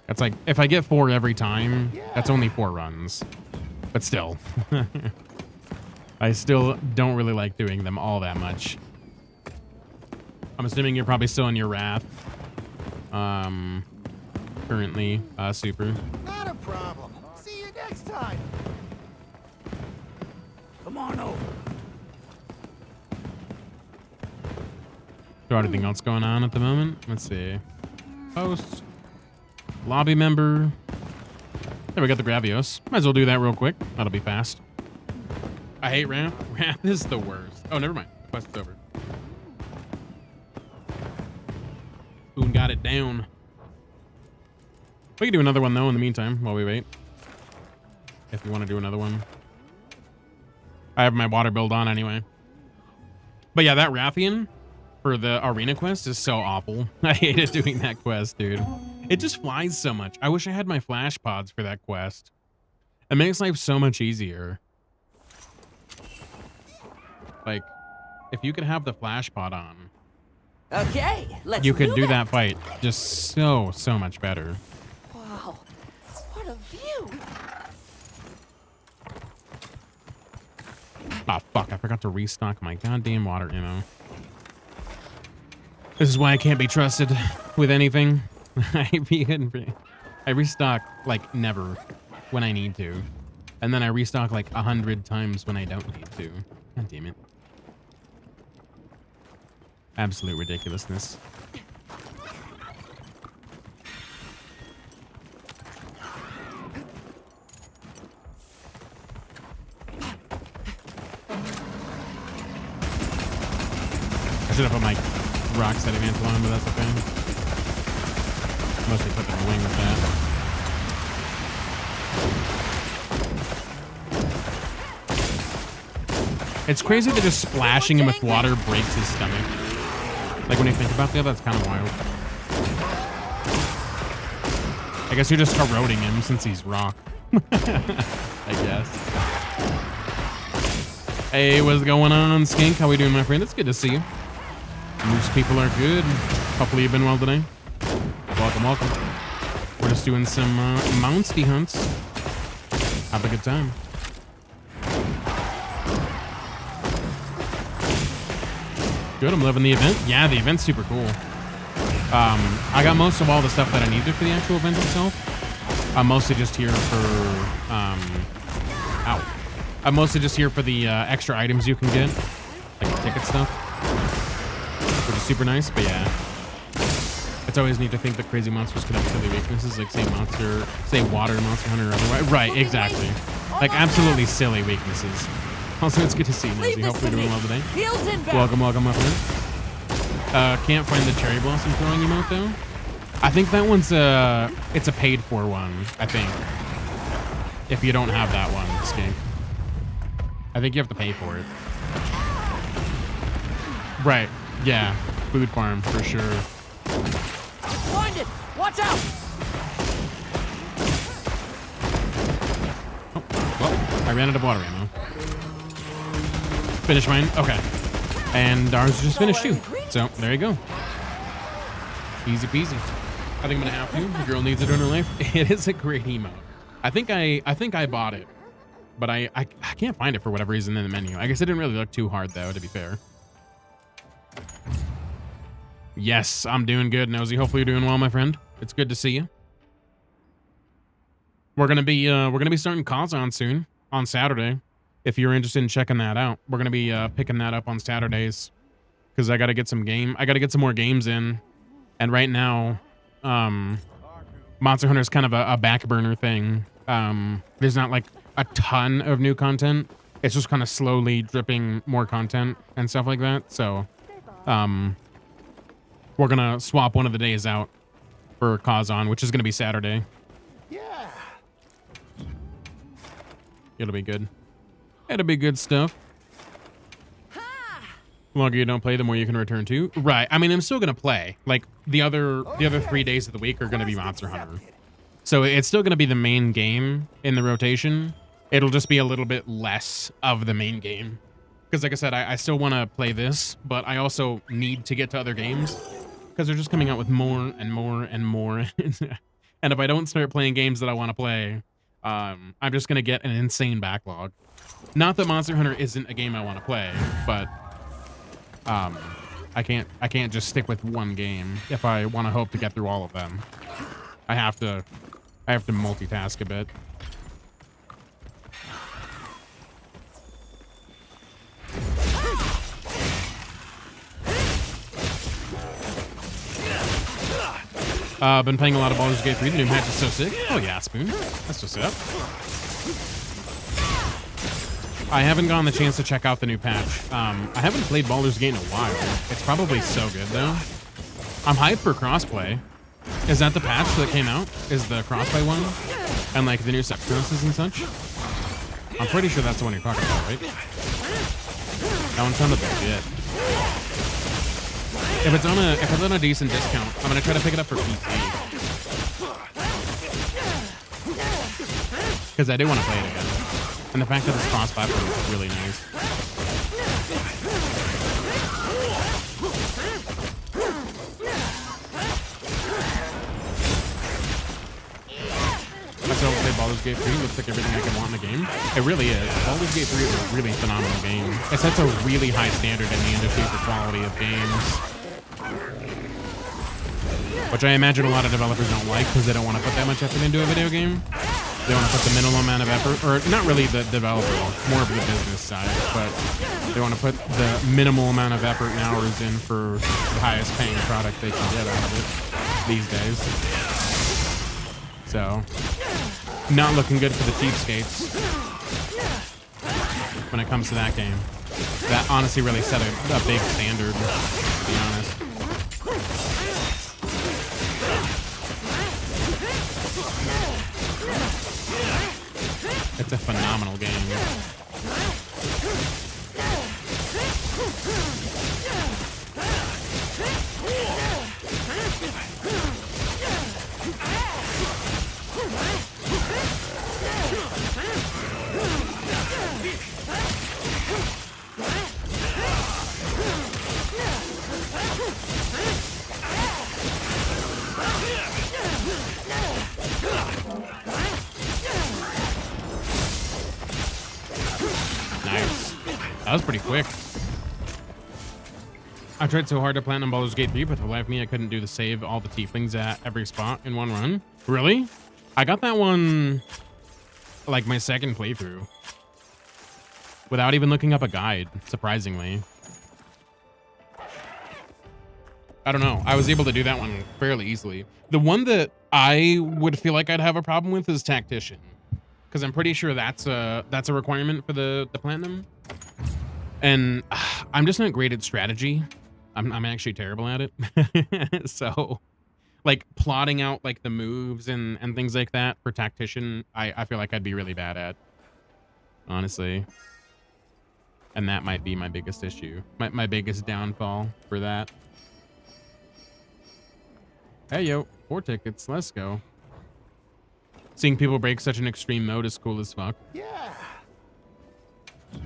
It's like, if I get 4 every time, that's only 4 runs. But still. I still don't really like doing them all that much. I'm assuming you're probably still in your wrath. Currently, super. Not a problem. See you next time. Come on over. So anything else going on at the moment? Let's see. Post. Lobby member. There we got the Gravios. Might as well do that real quick. That'll be fast. I hate ramp. Ramp is the worst. Oh, never mind. Quest is over. Boone got it down. We can do another one though in the meantime while we wait. If you want to do another one. I have my water build on anyway. But yeah, that Rathian for the arena quest is so awful. I hated doing that quest, dude. It just flies so much. I wish I had my flash pods for that quest. It makes life so much easier. Like, if you could have the flash pod on, Okay, let's you could move do it. that fight just so much better. Wow, what a view! Oh, fuck. I forgot to restock my goddamn water ammo. This is why I can't be trusted with anything. I restock, like, never when I need to. And then I restock, like, 100 times when I don't need to. God damn it. Absolute ridiculousness. I should have put my rock steady mantle on, but that's okay. Mostly put the wing with that. It's crazy that just splashing him with water breaks his stomach. Like when you think about that, that's kind of wild. I guess you're just corroding him since he's rock. I guess. Hey, what's going on, Skink? How we doing, my friend? It's good to see you. Most people are good. Hopefully you've been well today. Welcome, welcome. We're just doing some mountsty hunts. Have a good time. Good, I'm loving the event. Yeah, the event's super cool. I got most of all the stuff that I needed for the actual event itself. I'm mostly just here for, I'm mostly just here for the extra items you can get, like the ticket stuff, which is super nice. But yeah, it's always neat to think that crazy monsters could have silly weaknesses, like say water, monster hunter, or otherwise. Right, exactly. Like absolutely silly weaknesses. Also, it's good to see you, Nosy. Hopefully you're doing well today. Welcome, welcome, my friend. Can't find the cherry blossom throwing emote though. I think that one's it's a paid for one, I think. If you don't have that one, Skink. I think you have to pay for it. Right, yeah. Food farm, for sure. Blinded! Watch out! Oh, well, I ran out of water ammo. Finish mine, okay. And ours just finished too. So, there you go. Easy peasy. I think I'm gonna have to. The girl needs it in her life. It is a great emote. I think I bought it, but I can't find it for whatever reason in the menu. I guess it didn't really look too hard though, to be fair. Yes, I'm doing good, Nosy. Hopefully you're doing well, my friend. It's good to see you. We're gonna be starting Kazan soon on Saturday. If you're interested in checking that out, we're gonna be picking that up on Saturdays because I gotta get some more games in. And right now, Monster Hunter is kind of a back burner thing. There's not like a ton of new content. It's just kind of slowly dripping more content and stuff like that. So, we're gonna swap one of the days out for Kazan, which is gonna be Saturday. Yeah. It'll be good. It'll be good stuff. The longer you don't play, the more you can return to. Right. I mean, I'm still gonna play. Like the other 3 days of the week are gonna be Monster Hunter. So it's still gonna be the main game in the rotation. It'll just be a little bit less of the main game. Because like I said, I still want to play this, but I also need to get to other games because they're just coming out with more and more and more. And if I don't start playing games that I want to play, I'm just gonna get an insane backlog. Not that Monster Hunter isn't a game I want to play, but I can't just stick with one game if I want to hope to get through all of them. I have to multitask a bit. Been playing a lot of Baldur's Gate 3. The new patch is so sick. Oh yeah, Spoon. That's what's up. I haven't gotten the chance to check out the new patch. I haven't played Baldur's Gate in a while. It's probably so good though. I'm hyped for crossplay. Is that the patch that came out? Is the crossplay one? And like the new sex bonuses and such? I'm pretty sure that's the one you're talking about, right? That one sounded legit. If it's on a decent discount, I'm gonna try to pick it up for PC. Because I do want to play it again. And the fact that it's cross-platform is really nice. I still play Baldur's Gate 3. Looks like everything I can want in the game. It really is. Baldur's Gate 3 is a really phenomenal game. It sets a really high standard in the industry for quality of games. Which I imagine a lot of developers don't like because they don't want to put that much effort into a video game. They want to put the minimal amount of effort, or not really the developer, more of the business side, but they want to put the minimal amount of effort and hours in for the highest paying product they can get out of it these days. So, not looking good for the cheapskates when it comes to that game. That honestly really set a big standard, to be honest. It's a phenomenal game. Nice. That was pretty quick. I tried so hard to platinum Baldur's Gate 3, but for the life of me, I couldn't do the save all the tieflings at every spot in one run. Really? I got that one like my second playthrough without even looking up a guide, surprisingly. I don't know. I was able to do that one fairly easily. The one that I would feel like I'd have a problem with is Tactician, because I'm pretty sure that's a requirement for the platinum. And I'm just not great at strategy. I'm actually terrible at it. So like plotting out like the moves and things like that for Tactician, I feel like I'd be really bad at, honestly. And that might be my biggest issue, my biggest downfall for that. Hey, yo, 4 tickets. Let's go. Seeing people break such an extreme mode is cool as fuck. Yeah.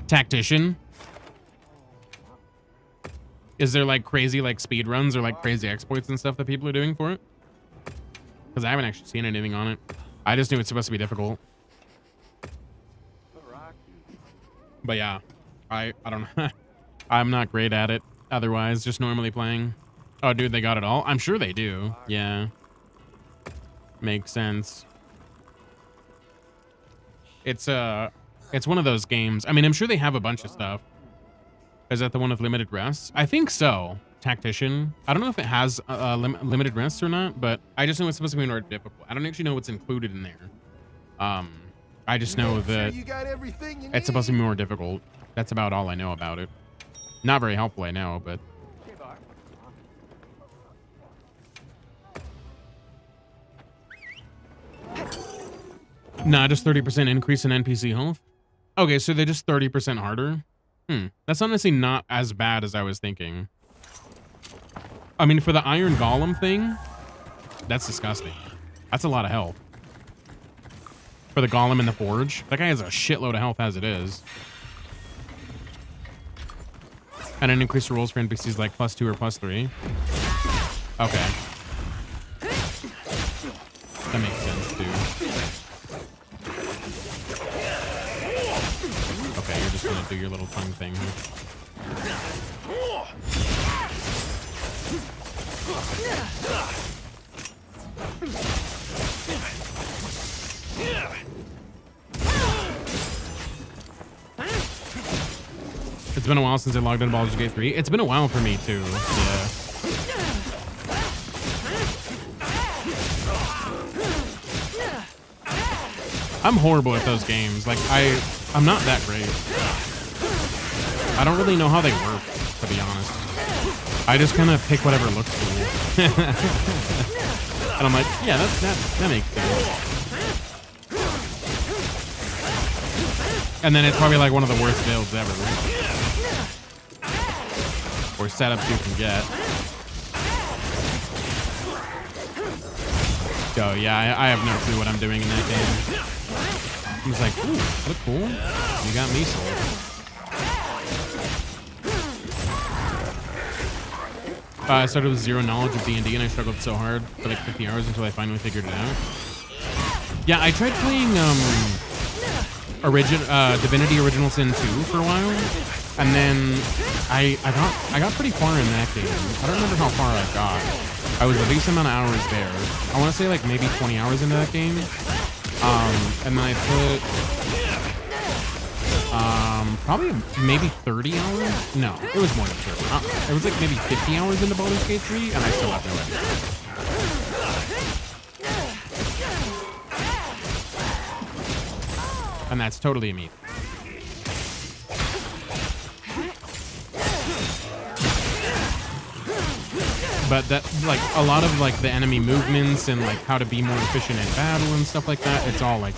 Tactician. Is there like crazy like speed runs or like crazy exploits and stuff that people are doing for it? Because I haven't actually seen anything on it. I just knew it's supposed to be difficult. But yeah, I don't know. I'm not great at it otherwise, just normally playing. Oh, dude, they got it all? I'm sure they do. Yeah. Makes sense. It's one of those games. I mean, I'm sure they have a bunch of stuff. Is that the one with limited rests? I think so. Tactician. I don't know if it has limited rests or not, but I just know it's supposed to be more difficult. I don't actually know what's included in there. I just know that it's supposed to be more difficult. That's about all I know about it. Not very helpful, I know, but... Nah, just 30% increase in NPC health. Okay, so they're just 30% harder. That's honestly not as bad as I was thinking. I mean, for the Iron Golem thing, that's disgusting. That's a lot of health. For the Golem in the Forge, that guy has a shitload of health as it is. And an increase the rolls for NPCs like +2 or +3. Okay. That makes sense, dude. Okay, you're just gonna do your little tongue thing here. It's been a while since I logged in Baldur's Gate 3. It's been a while for me too. Yeah. I'm horrible at those games. Like I'm not that great. I don't really know how they work, to be honest. I just kind of pick whatever looks cool. And I'm like, yeah, that makes sense. And then it's probably like one of the worst builds ever. Or setups you can get. So yeah, I have no clue what I'm doing in that game. I was like, ooh, look cool. You got me sold. I started with zero knowledge of D&D and I struggled so hard for like 50 hours until I finally figured it out. Yeah, I tried playing Divinity Original Sin 2 for a while, and then I got pretty far in that game. I don't remember how far I got. I was a decent amount of hours there. I want to say like maybe 20 hours into that game. And then I put probably maybe 30 hours. No, it was more than 30. It was like maybe 50 hours into Baldur's Gate 3, and I still got no it. And that's totally me. But that, like, a lot of like the enemy movements and like how to be more efficient in battle and stuff like that, it's all like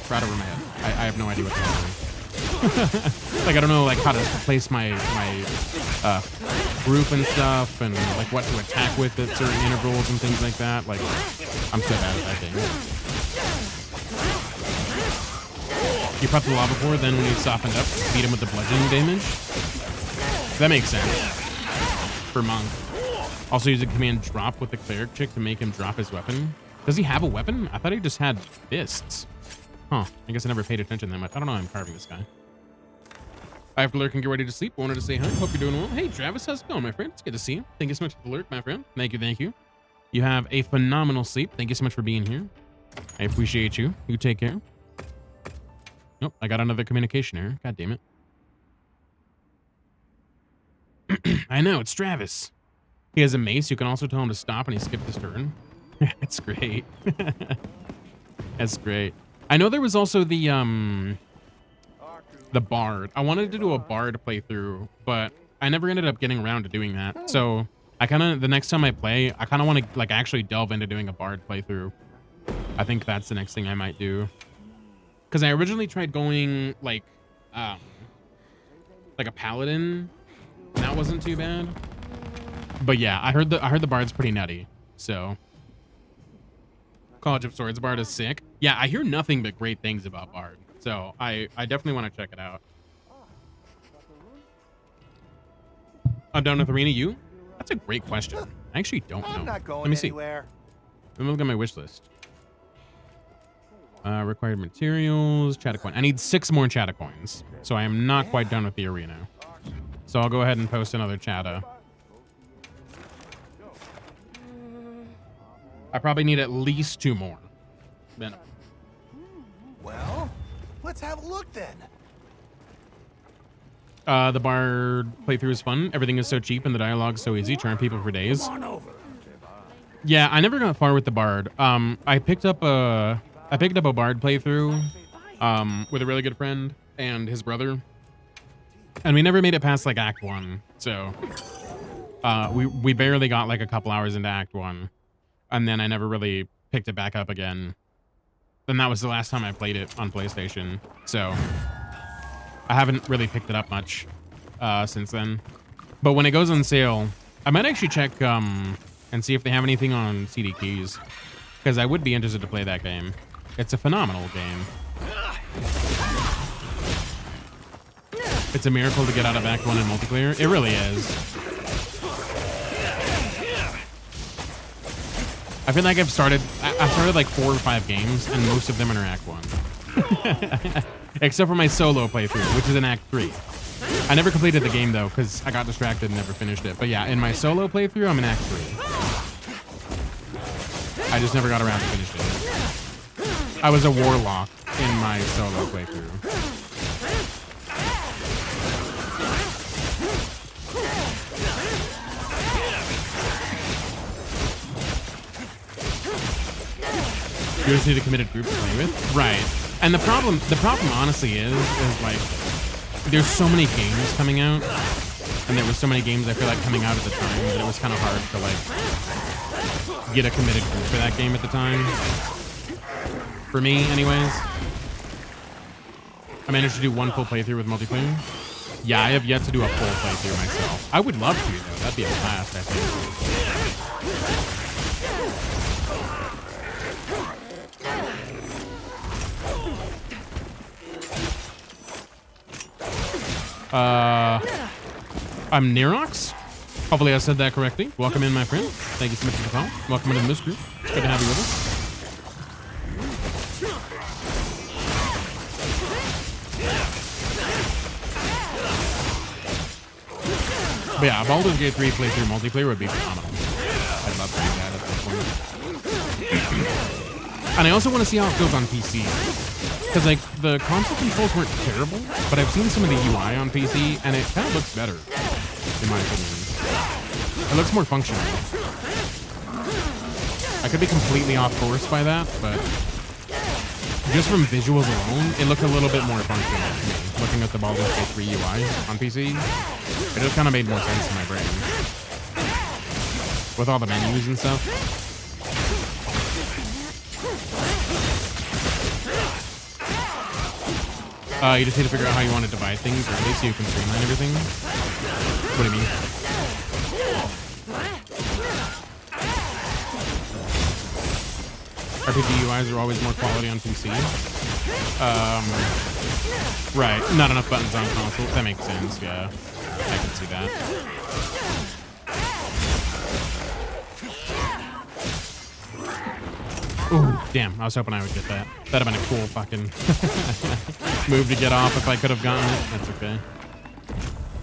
right over my head. I have no idea what they're doing. Like, I don't know like how to place my group and stuff, and like what to attack with at certain intervals and things like that. Like, I'm so bad at that game. You prep the lava core, then when he's softened up, beat him with the bludgeoning damage. That makes sense. For Monk. Also using command drop with the cleric chick to make him drop his weapon. Does he have a weapon? I thought he just had fists. Huh. I guess I never paid attention that much. I don't know how I'm carving this guy. I have to lurk and get ready to sleep. Wanted to say hi. Hope you're doing well. Hey, Travis, how's it going, my friend? It's good to see you. Thank you so much for the lurk, my friend. Thank you, thank you. You have a phenomenal sleep. Thank you so much for being here. I appreciate you. You take care. Nope, I got another communication error. God damn it. I know, it's Travis. He has a mace. You can also tell him to stop and he skipped his turn. That's great. That's great. I know there was also the bard. I wanted to do a bard playthrough, but I never ended up getting around to doing that. So I kind of, the next time I play, I kind of want to like actually delve into doing a bard playthrough. I think that's the next thing I might do. Because I originally tried going like a paladin. And that wasn't too bad. But yeah, I heard the bard's pretty nutty. So College of Swords bard is sick. Yeah, I hear nothing but great things about bard. So I definitely want to check it out. I'm done with Arena U? That's a great question. I actually don't know. I'm not going Let me see. anywhere. Let me look at my wish list. Required materials, Chatta coin. I need 6 more Chatta coins. So I am not quite done with the arena. So I'll go ahead and post another Chatta. I probably need at least 2 more. Minimum. Well, let's have a look then. The bard playthrough is fun. Everything is so cheap and the dialogue's so easy. Charm people for days. On over. Yeah, I never got far with the bard. I picked up a bard playthrough with a really good friend and his brother. And we never made it past like Act 1. So we barely got like a couple hours into Act 1. And then I never really picked it back up again. And that was the last time I played it on PlayStation. So I haven't really picked it up much since then. But when it goes on sale, I might actually check and see if they have anything on CD keys. Because I would be interested to play that game. It's a phenomenal game. It's a miracle to get out of Act 1 in multiplayer. It really is. I feel like I've started like 4 or 5 games, and most of them are in Act 1. Except for my solo playthrough, which is in Act 3. I never completed the game though because I got distracted and never finished it. But yeah, in my solo playthrough, I'm in Act 3. I just never got around to finish it. I was a warlock in my solo playthrough. You just need a committed group to play with, right? And the problem honestly is like there's so many games coming out, and there was so many games I feel like coming out at the time that it was kind of hard to like get a committed group for that game at the time. For me, anyways. I managed to do one full playthrough with multiplayer. Yeah, I have yet to do a full playthrough myself. I would love to though. That'd be a blast, I think. I'm Nerox. Hopefully I said that correctly. Welcome in, my friend. Thank you so much for the call. Welcome into this group. Good to have you with us. But yeah, Baldur's Gate 3 playthrough multiplayer would be phenomenal. I'd love to do that at some point. And I also want to see how it goes on PC. Because like the console controls weren't terrible, but I've seen some of the UI on PC and it kind of looks better, in my opinion. It looks more functional. I could be completely off course by that, but just from visuals alone, it looked a little bit more functional to me. Looking at the Baldur's Gate 3 UI on PC, it just kind of made more sense in my brain. With all the menus and stuff. You just need to figure out how you want to divide things early so you can streamline everything. What do you mean? RPG UIs are always more quality on PC. Right, not enough buttons on console. That makes sense, yeah. I can see that. Ooh, damn, I was hoping I would get that. That'd have been a cool fucking move to get off if I could have gotten it. That's okay.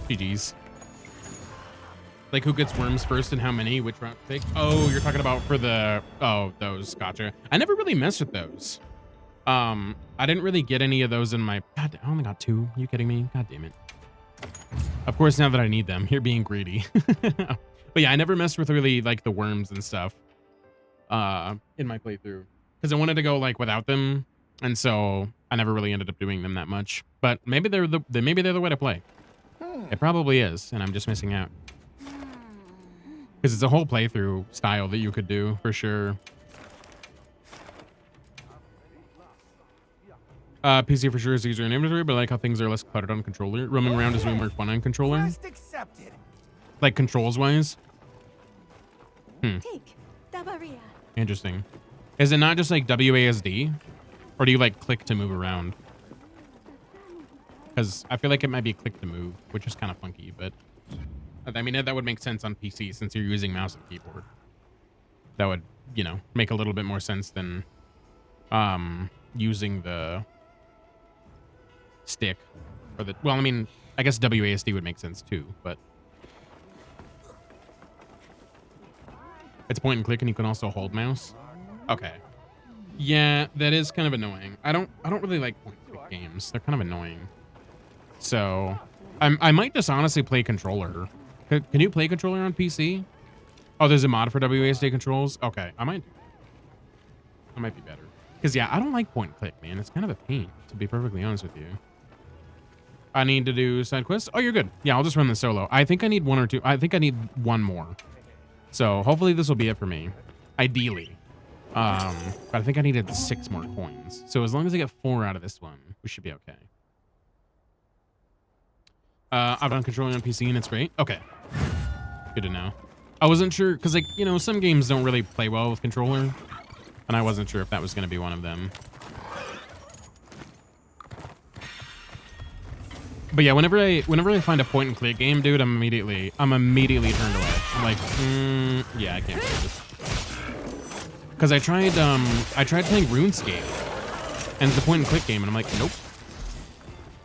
GG's. Like, who gets worms first and how many? Which route to take? Oh, you're talking about for the... Oh, those. Gotcha. I never really messed with those. I didn't really get any of those in my... God, I only got 2. Are you kidding me? God damn it. Of course, now that I need them, you're being greedy. But yeah, I never messed with really, like, the worms and stuff in my playthrough. Because I wanted to go, like, without them. And so I never really ended up doing them that much. But maybe they're the way to play. It probably is, and I'm just missing out. Because it's a whole playthrough style that you could do, for sure. PC for sure is easier in inventory, but I like how things are less cluttered on controller. Roaming around is way more fun on controller. Like controls-wise. Interesting. Is it not just like WASD? Or do you like click to move around? Because I feel like it might be click to move, which is kind of funky, but... I mean, that would make sense on PC since you're using mouse and keyboard. That would, you know, make a little bit more sense than using the stick or the... Well, I mean, I guess WASD would make sense too, but... It's point and click and you can also hold mouse. Okay. Yeah, that is kind of annoying. I don't really like point and click games. They're kind of annoying. So, I might just honestly play controller. Can you play controller on PC? Oh, there's a mod for WASD controls? Okay, I might be better. Because, yeah, I don't like point and click, man. It's kind of a pain, to be perfectly honest with you. I need to do side quests? Oh, you're good. Yeah, I'll just run the solo. I think I need 1 or 2. I think I need 1 more. So, hopefully this will be it for me. Ideally. But I think I needed 6 more coins. So, as long as I get 4 out of this one, we should be okay. I've done controlling on PC and it's great. Okay. Good to know. I wasn't sure because, like, you know, some games don't really play well with controller, and I wasn't sure if that was going to be one of them. But yeah, whenever I find a point and click game, dude, I'm immediately turned away. I'm like, yeah, I can't play this. Because I tried playing RuneScape, and it's a point and click game, and I'm like, nope.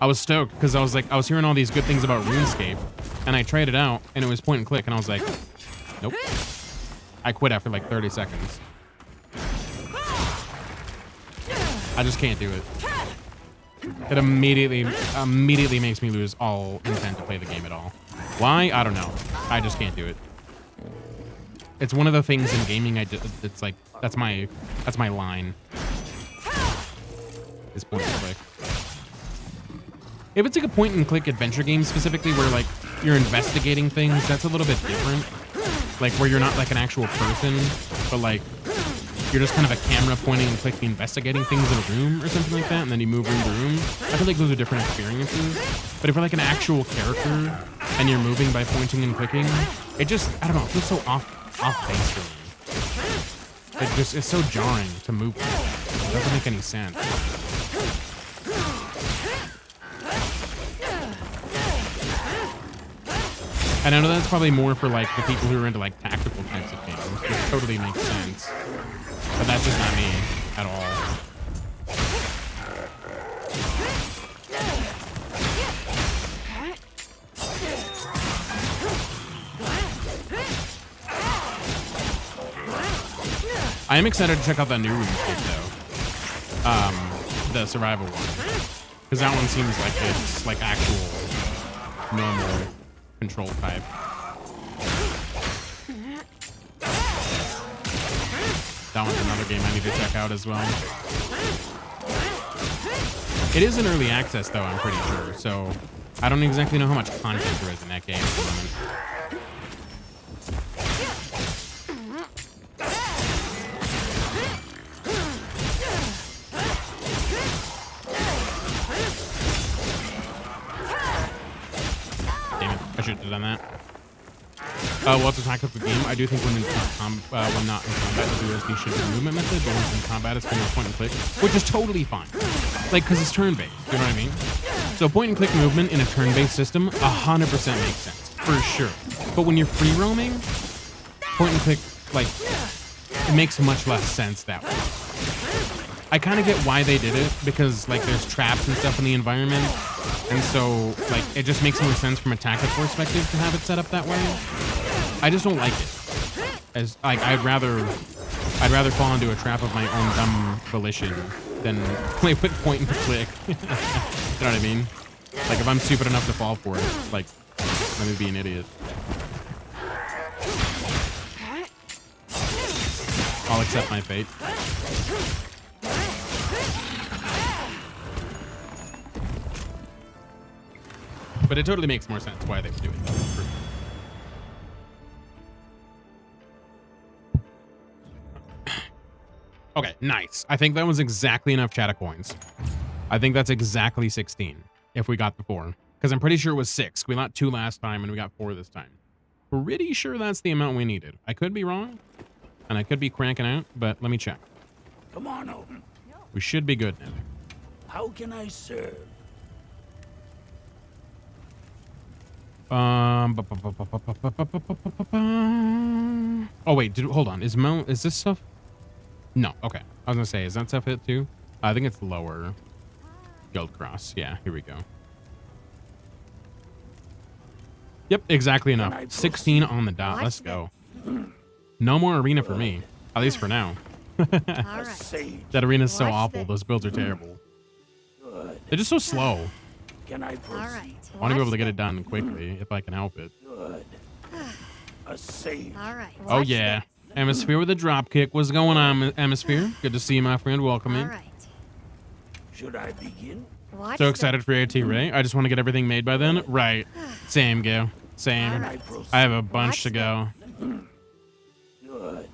I was stoked because I was like, I was hearing all these good things about RuneScape, and I tried it out, and it was point and click, and I was like, nope. I quit after like 30 seconds. I just can't do it. It immediately makes me lose all intent to play the game at all. Why? I don't know. I just can't do it. It's one of the things in gaming it's like, that's my line. Is point and click. If it's like a point and click adventure game specifically where like you're investigating things, that's a little bit different. Like where you're not like an actual person, but like you're just kind of a camera pointing and clicking, investigating things in a room or something like that, and then you move room to room. I feel like those are different experiences. But if you're like an actual character and you're moving by pointing and clicking, it just, I don't know, it feels so off base for me. It's so jarring to move. It doesn't make any sense. And I know that's probably more for like the people who are into like tactical types of games, which totally makes sense. But that's just not me at all. I am excited to check out that new RuneScape though. The survival one. Because that one seems like it's like actual normal control type. That one's another game I need to check out as well. It is in early access though, I'm pretty sure, so I don't exactly know how much content there is in that game at the moment. Damn it, I should have done that. Well, to talk about the game, I do think when not in combat, the USD should be a movement method, but when in combat, it's going to point and click, which is totally fine. Like, because it's turn-based, you know what I mean? So point and click movement in a turn-based system, 100% makes sense, for sure. But when you're free roaming, point and click, like, it makes much less sense that way. I kind of get why they did it, because, like, there's traps and stuff in the environment, and so, like, it just makes more sense from a tactical perspective to have it set up that way. I just don't like it. As like, I'd rather fall into a trap of my own dumb volition than play with point and click. You know what I mean? Like if I'm stupid enough to fall for it, like let me be an idiot. I'll accept my fate. But it totally makes more sense why they would do it. Okay, nice. I think that was exactly enough Chatta coins. I think that's exactly 16 if we got the 4. Because I'm pretty sure it was 6. We got 2 last time and we got 4 this time. Pretty sure that's the amount we needed. I could be wrong and I could be cranking out, but let me check. Come on over. We should be good now. How can I serve? Oh wait, hold on. Is this stuff? No, okay. I was gonna say, is that stuff it too? I think it's lower. Guild Cross. Yeah, here we go. Yep, exactly enough. 16 on the dot. Let's go. No more arena for me. At least for now. That arena is so awful. Those builds are terrible. They're just so slow. Can I proceed? I want to be able to get it done quickly if I can help it. Good. A sage. Oh yeah. Hemisphere with a drop kick. What's going on, Hemisphere? Good to see you, my friend. Welcome in. Should I begin? So excited for AT Ray. I just want to get everything made by then. Right. Same, Gil. Same. I have a bunch to go. Good.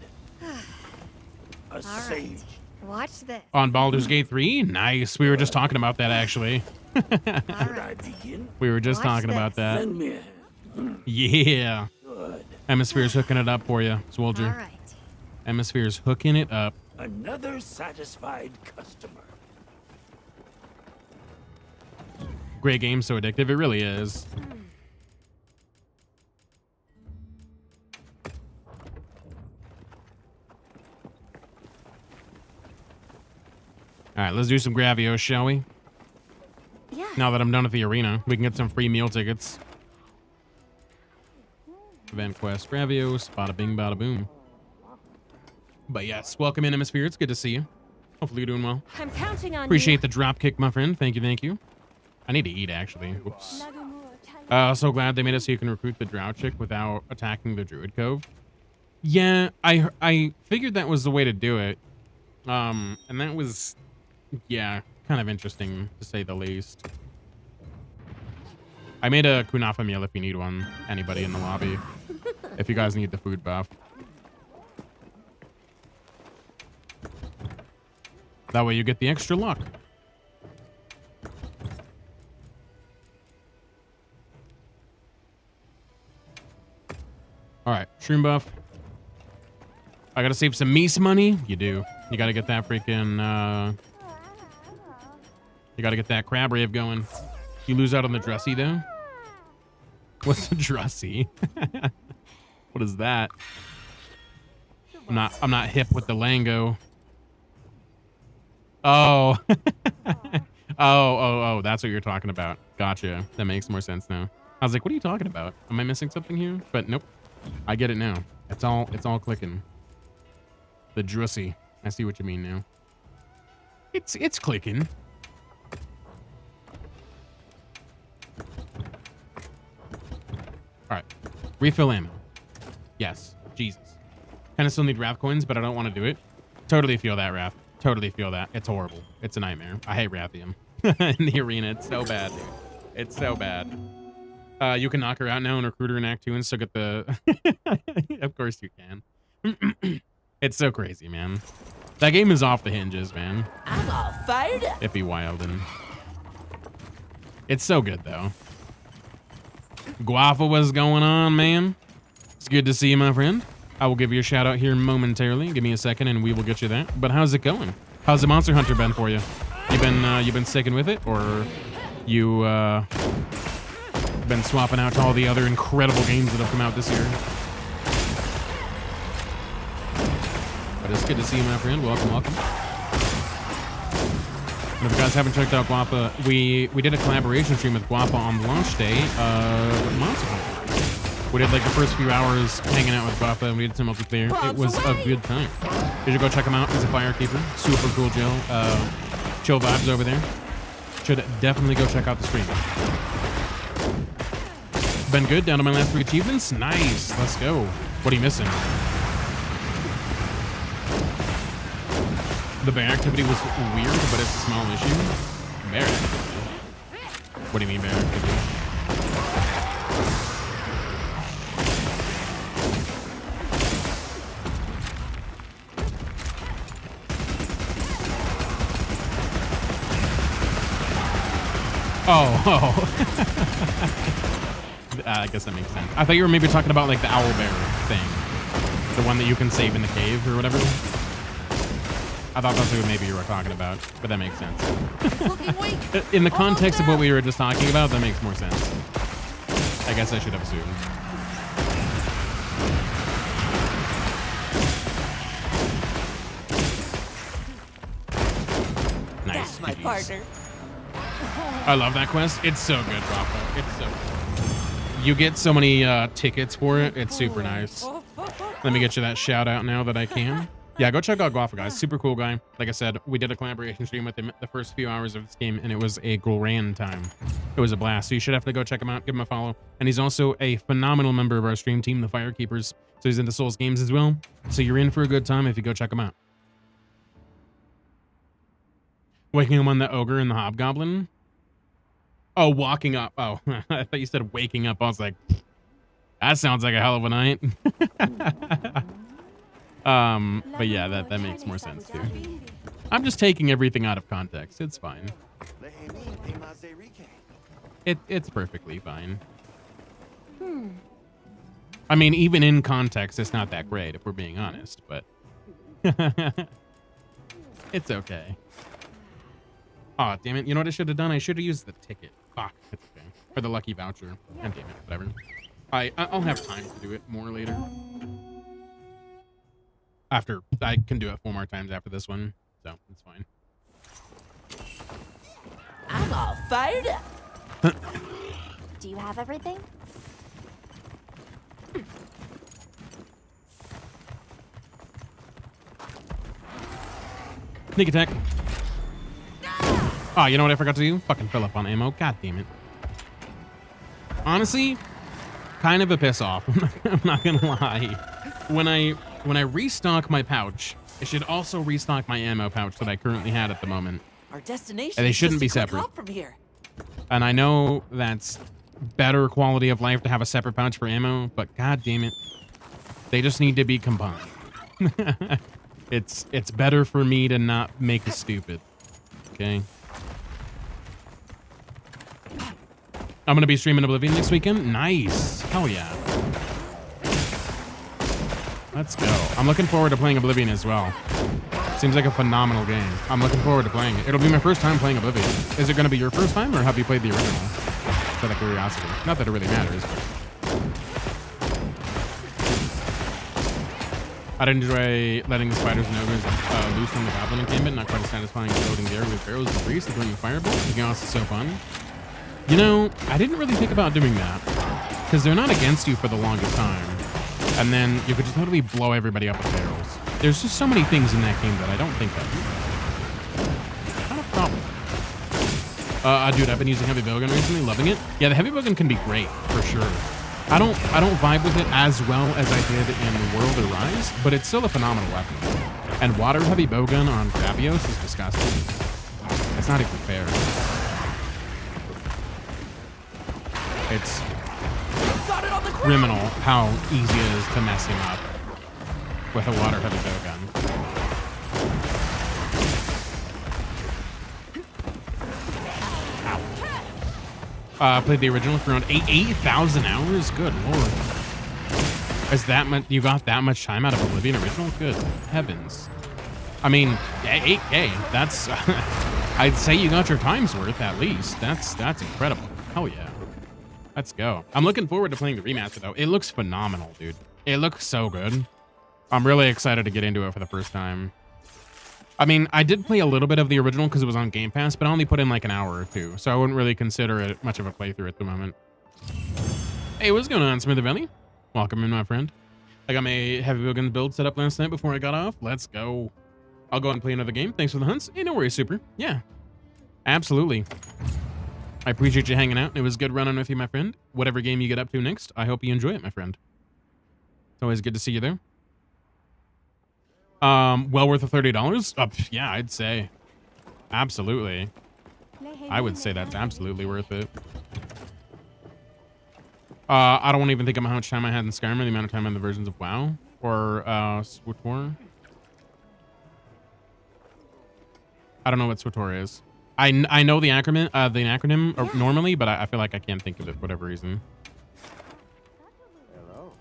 A sage. Watch this. On Baldur's Gate 3? Nice. We were just talking about that, actually. Should I begin? We were just talking about that. Send me a Yeah. Good. Hemisphere's hooking it up for you, soldier. All right. Hemisphere's hooking it up. Another satisfied customer. Great game, so addictive. It really is. All right, let's do some Gravios, shall we? Yeah. Now that I'm done with the arena, we can get some free meal tickets. Event quest, Gravios, bada bing, bada boom. But yes, welcome in, Hemisphere. It's good to see you. Hopefully you're doing well. I'm counting on Appreciate the drop kick, my friend. Thank you, thank you. I need to eat, actually. Whoops. So glad they made it so you can recruit the Drow chick without attacking the Druid Cove. Yeah, I figured that was the way to do it. And that was, yeah, kind of interesting, to say the least. I made a kunafa meal if you need one. Anybody in the lobby. If you guys need the food buff. That way you get the extra luck. All right, shroom buff. I gotta save some meese money. You do. You gotta get that freaking, you gotta get that crab rave going. You lose out on the dressy though. What's the dressy? What is that? I'm not hip with the lingo. Oh. oh, that's what you're talking about. Gotcha. That makes more sense now. I was like, what are you talking about? Am I missing something here? But nope. I get it now. It's all clicking. The drussy. I see what you mean now. It's clicking. All right. Refill ammo. Yes. Jesus. Kind of still need Wrath coins, but I don't want to do it. Totally feel that, Wrath. Totally feel that. It's horrible. It's a nightmare. I hate Rathium in the arena. It's so bad, dude. It's so bad. You can knock her out now and recruit her in Act 2 and still get the... Of course you can. It's so crazy, man. That game is off the hinges, man. I'm all fired up. It be wild and... It's so good, though. Guafa, what's going on, man? It's good to see you, my friend. I will give you a shout out here momentarily. Give me a second and we will get you that. But how's it going? How's the Monster Hunter been for you? You been sticking with it, or you been swapping out to all the other incredible games that have come out this year? But it's good to see you, my friend. Welcome, welcome. And if you guys haven't checked out Guapa, we did a collaboration stream with Guapa on launch day of Monster Hunter. We did like the first few hours hanging out with Guapa and we did some multiplayer. It was a good time. You should go check him out. He's a firekeeper. Super cool Jill. Chill vibes over there. Should definitely go check out the stream. Been good. Down to my last 3 achievements. Nice. Let's go. What are you missing? The bear activity was weird, but it's a small issue. Bear activity? What do you mean bear activity? Oh. I guess that makes sense. I thought you were maybe talking about like the owl bear thing. The one that you can save in the cave or whatever. I thought that's what maybe you were talking about, but that makes sense. In the context of what we were just talking about, that makes more sense. I guess I should have assumed. Nice. That's my partner. I love that quest. It's so good, Rafa. It's so good. You get so many tickets for it. It's super nice. Let me get you that shout out now that I can. Yeah, go check out Guafa, guys. Super cool guy. Like I said, we did a collaboration stream with him the first few hours of this game, and it was a grand time. It was a blast. So you should have to go check him out, give him a follow. And he's also a phenomenal member of our stream team, the Firekeepers. So he's into Souls games as well. So you're in for a good time if you go check him out. Waking him on the ogre and the hobgoblin. Oh, walking up. Oh, I thought you said waking up. I was like, that sounds like a hell of a night. But yeah, that makes more sense too. I'm just taking everything out of context. It's fine. It's perfectly fine. I mean, even in context, it's not that great if we're being honest, but it's okay. Oh, damn it. You know what I should have done? I should have used the ticket. Fuck. It's okay. Or the lucky voucher. God damn it. Whatever. I'll have time to do it more later. After. I can do it 4 more times after this one. So, it's fine. I'm all fired up. Do you have everything? Sneak attack. Oh, you know what I forgot to do? Fucking fill up on ammo. God damn it. Honestly, kind of a piss off. I'm not gonna lie. When I restock my pouch, I should also restock my ammo pouch that I currently had at the moment. Our destination. And they is shouldn't just be a quick separate. hop from here. And I know that's better quality of life to have a separate pouch for ammo, but god damn it, they just need to be combined. It's better for me to not make it stupid. Okay. I'm gonna be streaming Oblivion next weekend. Nice. Hell yeah. Let's go. I'm looking forward to playing Oblivion as well. Seems like a phenomenal game. I'm looking forward to playing it. It'll be my first time playing Oblivion. Is it gonna be your first time, or have you played the original? Just out of curiosity. Not that it really matters, but I'd enjoy letting the spiders and ogres loose from the goblin encampment. Not quite as satisfying as loading the air with barrels and grease and throwing fireballs. To be honest, it's so fun. You know, I didn't really think about doing that because they're not against you for the longest time, and then you could just totally blow everybody up with barrels. There's just so many things in that game that I don't think of. Not a problem. Dude, I've been using heavy bowgun recently, loving it. Yeah, the heavy bowgun can be great for sure. I don't vibe with it as well as I did in World or Rise, but it's still a phenomenal weapon. And water heavy bowgun on Gravios is disgusting. It's not even fair. It's criminal how easy it is to mess him up with a water heavy bowgun. Played the original for around 8,000 hours. Good lord. Is that much? You got that much time out of Oblivion original? Good heavens. I mean, 8K. That's. I'd say you got your time's worth at least. That's incredible. Hell yeah. Let's go. I'm looking forward to playing the remaster though. It looks phenomenal, dude. It looks so good. I'm really excited to get into it for the first time. I mean, I did play a little bit of the original because it was on Game Pass, but I only put in like an hour or two, so I wouldn't really consider it much of a playthrough at the moment. Hey, what's going on, Smither Valley? Welcome in, my friend. I got my heavy bowgun build set up last night before I got off. Let's go. I'll go and play another game. Thanks for the hunts. Hey, no worries, super. Yeah, absolutely. I appreciate you hanging out. It was good running with you, my friend. Whatever game you get up to next, I hope you enjoy it, my friend. It's always good to see you there. Well worth the $30? Yeah, I'd say. Absolutely. I would say that's absolutely worth it. I don't even think about how much time I had in Skyrim or the amount of time on the versions of WoW or SWTOR. I don't know what SWTOR is. I know the acronym normally, but I feel like I can't think of it for whatever reason. Hello.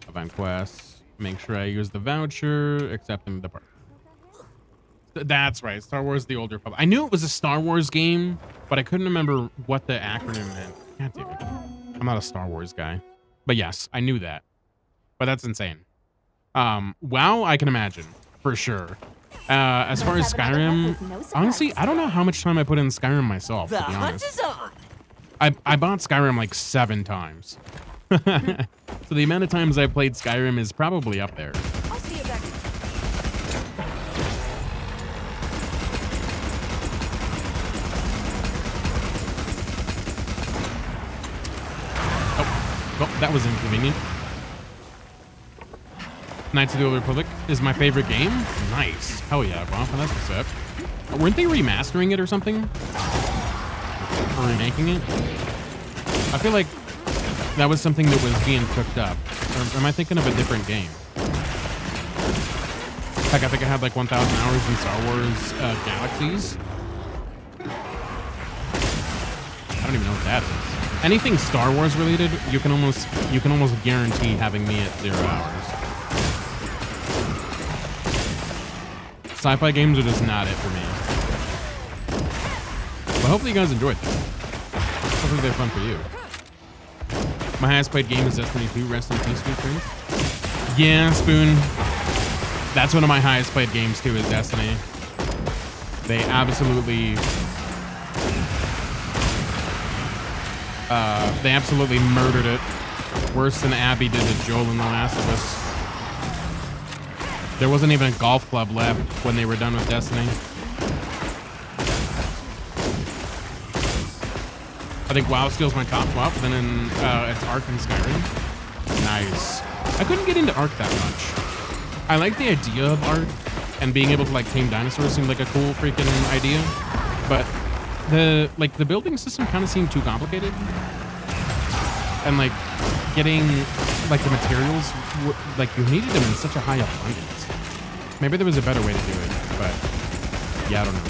Event quests. Make sure I use the voucher. Accept and depart. That's right. Star Wars: The Old Republic. I knew it was a Star Wars game, but I couldn't remember what the acronym meant. God damn it. I'm not a Star Wars guy. But yes, I knew that. But that's insane. WoW, I can imagine. For sure. As far as Skyrim, honestly, I don't know how much time I put in Skyrim myself, to The be hunt honest. is on. I bought Skyrim like 7 times. So the amount of times I played Skyrim is probably up there. I'll see you back. Oh, that was inconvenient. Knights of the Old Republic is my favorite game. Nice. Hell yeah, Bob. That's what's up. Weren't they remastering it or something? Or remaking it? I feel like that was something that was being cooked up. Or am I thinking of a different game? Heck, I think I had like 1,000 hours in Star Wars Galaxies. I don't even know what that is. Anything Star Wars related, you can almost guarantee having me at 0 hours. Sci-fi games are just not it for me. But hopefully you guys enjoyed them. Hopefully they're fun for you. My highest played game is S22. Rest in peace, sweet friends. Yeah, Spoon. That's one of my highest played games too, is Destiny. They absolutely murdered it. Worse than Abby did to Joel in The Last of Us. There wasn't even a golf club left when they were done with Destiny. I think WoW steals my top swap, then it's Ark and Skyrim. Nice. I couldn't get into Ark that much. I like the idea of Ark, and being able to like tame dinosaurs seemed like a cool freaking idea. But the building system kind of seemed too complicated. And like getting like the materials, like you needed them in such a high abundance. Maybe there was a better way to do it, but yeah, I don't know.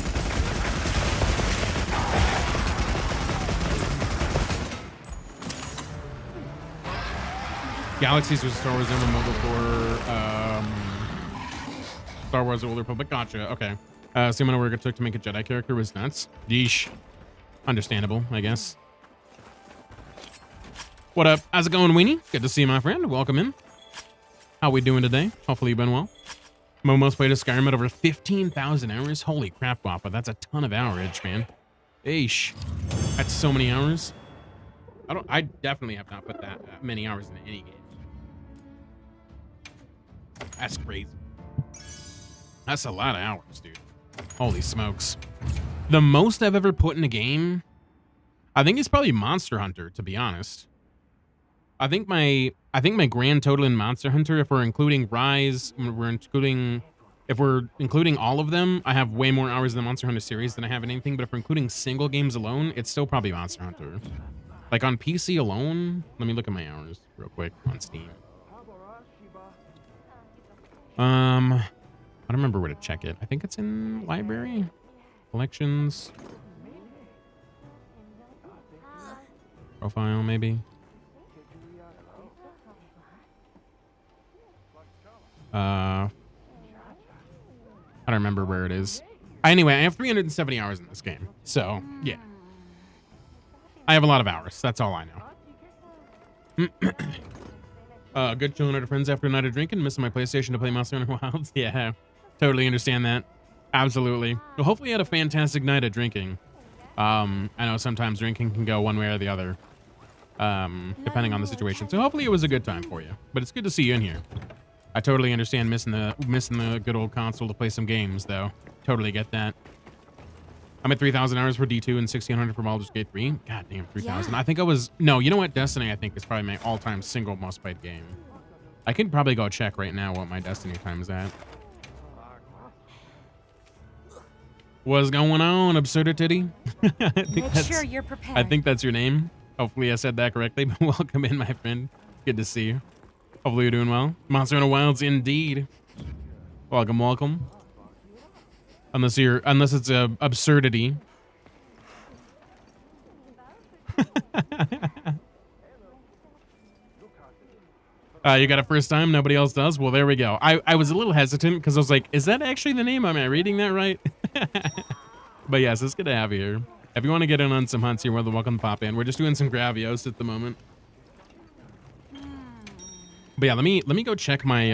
Galaxies was Star Wars MMO before Star Wars: The Old Republic. Gotcha. Okay. So the amount of work it took to make a Jedi character was nuts. Yeesh. Understandable, I guess. What up? How's it going, Weenie? Good to see you, my friend. Welcome in. How we doing today? Hopefully you've been well. Momo's played a Skyrim at over 15,000 hours. Holy crap, Wappa. That's a ton of hourage, man. Eesh. That's so many hours. I definitely have not put that many hours into any game. That's crazy. That's a lot of hours, dude. Holy smokes. The most I've ever put in a game, I think it's probably Monster Hunter, to be honest. I think my grand total in Monster Hunter, if we're including Rise, if we're including all of them, I have way more hours in the Monster Hunter series than I have in anything. But if we're including single games alone, it's still probably Monster Hunter. Like on PC alone, let me look at my hours real quick on Steam. I don't remember where to check it. I think it's in library, collections, profile, maybe. I don't remember where it is. Anyway, I have 370 hours in this game. So, yeah. I have a lot of hours. That's all I know. Good chilling with friends after a night of drinking. Missing my PlayStation to play Monster Hunter Wilds. Yeah, totally understand that. Absolutely. Well, hopefully you had a fantastic night of drinking. I know sometimes drinking can go one way or the other, depending on the situation. So hopefully it was a good time for you. But it's good to see you in here. I totally understand missing the good old console to play some games, though. Totally get that. I'm at 3,000 hours for D2 and 1,600 for Baldur's Gate 3. God damn, 3,000. Yeah. I think I was... No, you know what? Destiny, I think, is probably my all-time single most played game. I can probably go check right now what my Destiny time is at. What's going on, Absurdity? Make sure you're prepared. I think that's your name. Hopefully I said that correctly, but welcome in, my friend. Good to see you. Hopefully you're doing well. Monster Hunter Wilds, indeed. Welcome, welcome. Unless it's a absurdity. You got a first time, nobody else does? Well, there we go. I was a little hesitant because I was like, is that actually the name? Am I reading that right? But yes, it's good to have you here. If you want to get in on some hunts, you're more than welcome to pop in. We're just doing some Gravios at the moment. But yeah, let me go check my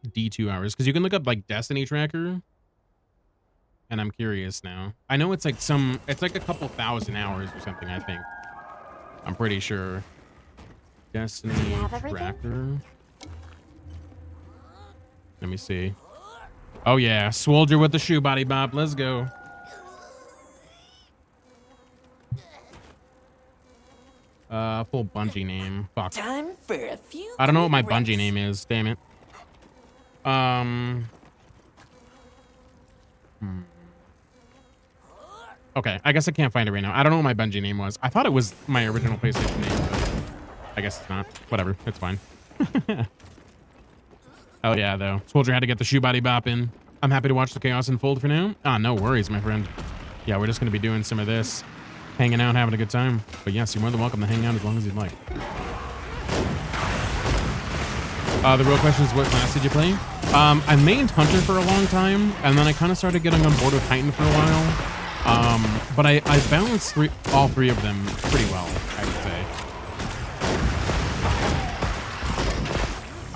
D2 hours, because you can look up like Destiny tracker, and I'm curious now. I know it's like a couple thousand hours or something, I think. I'm pretty sure. Destiny tracker. Let me see. Oh yeah, Swolger with the shoe body bop. Let's go. Full Bungie name. Fuck. Time for a few. I don't know what my Bungie name is. Damn it. Okay, I guess I can't find it right now. I don't know what my Bungie name was. I thought it was my original PlayStation name, but I guess it's not. Whatever, it's fine. Oh yeah, though. Soldier had to get the shoe body bop in. I'm happy to watch the chaos unfold for now. Ah, no worries, my friend. Yeah, we're just gonna be doing some of this. Hanging out, having a good time. But yes, you're more than welcome to hang out as long as you'd like. The real question is, what class did you play? I mained Hunter for a long time, and then I kind of started getting on board with Titan for a while. But I balanced all three of them pretty well, I would say.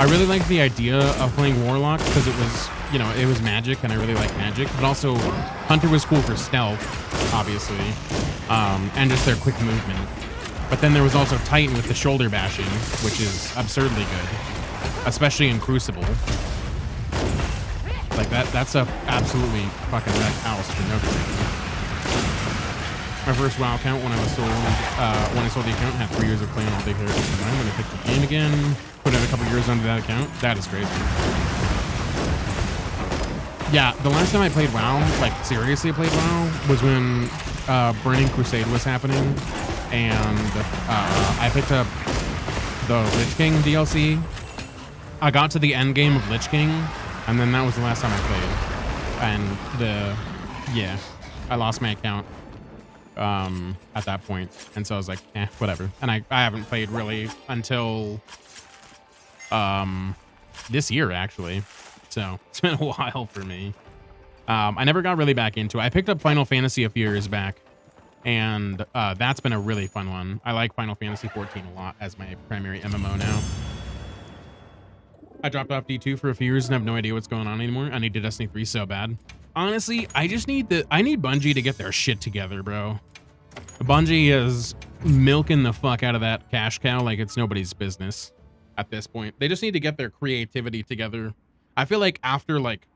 I really liked the idea of playing Warlock because it was, you know, it was magic and I really like magic, but also Hunter was cool for stealth, obviously, and just their quick movement. But then there was also Titan with the shoulder bashing, which is absurdly good, especially in Crucible. Like that's a absolutely fucking wrecked house for no good reason. My first WoW account when I sold the account had 3 years of playing all day characters combined. When I picked the game again, put in a couple years onto that account. That is crazy. Yeah, the last time I played WoW, like seriously played WoW, was when Burning Crusade was happening, and I picked up the Lich King DLC. I got to the end game of Lich King, and then that was the last time I played. And I lost my account at that point, and so I was like, whatever. And I haven't played really until this year, actually. So it's been a while for me. I never got really back into it. I picked up Final Fantasy a few years back, and that's been a really fun one. I like Final Fantasy 14 a lot as my primary MMO now. I dropped off D2 for a few years and have no idea what's going on anymore. I need Destiny 3 so bad. Honestly, I need Bungie to get their shit together, bro. Bungie is milking the fuck out of that cash cow like it's nobody's business at this point. They just need to get their creativity together. I feel like after like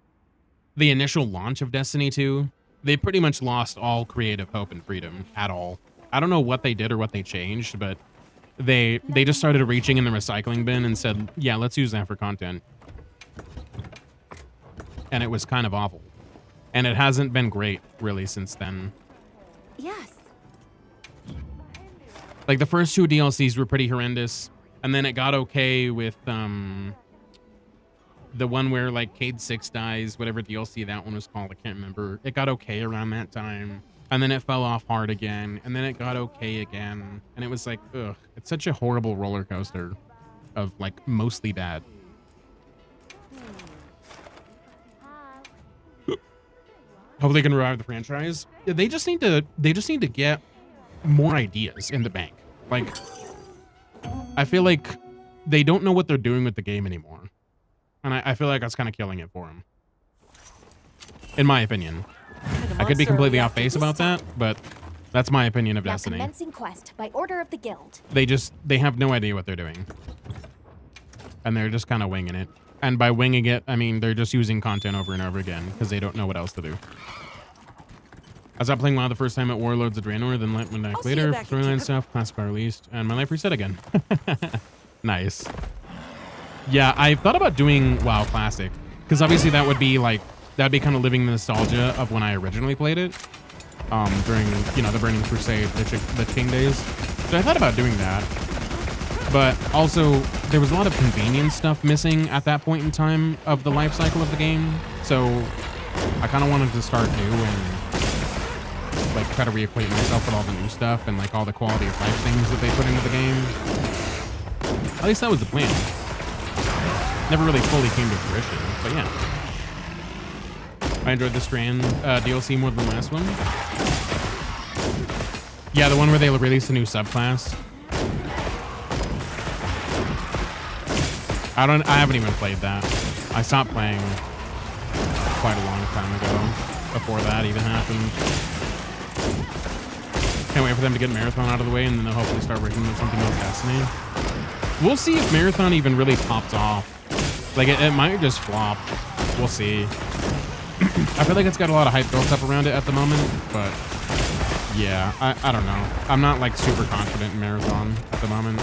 the initial launch of Destiny 2, they pretty much lost all creative hope and freedom at all. I don't know what they did or what they changed, but they just started reaching in the recycling bin and said, yeah, let's use that for content. And it was kind of awful. And it hasn't been great really since then. Yes. Like the first 2 DLCs were pretty horrendous, and then it got okay with the one where like Cade 6 dies, whatever DLC that one was called, I can't remember. It got okay around that time, and then it fell off hard again, and then it got okay again, and it was like, ugh, it's such a horrible roller coaster of like mostly bad. Hopefully they can revive the franchise. Yeah, they just need to get more ideas in the bank. Like, I feel like they don't know what they're doing with the game anymore. And I feel like that's kind of killing it for them. In my opinion. I could be completely off base about that, but that's my opinion of Destiny. Commencing quest by order of the guild. They have no idea what they're doing. And they're just kind of winging it. And by winging it, I mean they're just using content over and over again because they don't know what else to do. I stopped playing WoW the first time at Warlords of Draenor, then went back later, storyline stuff, classic got released, and my life reset again. Nice. Yeah, I thought about doing WoW Classic, because obviously that'd be kind of living the nostalgia of when I originally played it, during, you know, the Burning Crusade, the King days. So I thought about doing that, but also there was a lot of convenience stuff missing at that point in time of the life cycle of the game, so I kind of wanted to start new and like try to reacquaint myself with all the new stuff and like all the quality of life things that they put into the game. At least that was the plan. Never really fully came to fruition, but yeah. I enjoyed the Strand DLC more than the last one. Yeah, the one where they released a new subclass. I haven't even played that. I stopped playing quite a long time ago before that even happened. Can't wait for them to get Marathon out of the way, and then they'll hopefully start working on something else Destiny. We'll see if Marathon even really pops off. Like, it might just flop. We'll see. I feel like it's got a lot of hype built up around it at the moment, but yeah, I don't know. I'm not, like, super confident in Marathon at the moment.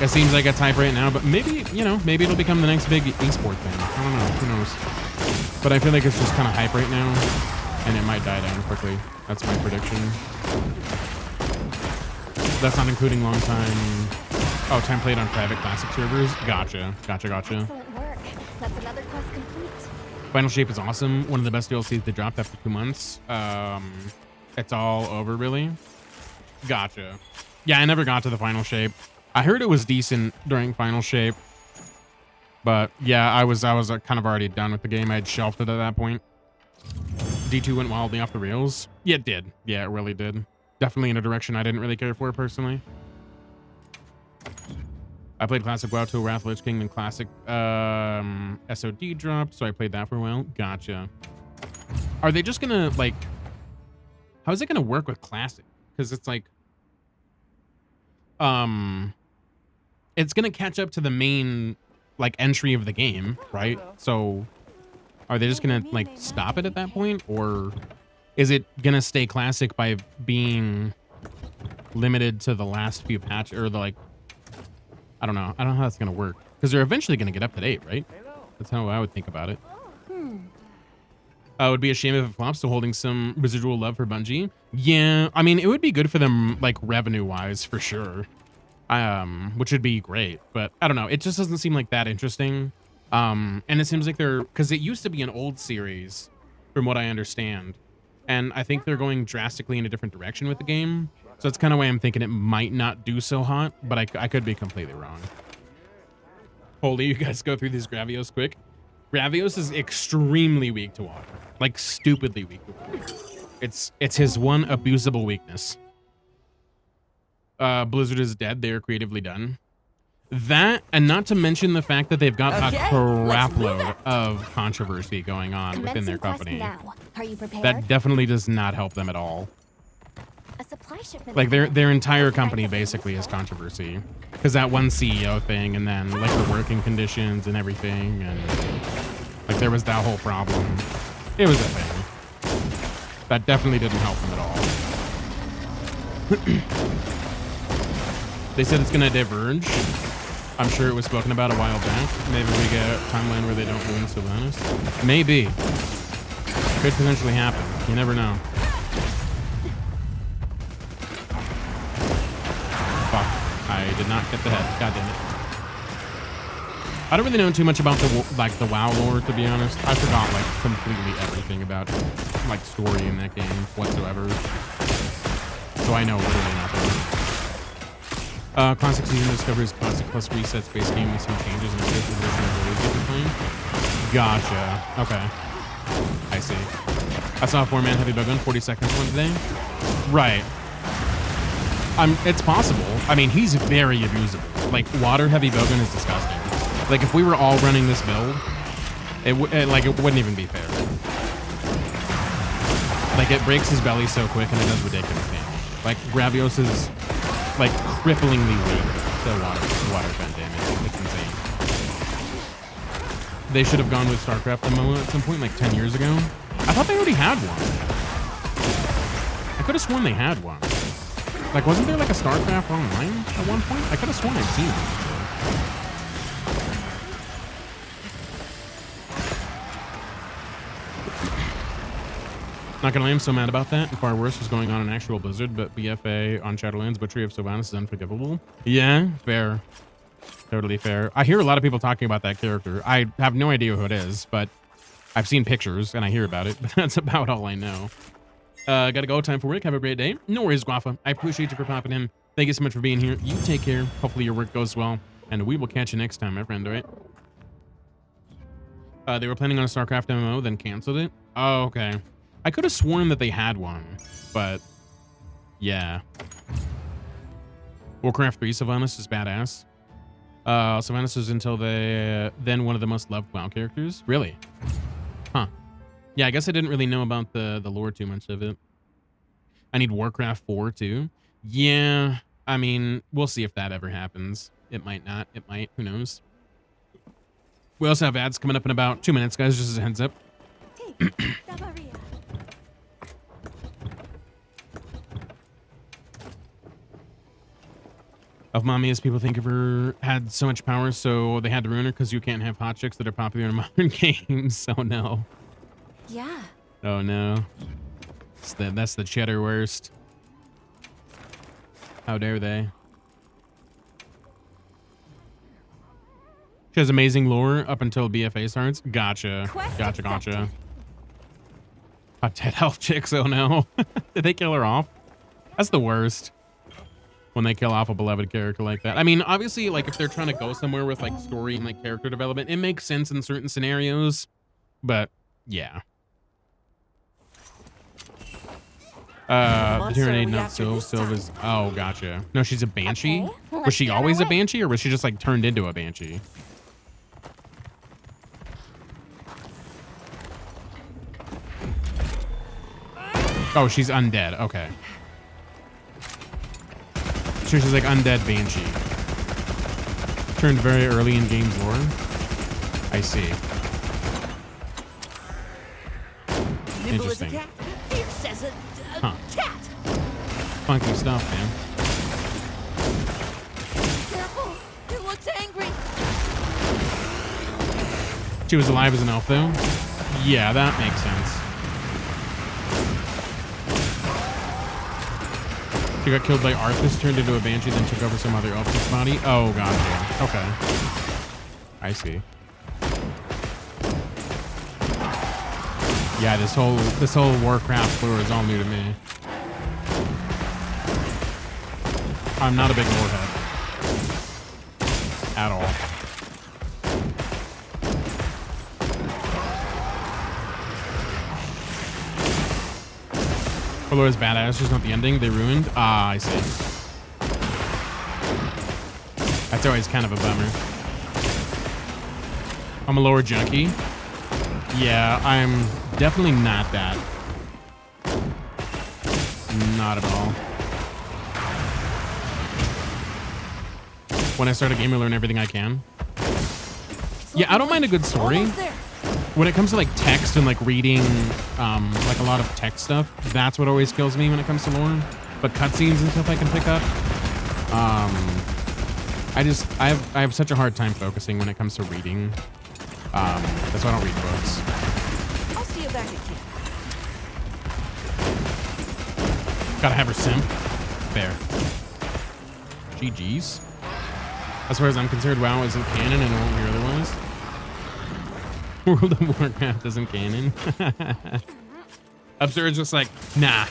It seems like it's hype right now, but maybe, you know, maybe it'll become the next big esport thing. I don't know. Who knows? But I feel like it's just kind of hype right now, and it might die down quickly. That's my prediction. That's not including long time. Oh, time played on private classic servers. Gotcha. Excellent work. That's another quest complete. Final Shape is awesome. One of the best DLCs they dropped after 2 months. It's all over, really. Gotcha. Yeah, I never got to the Final Shape. I heard it was decent during Final Shape, but yeah, I was kind of already done with the game. I had shelved it at that point. D2 went wildly off the rails. Yeah, it did. Yeah, it really did. Definitely in a direction I didn't really care for personally. I played Classic WoW till Wrath of Lich King and Classic SOD dropped, so I played that for a while. Gotcha. Are they just gonna, like, how is it gonna work with Classic? Because it's like, it's gonna catch up to the main, like, entry of the game, right? So are they just gonna, like, stop it at that point? Or is it gonna stay Classic by being limited to the last few patches, or the, like, I don't know how that's gonna work, because they're eventually gonna get up to date, right? That's how I would think about it. It would be a shame if it flops, so holding some residual love for Bungie. Yeah, I mean, it would be good for them, like, revenue-wise, for sure. Which would be great, but I don't know. It just doesn't seem like that interesting. And it seems like because it used to be an old series, from what I understand. And I think they're going drastically in a different direction with the game. So that's kind of why I'm thinking it might not do so hot, but I could be completely wrong. Holy, you guys go through these Gravios quick. Gravios is extremely weak to water. Like, stupidly weak to water. It's his one abusable weakness. Blizzard is dead. They are creatively done. That, and not to mention the fact that they've got a crapload of controversy going on within their company. Now. Are you prepared? That definitely does not help them at all. A supply shipment. Like, their entire company basically is controversy. Because that one CEO thing, and then, like, the working conditions and everything, and, like, there was that whole problem. It was a thing. That definitely didn't help them at all. They said it's gonna diverge. I'm sure it was spoken about a while back. Maybe we get a timeline where they don't ruin Sylvanas. Maybe. Could potentially happen. You never know. Fuck. I did not get the head. God damn it. I don't really know too much about the WoW lore, to be honest. I forgot, like, completely everything about, like, story in that game whatsoever. So I know literally nothing. Classic season discovers classic plus resets base game with some changes and updates the version of always get to playing. Gotcha. Okay. I see. I saw a 4-man heavy bowgun 40 seconds one today. Right. It's possible. I mean, he's very abusable. Like, water heavy bowgun is disgusting. Like, if we were all running this build, it wouldn't even be fair. Like, it breaks his belly so quick and it does ridiculous damage. Like, Gravios is, like, cripplingly weak to water gun damage. It's insane. They should have gone with StarCraft MMO at some point, like 10 years ago. I thought they already had one. I could have sworn they had one. Like, wasn't there like a StarCraft Online at one point? I could have sworn I'd seen it. Not gonna lie, I'm so mad about that. Far worse was going on in actual Blizzard, but BFA on Shadowlands butchery of Sylvanas is unforgivable. Yeah, fair. Totally fair. I hear a lot of people talking about that character. I have no idea who it is, but I've seen pictures and I hear about it, but that's about all I know. Gotta go. Time for work. Have a great day. No worries, Guafa. I appreciate you for popping in. Thank you so much for being here. You take care. Hopefully your work goes well, and we will catch you next time, my friend, all right? They were planning on a StarCraft MMO, then canceled it. Oh, okay. I could have sworn that they had one, but yeah. Warcraft 3 Sylvanas is badass. Sylvanas is until then one of the most loved WoW characters. Really? Huh. Yeah, I guess I didn't really know about the lore too much of it. I need Warcraft 4 too. Yeah, I mean, we'll see if that ever happens. It might not. It might. Who knows? We also have ads coming up in about 2 minutes, guys. Just as a heads up. Of mommy, as people think of her, had so much power, so they had to ruin her because you can't have hot chicks that are popular in modern games. Oh no. Yeah. Oh no. That's the cheddar worst. How dare they? She has amazing lore up until BFA starts. Gotcha. Gotcha. Hot dead elf chicks, oh no. Did they kill her off? That's the worst. When they kill off a beloved character like that. I mean, obviously, like, if they're trying to go somewhere with, like, story and, like, character development, it makes sense in certain scenarios. But, yeah. on, The sir, Tyranid, we not after Sylv. this Sylv time. is. Oh, gotcha. No, she's a banshee. Okay, Was let's she get on always our a way. banshee, or was she just like turned into a banshee? Oh, she's undead. Okay. So she's like undead banshee. Turned very early in game's lore. I see. Nimble as a Interesting. cat, fierce as a Huh. cat. Funky stuff, man. Careful, he looks angry. She was alive as an elf, though? Yeah, that makes sense. She got killed by Arthas, turned into a banshee, then took over some other elf's body. Oh, gotcha. Okay. I see. Yeah, this whole Warcraft lore is all new to me. I'm not a big lore head. At all. Lore is badass, just not the ending. They ruined. Ah, I see. That's always kind of a bummer. I'm a lore junkie. Yeah, I'm definitely not that. Not at all. When I start a game, I learn everything I can. Yeah, I don't mind a good story. Almost there. When it comes to like text and like reading, like a lot of text stuff, that's what always kills me when it comes to lore. But cutscenes and stuff I can pick up. I have such a hard time focusing when it comes to reading. That's why I don't read books. I'll see you back at camp. Gotta have her simp. Fair. GG's. As far as I'm concerned, WoW isn't canon and it won't be otherwise. World of Warcraft isn't canon. Absurd's just like, nah,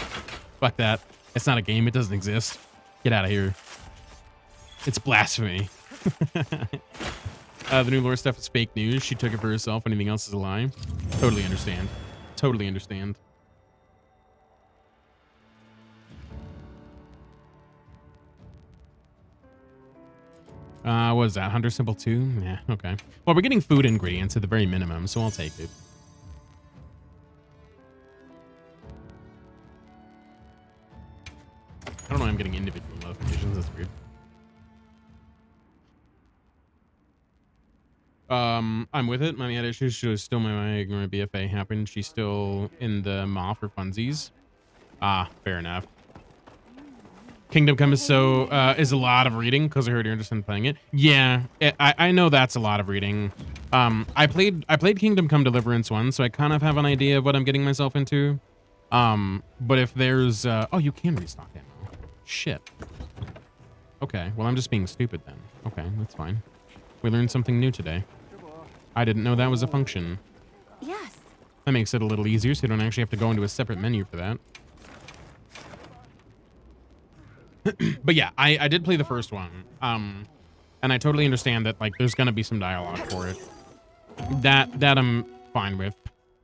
fuck that. It's not a game. It doesn't exist. Get out of here. It's blasphemy. The new lore stuff is fake news. She took it for herself. Anything else is a lie. Totally understand. Totally understand. What is that? Hunter Symbol 2? Yeah, okay. Well, we're getting food ingredients at the very minimum, so I'll take it. I don't know why I'm getting individual notifications. That's weird. I'm with it. Mommy had issues. She was still my ignorant BFA happened. She's still in the maw for funsies. Ah, fair enough. Kingdom Come is is a lot of reading because I heard you're interested in playing it. Yeah, I know that's a lot of reading. I played Kingdom Come Deliverance 1, so I kind of have an idea of what I'm getting myself into. But if there's oh, you can restock ammo. Shit. Okay, well I'm just being stupid then. Okay, that's fine. We learned something new today. I didn't know that was a function. Yes. That makes it a little easier, so you don't actually have to go into a separate menu for that. But yeah, I did play the first one. And I totally understand that like there's gonna be some dialogue for it. That I'm fine with.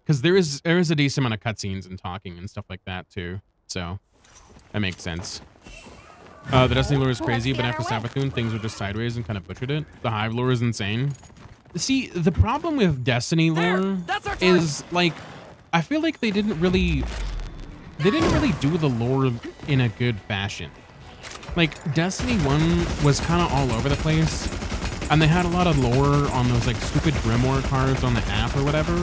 Because there is a decent amount of cutscenes and talking and stuff like that too. So that makes sense. The Destiny lore is crazy, but after Savathûn, things were just sideways and kind of butchered it. The Hive lore is insane. See, the problem with Destiny lore is like I feel like they didn't really do the lore in a good fashion. Like Destiny 1 was kind of all over the place, and they had a lot of lore on those like stupid Grimoire cards on the app or whatever,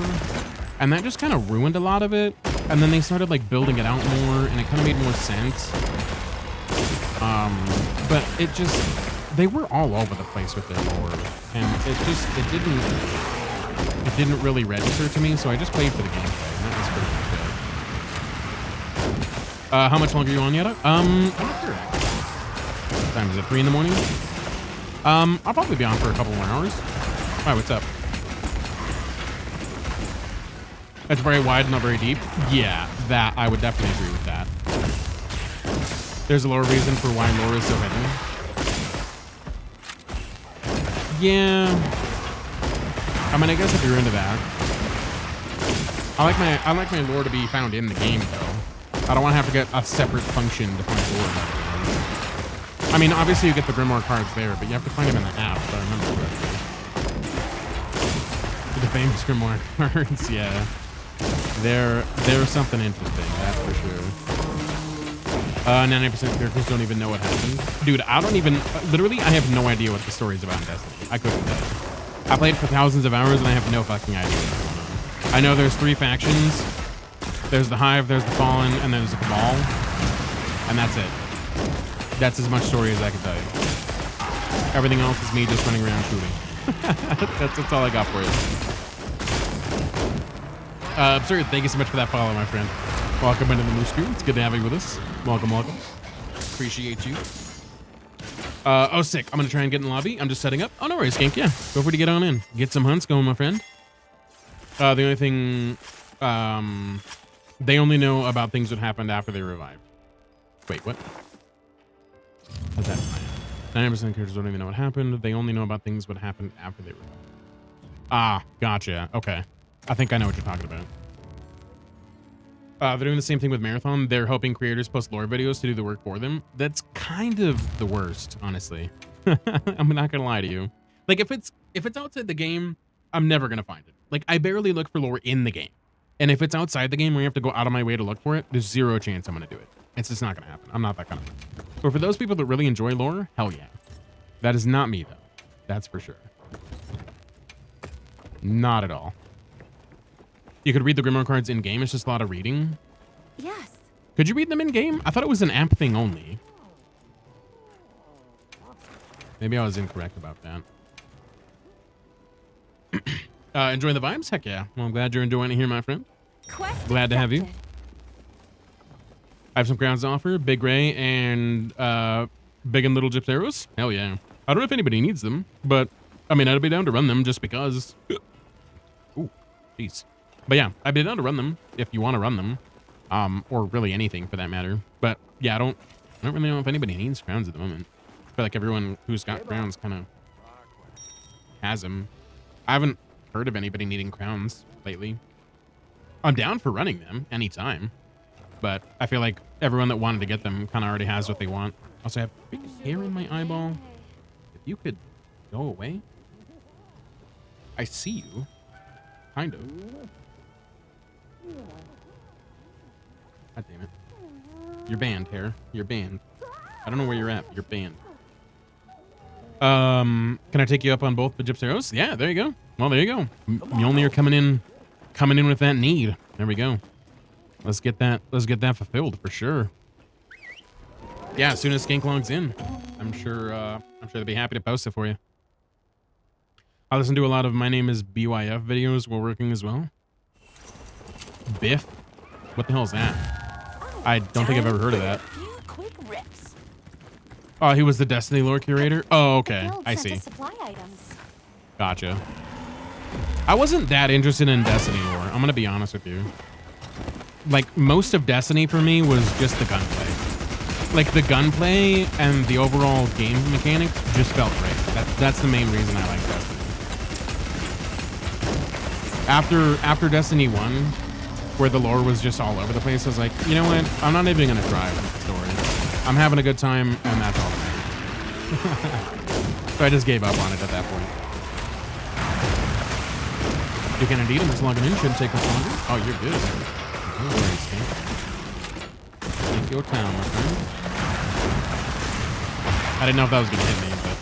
and that just kind of ruined a lot of it. And then they started like building it out more, and it kind of made more sense. But they were all over the place with their lore, and it didn't really register to me. So I just played for the gameplay, and that was pretty good. How much longer are you on yet? After what time is it? 3 in the morning? I'll probably be on for a couple more hours. Hi, what's up? It's very wide, not very deep. Yeah, that I would definitely agree with that. There's a lower reason for why lore is so hidden. Yeah. I mean, I guess if you're into that. I like my lore to be found in the game though. I don't want to have to get a separate function to find lore about it. I mean, obviously you get the Grimoire cards there, but you have to find them in the app, if I remember correctly. The famous Grimoire cards, yeah. They're something interesting, that's for sure. 90% of characters don't even know what happened. Dude, I don't even... literally, I have no idea what the story is about in Destiny. I couldn't tell you. I played for thousands of hours, and I have no fucking idea what's going on. I know there's 3 factions. There's the Hive, there's the Fallen, and there's the Cabal. And that's it. That's as much story as I can tell you. Everything else is me just running around shooting. that's all I got for you. Absurd, thank you so much for that follow, my friend. Welcome into the new screen. It's good to have you with us. Welcome, welcome. Appreciate you. Oh, sick. I'm going to try and get in the lobby. I'm just setting up. Oh, no worries, Skink. Yeah, go for it to get on in. Get some hunts going, my friend. The only thing... they only know about things that happened after they revived. Wait, what? What's that? 90% of characters don't even know what happened. They only know about things that happened after they revived. Ah, gotcha. Okay. I think I know what you're talking about. They're doing the same thing with Marathon. They're hoping creators post lore videos to do the work for them. That's kind of the worst, honestly. I'm not gonna lie to you. Like, if it's outside the game, I'm never gonna find it. Like, I barely look for lore in the game. And if it's outside the game where you have to go out of my way to look for it, there's zero chance I'm gonna do it. It's just not gonna happen. I'm not that kind of person. But for those people that really enjoy lore, hell yeah. That is not me, though. That's for sure. Not at all. You could read the Grimoire cards in-game. It's just a lot of reading. Yes. Could you read them in-game? I thought it was an app thing only. Maybe I was incorrect about that. Enjoying the vibes? Heck yeah. Well, I'm glad you're enjoying it here, my friend. Quest Glad to have you. accepted. I have some crowns to offer. Big Ray and Big and Little Gyps arrows. Hell yeah. I don't know if anybody needs them, but I mean, I'd be down to run them just because. Ooh, jeez. But yeah, I'd be down to run them if you want to run them, or really anything for that matter. But yeah, I don't really know if anybody needs crowns at the moment. I feel like everyone who's got crowns kind of has them. I haven't heard of anybody needing crowns lately. I'm down for running them anytime, but I feel like everyone that wanted to get them kind of already has what they want. Also, I have big hair in my eyeball. If you could go away. I see you. Kind of. God damn it. You're banned, hair. You're banned. I don't know where you're at, but you're banned. Can I take you up on both the Gyps arrows? Yeah, there you go. Well, there you go. Mjolnir are coming in with that need. There we go. Let's get that fulfilled for sure. Yeah, as soon as Skink logs in, I'm sure they'll be happy to post it for you. I listen to a lot of My Name is BYF videos while working as well. Biff? What the hell is that? I don't think I've ever heard of that. Quick rips. Oh, he was the Destiny lore curator? Oh, okay. The guild I sent see. us supply items. Gotcha. I wasn't that interested in Destiny lore. I'm gonna be honest with you. Like, most of Destiny for me was just the gunplay. Like, the gunplay and the overall game mechanics just felt great. That's the main reason I like Destiny. After Destiny 1, where the lore was just all over the place, I was like, you know what? I'm not even gonna try with the story. I'm having a good time, and that's all that matters. So I just gave up on it at that point. You can indeed, I'm just logging in. Shouldn't take much longer. Oh, you're good. No worries, man. Take your time, my friend. I didn't know if that was gonna hit me, but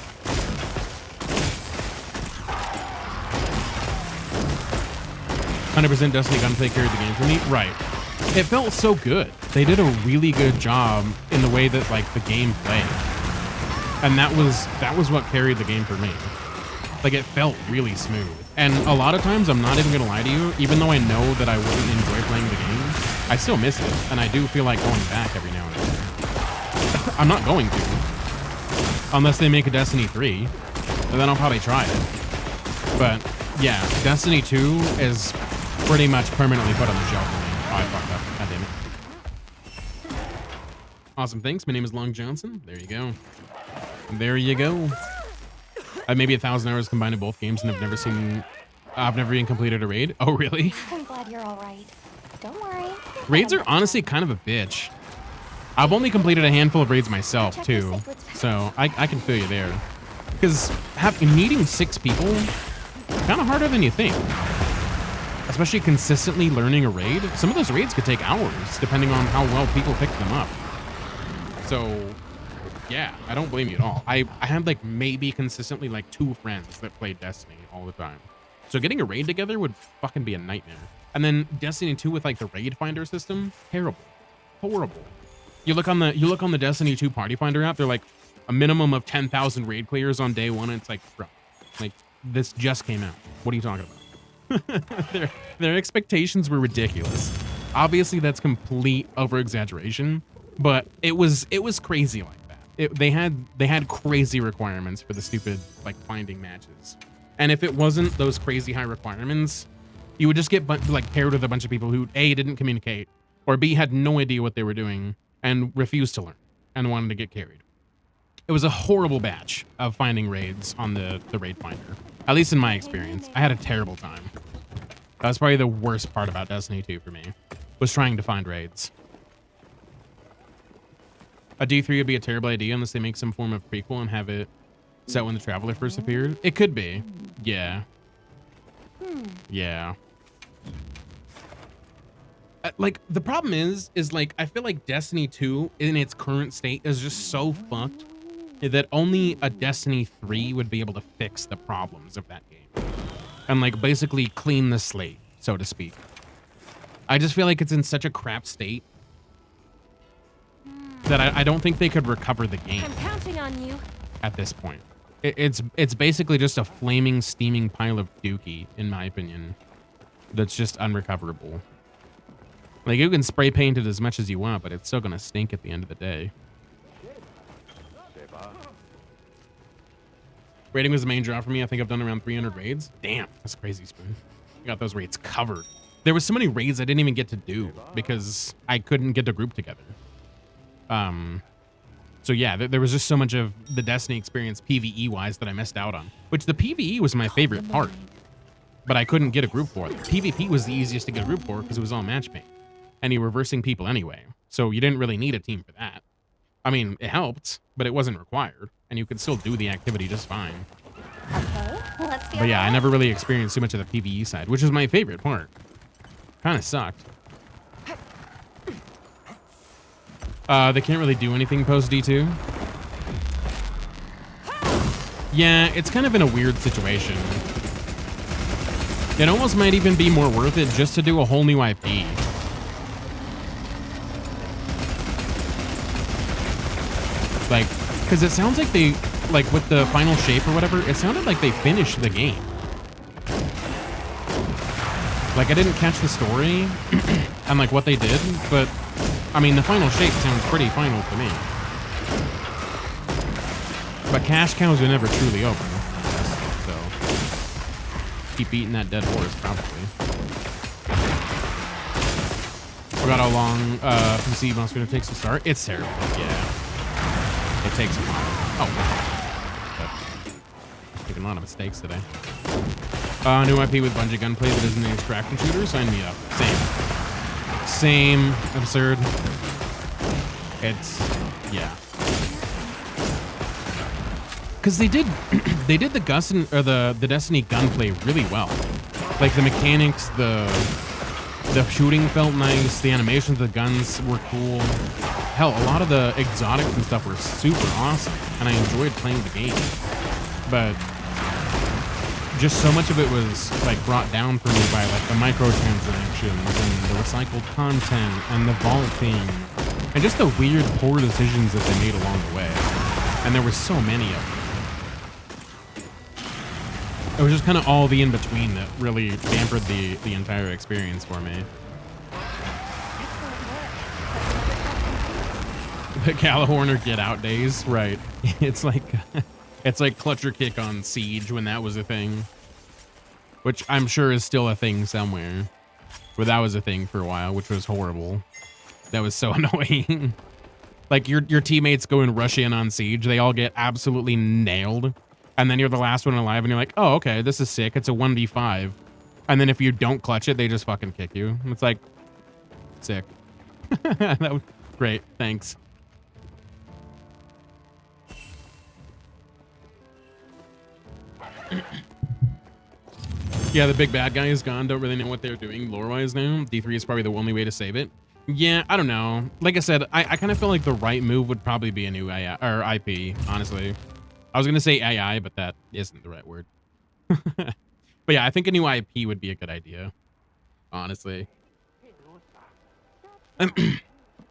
100% Destiny gunplay carried the game for me. Right. It felt so good. They did a really good job in the way that, like, the game played. And that was what carried the game for me. Like, it felt really smooth. And a lot of times, I'm not even gonna lie to you, even though I know that I wouldn't enjoy playing the game, I still miss it. And I do feel like going back every now and then. I'm not going to. Unless they make a Destiny 3. And then I'll probably try it. But, yeah, Destiny 2 is pretty much permanently put on the shelf for me. Oh, I fucked up. God damn it. Awesome, thanks. My name is Long Johnson. There you go. There you go. I have maybe 1,000 hours combined in both games, and I've never even completed a raid. Oh, really? I'm glad you're all right. Don't worry. Raids are honestly kind of a bitch. I've only completed a handful of raids myself too, so I can feel you there. Because meeting 6 people, kind of harder than you think. Especially consistently learning a raid. Some of those raids could take hours, depending on how well people pick them up. So, yeah, I don't blame you at all. I had like maybe consistently like 2 friends that played Destiny all the time. So getting a raid together would fucking be a nightmare. And then Destiny 2 with like the raid finder system, terrible, horrible. You look on the Destiny 2 party finder app, they're like a minimum of 10,000 raid clears on day 1. And it's like, bro, like this just came out. What are you talking about? their expectations were ridiculous. Obviously that's complete over exaggeration, but it was crazy like that. They had crazy requirements for the stupid like finding matches. And if it wasn't those crazy high requirements, you would just get like paired with a bunch of people who A, didn't communicate, or B, had no idea what they were doing and refused to learn and wanted to get carried. It was a horrible batch of finding raids on the raid finder. At least in my experience, I had a terrible time. That was probably the worst part about Destiny 2 for me, was trying to find raids. A D3 would be a terrible idea unless they make some form of prequel and have it set when the Traveler first appeared. It could be. Yeah. Yeah. Like, the problem is like, I feel like Destiny 2 in its current state is just so fucked that only a Destiny 3 would be able to fix the problems of that game. And like basically clean the slate, so to speak. I just feel like it's in such a crap state that I don't think they could recover the game. I'm counting on you. At this point. It's basically just a flaming, steaming pile of dookie, in my opinion, that's just unrecoverable. Like, you can spray paint it as much as you want, but it's still gonna stink at the end of the day. Raiding was the main draw for me. I think I've done around 300 raids. Damn, that's crazy, Spoon. I got those raids covered. There was so many raids I didn't even get to do because I couldn't get the group together. So yeah, there was just so much of the Destiny experience PvE-wise that I missed out on. Which the PvE was my favorite part, but I couldn't get a group for it. PvP was the easiest to get a group for because it was all matchmaking. And you're reversing people anyway, so you didn't really need a team for that. I mean, it helped, but it wasn't required, and you could still do the activity just fine. Okay, let's get But yeah, I never really experienced too much of the PvE side, which was my favorite part. Kind of sucked. They can't really do anything post D2. Yeah, it's kind of in a weird situation. It almost might even be more worth it just to do a whole new IP. Like, because it sounds like they, like with the final shape or whatever, it sounded like they finished the game. Like, I didn't catch the story and like what they did, but I mean, the final shape sounds pretty final to me. But cash cows are never truly open. So, keep beating that dead horse, probably. Forgot how long PC Monster Hunter takes to start. It's terrible, yeah. It takes a while. Oh, but making a lot of mistakes today. New IP with Bungie gunplay that isn't an extraction shooter. Sign me up. Same. Absurd. It's, yeah. Because they did the the Destiny gunplay really well. Like the mechanics, the shooting felt nice. The animations of the guns were cool. Hell, a lot of the exotics and stuff were super awesome, and I enjoyed playing the game. But just so much of it was like brought down for me by like the microtransactions and the recycled content and the vaulting and just the weird poor decisions that they made along the way. And there were so many of them. It was just kind of all the in-between that really dampened the entire experience for me. The Gallahorn or Get Out days, right? It's like Clutch or Kick on Siege when that was a thing, which I'm sure is still a thing somewhere. But that was a thing for a while, which was horrible. That was so annoying. Like your teammates go and rush in on Siege, they all get absolutely nailed, and then you're the last one alive, and you're like, oh, okay, this is sick. It's a 1v5, and then if you don't clutch it, they just fucking kick you. It's like, Sick. That was great. Thanks. Yeah, the big bad guy is gone. Don't really know what they're doing lore-wise now. D3 is probably the only way to save it. Yeah, I don't know. Like I said, I kind of feel like the right move would probably be a new AI or IP, honestly. I was going to say AI, but that isn't the right word. But yeah, I think a new IP would be a good idea, honestly. I'm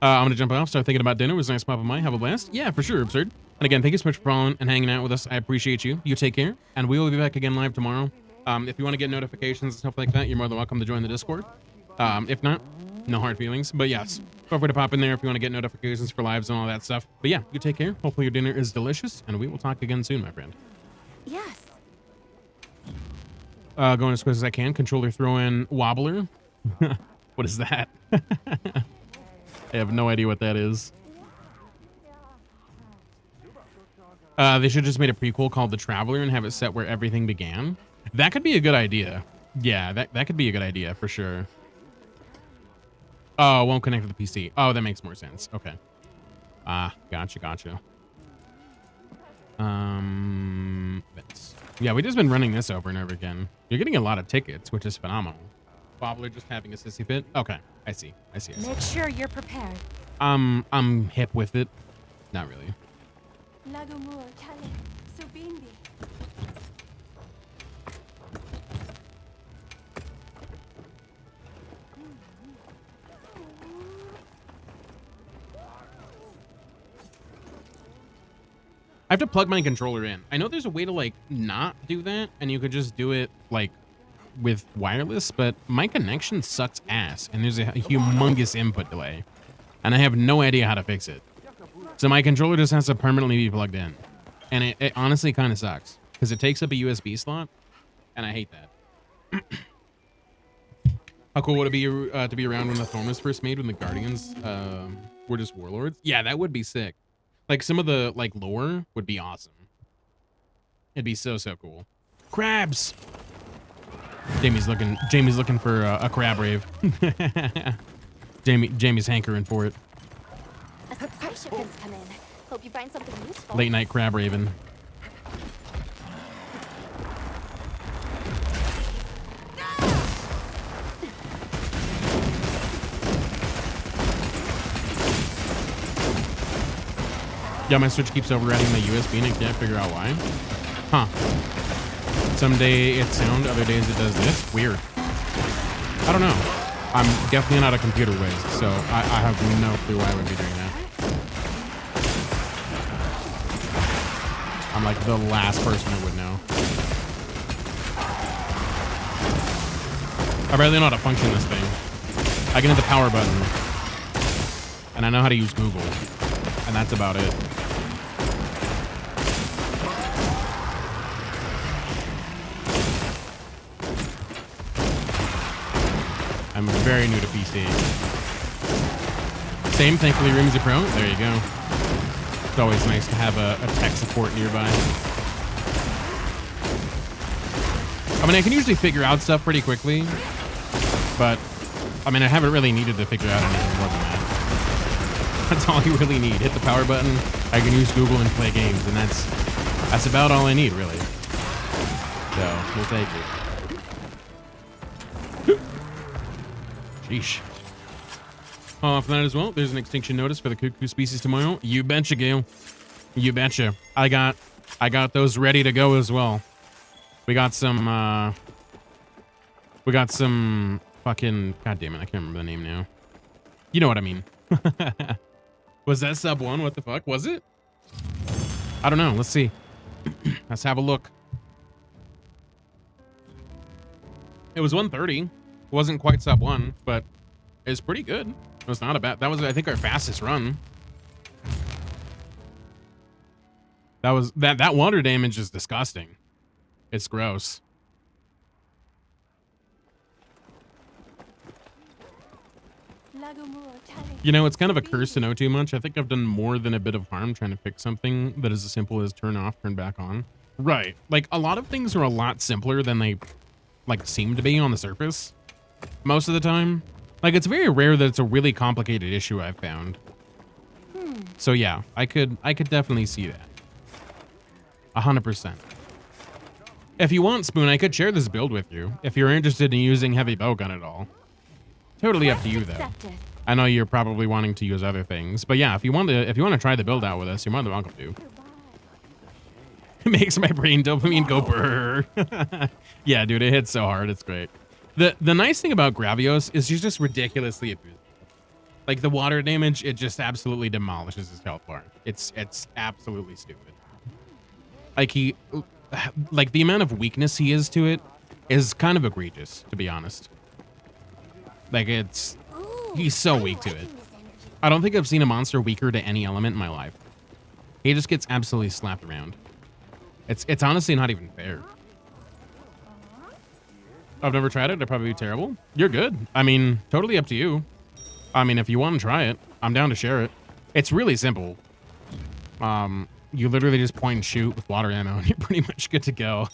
going to jump off, start thinking about dinner. It was nice popping by. Have a blast. Yeah, for sure, Absurd. And again, thank you so much for following and hanging out with us. I appreciate you. You take care, and we will be back again live tomorrow. If you want to get notifications and stuff like that, you're more than welcome to join the Discord. If not, no hard feelings. But yes, feel free to pop in there if you want to get notifications for lives and all that stuff. But yeah, you take care. Hopefully your dinner is delicious, and we will talk again soon, my friend. Yes. Going as quick as I can. Controller throw in wobbler. What is that? I have no idea what that is. They should just made a prequel called The Traveler and have it set where everything began. That could be a good idea. Yeah, that could be a good idea for sure. Oh, it won't connect to the PC. Oh, that makes more sense. Okay. Gotcha. Yeah, we've just been running this over and over again. You're getting a lot of tickets, which is phenomenal. Wobbler just having a sissy fit. Okay, I see. Make sure you're prepared. I'm hip with it. Not really. I have to plug my controller in. I know there's a way to like not do that, and you could just do it like with wireless, but my connection sucks ass, and there's a humongous input delay, and I have no idea how to fix it. So my controller just has to permanently be plugged in, and it honestly kind of sucks because it takes up a USB slot, and I hate that. How cool would it be to be around when the throne was first made, when the Guardians were just warlords? Yeah, that would be sick. Like some of the like lore would be awesome. It'd be so cool. Crabs. Jamie's looking for a crab rave. Jamie's hankering for it. A supply shipment's come in. Hope you find something useful. Late night crab raving. Yeah, my Switch keeps overriding my USB and I can't figure out why. Huh. Some day it's sound, other days it does this. Weird. I don't know. I'm definitely not a computer whiz, so I have no clue why I would be doing that. I'm like the last person who would know. I barely know how to function this thing. I can hit the power button. And I know how to use Google. And that's about it. I'm very new to PC. Same, thankfully, Rimsy Pro. There you go. It's always nice to have a tech support nearby. I mean, I can usually figure out stuff pretty quickly, but I mean, I haven't really needed to figure out anything more than that. That's all you really need. Hit the power button. I can use Google and play games, and that's about all I need, really. So we'll take it. Sheesh. Off that as well, there's an extinction notice for the cuckoo species tomorrow. You betcha, Gail. You betcha. I got those ready to go as well. We got some fucking, god damn it, I can't remember the name now. You know what I mean. Was that sub 1? What the fuck? Was it? I don't know. Let's see. Let's have a look. It was 130. It wasn't quite sub 1, but it's pretty good. It was not a bad. That was, I think, our fastest run. That was that water damage is disgusting. It's gross. You know, it's kind of a curse to know too much. I think I've done more than a bit of harm trying to fix something that is as simple as turn off, turn back on. Right. Like, a lot of things are a lot simpler than they, like, seem to be on the surface most of the time. Like, it's very rare that it's a really complicated issue I've found. So yeah, I could definitely see that. 100%. If you want, Spoon, I could share this build with you if you're interested in using heavy bowgun at all. Totally up to you though. Accepted. I know you're probably wanting to use other things, but yeah, if you want to try the build out with us, you're more than welcome to. It makes my brain dopamine go brrr. Yeah, dude, it hits so hard. It's great. The nice thing about Gravios is he's just ridiculously abused. Like the water damage, it just absolutely demolishes his health bar. It's absolutely stupid. Like like the amount of weakness he is to it is kind of egregious, to be honest. Like he's so weak to it. I don't think I've seen a monster weaker to any element in my life. He just gets absolutely slapped around. It's honestly not even fair. I've never tried it. It'd probably be terrible. You're good. I mean, totally up to you. I mean, if you want to try it, I'm down to share it. It's really simple. You literally just point and shoot with water ammo and you're pretty much good to go.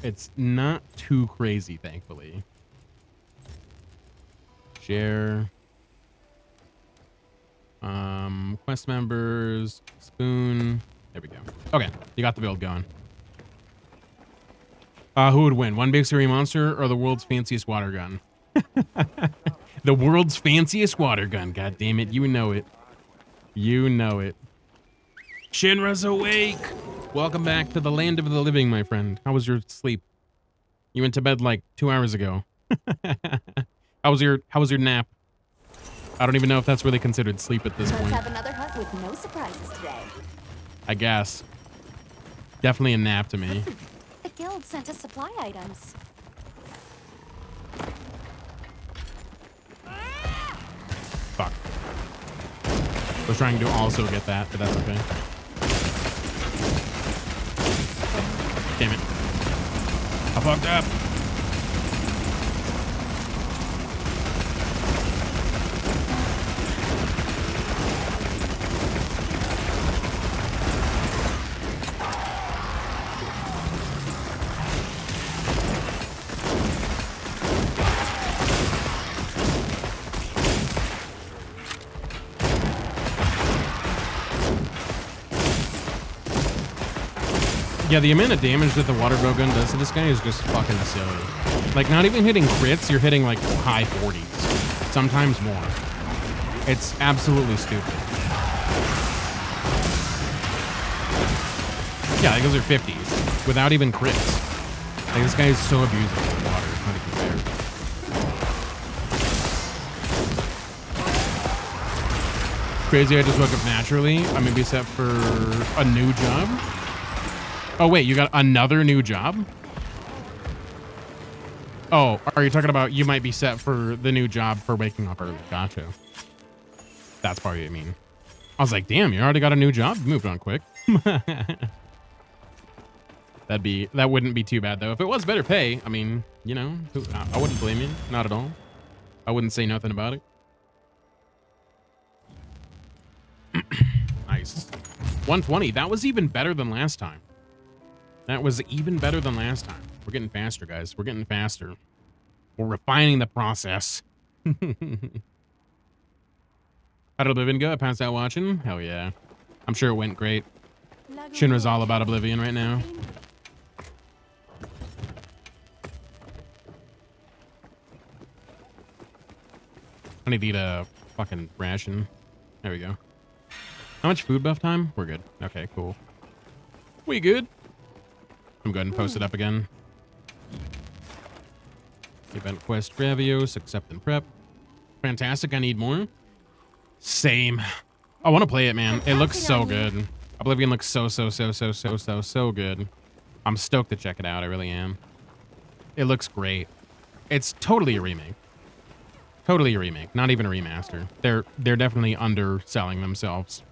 It's not too crazy, thankfully. Share. Quest members, Spoon. There we go. Okay, you got the build going. Who would win? One big scary monster or the world's fanciest water gun? The world's fanciest water gun. God damn it. You know it. You know it. Shinra's awake. Welcome back to the land of the living, my friend. How was your sleep? You went to bed like 2 hours ago. How was your nap? I don't even know if that's really considered sleep at this Let's point. have another hunt with no surprises today. I guess. Definitely a nap to me. The guild sent us supply items. Fuck. I was trying to also get that, but that's okay. Damn it. I fucked up. Yeah, the amount of damage that the water bow gun does to this guy is just fucking silly. Like, not even hitting crits, you're hitting like high 40s. Sometimes more. It's absolutely stupid. Yeah, like those are 50s. Without even crits. Like, this guy is so abusive with water. It's not even fair. Crazy, I just woke up naturally. I'm gonna be set for a new job. Oh, wait, you got another new job? Oh, are you talking about you might be set for the new job for waking up early? Gotcha. That's probably what you mean. I was like, damn, you already got a new job? You moved on quick. That wouldn't be too bad, though. If it was better pay, I mean, you know, I wouldn't blame you. Not at all. I wouldn't say nothing about it. Nice. 120. That was even better than last time. That was even better than last time. We're getting faster, guys. We're getting faster. We're refining the process. How did Oblivion go? I passed out watching? Hell yeah. I'm sure it went great. Shinra's all about Oblivion right now. I need to eat a fucking ration. There we go. How much food buff time? We're good. Okay, cool. We good? I'm going to post it up again. Event quest Gravios, accept and prep. Fantastic, I need more. Same. I want to play it, man. It looks so good. Oblivion looks so good. I'm stoked to check it out. I really am. It looks great. It's totally a remake. Totally a remake. Not even a remaster. They're definitely underselling themselves.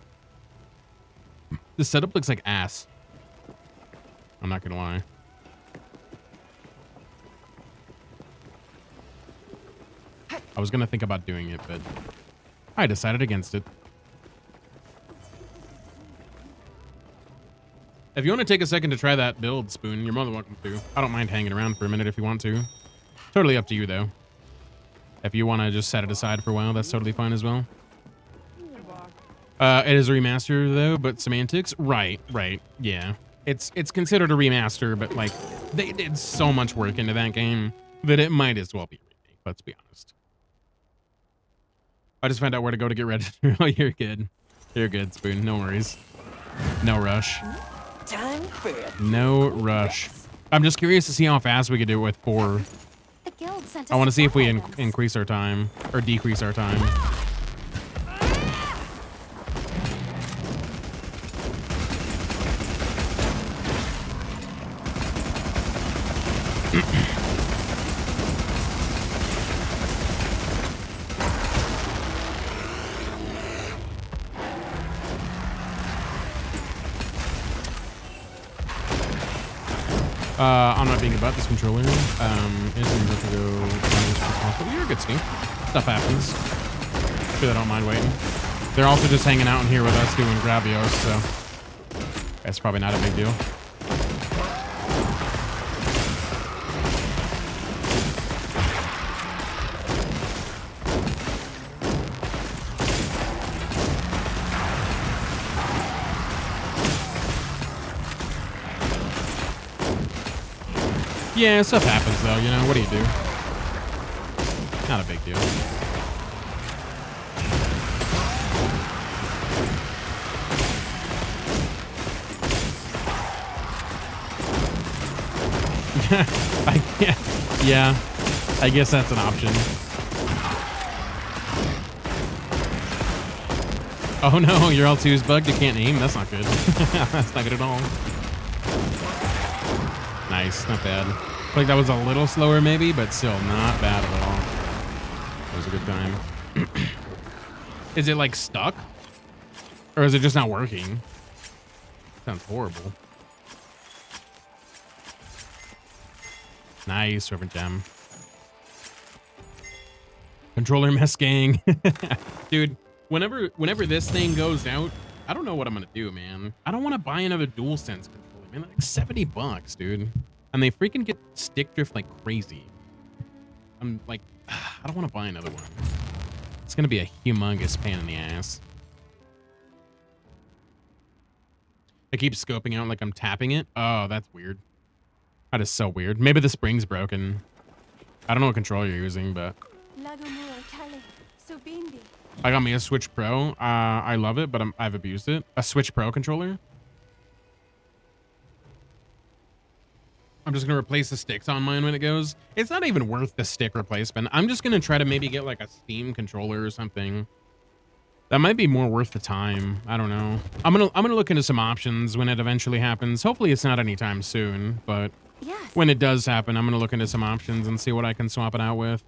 The setup looks like ass. I'm not gonna lie. I was gonna think about doing it, but I decided against it. If you want to take a second to try that build, Spoon, you're more than welcome to. I don't mind hanging around for a minute if you want to. Totally up to you, though. If you want to just set it aside for a while, that's totally fine as well. It is a remaster though, but semantics, right, yeah. It's considered a remaster, but like they did so much work into that game that it might as well be a remake. Let's be honest. I just found out where to go to get registered. Oh, you're good. You're good, Spoon. No worries. No rush. Time for a No rush. I'm just curious to see how fast we could do it with 4. The guild sent us I want to see if we support items. increase our time or decrease our time. I'm not being about this controller. Isn't about to go possible. You're a good scheme. Stuff happens. Sure, they don't mind waiting. They're also just hanging out in here with us doing gravios, so that's probably not a big deal. Yeah, stuff happens though, you know, what do you do? Not a big deal. Yeah, I guess that's an option. Oh no, your L2's bugged, you can't aim? That's not good. That's not good at all. Nice, not bad. I feel like that was a little slower maybe, but still not bad at all. That was a good time. Is it like stuck? Or is it just not working? Sounds horrible. Nice, Reverend Gem. Controller mess gang. Dude, whenever this thing goes out, I don't know what I'm gonna do, man. I don't want to buy another DualSense controller, man. Like $70, dude. And they freaking get stick drift like crazy. I'm like, I don't want to buy another one. It's gonna be a humongous pain in the ass. I keep scoping out like I'm tapping it. Oh, that's weird. That is so weird. Maybe the spring's broken. I don't know what controller you're using, but I got me a Switch Pro. I love it, but I've abused it. A Switch Pro controller. I'm just gonna replace the sticks on mine when it goes. It's not even worth the stick replacement. I'm just gonna try to maybe get like a Steam controller or something. That might be more worth the time. I don't know. I'm gonna look into some options when it eventually happens. Hopefully it's not anytime soon, but when it does happen, I'm gonna look into some options and see what I can swap it out with.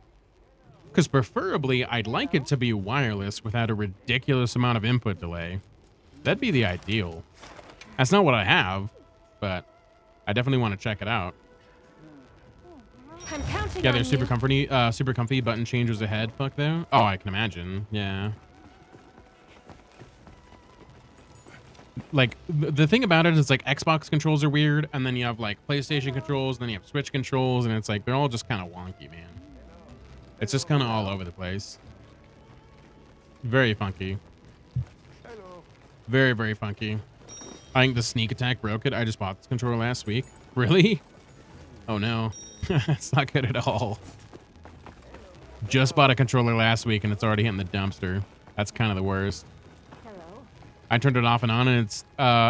Because preferably, I'd like it to be wireless without a ridiculous amount of input delay. That'd be the ideal. That's not what I have, but I definitely want to check it out. Yeah, they're super comfy. Button changers ahead. Fuck though. Oh, I can imagine. Yeah. Like the thing about it is like Xbox controls are weird, and then you have like PlayStation controls, and then you have Switch controls, and it's like they're all just kind of wonky, man. It's just kind of all over the place. Very funky. Very, very funky. I think the sneak attack broke it. I just bought this controller last week. Really? Oh no. It's not good at all. Just bought a controller last week and it's already hitting the dumpster. That's kind of the worst. I turned it off and on and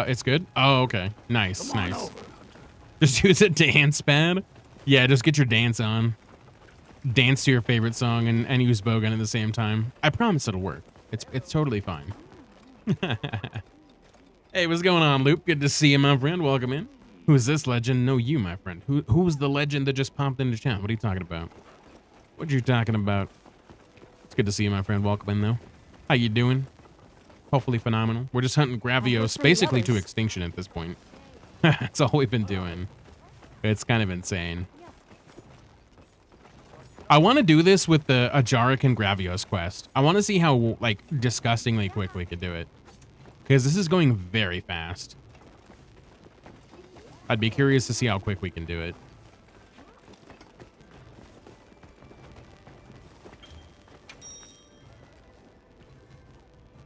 it's good. Oh, okay. Nice, nice. Just use a dance pad. Yeah, just get your dance on. Dance to your favorite song and use bowgun at the same time. I promise it'll work. It's totally fine. Hey, what's going on, Loop? Good to see you, my friend. Welcome in. Who is this legend? No, you, my friend. Who's the legend that just popped into chat? What are you talking about? What you talking about? It's good to see you, my friend. Welcome in, though. How you doing? Hopefully phenomenal. We're just hunting Gravios basically to extinction at this point. That's all we've been doing. It's kind of insane. I want to do this with the Ajaric and Gravios quest. I want to see how, like, disgustingly quick we could do it. Because this is going very fast. I'd be curious to see how quick we can do it.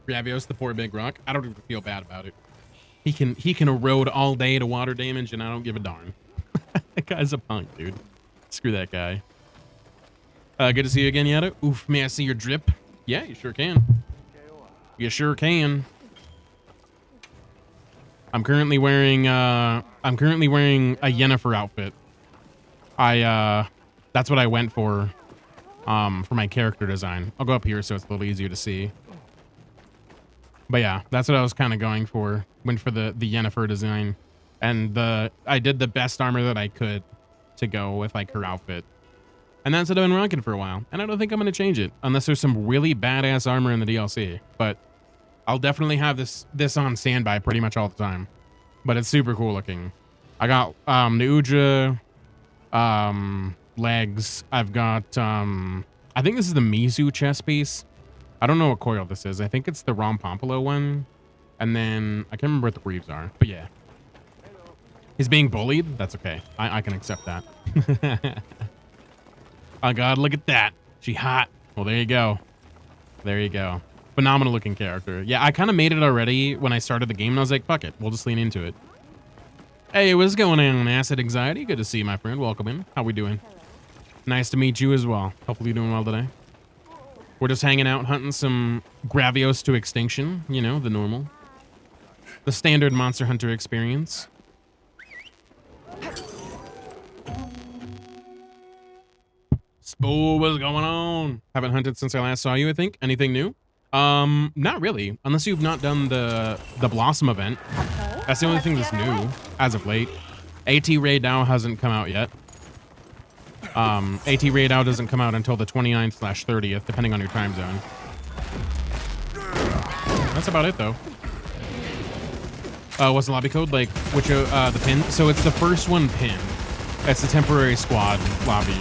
Gravios, the poor big rock. I don't even feel bad about it. He can erode all day to water damage, and I don't give a darn. That guy's a punk, dude. Screw that guy. Good to see you again, Yada. Oof, may I see your drip? Yeah, you sure can. You sure can. I'm currently wearing a Yennefer outfit. That's what I went for my character design. I'll go up here so it's a little easier to see. But yeah, that's what I was kind of going for. Went for the Yennefer design. And I did the best armor that I could to go with like her outfit. And that's what I've been rocking for a while. And I don't think I'm going to change it unless there's some really badass armor in the DLC. But I'll definitely have this on standby pretty much all the time. But it's super cool looking. I got the Uja legs. I've got I think this is the Mizu chest piece. I don't know what coil this is. I think it's the Rompompolo one. And then I can't remember what the Reeves are. But yeah. He's being bullied. That's okay. I can accept that. Oh god, look at that. She hot. Well, there you go. There you go. Phenomenal looking character. Yeah, I kind of made it already when I started the game, and I was like, fuck it. We'll just lean into it. Hey, what's going on, Acid Anxiety? Good to see you, my friend. Welcome in. How we doing? Nice to meet you as well. Hopefully you're doing well today. We're just hanging out, hunting some Gravios to extinction. You know, the normal. The standard Monster Hunter experience. Spoo, what's going on? Haven't hunted since I last saw you, I think. Anything new? Not really. Unless you've not done the Blossom event. That's the only thing that's new as of late. AT Raid now hasn't come out yet. AT Raid now doesn't come out until the 29th/30th, depending on your time zone. That's about it, though. What's the lobby code? Like, which, the pin? So it's the first one pinned. It's the temporary squad lobby,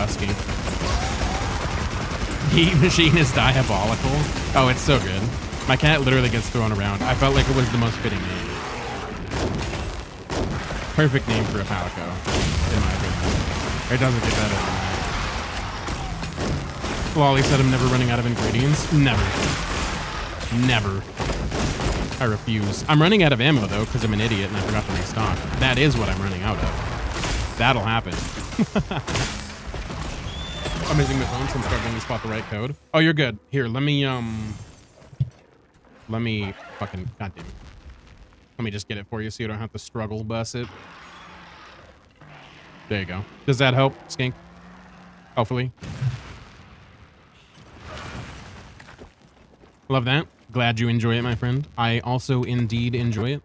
scheme. Heat machine is diabolical. Oh, it's so good. My cat literally gets thrown around. I felt like it was the most fitting name. Perfect name for a Palico, in my opinion. It doesn't get better than that. Lolly said I'm never running out of ingredients. Never. Never. I refuse. I'm running out of ammo, though, because I'm an idiot and I forgot to restock. That is what I'm running out of. That'll happen. I'm using my phone, so I'm struggling to spot the right code. Oh, you're good. Here, let me fucking, goddamn. Let me just get it for you so you don't have to struggle bus it. There you go. Does that help, Skink? Hopefully. Love that. Glad you enjoy it, my friend. I also indeed enjoy it.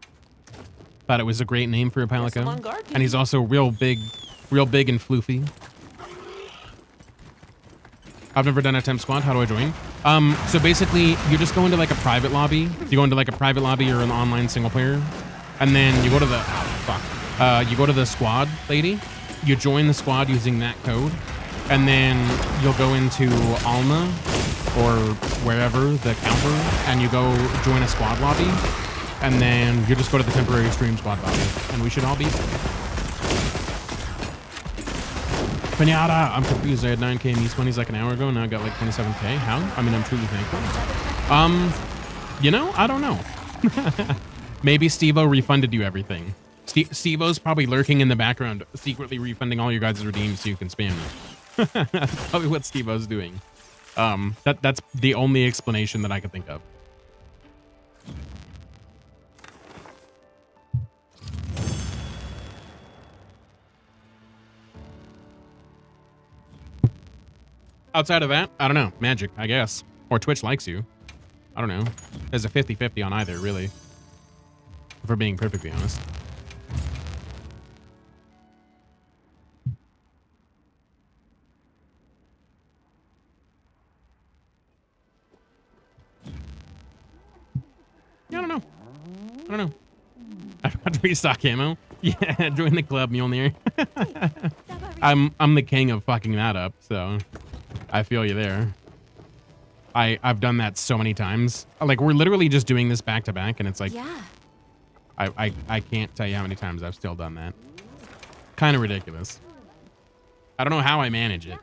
Thought it was a great name for a Palico. And he's also real big and floofy. I've never done a temp squad. How do I join? So basically, you just go into like a private lobby. You go into like a private lobby or an online single player. And then you go to the, you go to the squad lady. You join the squad using that code. And then you'll go into Alma or wherever, the counter, and you go join a squad lobby. And then you just go to the temporary stream squad lobby, and we should all be there. Pinata, I'm confused. I had 9K in these 20s like an hour ago, and now I got like 27K. How? I mean, I'm truly thankful. You know, I don't know. Maybe Steve-O refunded you everything. Steve-O's probably lurking in the background, secretly refunding all your guys' redeems so you can spam them. That's probably what Steve-O's doing. That's the only explanation that I could think of. Outside of that, I don't know. Magic, I guess. Or Twitch likes you. I don't know. There's a 50-50 on either, really. If we're being perfectly honest. Yeah, I don't know. I don't know. I forgot to restock ammo. Yeah, join the club, Mjolnir. I'm the king of fucking that up, so I feel you there. I've done that so many times. Like, we're literally just doing this back to back, and it's like, Yeah. I can't tell you how many times I've still done that. Kind of ridiculous. I don't know how I manage it.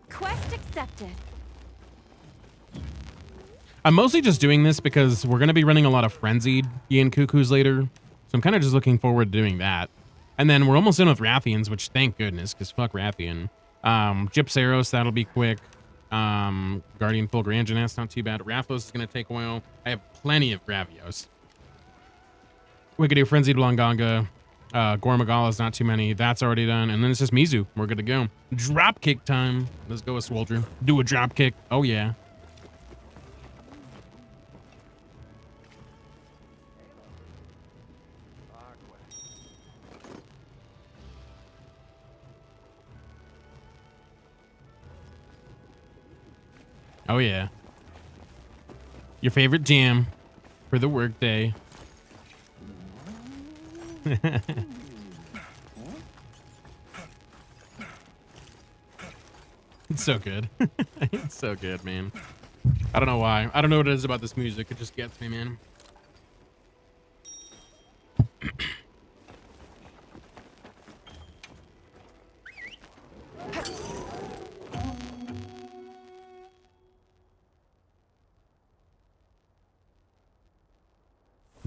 Quest accepted. I'm mostly just doing this because we're going to be running a lot of Frenzied Ian Cuckoos later. So I'm kind of just looking forward to doing that. And then we're almost in with Rathians, which thank goodness, because fuck Rathian. Gypsaros, that'll be quick. Guardian Fulgrange, that's not too bad. Rathlos is going to take a while. I have plenty of Gravios. We could do Frenzied Blonganga. Gormagala is not too many. That's already done. And then it's just Mizu. We're good to go. Drop kick time. Let's go with Swoldrew. Do a drop kick. Oh, yeah. Oh, yeah. Your favorite jam for the workday. It's so good. It's so good, man. I don't know why. I don't know what it is about this music. It just gets me, man.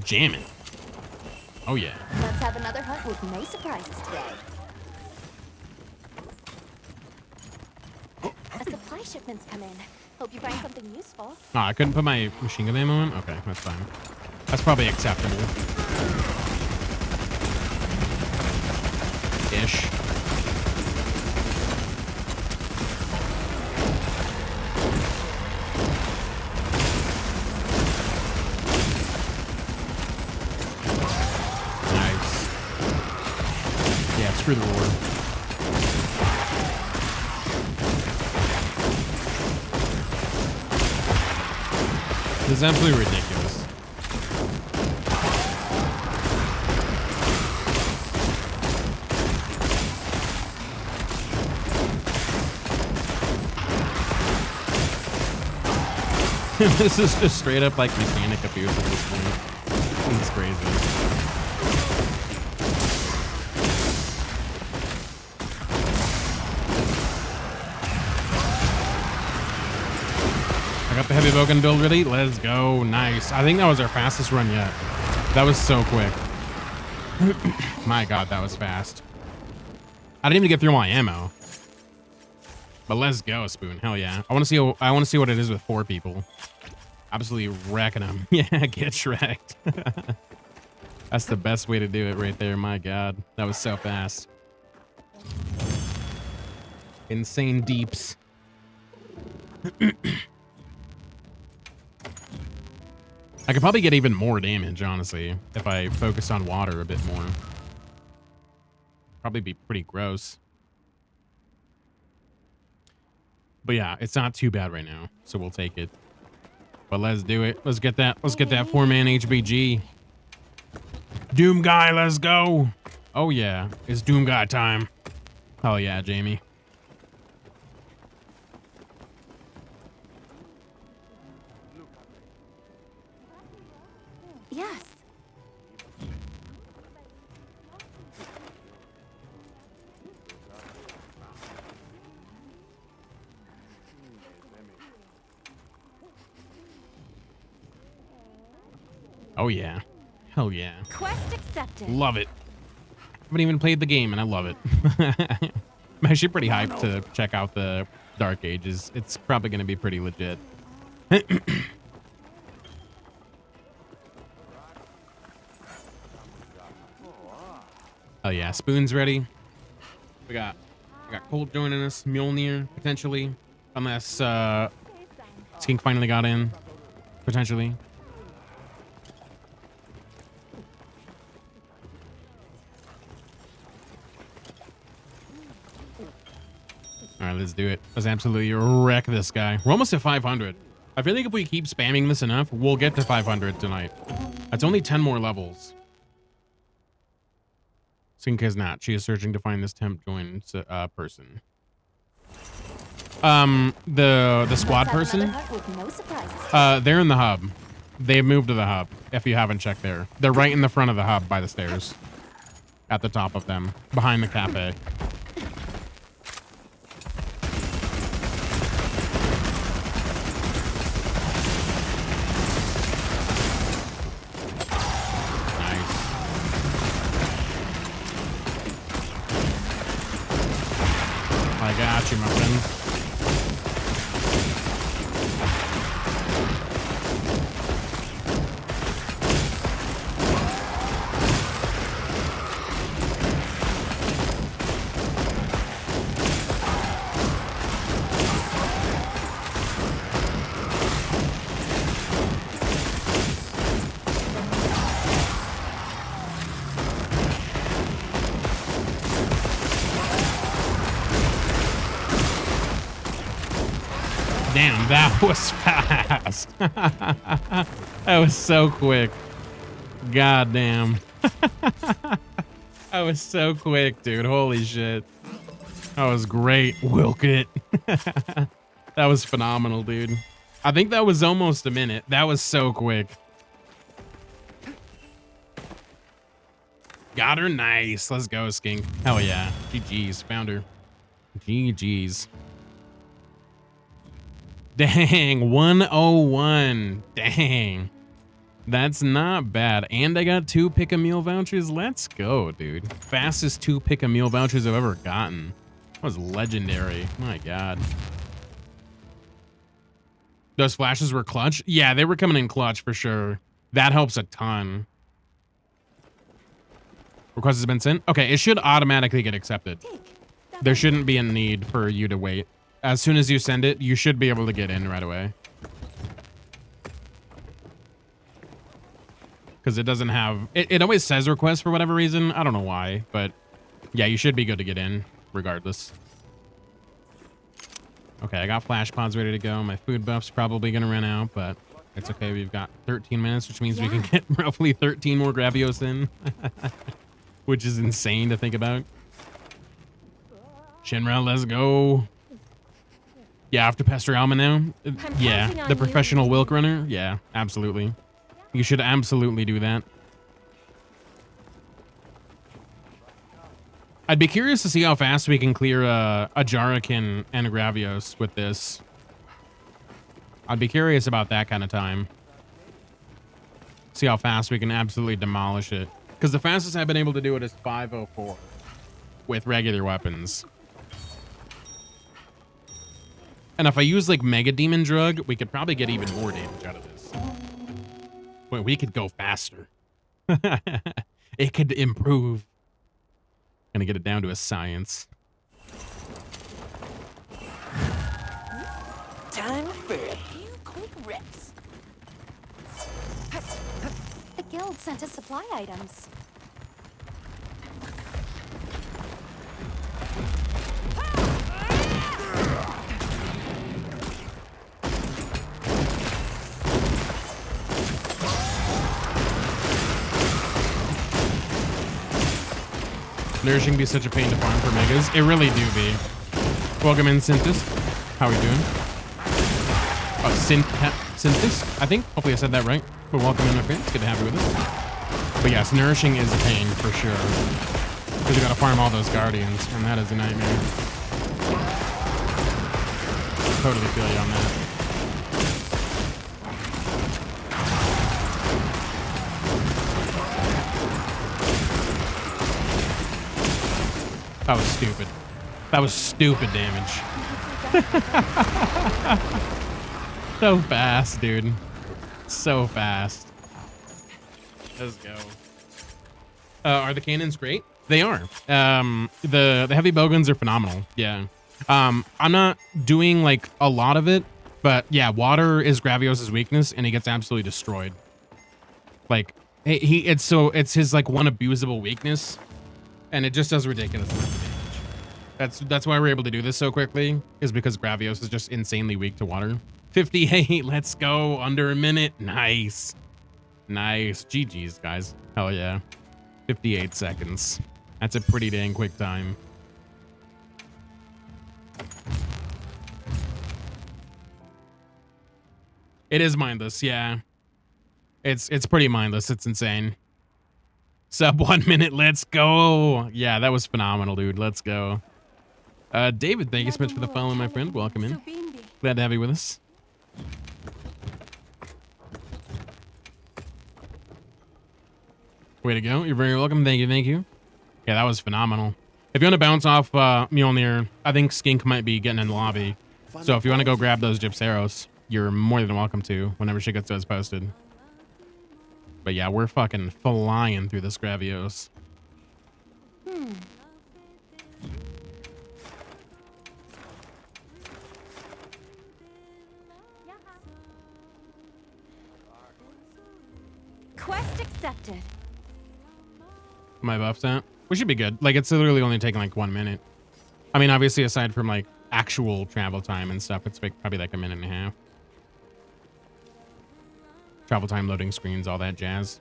Jamming. Oh, yeah. Let's have another hunt with no surprises today. A supply shipment's come in. Hope you find something useful. Oh, I couldn't put my machine gun ammo in? Okay, that's fine. That's probably acceptable. Ish. Nice. Yeah, screw the roar. This is absolutely ridiculous. This is just straight up like mechanic abuse at this point. It's crazy. I got the heavy bowgun build ready. Let's go. Nice. I think that was our fastest run yet. That was so quick. My God, that was fast. I didn't even get through my ammo. But let's go, Spoon. Hell yeah. I want to see what it is with 4 people. Absolutely wrecking them. Yeah, get shreked. That's the best way to do it right there. My God, that was so fast. Insane deeps. I could probably get even more damage, honestly, if I focus on water a bit more. Probably be pretty gross. But yeah, it's not too bad right now, so we'll take it. But let's do it. Let's get that 4-man HBG. Doom guy, let's go. Oh yeah, it's Doom guy time. Oh yeah, Jamie. Yes. Oh yeah. Hell yeah. Quest accepted. Love it. Haven't even played the game and I love it. I'm actually pretty hyped to check out the Dark Ages. It's probably going to be pretty legit. Oh yeah, Spoon's ready. We got Colt joining us, Mjolnir potentially, unless Skink finally got in, potentially. All right, let's do it. Let's absolutely wreck this guy. We're almost at 500. I feel like if we keep spamming this enough, we'll get to 500 tonight. That's only 10 more levels. Skink is not. She is searching to find this temp join person. The squad person. They're in the hub. They've moved to the hub. If you haven't checked there, they're right in the front of the hub by the stairs. At the top of them, behind the cafe. That was fast. That was so quick. God damn. That was so quick, dude. Holy shit. That was great. Wilk it. That was phenomenal, dude. I think that was almost a minute. That was so quick. Got her. Nice. Let's go, Skink. Hell yeah. GG's. Found her. GG's. Dang. 101. Dang. That's not bad. And I got 2 pick-a-meal vouchers. Let's go, dude. Fastest 2 pick-a-meal vouchers I've ever gotten. That was legendary. My God. Those flashes were clutch? Yeah, they were coming in clutch for sure. That helps a ton. Request has been sent? Okay, it should automatically get accepted. There shouldn't be a need for you to wait. As soon as you send it, you should be able to get in right away. Because it doesn't have... It always says request for whatever reason. I don't know why, but yeah, you should be good to get in regardless. Okay, I got flash pods ready to go. My food buff's probably going to run out, but it's okay. We've got 13 minutes, which means we can get roughly 13 more Gravios in. Which is insane to think about. Shinra, let's go. Yeah, after Pastor Alma now. Yeah, the professional Wilk runner. Yeah, absolutely. You should absolutely do that. I'd be curious to see how fast we can clear a Jarakin and a Gravios with this. I'd be curious about that kind of time. See how fast we can absolutely demolish it. Because the fastest I've been able to do it is 5:04 with regular weapons. And if I use like Mega Demon Drug, we could probably get even more damage out of this. Wait, we could go faster. It could improve. Gonna get it down to a science. Time for a few quick reps. The guild sent us supply items. Nourishing be such a pain to farm for megas. It really do be. Welcome in, Synthis. How are we doing? Synthis, I think. Hopefully I said that right. But welcome in, my friend. It's good to have you with us. But yes, nourishing is a pain for sure. Because you gotta farm all those guardians, and that is a nightmare. Totally feel you on that. That was stupid. That was stupid damage. So fast, dude. So fast. Let's go. Are the cannons great? They are. The heavy bowguns are phenomenal. Yeah. I'm not doing like a lot of it, but yeah, water is Gravios' weakness, and he gets absolutely destroyed. Like it's his like one abusable weakness. And it just does ridiculous amount of damage. That's why we're able to do this so quickly, is because Gravios is just insanely weak to water. 58, let's go. Under a minute. Nice. Nice. GG's, guys. Hell yeah. 58 seconds. That's a pretty dang quick time. It is mindless, yeah. It's pretty mindless. It's insane. Sub 1 minute, let's go. Yeah, that was phenomenal, dude. Let's go. David, thank you so much for the follow, my friend. Welcome in. Glad to have you with us. Way to go. You're very welcome. Thank you, thank you. Yeah, that was phenomenal. If you want to bounce off Mjolnir, I think Skink might be getting in the lobby. So if you want to go grab those Gypseros, you're more than welcome to whenever she gets those posted. But yeah, we're fucking flying through this Gravios. Quest accepted. My buff's at? We should be good. Like, it's literally only taking like 1 minute. I mean, obviously, aside from like actual travel time and stuff, it's like probably like a minute and a half. travel time, loading screens, all that jazz.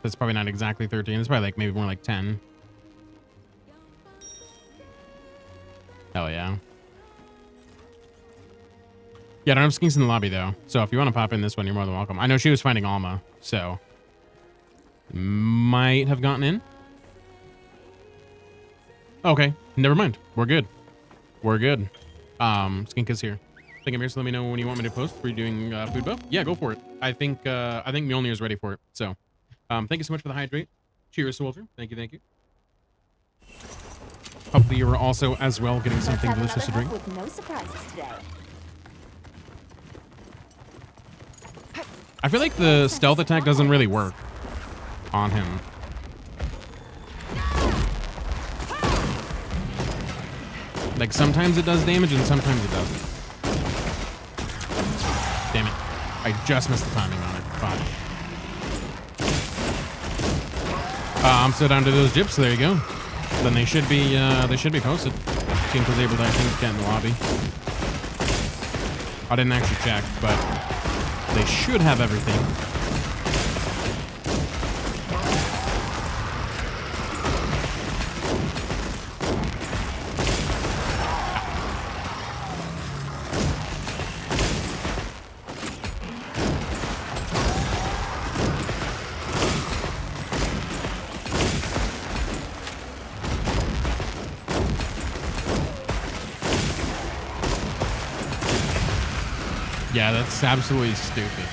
It's probably not exactly 13. It's probably like maybe more like 10. Hell yeah. Yeah, I don't have skinks in the lobby though. So if you want to pop in this one, you're more than welcome. I know she was finding Alma, so might have gotten in. Okay, never mind. We're good. We're good. Skink is here. Think I'm here, so let me know when you want me to post. Are you doing food buff? Yeah, go for it. I think Mjolnir is ready for it. So thank you so much for the hydrate. Cheers, soldier. Thank you, thank you. Hopefully you were also as well getting something delicious to drink. With no surprises today. I feel like the stealth attack doesn't really work on him. Like sometimes it does damage and sometimes it doesn't. Damn it. I just missed the timing on it. Fuck. I'm still down to those gyps, so there you go. Then they should be posted. Skink was able to, I think, get in the lobby. I didn't actually check, but they should have everything. Yeah, that's absolutely stupid.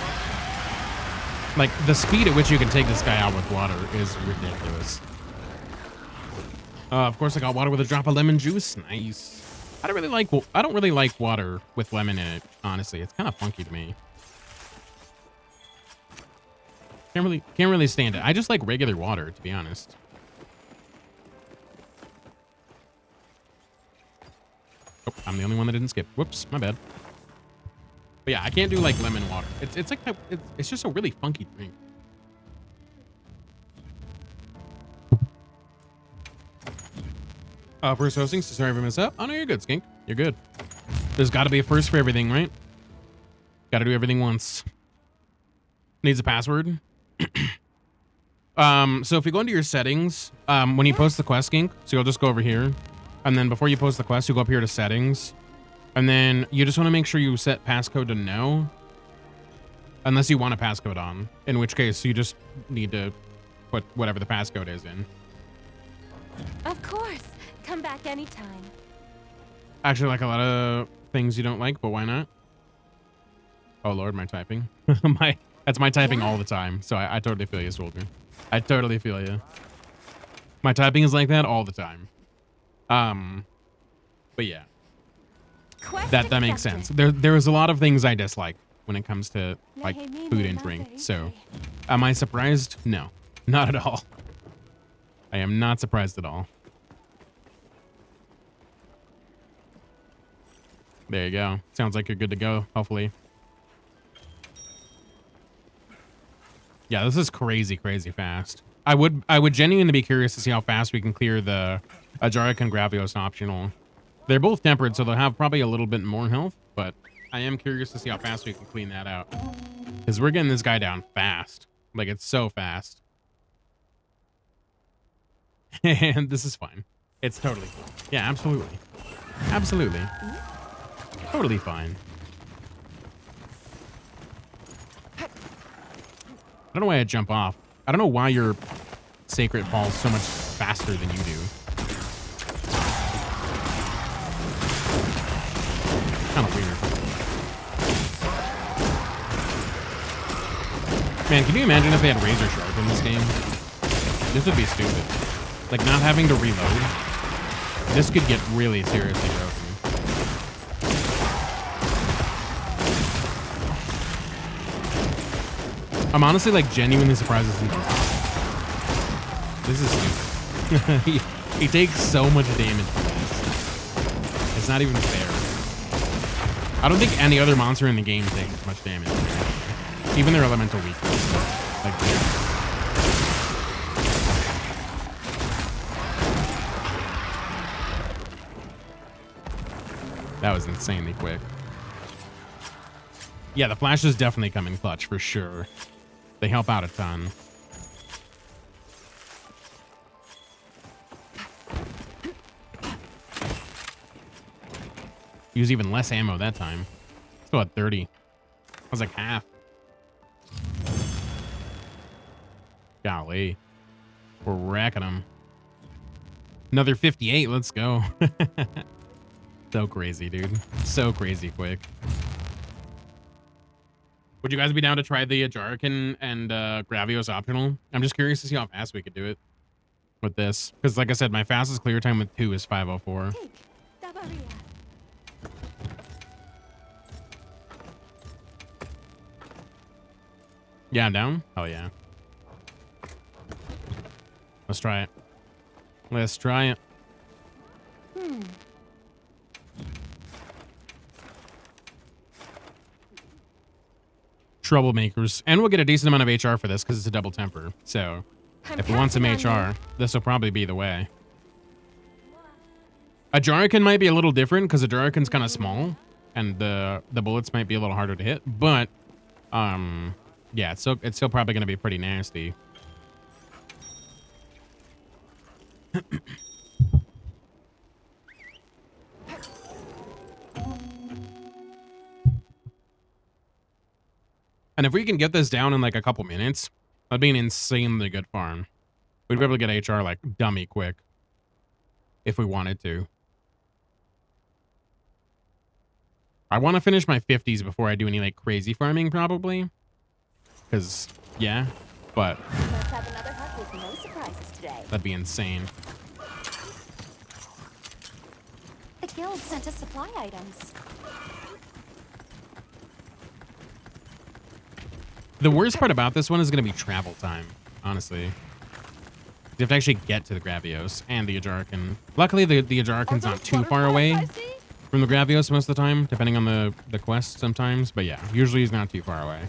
Like, the speed at which you can take this guy out with water is ridiculous. Of course, I got water with a drop of lemon juice. Nice. I don't really like water with lemon in it, honestly. It's kind of funky to me. Can't really stand it. I just like regular water, to be honest. Oh, I'm the only one that didn't skip. Whoops, my bad. But yeah, I can't do like lemon water. It's like it's just a really funky drink. First hosting, so sorry if I messed up. Oh no, you're good, Skink. You're good. There's got to be a first for everything, right? Got to do everything once. Needs a password. So if you go into your settings, when you post the quest, Skink, so you'll just go over here, and then before you post the quest, you go up here to settings. And then you just want to make sure you set passcode to no. Unless you want a passcode on. In which case, you just need to put whatever the passcode is in. Of course. Come back anytime. Actually, like a lot of things you don't like, but why not? Oh, Lord, my typing. That's my typing all the time. So I totally feel you, soldier. I totally feel you. My typing is like that all the time. But yeah. That makes sense. There's a lot of things I dislike when it comes to like food and drink. So am I surprised? No, not at all. I am not surprised at all. There you go. Sounds like you're good to go, hopefully. Yeah, this is crazy fast. I would genuinely be curious to see how fast we can clear the Ajaric and Gravios optional. They're both tempered, so they'll have probably a little bit more health, but I am curious to see how fast we can clean that out. Because we're getting this guy down fast. Like, it's so fast. And this is fine. It's totally fine. Yeah, absolutely. Absolutely. Totally fine. I don't know why I jump off. I don't know why your Sacred falls so much faster than you do. Kind of weird. Man, can you imagine if they had Razor Sharp in this game? This would be stupid. Like, not having to reload. This could get really seriously broken. I'm honestly, like, genuinely surprised this isn't. This is stupid. he takes so much damage from this. It's not even fair. I don't think any other monster in the game takes as much damage. Even their elemental weakness. Like that was insanely quick. Yeah, the flashes definitely come in clutch for sure. They help out a ton. Use even less ammo that time. Still at 30. I was like half. Golly. We're wrecking them. Another 58. Let's go. So crazy, dude. So crazy quick. Would you guys be down to try the Jarkin and Gravios optional? I'm just curious to see how fast we could do it with this. Because like I said, my fastest clear time with 2 is 5:04. Take the barrier. Yeah, I'm down? Oh, yeah. Let's try it. Let's try it. Troublemakers. And we'll get a decent amount of HR for this because it's a double temper. So if we want some HR, this will probably be the way. A Jarkin might be a little different because a Jarkin's kind of small and the bullets might be a little harder to hit. But yeah, it's still probably going to be pretty nasty. And if we can get this down in like a couple minutes, that'd be an insanely good farm. We'd be able to get HR like dummy quick if we wanted to. I want to finish my 50s before I do any like crazy farming probably. Because, yeah, but Let's have another hunt with no surprises today. that'd be insane. The guild sent us supply items. The worst part about this one is going to be travel time, honestly. You have to actually get to the Gravios and the Ajarkan. Luckily, the Ajarkan's not too far away from the Gravios most of the time, depending on the quest sometimes. But yeah, usually he's not too far away.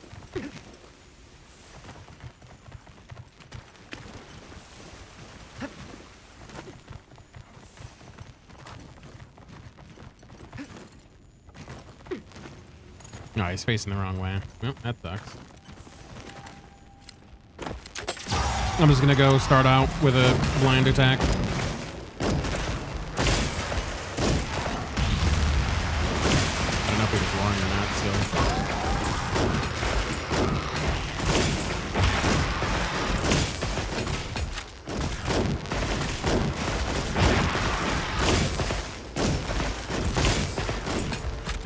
No, he's facing the wrong way. Well, that sucks. I'm just gonna go start out with a blind attack. I don't know if he was warring or not, so.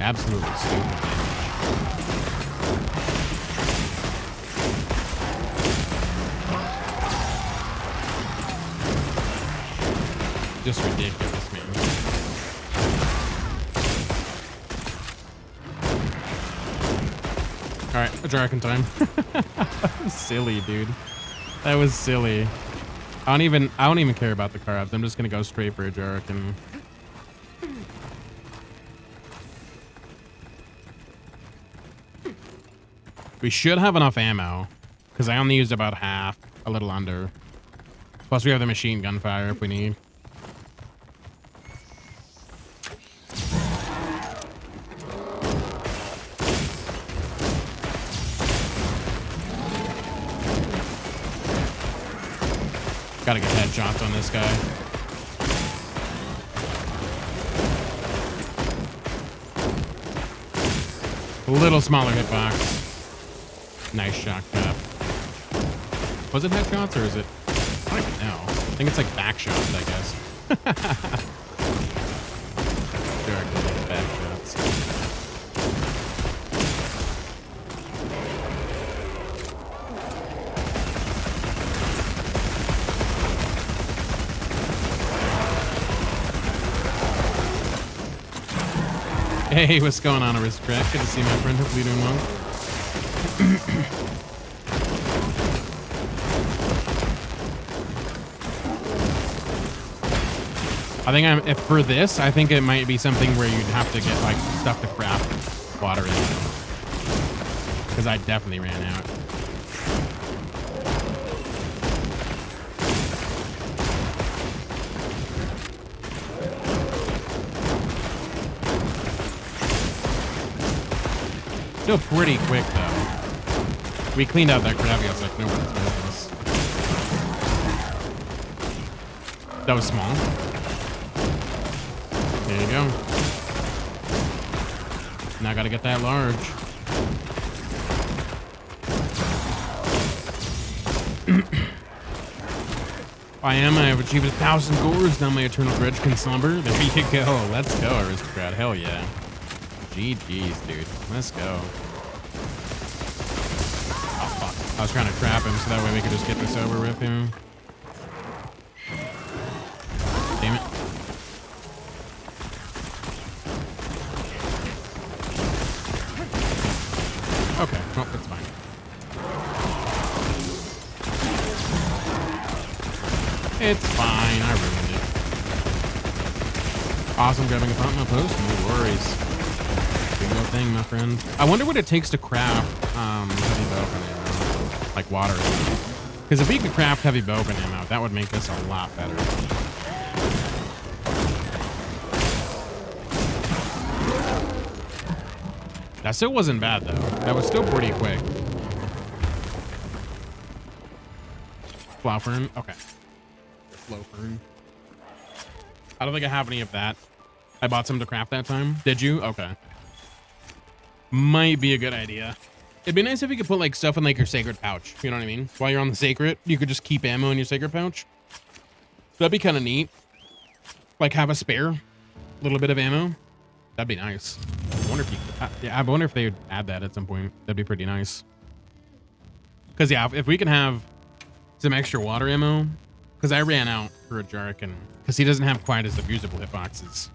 Absolutely stupid. Just ridiculous, man. All right, Ajarkan time. That was silly, dude. That was silly. I don't even care about the carbs. I'm just gonna go straight for Ajarkan. We should have enough ammo because I only used about half, a little under. Plus, we have the machine gun fire if we need. Gotta get headshots on this guy. A little smaller hitbox. Nice shot cap. Was it headshots or is it? I don't even know. I think it's like back shots, I guess. Directly back shots. Hey, what's going on, Aristocrat? Good to see my friend. Hopefully you're doing well. I think if for this, I think it might be something where you'd have to get like stuff to craft water in. Because I definitely ran out. Still pretty quick, though. We cleaned out that crab. I was like, no one's business. That was small. There you go. Now I gotta get that large. I have achieved 1,000 gores. Now my eternal grudge can slumber. There you go. Let's go, aristocrat. Hell yeah. GG's, dude. Let's go. Oh, fuck. I was trying to trap him so that way we could just get this over with him. Damn it. Okay, well, that's fine. It's fine, I ruined it. Awesome grabbing a pump my post, no worries. Big old thing, my friend. I wonder what it takes to craft heavy bow ammo, like water. Because if we could craft heavy bow ammo, that would make this a lot better. That still wasn't bad though. That was still pretty quick. Flower fern, okay. Slow fern. I don't think I have any of that. I bought some to craft that time. Did you? Okay. Might be a good idea. It'd be nice if you could put like stuff in like your sacred pouch. You know what I mean? While you're on the sacred, you could just keep ammo in your sacred pouch. That'd be kind of neat. Like have a spare little bit of ammo. That'd be nice. I wonder if you could, yeah, I wonder if they would add that at some point. That'd be pretty nice. Cause yeah, if we can have some extra water ammo, because I ran out for a Jark and because he doesn't have quite as abusable hitboxes.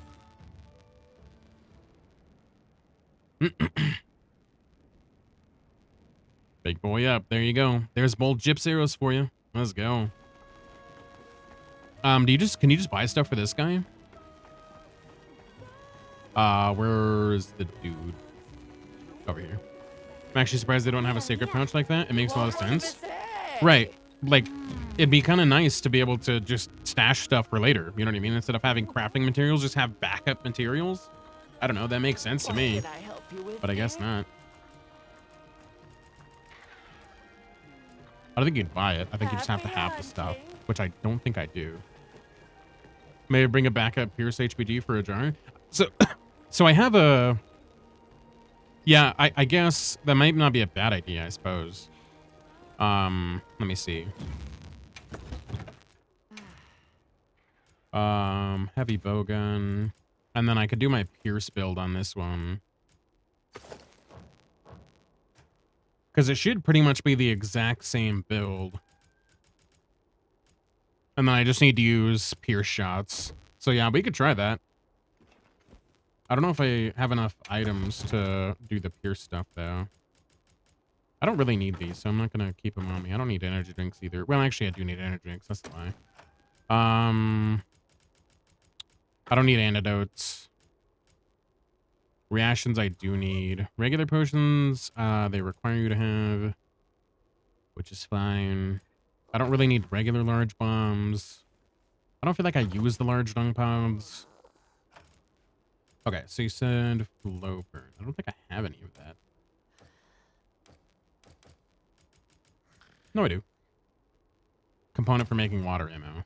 Big boy up. There you go. There's bold gyps arrows for you. Let's go. Can you just buy stuff for this guy? Where's the dude? Over here. I'm actually surprised they don't have a sacred pouch like that. It makes a lot of sense. Right. Like, it'd be kind of nice to be able to just stash stuff for later. You know what I mean? Instead of having crafting materials, just have backup materials. I don't know. That makes sense to me. But I guess not. I don't think you'd buy it. I think you just have to have the stuff, which I don't think I do. Maybe bring a backup Pierce HPG for a jar. So I have a... Yeah, I guess that might not be a bad idea, I suppose. Let me see. Heavy bowgun. And then I could do my Pierce build on this one. Because it should pretty much be the exact same build. And then I just need to use Pierce shots. So yeah, we could try that. I don't know if I have enough items to do the Pierce stuff, though. I don't really need these, so I'm not going to keep them on me. I don't need energy drinks either. Well, actually, I do need energy drinks. That's the lie. I don't need antidotes. Reactions I do need. Regular potions, they require you to have, which is fine. I don't really need regular large bombs. I don't feel like I use the large dung pods. Okay, so you said flow burn. I don't think I have any of that. No, I do. Component for making water ammo.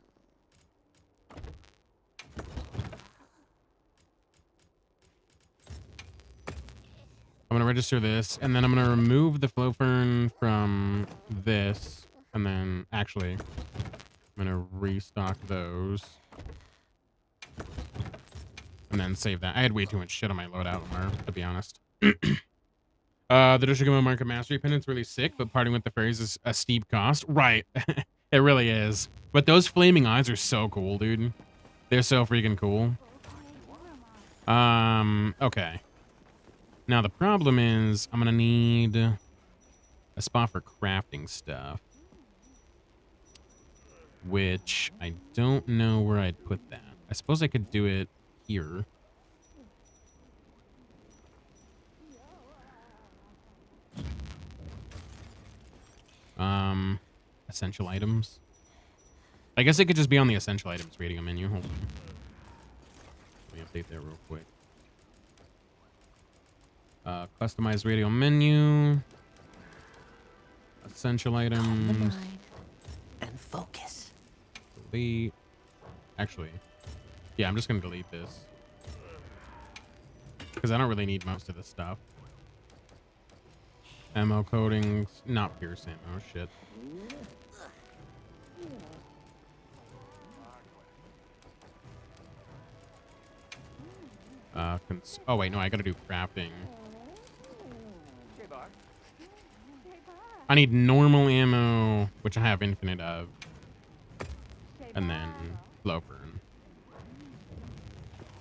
I'm going to register this, and then I'm going to remove the flow fern from this, and then, actually, I'm going to restock those. And then save that. I had way too much shit on my loadout, to be honest. The Doshigamo Market Mastery Pendant's really sick, but parting with the fairies is a steep cost. Right. It really is. But those flaming eyes are so cool, dude. They're so freaking cool. Okay. Now, the problem is I'm going to need a spot for crafting stuff. Which I don't know where I'd put that. I suppose I could do it here. Essential items. I guess it could just be on the essential items rating menu. Hold on. Let me update that real quick. Customize radio menu. Essential The items. mind and focus. Delete. Actually, yeah, I'm just gonna delete this because I don't really need most of this stuff. Ammo coatings, not pierce ammo. Shit. Oh wait, no, I gotta do crafting. I need normal ammo, which I have infinite of, and then low burn.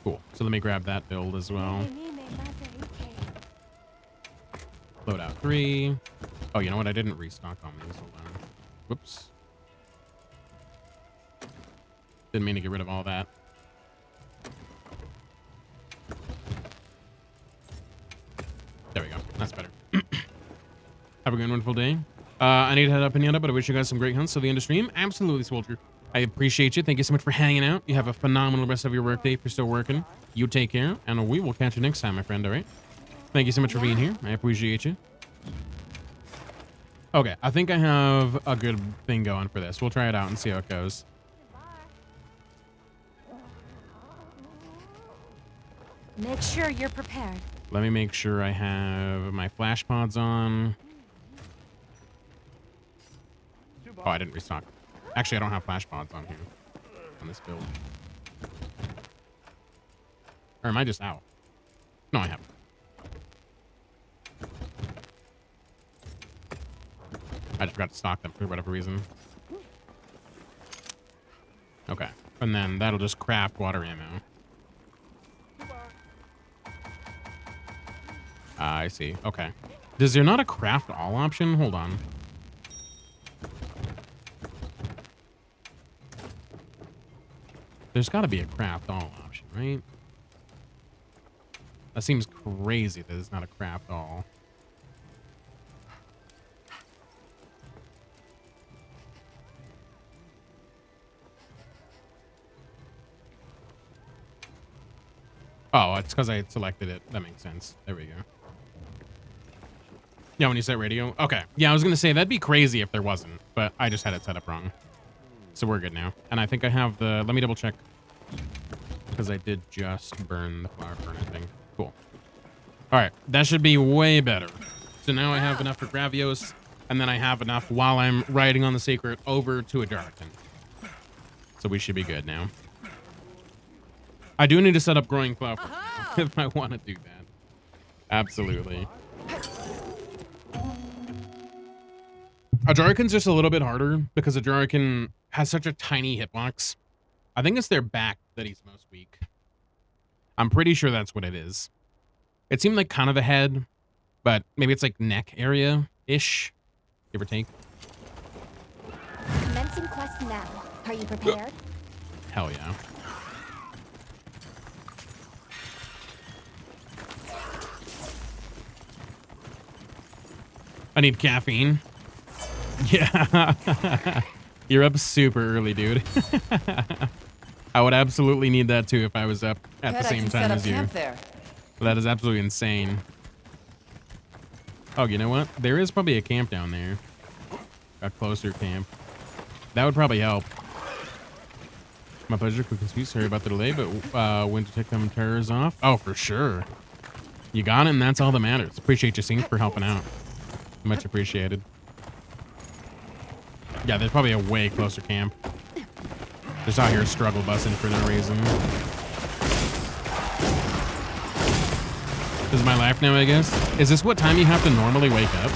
Cool. So let me grab that build as well. Loadout 3. Oh, you know what? I didn't restock on these. Hold on. Whoops. Didn't mean to get rid of all that. There we go. That's better. Have a good, wonderful day. I need to head up and yada, but I wish you guys some great hunts till the end of stream. Absolutely, Soldier. I appreciate you. Thank you so much for hanging out. You have a phenomenal rest of your workday if you're still working. You take care, and we will catch you next time, my friend, all right? Thank you so much for being here. I appreciate you. Okay, I think I have a good thing going for this. We'll try it out and see how it goes. Make sure you're prepared. Let me make sure I have my flash pods on. Oh, I didn't restock. Actually, I don't have flash pods on here on this build. Or am I just out? No, I haven't. I just forgot to stock them for whatever reason. Okay. And then that'll just craft water ammo. I see. Okay. Is there not a craft all option? Hold on. There's got to be a craft all option, right? That seems crazy that there's not a craft all. Oh, it's because I had selected it. That makes sense. There we go. Yeah, when you set radio. Okay. Yeah, I was going to say that'd be crazy if there wasn't, but I just had it set up wrong. So we're good now. And I think I have the... Let me double check. Because I did just burn the flower burner thing. Cool. All right. That should be way better. So now I have enough for Gravios. And then I have enough while I'm riding on the Sacred over to a Darkin. So we should be good now. I do need to set up growing flower if I want to do that. Absolutely. A Jarkin's just a little bit harder because a Jarkin has such a tiny hitbox. I think it's their back that he's most weak. I'm pretty sure that's what it is. It seemed like kind of the head, but maybe it's like neck area-ish, give or take. Commencing quest now. Are you prepared? Hell yeah. I need caffeine. Yeah. You're up super early, dude. I would absolutely need that too if I was up at the same time as you. That is absolutely insane. Oh, you know what? There is probably a camp down there. A closer camp. That would probably help. My pleasure. Quick and sweet. Sorry about the delay, but when to take them terrors off? Oh, for sure. You got it, and that's all that matters. Appreciate you, Sync, for helping out. Much appreciated. Yeah, there's probably a way closer camp. Just out here struggle busing for no reason. This is my life now, I guess. Is this what time you have to normally wake up?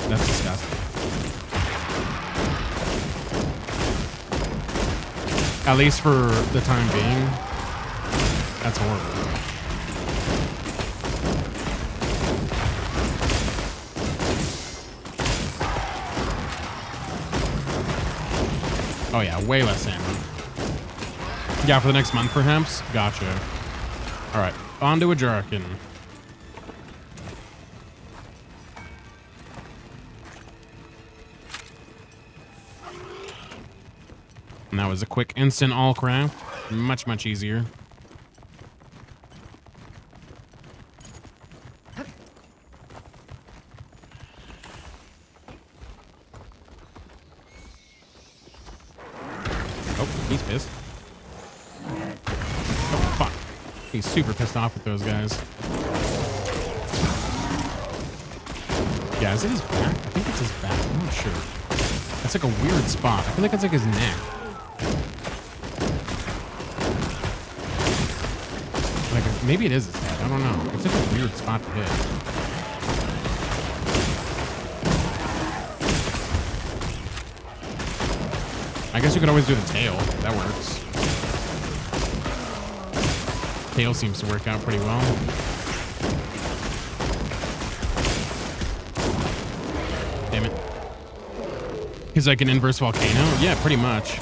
That's disgusting. At least for the time being. That's horrible. Oh yeah, way less ammo. Yeah, for the next month perhaps? Gotcha. Alright, on to a Jarkin. And that was a quick instant all craft. Much, much easier. He's pissed. Oh, fuck. He's super pissed off with those guys. Yeah, is it his back? I think it's his back. I'm not sure. That's like a weird spot. I feel like it's like his neck. Like, maybe it is his head. I don't know. It's like a weird spot to hit. I guess you could always do the tail. That works. Tail seems to work out pretty well. Damn it. He's like an inverse volcano? Yeah, pretty much.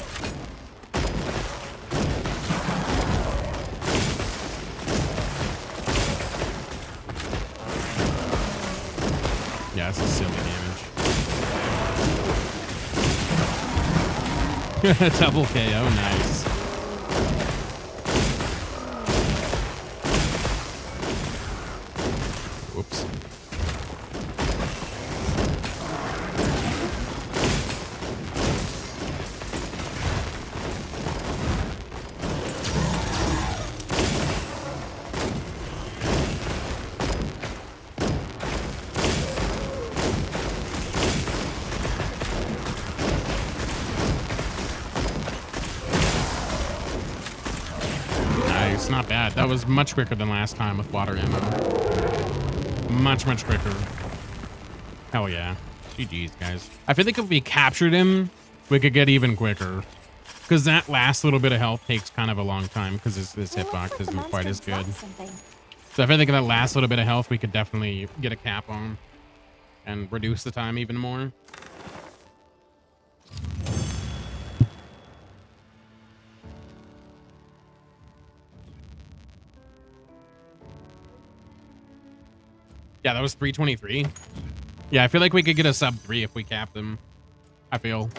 Yeah, this is silly damage. Double KO, nice. Whoops. Nice, not bad. That was much quicker than last time with water ammo. Much, much quicker. Hell yeah. GG's, guys. I feel like if we captured him, we could get even quicker. Because that last little bit of health takes kind of a long time because this hitbox isn't quite as good. So I feel like if that last little bit of health, we could definitely get a cap on and reduce the time even more. Yeah, that was 323. Yeah, I feel like we could get a sub 3 if we capped him. I feel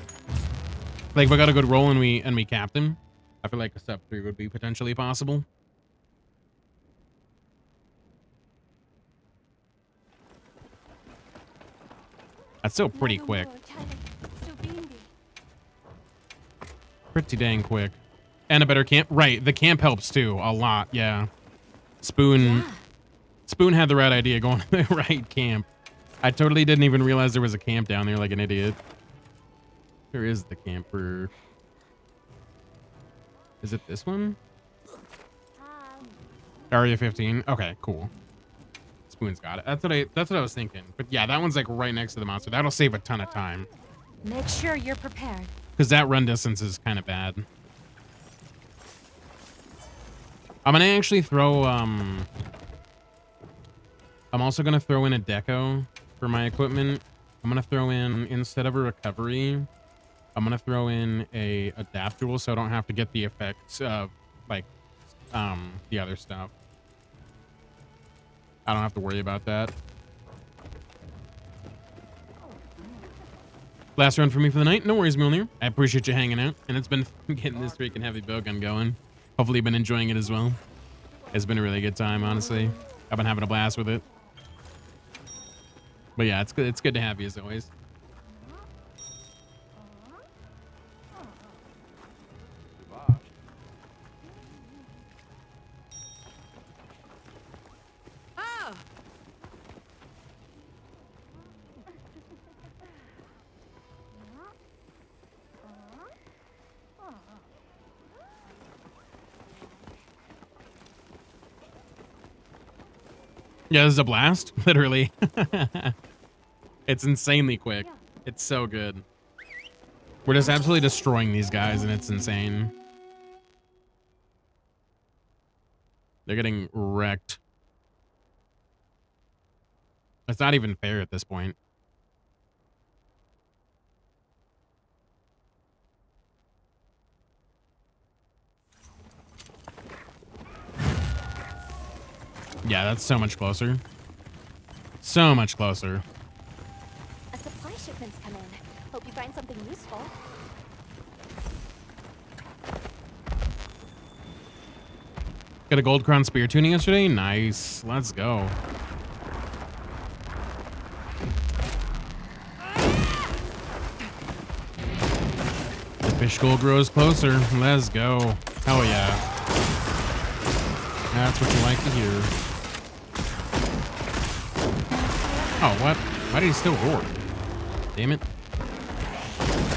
like we got a good roll and we capped him. I feel like a sub 3 would be potentially possible. That's still pretty quick. Pretty dang quick. And a better camp. Right, the camp helps too, a lot, yeah. Spoon had the right idea going to the right camp. I totally didn't even realize there was a camp down there like an idiot. Where is the camper? Is it this one? Area 15. Okay, cool. Spoon's got it. That's what I was thinking. But yeah, that one's like right next to the monster. That'll save a ton of time. Make sure you're prepared. Because that run distance is kind of bad. I'm gonna actually throw I'm also gonna throw in a deco for my equipment. I'm gonna throw in, instead of a recovery, I'm gonna throw in a adapt tool so I don't have to get the effects of like the other stuff. I don't have to worry about that. Last run for me for the night. No worries, Mjolnir. I appreciate you hanging out, and it's been getting this freaking heavy bowgun going. Hopefully you've been enjoying it as well. It's been a really good time, honestly. I've been having a blast with it. But yeah, it's good. It's good to have you as always. Yeah, this is a blast, literally. It's insanely quick. It's so good. We're just absolutely destroying these guys, and it's insane. They're getting wrecked. It's not even fair at this point. Yeah, that's so much closer. So much closer. A supply shipment's come in. Hope you find something useful. Got a gold crown spear tuning yesterday? Nice. Let's go. Fish goal grows closer. Let's go. Hell yeah. That's what you like to hear. Oh, what? Why did he still roar? Damn it.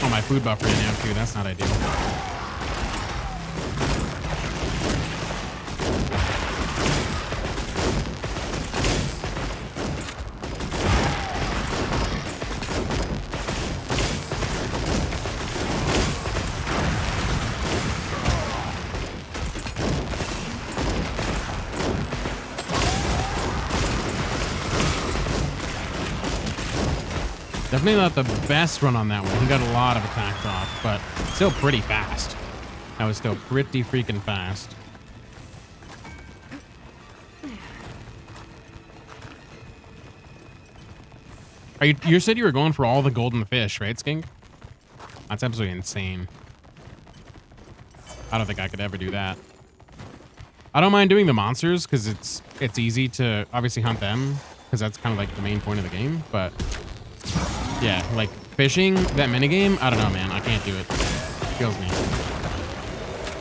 Oh, my food buffer in now too. That's not ideal. Definitely not the best run on that one. He got a lot of attacks off, but still pretty fast. That was still pretty freaking fast. You said you were going for all the golden fish, right, Skink? That's absolutely insane. I don't think I could ever do that. I don't mind doing the monsters because it's easy to obviously hunt them because that's kind of like the main point of the game, but yeah, like fishing, that minigame, I don't know, man. I can't do it. Kills me.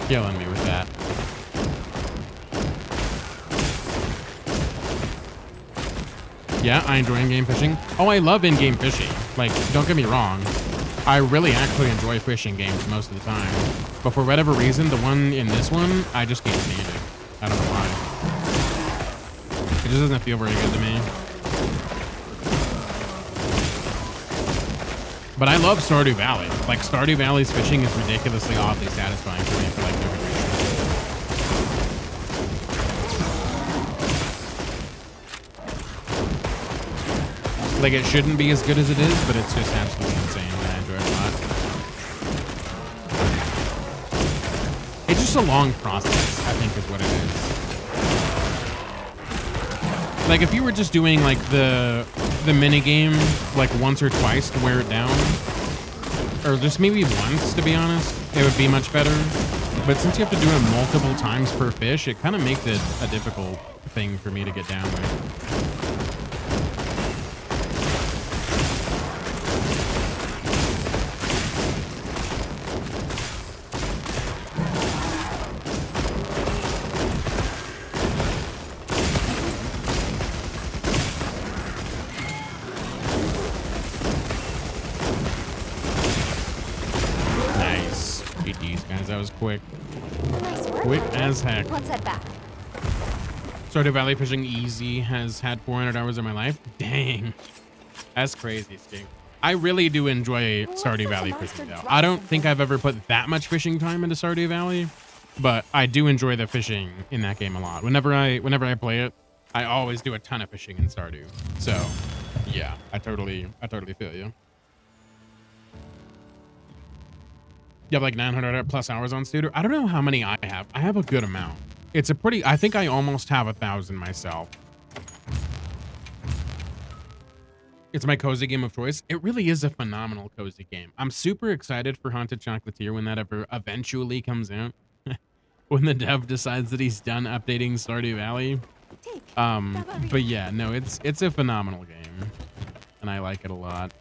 Killing me with that. Yeah, I enjoy in-game fishing. Oh, I love in-game fishing. Like, don't get me wrong. I really actually enjoy fishing games most of the time. But for whatever reason, the one in this one, I just can't stand it. I don't know why. It just doesn't feel very good to me. But I love Stardew Valley. Like, Stardew Valley's fishing is ridiculously oddly satisfying for me for like different reasons. Like, it shouldn't be as good as it is, but it's just absolutely insane, and I enjoy it a lot. It's just a long process, I think is what it is. Like, if you were just doing, like, the mini game like once or twice to wear it down, or just maybe once, to be honest, it would be much better. But since you have to do it multiple times per fish, it kind of makes it a difficult thing for me to get down with. That was quick. Nice work. Quick as heck. Let's head back. Stardew Valley fishing easy has had 400 hours of my life. Dang. That's crazy, Skink. I really do enjoy Stardew Valley fishing though. I don't think I've ever put that much fishing time into Stardew Valley, but I do enjoy the fishing in that game a lot. Whenever I play it, I always do a ton of fishing in Stardew. So, yeah, I totally feel you. You have like 900 plus hours on Studer. I don't know how many I have. I have a good amount. It's a pretty, I think I almost have 1,000 myself. It's my cozy game of choice. It really is a phenomenal cozy game. I'm super excited for Haunted Chocolatier when that ever eventually comes out. When the dev decides that he's done updating Stardew Valley. But yeah, no, it's a phenomenal game. And I like it a lot.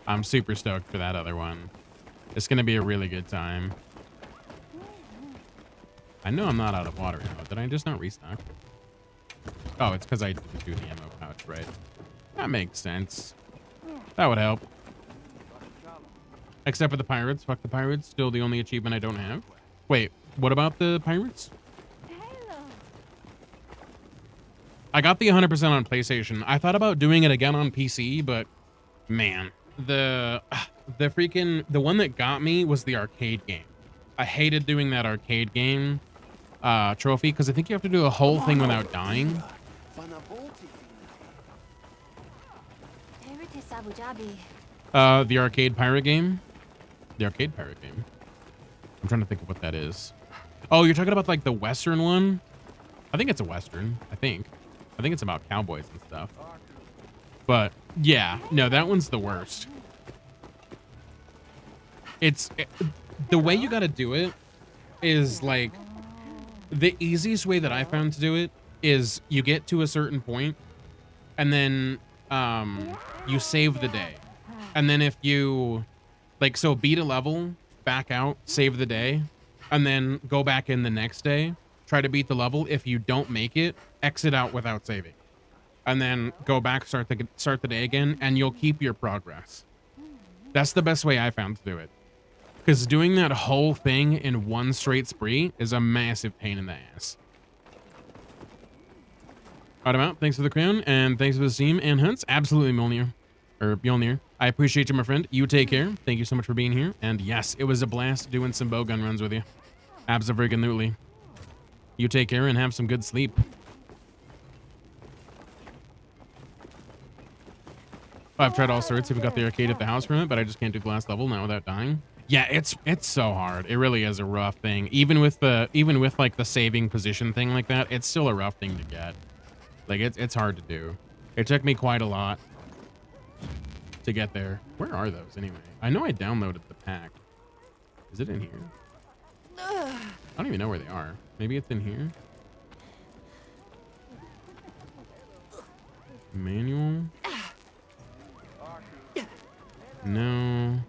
I'm super stoked for that other one. It's going to be a really good time. I know I'm not out of water now. Did I just not restock? Oh, it's because I didn't do the ammo pouch, right? That makes sense. That would help. Except for the pirates. Fuck the pirates. Still the only achievement I don't have. Wait, what about the pirates? I got the 100% on PlayStation. I thought about doing it again on PC, but man. The one that got me was the arcade game. I hated doing that arcade game trophy because I think you have to do a whole thing without dying. The arcade pirate game. The arcade pirate game. I'm trying to think of what that is. Oh, you're talking about like the Western one? I think it's a Western. I think it's about cowboys and stuff. But yeah, no, that one's the worst. The way you got to do it is like the easiest way that I found to do it is you get to a certain point and then you save the day. And then if you Like, so beat a level, back out, save the day, and then go back in the next day, try to beat the level. If you don't make it, exit out without saving. And then go back, start the day again, and you'll keep your progress. That's the best way I found to do it. Because doing that whole thing in one straight spree is a massive pain in the ass. Automat, thanks for the crown, and thanks for the stream and hunts. Absolutely, Mjolnir. I appreciate you, my friend. You take care. Thank you so much for being here. And yes, it was a blast doing some bowgun runs with you. Abso-friggin-lutely. You take care and have some good sleep. I've tried all sorts. Even got the arcade at the house from it, but I just can't do the last level now without dying. Yeah, it's so hard. It really is a rough thing. Even with like the saving position thing like that, it's still a rough thing to get. Like it's hard to do. It took me quite a lot to get there. Where are those anyway? I know I downloaded the pack. Is it in here? I don't even know where they are. Maybe it's in here. Manual. No.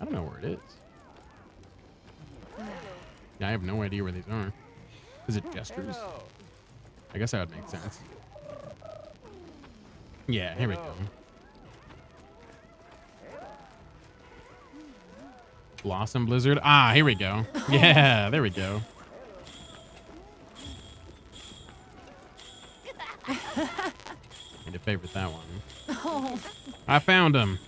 I don't know where it is. Yeah, I have no idea where these are. Is it gestures? I guess that would make sense. Yeah, here we go. Blossom Blizzard. Ah, here we go. Yeah, there we go. Need to favorite that one. I found him.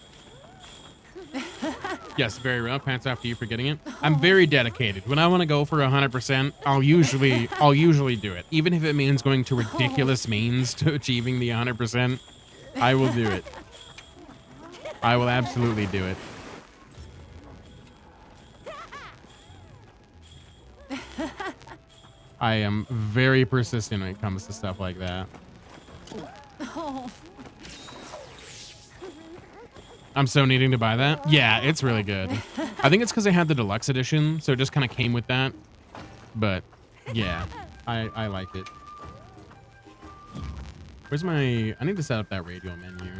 Yes, very rough. Pants after you for getting it. I'm very dedicated. When I want to go for 100%, I'll usually do it. Even if it means going to ridiculous means to achieving the 100%, I will do it. I will absolutely do it. I am very persistent when it comes to stuff like that. I'm so needing to buy that. Yeah, it's really good. I think it's because I had the deluxe edition, so it just kind of came with that. But yeah, I like it. Where's my... I need to set up that radio menu.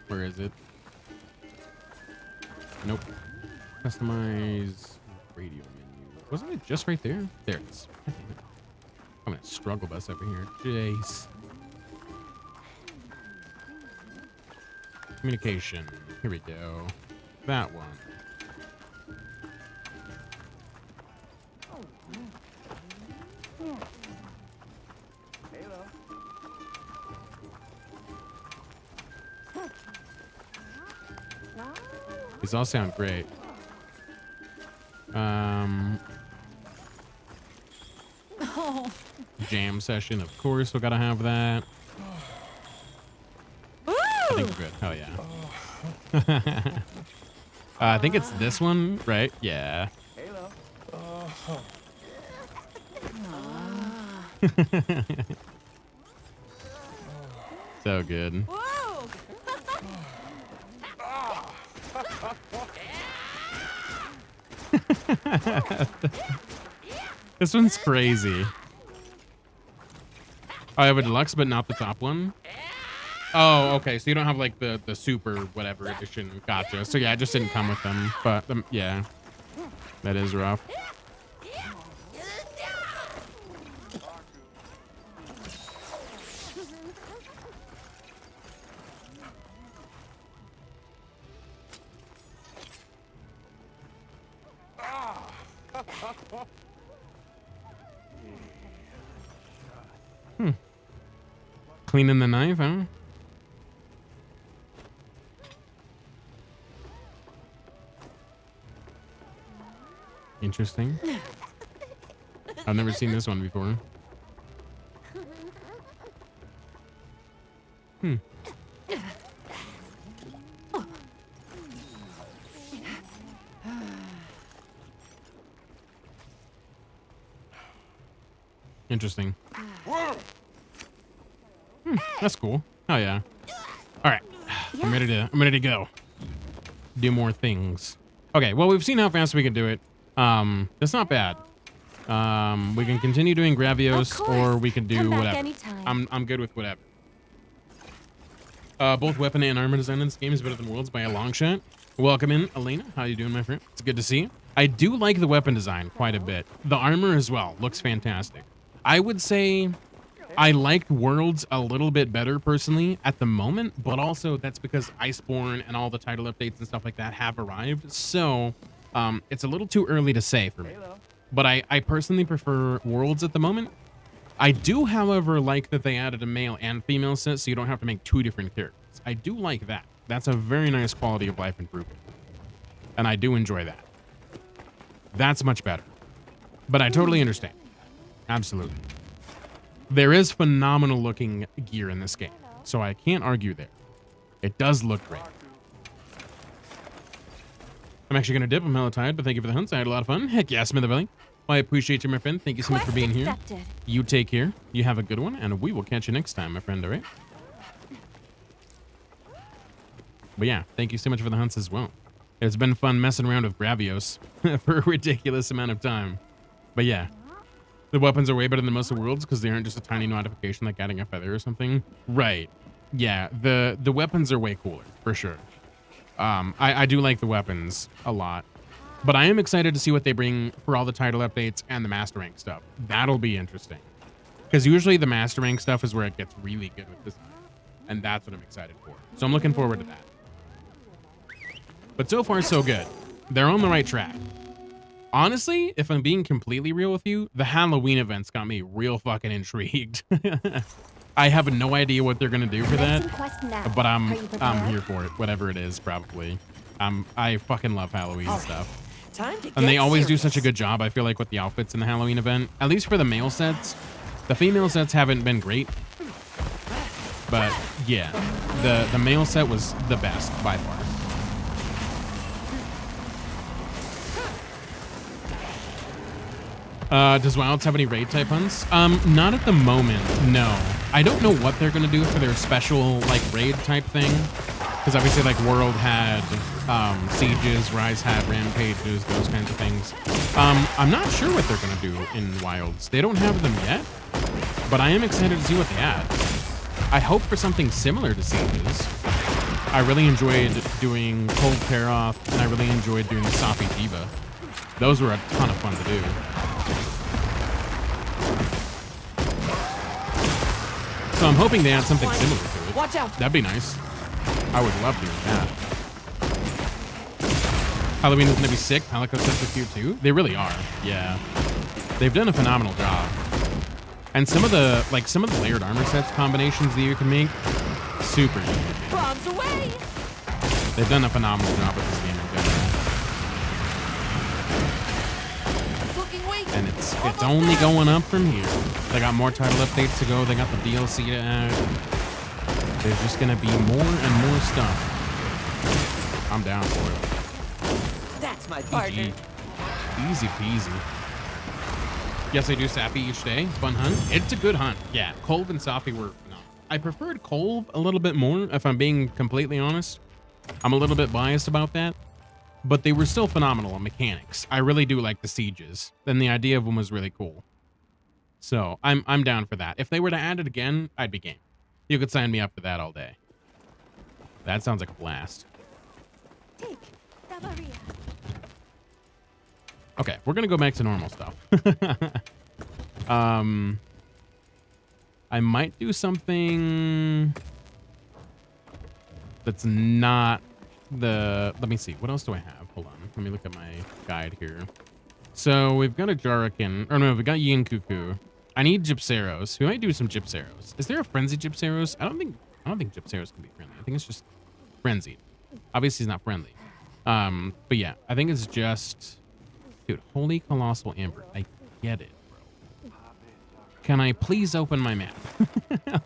Where is it? Nope. Customize radio menu. Wasn't it just right there? There it is. I'm gonna struggle bus over here. Jeez. Communication. Here we go. That one. These all sound great. Jam session, of course. We gotta have that. I think we're good. Oh yeah. I think it's this one, right? Yeah. So good. This one's crazy. Oh, I have a deluxe, but not the top one. Oh, okay. So you don't have like the super whatever edition. Gotcha. So yeah, it just didn't come with them. But yeah, that is rough. Cleaning the knife, huh? Interesting. I've never seen this one before. Interesting. That's cool. Oh yeah. All right. I'm ready to go. Do more things. Okay, well, we've seen how fast we can do it. That's not bad. We can continue doing Gravios, or we can do whatever. I'm good with whatever. Both weapon and armor design in this game is better than Worlds by a long shot. Welcome in, Elena. How you doing, my friend? It's good to see you. I do like the weapon design quite a bit. The armor as well looks fantastic. I would say I liked Worlds a little bit better personally at the moment, but also that's because Iceborne and all the title updates and stuff like that have arrived. So it's a little too early to say for me. But I personally prefer Worlds at the moment. I do, however, like that they added a male and female set, so you don't have to make 2 different characters. I do like that. That's a very nice quality of life improvement. And I do enjoy that. That's much better. But I totally understand. Absolutely. There is phenomenal looking gear in this game, so I can't argue there. It does look great. I'm actually going to dip. I'm hella tired, but thank you for the hunts. I had a lot of fun. Heck yeah, Smitherville. Well, I appreciate you, my friend. Thank you so much for being here. You take care. You have a good one, and we will catch you next time, my friend, all right? But yeah, thank you so much for the hunts as well. It's been fun messing around with Gravios for a ridiculous amount of time. But yeah, the weapons are way better than most of the Worlds because they aren't just a tiny modification like adding a feather or something. Right. Yeah, the weapons are way cooler, for sure. I do like the weapons a lot. But I am excited to see what they bring for all the title updates and the Master Rank stuff. That'll be interesting. Because usually the Master Rank stuff is where it gets really good with design. And that's what I'm excited for. So I'm looking forward to that. But so far, so good. They're on the right track. Honestly, if I'm being completely real with you, the Halloween events got me real fucking intrigued. I have no idea what they're going to do for that. But I'm here for it. Whatever it is, probably. I fucking love Halloween stuff. And they always do such a good job, I feel like, with the outfits in the Halloween event. At least for the male sets. The female sets haven't been great. But, yeah. The male set was the best, by far. Does Wilds have any raid type hunts? Not at the moment, no. I don't know what they're gonna do for their special, like, raid type thing. Because obviously, like, World had sieges, Rise had rampages, those kinds of things. I'm not sure what they're gonna do in Wilds. They don't have them yet, but I am excited to see what they add. I hope for something similar to sieges. I really enjoyed doing Cold Karoth, and I really enjoyed doing the Safi Diva. Those were a ton of fun to do. So I'm hoping they add something similar to it. Watch out. That'd be nice. I would love doing that. Halloween is going to be sick. Palico sets are cute too. They really are. Yeah. They've done a phenomenal job. And some of the layered armor sets combinations that you can make, super unique. Bombs away. They've done a phenomenal job with this game in general. Looking weak. And it's only going up from here. They got more title updates to go. They got the DLC to add. There's just gonna be more and more stuff. I'm down for it. That's my partner. Easy peasy. Yes, I do Sappy each day. Fun hunt. It's a good hunt. Yeah, Kolv and Sappy were no. I preferred Kolv a little bit more, if I'm being completely honest. I'm a little bit biased about that. But they were still phenomenal on mechanics. I really do like the sieges. And the idea of them was really cool. So I'm down for that. If they were to add it again, I'd be game. You could sign me up for that all day. That sounds like a blast. Take the Maria. Okay, we're gonna go back to normal stuff. I might do something that's not the... Let me see. What else do I have? Hold on. Let me look at my guide here. So we've got a Jarakin. Or no, we've got Yin Cuckoo. I need Gypseros. We might do some Gypseros. Is there a Frenzy Gypseros? I don't think Gypseros can be friendly. I think it's just frenzied. Obviously, he's not friendly. But yeah, I think it's just... Dude, Holy Colossal Amber. I get it, bro. Can I please open my map?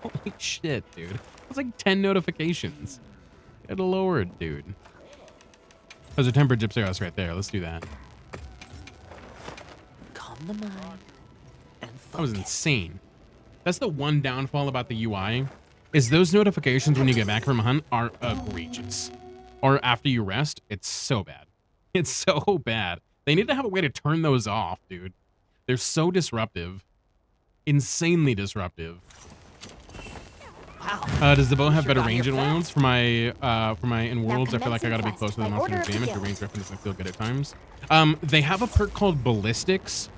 Holy shit, dude. That's like 10 notifications. Get lowered, dude. There's a tempered Gypseros right there. Let's do that. Calm the mind and focus. That was insane. That's the one downfall about the UI, is those notifications when you get back from a hunt are egregious. Or after you rest, it's so bad. It's so bad. They need to have a way to turn those off, dude. They're so disruptive. Insanely disruptive. Does the bow have better got range here in Wilds? For my in Worlds, I feel like I commencing gotta be quest close to the by monster order to of damage. the The range guild. weapon doesn't feel good at times. They have a perk called Ballistics,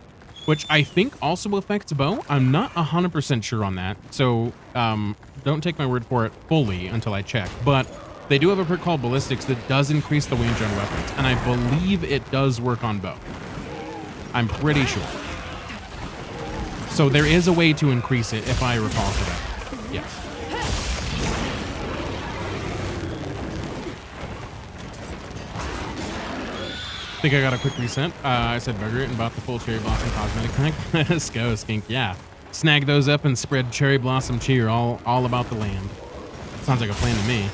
which I think also affects bow. I'm not 100% sure on that, so don't take my word for it fully until I check. But they do have a perk called Ballistics that does increase the range on weapons, and I believe it does work on bow. I'm pretty sure. So there is a way to increase it, if I recall correctly. Yes. Think I got a quick reset. I said burger it and bought the full cherry blossom cosmetic pack. Let's go, skink. Yeah. Snag those up and spread cherry blossom cheer all about the land. Sounds like a plan to me.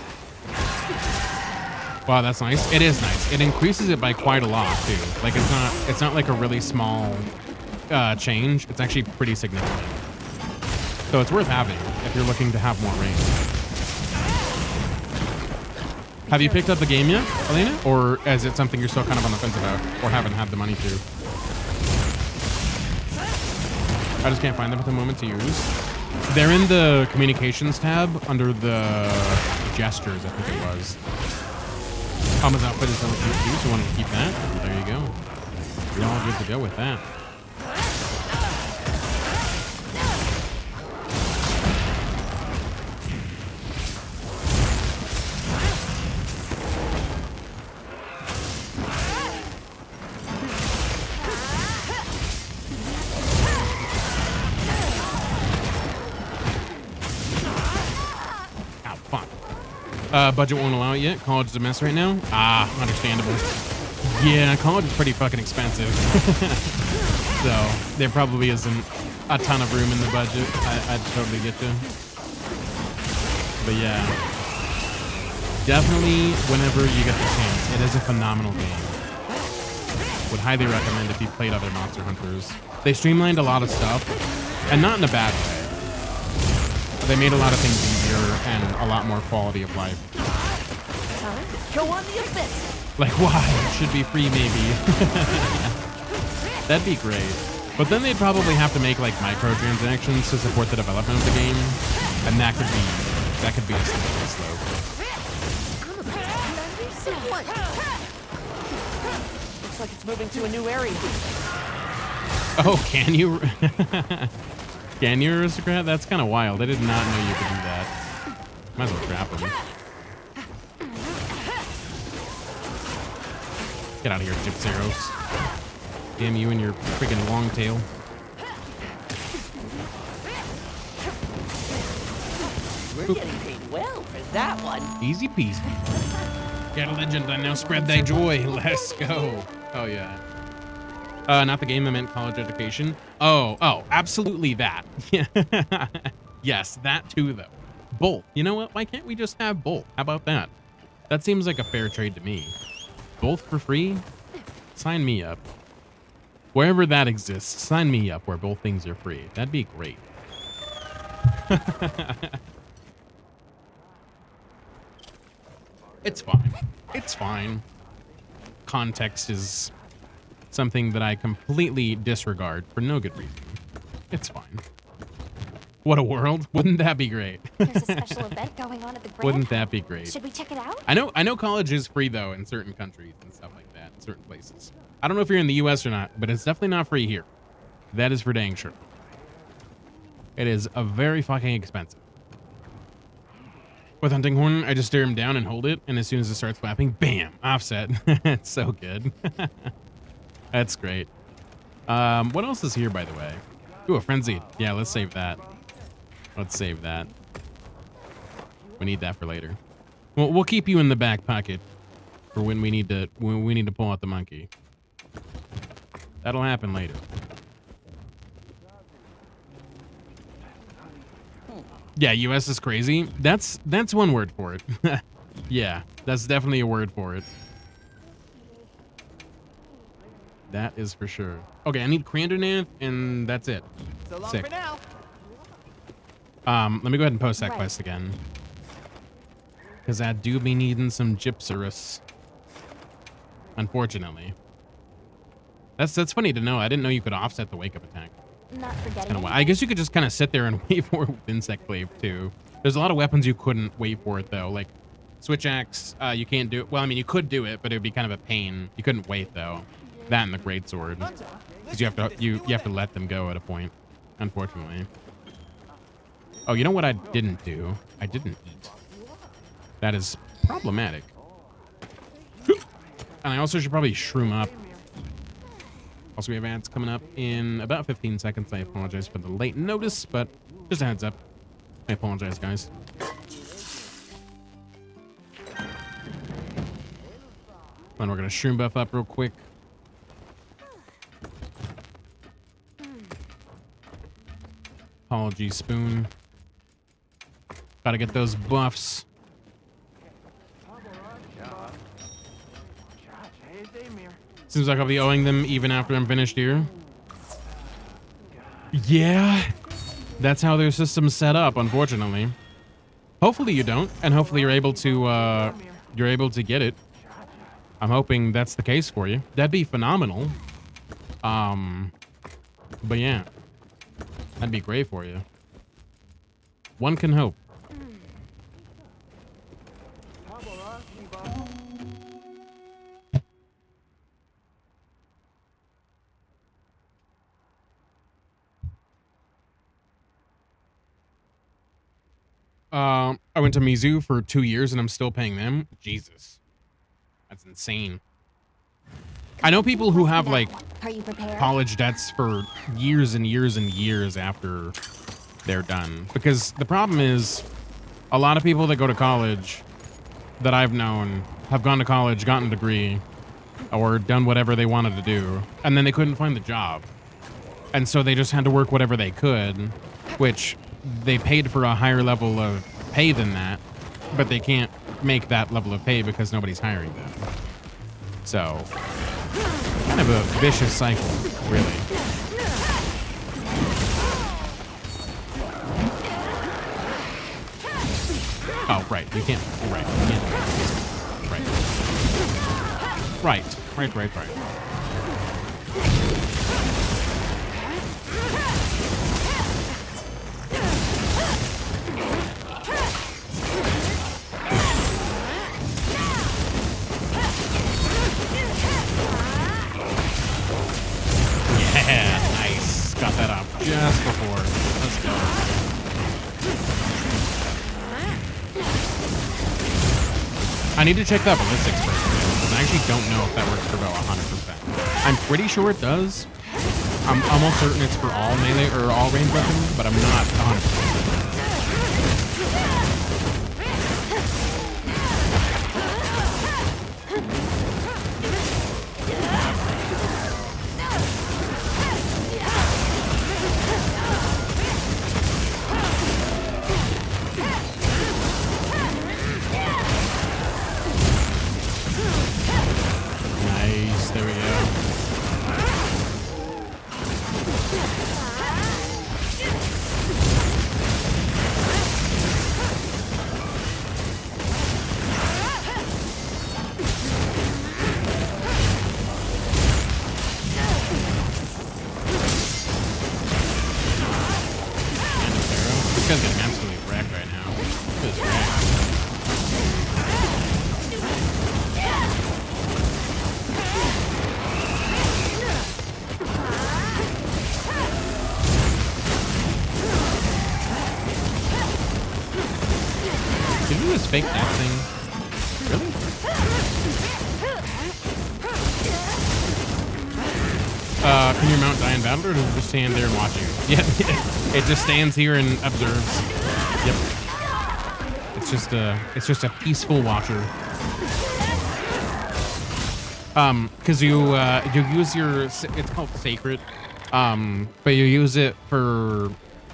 Wow, that's nice. It is nice. It increases it by quite a lot too. Like it's not like a really small change. It's actually pretty significant. So it's worth having if you're looking to have more range. Have you picked up the game yet, Elena? Or is it something you're still kind of on the fence about or haven't had the money to? I just can't find them at the moment to use. They're in the communications tab under the gestures, I think it was. Thomas outfit is really cute too, so you want to keep that. There you go. You're all good to go with that. Budget won't allow it yet. College is a mess right now. Ah, understandable. Yeah, college is pretty fucking expensive. So there probably isn't a ton of room in the budget. I totally get you. But yeah, definitely whenever you get the chance, it is a phenomenal game. Would highly recommend if you've played other Monster Hunters. They streamlined a lot of stuff, and not in a bad way. They made a lot of things easier and a lot more quality of life. Go on the abyss. Like, why? It should be free, maybe. That'd be great. But then they'd probably have to make like microtransactions to support the development of the game, and that could be a slippery slope. Looks like it's moving to a new area. Oh, can you? Can you, aristocrat? That's kind of wild. I did not know you could do that. Might as well trap him. Get out of here, Gypseros. Damn you and your freaking long tail. We're getting paid well for that one. Easy peasy. Get a legend and now spread thy joy. Let's go. Oh, yeah. Not the game, I meant college education. Oh, absolutely that. Yes, that too, though. Both. You know what? Why can't we just have both? How about that? That seems like a fair trade to me. Both for free? Sign me up. Wherever that exists, sign me up where both things are free. That'd be great. It's fine. It's fine. Context is something that I completely disregard for no good reason. It's fine. What a world. Wouldn't that be great? There's a special event going on at the Grand. Wouldn't that be great? Should we check it out? I know college is free though in certain countries and stuff like that, in certain places. I don't know if you're in the US or not, but it's definitely not free here. That is for dang sure. It is a very fucking expensive. With Hunting Horn, I just stare him down and hold it, and as soon as it starts flapping, bam, offset. It's so good. That's great. What else is here, by the way? Ooh, a frenzy. Yeah, let's save that. Let's save that. We need that for later. Well, we'll keep you in the back pocket for when we need to pull out the monkey. That'll happen later. Yeah, US is crazy. That's one word for it. Yeah, that's definitely a word for it. That is for sure. Okay, I need Crandonanth, and that's it. So long Sick. for now. Let me go ahead and post that Right. quest again. Because I do be needing some Gypserus. Unfortunately. That's funny to know. I didn't know you could offset the wake-up attack. not forgetting. Kind of, I guess you could just kind of sit there and wait for it with Insect Glaive too. There's a lot of weapons you couldn't wait for it though. Like Switch Axe, you can't do it. Well, I mean, you could do it, but it would be kind of a pain. You couldn't wait though. That and the Greatsword, because you have to let them go at a point, unfortunately. Oh, you know what I didn't do? I didn't eat. That is problematic. And I also should probably shroom up. Also, we have ads coming up in about 15 seconds. I apologize for the late notice, but just a heads up. I apologize, guys. And we're gonna shroom buff up real quick. Apologies, Spoon. Gotta get those buffs. Seems like I'll be owing them even after I'm finished here. Yeah, that's how their system's set up, unfortunately. Hopefully you don't, and hopefully you're able to get it. I'm hoping that's the case for you. That'd be phenomenal. But yeah, that'd be great for you. One can hope. I went to Mizu for 2 years and I'm still paying them. Jesus. That's insane. I know people who have like Are you prepared? college debts for years and years and years after they're done. Because the problem is a lot of people that go to college that I've known have gone to college, gotten a degree, or done whatever they wanted to do, and then they couldn't find the job. And so they just had to work whatever they could, which they paid for a higher level of pay than that, but they can't make that level of pay because nobody's hiring them. So, kind of a vicious cycle, really. Oh, right, you can't, you're right, you can't. Right. Yeah, nice. Got that up just before. Let's go. I need to check that ballistics first, because I actually don't know if that works for about 100%. I'm pretty sure it does. I'm almost certain it's for all melee or all range weapons, but I'm not 100%. Nice, there we go. This guy's getting absolutely wrecked right now. Just wrecked. Did you do this fake death thing? Really? Can your mount die in battle, or does it just stand there and watch you? Yeah, it just stands here and observes. Yep. It's just a peaceful watcher. Because you use your, it's called sacred, but you use it for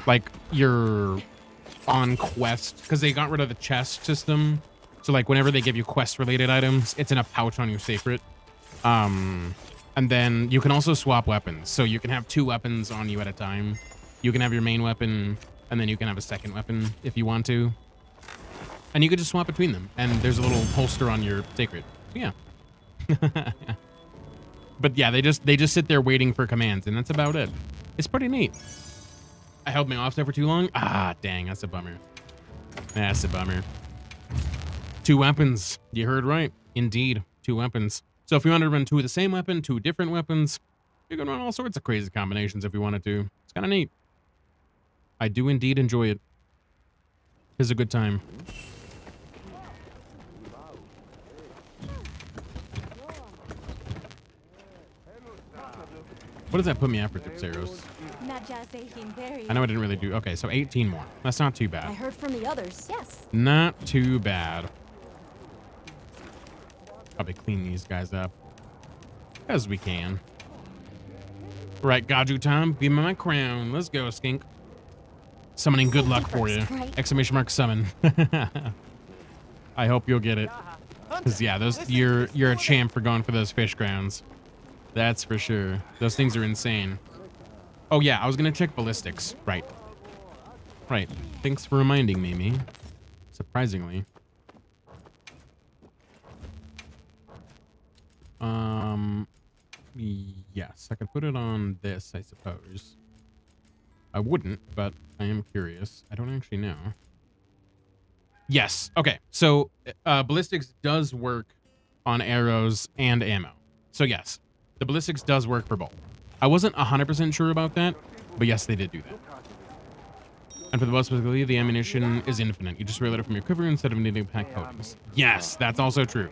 like your on quest, because they got rid of the chest system. So like whenever they give you quest related items, it's in a pouch on your sacred. And then you can also swap weapons. So you can have 2 weapons on you at a time. You can have your main weapon, and then you can have a second weapon if you want to. And you can just swap between them. And there's a little holster on your sacred. So yeah. But yeah, they just sit there waiting for commands, and that's about it. It's pretty neat. I held my offset for too long. Ah, dang, that's a bummer. That's a bummer. 2 weapons. You heard right. Indeed, 2 weapons. So if you want to run 2 of the same weapon, 2 different weapons, you can run all sorts of crazy combinations if you wanted to. It's kind of neat. I do indeed enjoy it. It's a good time. What does that put me after Tipseros? I know I didn't really do... Okay, so 18 more. That's not too I bad. heard from the others. Yes. Not too bad. Probably clean these guys up. As we can. Right, Gaju time. Be my crown. Let's go, skink. Summoning good luck for you. Right? Exclamation mark summon. I hope you'll get it. Because, yeah, those you're a champ for going for those fish grounds. That's for sure. Those things are insane. Oh, yeah, I was going to check ballistics. Right. Right. Thanks for reminding me, me. Surprisingly. Yes, I could put it on this, I suppose. I wouldn't, but I am curious. I don't actually know. Yes. Okay. So, ballistics does work on arrows and ammo. So, yes, the ballistics does work for both. I wasn't 100% sure about that, but yes, they did do that. And for the bow specifically, the ammunition is infinite. You just reload it from your quiver instead of needing to pack coatings. Yes, that's also true.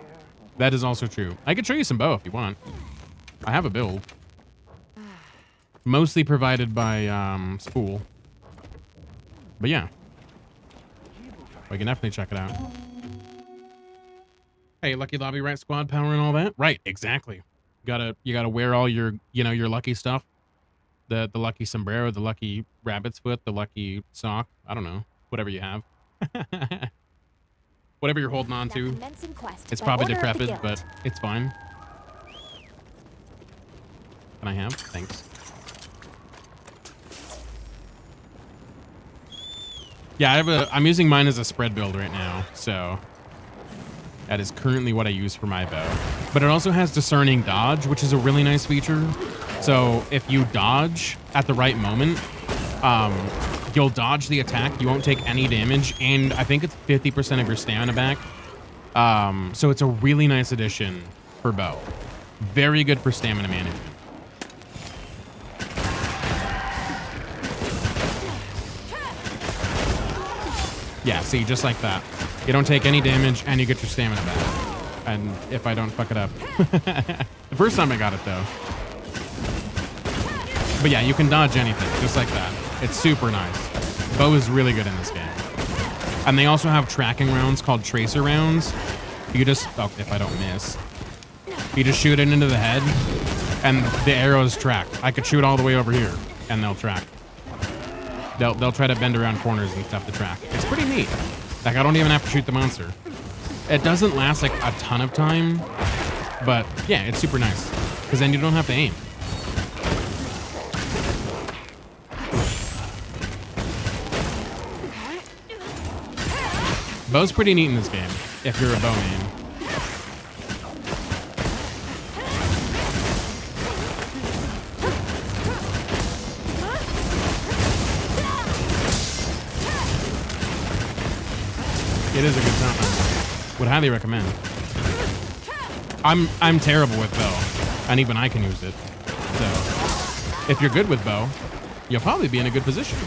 That is also true. I could show you some bow if you want. I have a build. Mostly provided by Spool. But yeah. We can definitely check it out. Hey, Lucky Lobby, right? Squad power and all that? Right, exactly. You gotta wear all your, your lucky stuff. The lucky sombrero, the lucky rabbit's foot, the lucky sock. I don't know. Whatever you have. Whatever you're holding on to. It's probably decrepit, but it's fine. Can I have? Thanks. Yeah, I'm using mine as a spread build right now, so that is currently what I use for my bow. But it also has discerning dodge, which is a really nice feature. So if you dodge at the right moment, you'll dodge the attack. You won't take any damage, and I think it's 50% of your stamina back. So it's a really nice addition for bow. Very good for stamina management. Yeah, see, just like that. You don't take any damage, and you get your stamina back. And if I don't fuck it up. The first time I got it, though. But yeah, you can dodge anything, just like that. It's super nice. Bow is really good in this game. And they also have tracking rounds called tracer rounds. You just, oh, if I don't miss. You just shoot it into the head, and the arrows track. I could shoot all the way over here, and they'll track. They'll try to bend around corners and stuff to track. It's pretty neat. Like, I don't even have to shoot the monster. It doesn't last, like, a ton of time, but, yeah, it's super nice. Because then you don't have to aim. Bow's pretty neat in this game, if you're a bow main. It is a good time. Would highly recommend. I'm terrible with bow, and even I can use it. So, if you're good with bow, you'll probably be in a good position.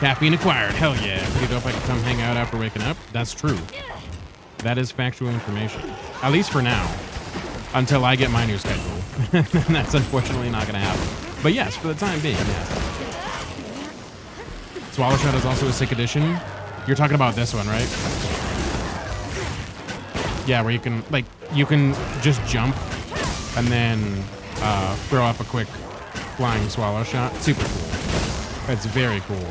Caffeine acquired. Hell yeah. You know, if I could come hang out after waking up, that's true. That is factual information. At least for now. Until I get my new schedule. That's unfortunately not going to happen. But yes, for the time being, yes. Swallow Shot is also a sick addition. You're talking about this one, right? Yeah, where you can just jump and then throw up a quick flying swallow shot. Super cool. It's very cool.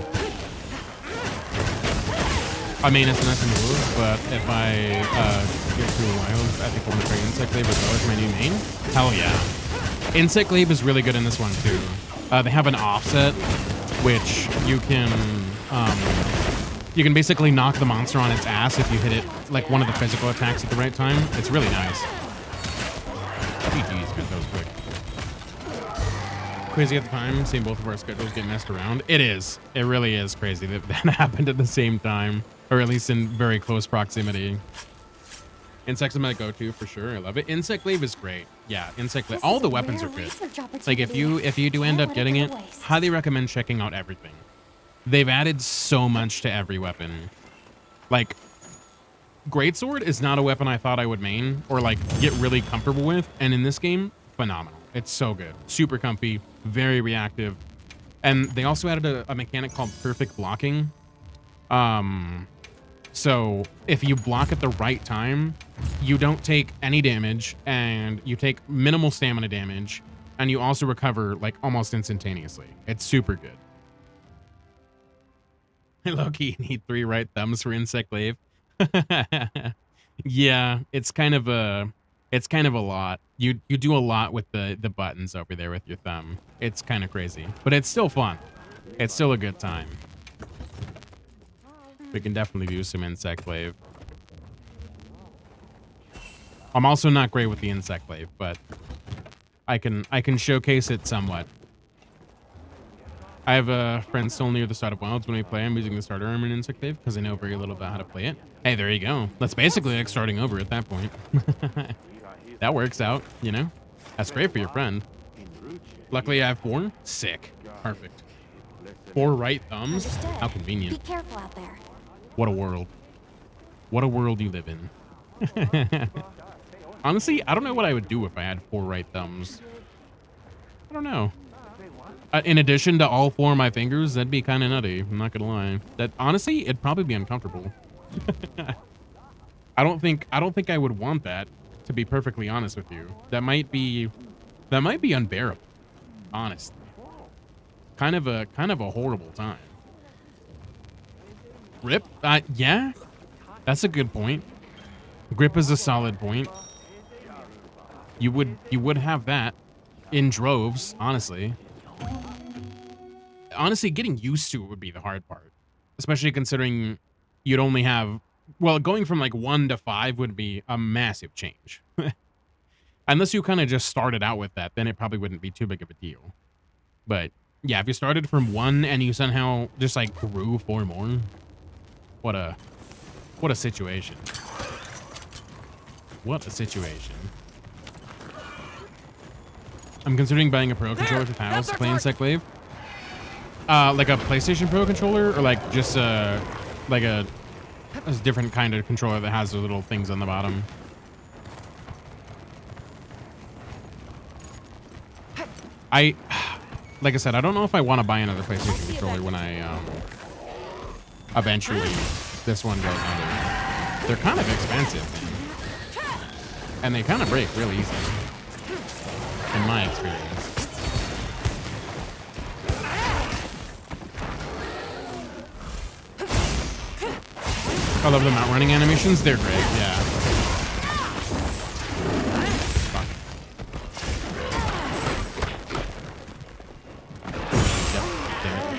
I mean, it's nice to move, but if I get too wild, I think I want to try Insect Glaive as well as my new main. Hell yeah. Insect Glaive is really good in this one, too. They have an offset, which you can You can basically knock the monster on its ass if you hit it like one of the physical attacks at the right time. It's really nice. GG's, man, that was quick. Crazy at the time, seeing both of our schedules get messed around. It is. It really is crazy that that happened at the same time, or at least in very close proximity. Insects are my go-to for sure. I love it. Insect Glaive is great. Yeah, Insect Glaive. All the weapons are good. Like if you do end up getting it, highly recommend checking out everything. They've added so much to every weapon. Like, Greatsword is not a weapon I thought I would main or like get really comfortable with, and in this game, phenomenal. It's so good. Super comfy, very reactive. And they also added a mechanic called perfect blocking. So if you block at the right time, you don't take any damage and you take minimal stamina damage, and you also recover like almost instantaneously. It's super good. Low-key need 3 right thumbs for Insect Glaive. Yeah, it's kind of a lot. You do a lot with the buttons over there with your thumb. It's kind of crazy, but it's still fun. It's still a good time. We can definitely do some Insect Glaive. I'm also not great with the Insect Glaive, but I can showcase it somewhat. I have a friend still near the start of Wilds. When we play, I'm using the starter armor and Insect Glaive because I know very little about how to play it. Hey, there you go. That's basically like starting over at that point. That works out, you know? That's great for your friend. Luckily, I have 4. Sick. Perfect. 4 right thumbs? Understood. How convenient. Be careful out there. What a world. What a world you live in. Honestly, I don't know what I would do if I had 4 right thumbs. I don't know. In addition to all 4 of my fingers, that'd be kind of nutty. I'm not gonna lie. That honestly, it'd probably be uncomfortable. I don't think I would want that, to be perfectly honest with you. That might be unbearable. Honestly. Kind of a horrible time. Grip? Yeah. That's a good point. Grip is a solid point. You would have that in droves, honestly. Honestly, getting used to it would be the hard part, especially considering you'd only have, well, going from like 1 to 5 would be a massive change. Unless you kind of just started out with that, then it probably wouldn't be too big of a deal. But yeah, if you started from 1 and you somehow just like grew 4 more, what a situation. What a situation. I'm considering buying a Pro controller for Tiles to play Insect Glaive. Like a PlayStation Pro controller, or like just like a different kind of controller that has the little things on the bottom. Like I said, I don't know if I want to buy another PlayStation controller when I eventually this one goes under. They're kind of expensive, man. And they kind of break really easily, in my experience. I love the mount running animations. They're great, yeah. Fuck. Yep, damn it.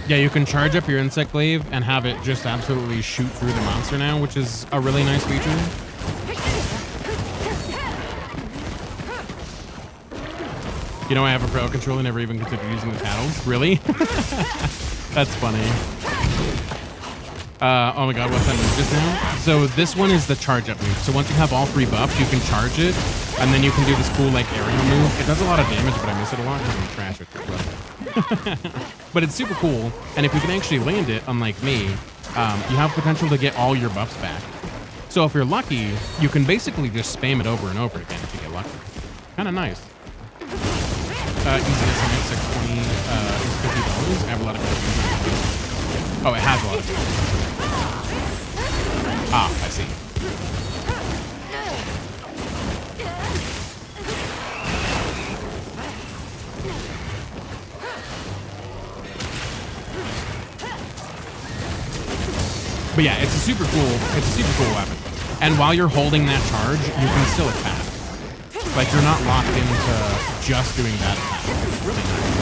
Yeah, you can charge up your Insect Glaive and have it just absolutely shoot through the monster now, which is a really nice feature. You know, I have a Pro controller, never even considered using the paddles. Really? That's funny. Oh my god, what's that move just now? So this one is the charge up move. So once you have all 3 buffs, you can charge it, and then you can do this cool like aerial move. It does a lot of damage, but I miss it a lot because I'm trash with it. But it's super cool, and if you can actually land it, unlike me, you have potential to get all your buffs back. So if you're lucky, you can basically just spam it over and over again if you get lucky. Kind of nice. Easiness makes like 20 is $50. I have a lot of questions. Oh, it has a lot of questions. Ah, I see. But yeah, it's a super cool weapon. And while you're holding that charge, you can still attack. Like, you're not locked into just doing that attack. It's really nice.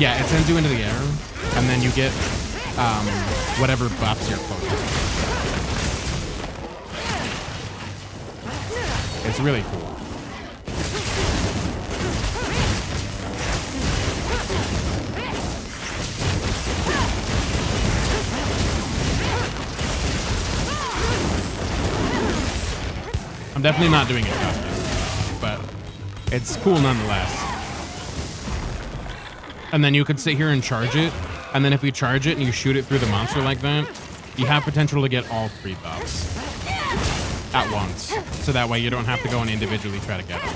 Yeah, it sends you into the air, and then you get whatever buffs you're close to. It's really cool. I'm definitely not doing it justice, but it's cool nonetheless. And then you could sit here and charge it, and then if you charge it and you shoot it through the monster like that, you have potential to get all 3 buffs at once. So that way you don't have to go and individually try to get them.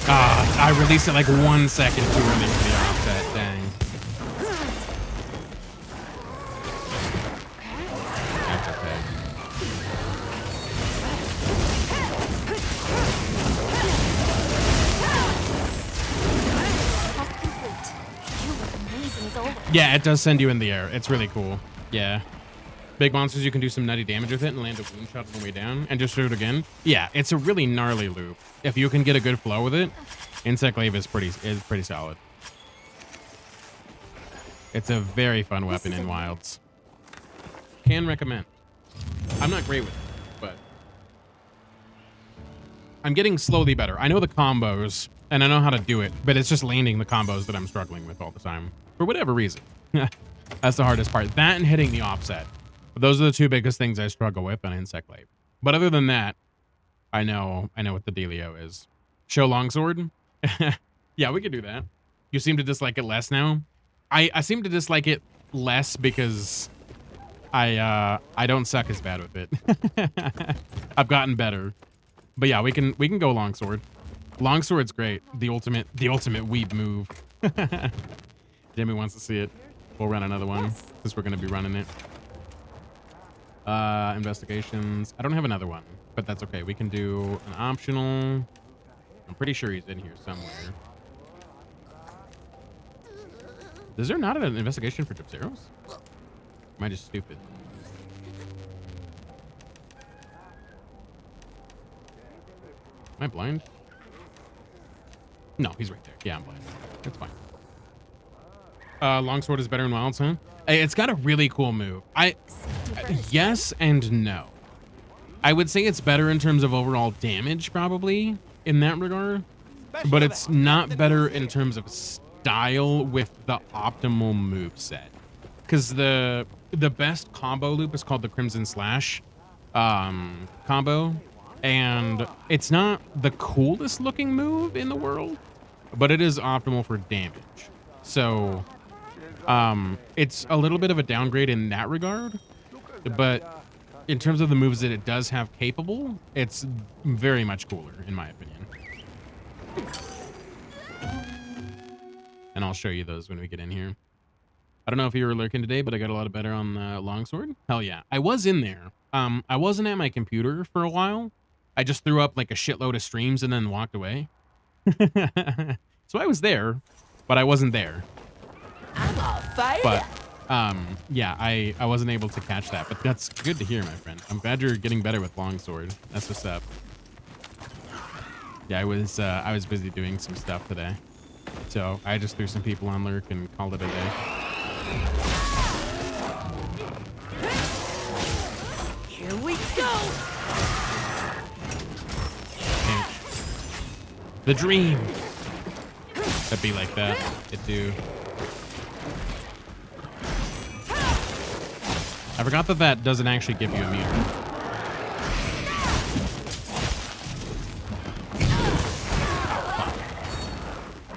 I released it like 1 second too early for the offset, dang. That's okay. Quest complete. You look amazing as always. Yeah, it does send you in the air. It's really cool. Yeah. Big monsters, you can do some nutty damage with it and land a wound shot on the way down and just shoot it again. Yeah, it's a really gnarly loop. If you can get a good flow with it, Insect Glaive is pretty solid. It's a very fun weapon in Wilds. Can recommend. I'm not great with it, but I'm getting slowly better. I know the combos and I know how to do it, but it's just landing the combos that I'm struggling with all the time for whatever reason. That's the hardest part. That and hitting the offset. Those are the 2 biggest things I struggle with on Insect Glaive. But other than that, I know what the dealio is. Show Longsword? Yeah, we could do that. You seem to dislike it less now. I seem to dislike it less because I don't suck as bad with it. I've gotten better. But yeah, we can go Longsword. Longsword's great. The ultimate weeb move. Jimmy wants to see it. We'll run another one since we're gonna be running it. Investigations. I don't have another one, but that's okay. We can do an optional. I'm pretty sure he's in here somewhere. Is there not an investigation for Gypseros? Am I just stupid? Am I blind? No, he's right there. Yeah, I'm blind. It's fine. Longsword is better in Wilds, huh? Hey, it's got a really cool move. Yes and no. I would say it's better in terms of overall damage, probably, in that regard. But it's not better in terms of style with the optimal move set. Because the best combo loop is called the Crimson Slash combo. And it's not the coolest looking move in the world, but it is optimal for damage. So it's a little bit of a downgrade in that regard, but in terms of the moves that it does have capable, it's very much cooler in my opinion. And I'll show you those when we get in here. I don't know if you were lurking today, but I got a lot better on the Longsword. Hell yeah. I was in there. I wasn't at my computer for a while. I just threw up like a shitload of streams and then walked away. So I was there, but I wasn't there. I'm on fire. But yeah, I wasn't able to catch that, but that's good to hear, my friend. I'm glad you're getting better with Longsword. That's what's up. Yeah, I was busy doing some stuff today. So I just threw some people on lurk and called it a day. Here we go. The dream. That'd be like that. It do. I forgot that doesn't actually give you immunity.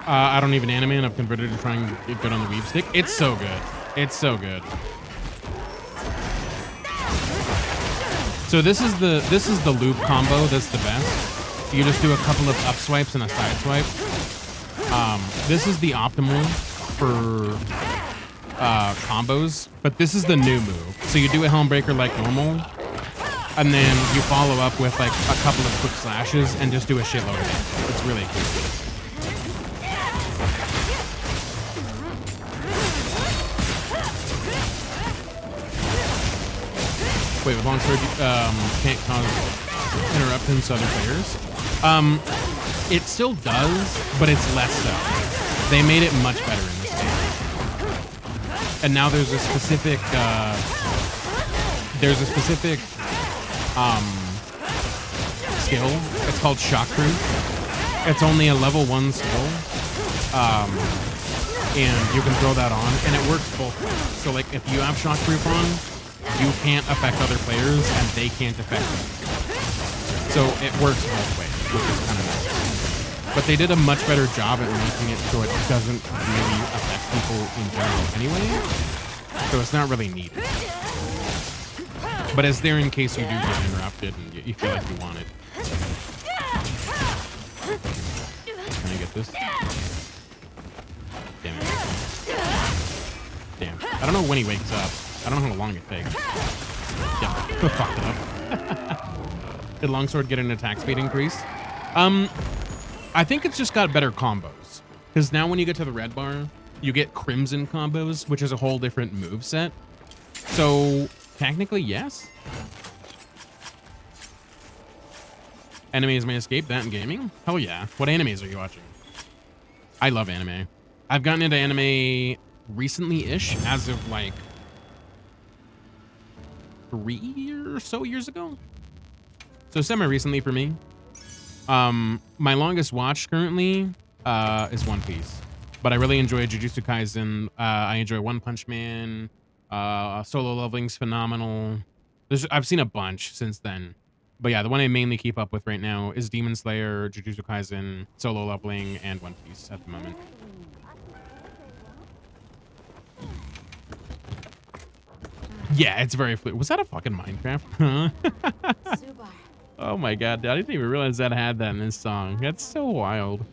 I don't even animate. I've converted to trying to get good on the weave stick. It's so good. It's so good. So this is the loop combo that's the best. You just do a couple of up swipes and a side swipe. This is the optimal for combos, but this is the new move. So you do a Helmbreaker like normal, and then you follow up with like a couple of quick slashes and just do a shitload of damage. It's really cool. Wait, with longsword, can't cause interruptions to other players. It still does, but it's less so. They made it much better in this game. And now there's a specific, skill. It's called Shockproof. It's only a level 1 skill. And you can throw that on, and it works both ways. So, like, if you have Shockproof on, you can't affect other players, and they can't affect you. So it works both ways, which is kind of nice. But they did a much better job at making it so it doesn't really affect people in general anyway. So it's not really needed. But it's there in case you do get interrupted and you feel like you want it. Can I get this? Damn it. Damn. I don't know when he wakes up. I don't know how long it takes. Yeah, fucked it up. Did Longsword get an attack speed increase? I think it's just got better combos. Because now when you get to the red bar, you get Crimson combos, which is a whole different move set. So, technically, yes. Enemies may escape that in gaming? Hell yeah. What animes are you watching? I love anime. I've gotten into anime recently-ish, as of like 3 or so years ago. So semi-recently for me. My longest watch currently is One Piece. But I really enjoy Jujutsu Kaisen. I enjoy One Punch Man. Solo Leveling's phenomenal. I've seen a bunch since then. But yeah, the one I mainly keep up with right now is Demon Slayer, Jujutsu Kaisen, Solo Leveling, and One Piece at the moment. Yeah, it's very fluid. Was that a fucking Minecraft? Oh my god, I didn't even realize that had that in this song. That's so wild.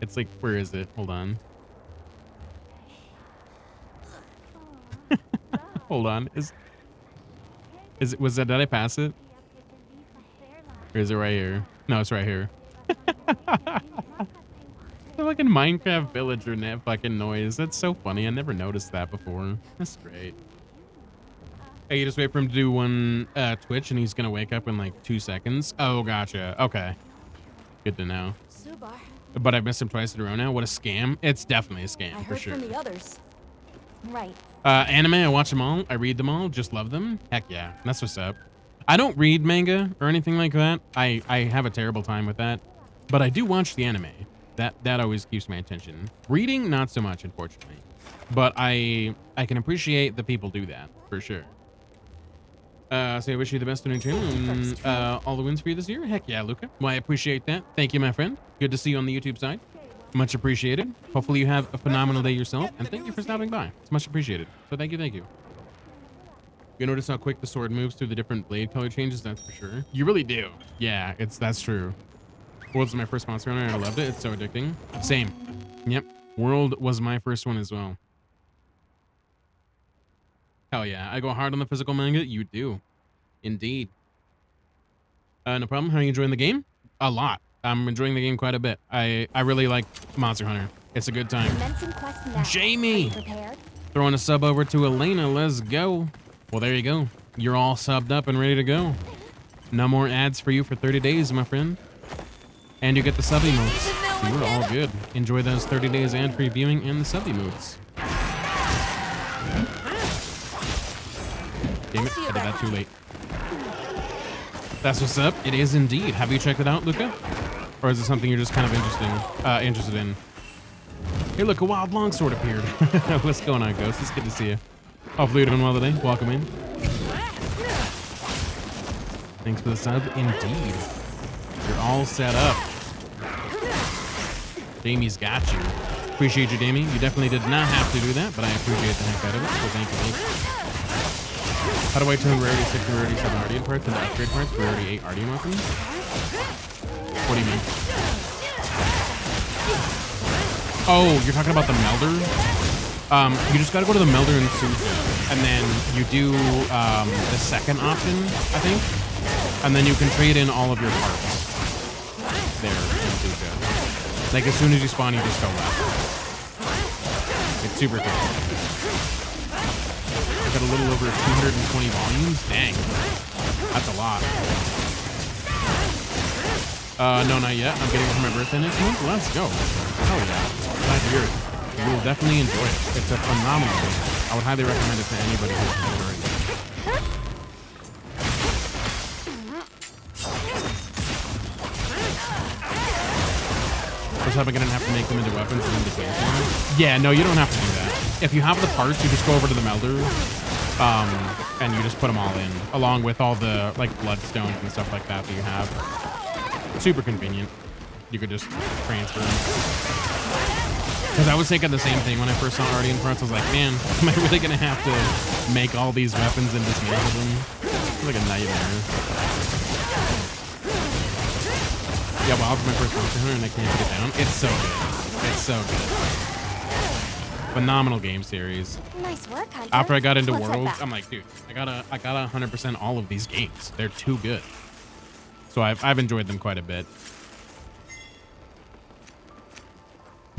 It's like, where is it? Hold on. Hold on. Did I pass it? Or is it right here? No, it's right here. The fucking Minecraft villager net fucking noise. That's so funny. I never noticed that before. That's great. Hey, you just wait for him to do one Twitch and he's gonna wake up in like 2 seconds. Oh, gotcha. Okay. Good to know. But I've missed him twice in a row now. What a scam. It's definitely a scam, for sure. From the others. Right. Anime, I watch them all. I read them all. Just love them. Heck yeah. That's what's up. I don't read manga or anything like that. I have a terrible time with that. But I do watch the anime. That always keeps my attention. Reading, not so much, unfortunately. But I can appreciate that people do that, for sure. So I wish you the best on your channel and all the wins for you this year. Heck yeah, Luca. Well, I appreciate that. Thank you, my friend. Good to see you on the YouTube side. Much appreciated. Hopefully you have a phenomenal day yourself, and thank you for stopping by. It's much appreciated. So thank you, thank you. You notice how quick the sword moves through the different blade color changes? That's for sure. You really do. Yeah, that's true. World was my first Monster Hunter, and I loved it. It's so addicting. Same. Yep. World was my first one as well. Hell yeah. I go hard on the physical manga. You do. Indeed. No problem. How are you enjoying the game? A lot. I'm enjoying the game quite a bit. I really like Monster Hunter. It's a good time. Jamie! Throwing a sub over to Elena. Let's go. Well, there you go. You're all subbed up and ready to go. No more ads for you for 30 days, my friend. And you get the sub emotes. You're all good. Enjoy those 30 days ad-free viewing and the sub emotes. Damn it, I did that too late. That's what's up. It is indeed. Have you checked it out, Luca? Or is it something you're just kind of interested in? Hey, look, a wild longsword appeared. What's going on, Ghost? It's good to see you. Hopefully you're doing well today. Welcome in. Thanks for the sub. Indeed. You're all set up. Jamie's got you. Appreciate you, Jamie. You definitely did not have to do that, but I appreciate the heck out of it. So thank you, thank you. How do I turn rarity 6 and rarity 7 Ardian parts into upgrade parts for rarity 8 Ardian weapons? What do you mean? Oh, you're talking about the melder? You just gotta go to the melder in Suja, and then you do the second option, I think, and then you can trade in all of your parts there in Suja. Like as soon as you spawn, you just go left. It's super cool. I got a little over 220 volumes. Dang. That's a lot. No, not yet. I'm getting it for my birthday next month. Let's go. Hell yeah. Glad to hear it. You will definitely enjoy it. It's a phenomenal game. I would highly recommend it to anybody who's enjoying it. I was hoping I didn't have to make them into weapons and into games. Yeah, no, you don't have to do that. If you have the parts, you just go over to the melter, and you just put them all in, along with all the like bloodstones and stuff like that you have. Super convenient. You could just transfer them. Because I was thinking the same thing when I first saw Guardian parts. I was like, man, am I really gonna have to make all these weapons and dismantle them? It's like a nightmare. Yeah, well, it's my first Monster Hunter and I can't get it down. It's so good. It's so good. Phenomenal game series. Nice work, Hunter. After I got into Let's head Worlds, back. I'm like, dude, I gotta 100% all of these games. They're too good. So I've enjoyed them quite a bit.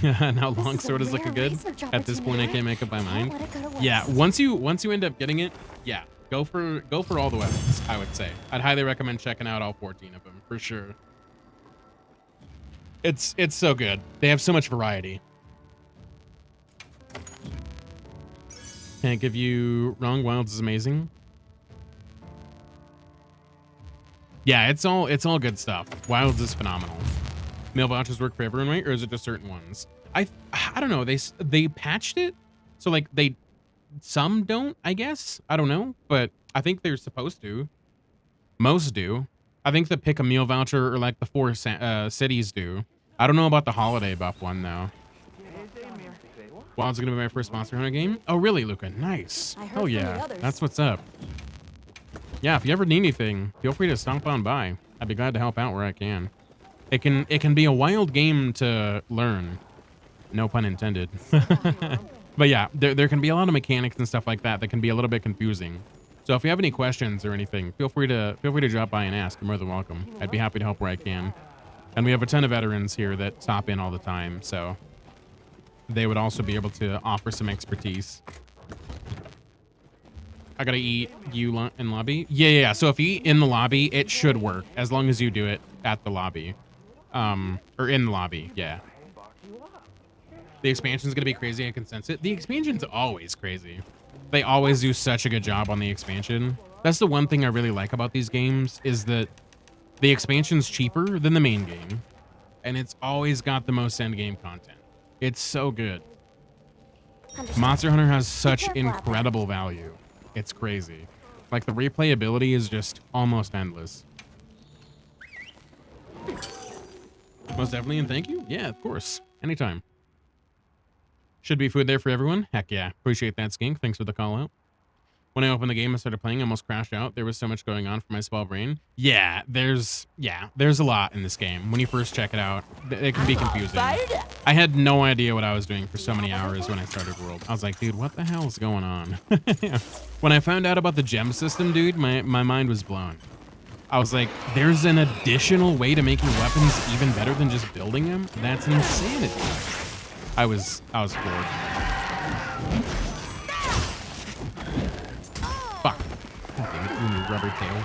Now This Longsword is is a looking rare good. research At this point, I opportunity. can't make up my mind. Don't let it go to Yeah, waste. once you end up getting it, yeah, go for all the weapons. I would say I'd highly recommend checking out all 14 of them for sure. It's so good. They have so much variety. Can't give you wrong. Wilds is amazing. Yeah, it's all good stuff. Wilds is phenomenal. Mail vouchers work for everyone, right? Or is it just certain ones? I don't know. They patched it, so like some don't, I guess. I don't know, but I think they're supposed to. Most do. I think the pick a meal voucher or like the 4 cities do. I don't know about the holiday buff one though. Wild's gonna be my first Monster Hunter game. Oh really, Luca? Nice. I heard Oh from the yeah, others. that's what's up. Yeah, if you ever need anything, feel free to stop on by. I'd be glad to help out where I can. It can be a wild game to learn. No pun intended. But yeah, there can be a lot of mechanics and stuff like that that can be a little bit confusing. So if you have any questions or anything, feel free to drop by and ask. You're more than welcome. I'd be happy to help where I can. And we have a ton of veterans here that stop in all the time, so they would also be able to offer some expertise. I gotta eat you in lobby. Yeah. So if you eat in the lobby, it should work as long as you do it at the lobby, or in the lobby. Yeah. The expansion's gonna be crazy. I can sense it. The expansion's always crazy. They always do such a good job on the expansion. That's the one thing I really like about these games is that the expansion's cheaper than the main game, and it's always got the most end game content. It's so good. Understood. Monster Hunter has such careful out there. incredible value. It's crazy. Like the replayability is just almost endless. Most definitely, and thank you. Yeah, of course. Anytime. Should be food there for everyone. Heck yeah. Appreciate that, Skink. Thanks for the call out. When I opened the game and started playing, I almost crashed out. There was so much going on for my small brain. Yeah, there's a lot in this game. When you first check it out, it can be confusing. I had no idea what I was doing for so many hours when I started World. I was like, dude, what the hell is going on? When I found out about the gem system, dude, my mind was blown. I was like, there's an additional way to making weapons even better than just building them? That's insanity. I was floored. Fuck. God damn it, you and your rubber tail.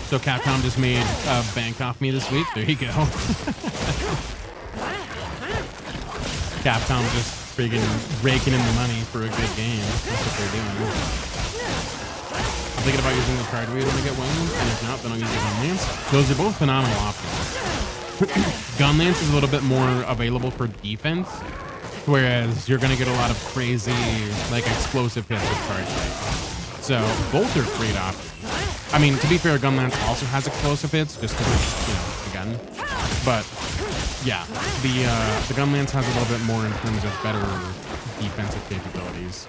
So Capcom just made bank off me this week. There you go. Capcom just freaking raking in the money for a good game. That's what they're doing. I'm thinking about using the card wheel to get wings, and if not, then I'll use the Gun Lance. Those are both phenomenal options. Gun Lance is a little bit more available for defense, whereas you're going to get a lot of crazy, like, explosive hits with card wheel. So both are great options. I mean, to be fair, Gun Lance also has explosive hits, just because it's, you know, a gun. But yeah, the Gun Lance has a little bit more in terms of better defensive capabilities.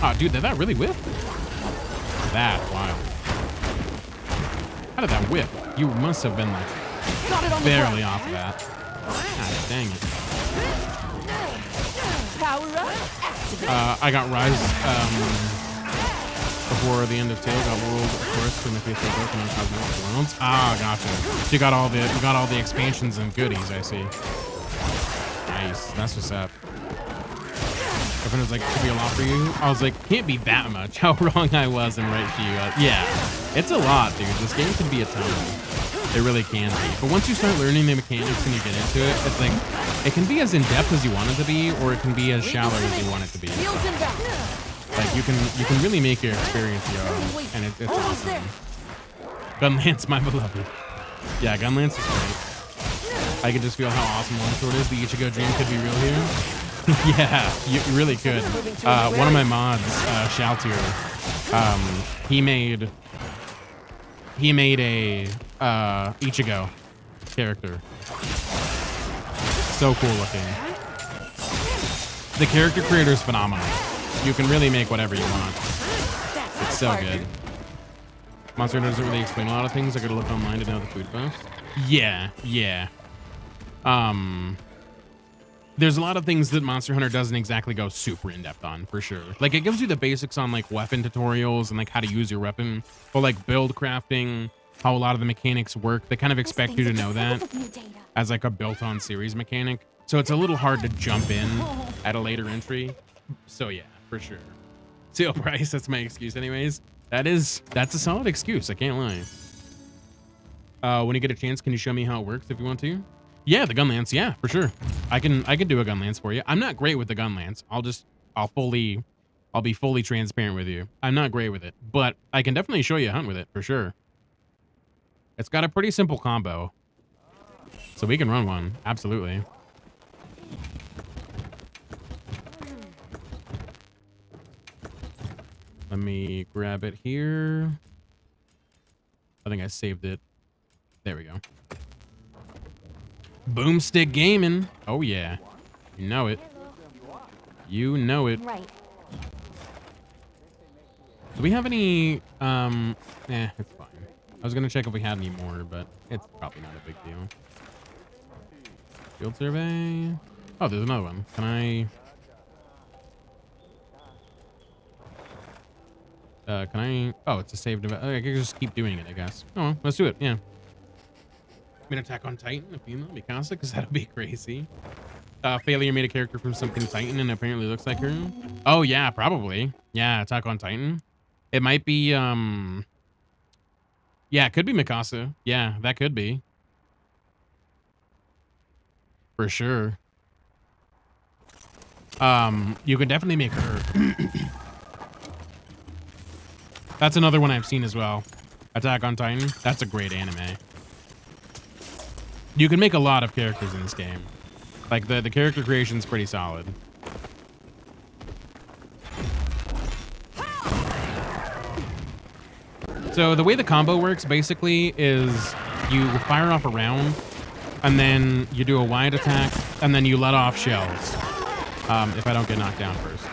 Oh, dude, did that really whiff? That wild. How did that whiff? You must have been like barely off of that. God dang it. I got Rise before the end of Tail got ruled, of course, from the face of broken on cosmetic worlds. Ah, gotcha. So you got all the expansions and goodies, I see. Nice. That's what's up. My friend was like, could be a lot for you. I was like, can't be that much. How wrong I was and right to you. Yeah, it's a lot, dude. This game can be a ton. It really can be. But once you start learning the mechanics and you get into it, it's like, it can be as in-depth as you want it to be, or it can be as shallow as you want it to be. Like, you can really make your experience your own, and it's awesome. Gunlance, my beloved. Yeah, Gunlance is great. I can just feel how awesome Longsword is. The Ichigo dream could be real here. Yeah, you really could. One of my mods, Shaltier, he made a Ichigo character. So cool looking. The character creator is phenomenal. You can really make whatever you want. It's so good. Monster Hunter doesn't really explain a lot of things. I gotta look online to know the food buffs. Yeah. There's a lot of things that Monster Hunter doesn't exactly go super in-depth on, for sure. Like, it gives you the basics on, like, weapon tutorials and, like, how to use your weapon. But, like, build crafting, how a lot of the mechanics work. They kind of expect you to know that as, like, a built-on series mechanic. So it's a little hard to jump in at a later entry. So, yeah, for sure. Sale price, that's my excuse anyways. That's a solid excuse, I can't lie. When you get a chance, can you show me how it works if you want to? Yeah, the gun lance. Yeah, for sure. I can do a gun lance for you. I'm not great with the gun lance. I'll be fully transparent with you. I'm not great with it, but I can definitely show you a hunt with it for sure. It's got a pretty simple combo, so we can run one. Absolutely. Let me grab it here. I think I saved it. There we go. Boomstick Gaming. Oh yeah, you know it. You know it. Right. Do we have any? It's fine. I was gonna check if we had any more, but it's probably not a big deal. Field survey. Oh, there's another one. Can I? Oh, it's a saved event. I can just keep doing it, I guess. Oh, well, let's do it. Yeah. Made Attack on Titan, a female Mikasa, because that'd be crazy. Failure made a character from something Titan and apparently looks like her. Oh yeah, probably. Yeah, Attack on Titan. It might be yeah, it could be Mikasa. Yeah, that could be. For sure. You could definitely make her. That's another one I've seen as well. Attack on Titan. That's a great anime. You can make a lot of characters in this game. Like, the character creation's pretty solid. So the way the combo works basically is you fire off a round, and then you do a wide attack, and then you let off shells. If I don't get knocked down first.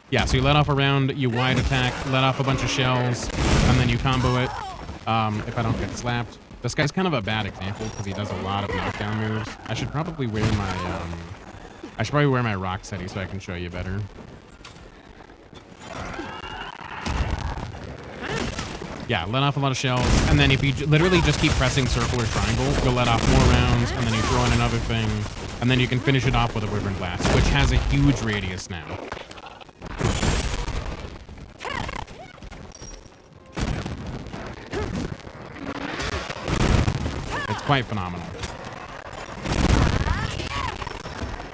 Yeah, so you let off a round, you wide attack, let off a bunch of shells, and then you combo it. If I don't get slapped. This guy's kind of a bad example because he does a lot of knockdown moves. I should probably wear my rock setty so I can show you better. Yeah, let off a lot of shells, and then if you literally just keep pressing circle or triangle, you'll let off more rounds, and then you throw in another thing, and then you can finish it off with a Wyvern Blast, which has a huge radius now. Quite phenomenal.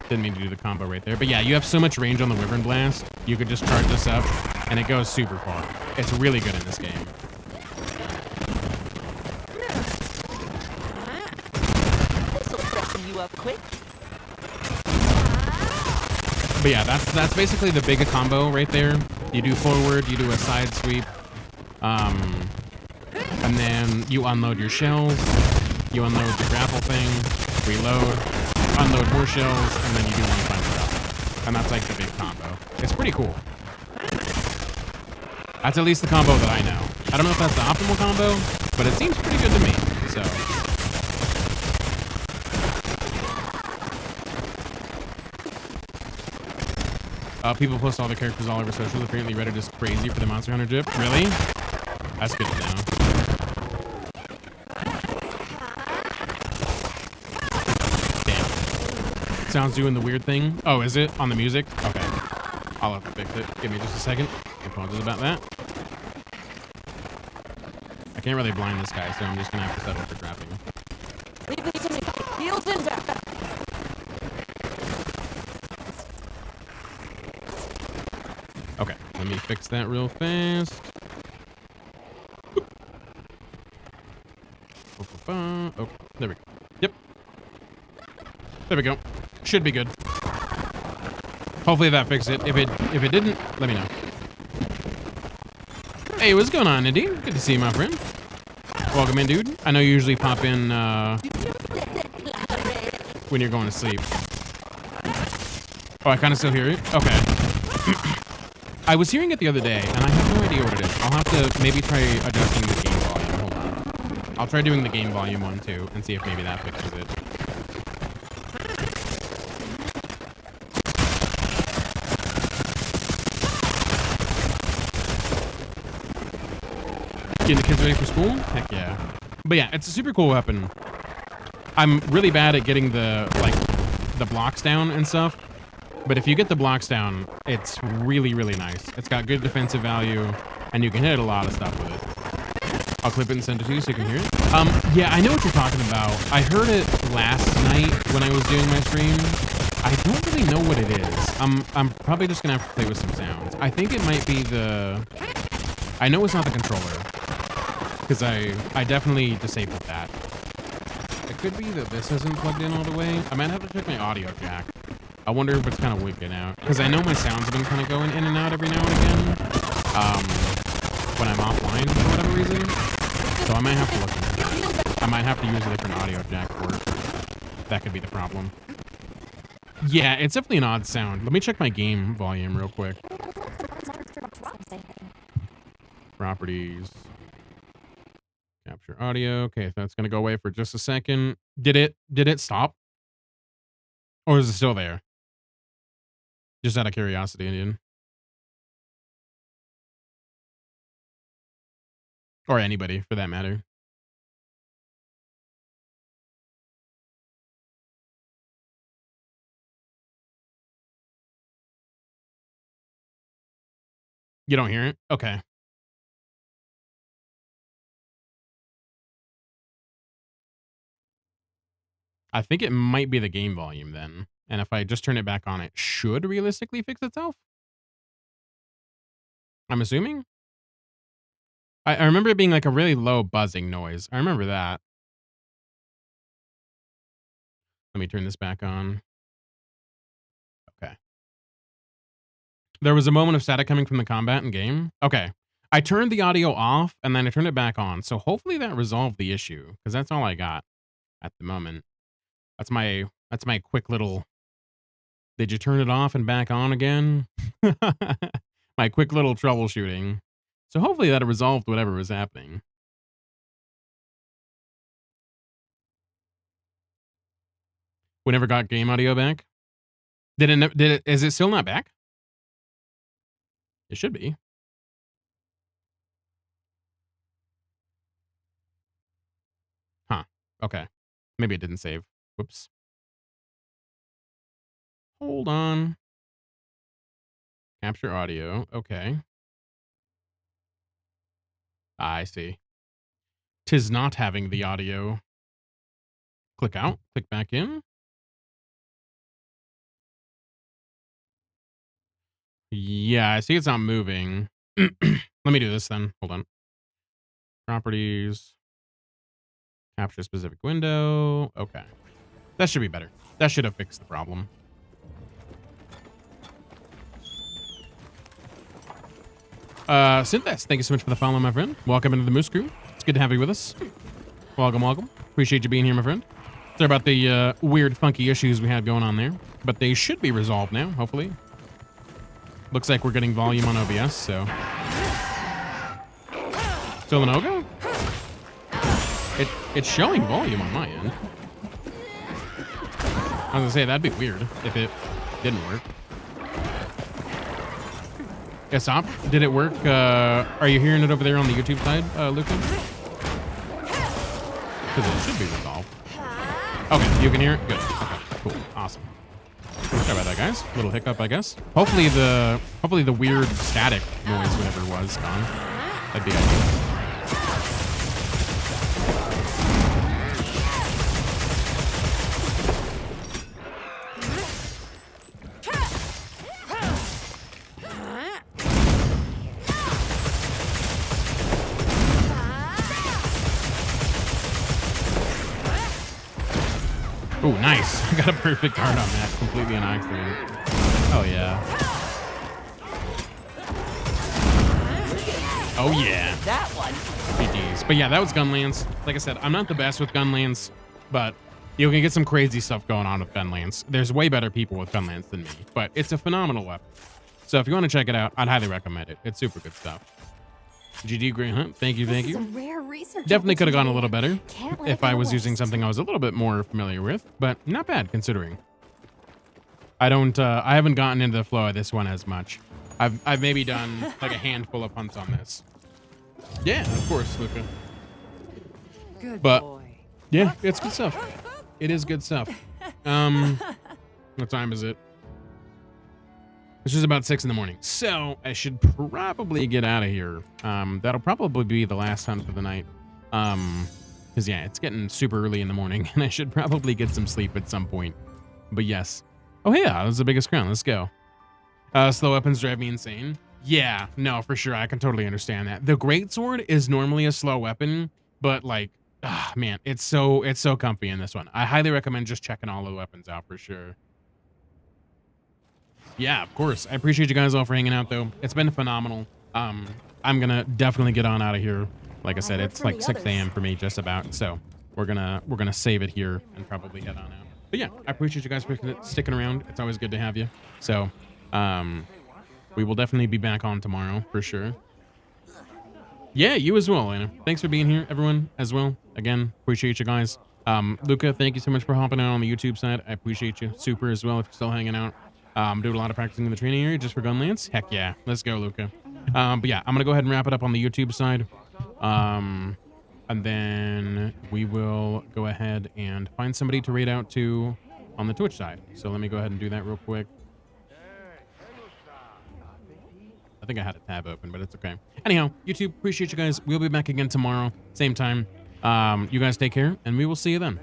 Didn't mean to do the combo right there, but yeah, you have so much range on the Wyvern Blast. You could just charge this up, and it goes super far. It's really good in this game. This'll freshen you up quick. But yeah, that's basically the big combo right there. You do forward, you do a side sweep, and then you unload your shells. You unload the grapple thing, reload, unload more shells, and then you do one final drop. And that's like the big combo. It's pretty cool. That's at least the combo that I know. I don't know if that's the optimal combo, but it seems pretty good to me. So. People post all their characters all over socials. Apparently Reddit is crazy for the Monster Hunter GIF. Really? That's good to know. Damn. Sounds doing the weird thing. Oh, is it? On the music? Okay. I'll have to fix it. Give me just a second. Apologies about that. I can't really blind this guy, so I'm just gonna have to settle for trapping. Leave these to me. Heels intact. Okay, let me fix that real fast. Okay, there we go. Yep. There we go. Should be good. Hopefully that fixed it. If it didn't, let me know. Hey, what's going on, Indy? Good to see you, my friend. Welcome in, dude. I know you usually pop in when you're going to sleep. Oh, I kind of still hear it? Okay. I was hearing it the other day, and I have no idea what it is. I'll have to maybe try adjusting the game volume. Hold on. I'll try doing the game volume one, too, and see if maybe that fixes it. Getting the kids ready for school? Heck yeah. But yeah, it's a super cool weapon. I'm really bad at getting the blocks down and stuff. But if you get the blocks down, it's really, really nice. It's got good defensive value, and you can hit a lot of stuff with it. I'll clip it and send it to you so you can hear it. Yeah, I know what you're talking about. I heard it last night when I was doing my stream. I don't really know what it is. I'm probably just gonna have to play with some sounds. I think it might be the... I know it's not the controller, because I definitely disabled that. It could be that this isn't plugged in all the way. I might have to check my audio jack. I wonder if it's kind of wicked out, because I know my sounds have been kind of going in and out every now and again when I'm offline for whatever reason. So I might have to look into it. I might have to use a different audio jack for it. That could be the problem. Yeah, it's definitely an odd sound. Let me check my game volume real quick. Properties. Capture audio. Okay, that's gonna go away for just a second. Did it stop? Or is it still there? Just out of curiosity, Indian. Or anybody, for that matter. You don't hear it? Okay. I think it might be the game volume then. And if I just turn it back on, it should realistically fix itself. I'm assuming. I remember it being like a really low buzzing noise. I remember that. Let me turn this back on. Okay. There was a moment of static coming from the combat in game. Okay. I turned the audio off and then I turned it back on. So hopefully that resolved the issue, because that's all I got at the moment. That's my quick little... Did you turn it off and back on again? My quick little troubleshooting. So hopefully that resolved whatever was happening. We never got game audio back. Is it still not back? It should be. Huh. Okay. Maybe it didn't save. Whoops. Hold on. Capture audio. Okay. I see. 'Tis not having the audio. Click out. Click back in. Yeah, I see it's not moving. Let me do this then. Hold on. Properties. Capture specific window. Okay. That should be better. That should have fixed the problem. Synthes, thank you so much for the follow, my friend. Welcome into the Moose Crew. It's good to have you with us. Welcome, welcome. Appreciate you being here, my friend. Sorry about the weird, funky issues we had going on there, but they should be resolved now, hopefully. Looks like we're getting volume on OBS, so. Still an Oga? It's showing volume on my end. I was gonna say, that'd be weird if it didn't work. It stopped? Did it work? Are you hearing it over there on the YouTube side, Luca? Because it should be resolved. Okay, you can hear it? Good. Okay, cool. Awesome. Sorry about that, guys. Little hiccup, I guess. Hopefully the weird static noise, whatever it was, gone. That'd be ideal. Oh, nice. I got a perfect heart on that, completely on accident. Oh, yeah. Oh, yeah. That one. GG's. But yeah, that was Gunlands. Like I said, I'm not the best with Gunlands, but you can get some crazy stuff going on with Gunlands. There's way better people with Gunlands than me, but it's a phenomenal weapon. So if you want to check it out, I'd highly recommend it. It's super good stuff. GG, great hunt. Thank you, thank This you. is a rare research Definitely could have gone a opportunity. little better Can't let it if go I to was using waste. something I was a little bit more familiar with, but not bad considering. I haven't gotten into the flow of this one as much. I've maybe done like a handful of hunts on this. Yeah, of course, Luca. Good But boy. yeah, it's good stuff. It is good stuff. What time is it? It's just about 6 in the morning, so I should probably get out of here. That'll probably be the last hunt for the night. Because yeah, it's getting super early in the morning, and I should probably get some sleep at some point. But yes. Oh yeah, that was the biggest crown. Let's go. Slow weapons drive me insane. Yeah, no, for sure. I can totally understand that. The greatsword is normally a slow weapon, but like, man, it's so comfy in this one. I highly recommend just checking all the weapons out for sure. Yeah, of course. I appreciate you guys all for hanging out, though. It's been phenomenal. I'm gonna definitely get on out of here. Like I said, heard it's from like the 6 others. a.m. for me, just about. So we're gonna save it here and probably head on out. But yeah, I appreciate you guys for sticking around. It's always good to have you. So, we will definitely be back on tomorrow for sure. Yeah, you as well, Anna. Thanks for being here, everyone, as well. Again, appreciate you guys. Luca, thank you so much for hopping out on the YouTube side. I appreciate you super as well if you're still hanging out. Doing a lot of practicing in the training area just for Gunlands. Heck yeah, let's go, Luca. But yeah, I'm gonna go ahead and wrap it up on the YouTube side. And then we will go ahead and find somebody to raid out to on the Twitch side. So let me go ahead and do that real quick. I think I had a tab open, but it's okay. Anyhow, YouTube, appreciate you guys. We'll be back again tomorrow, same time. You guys take care, and we will see you then.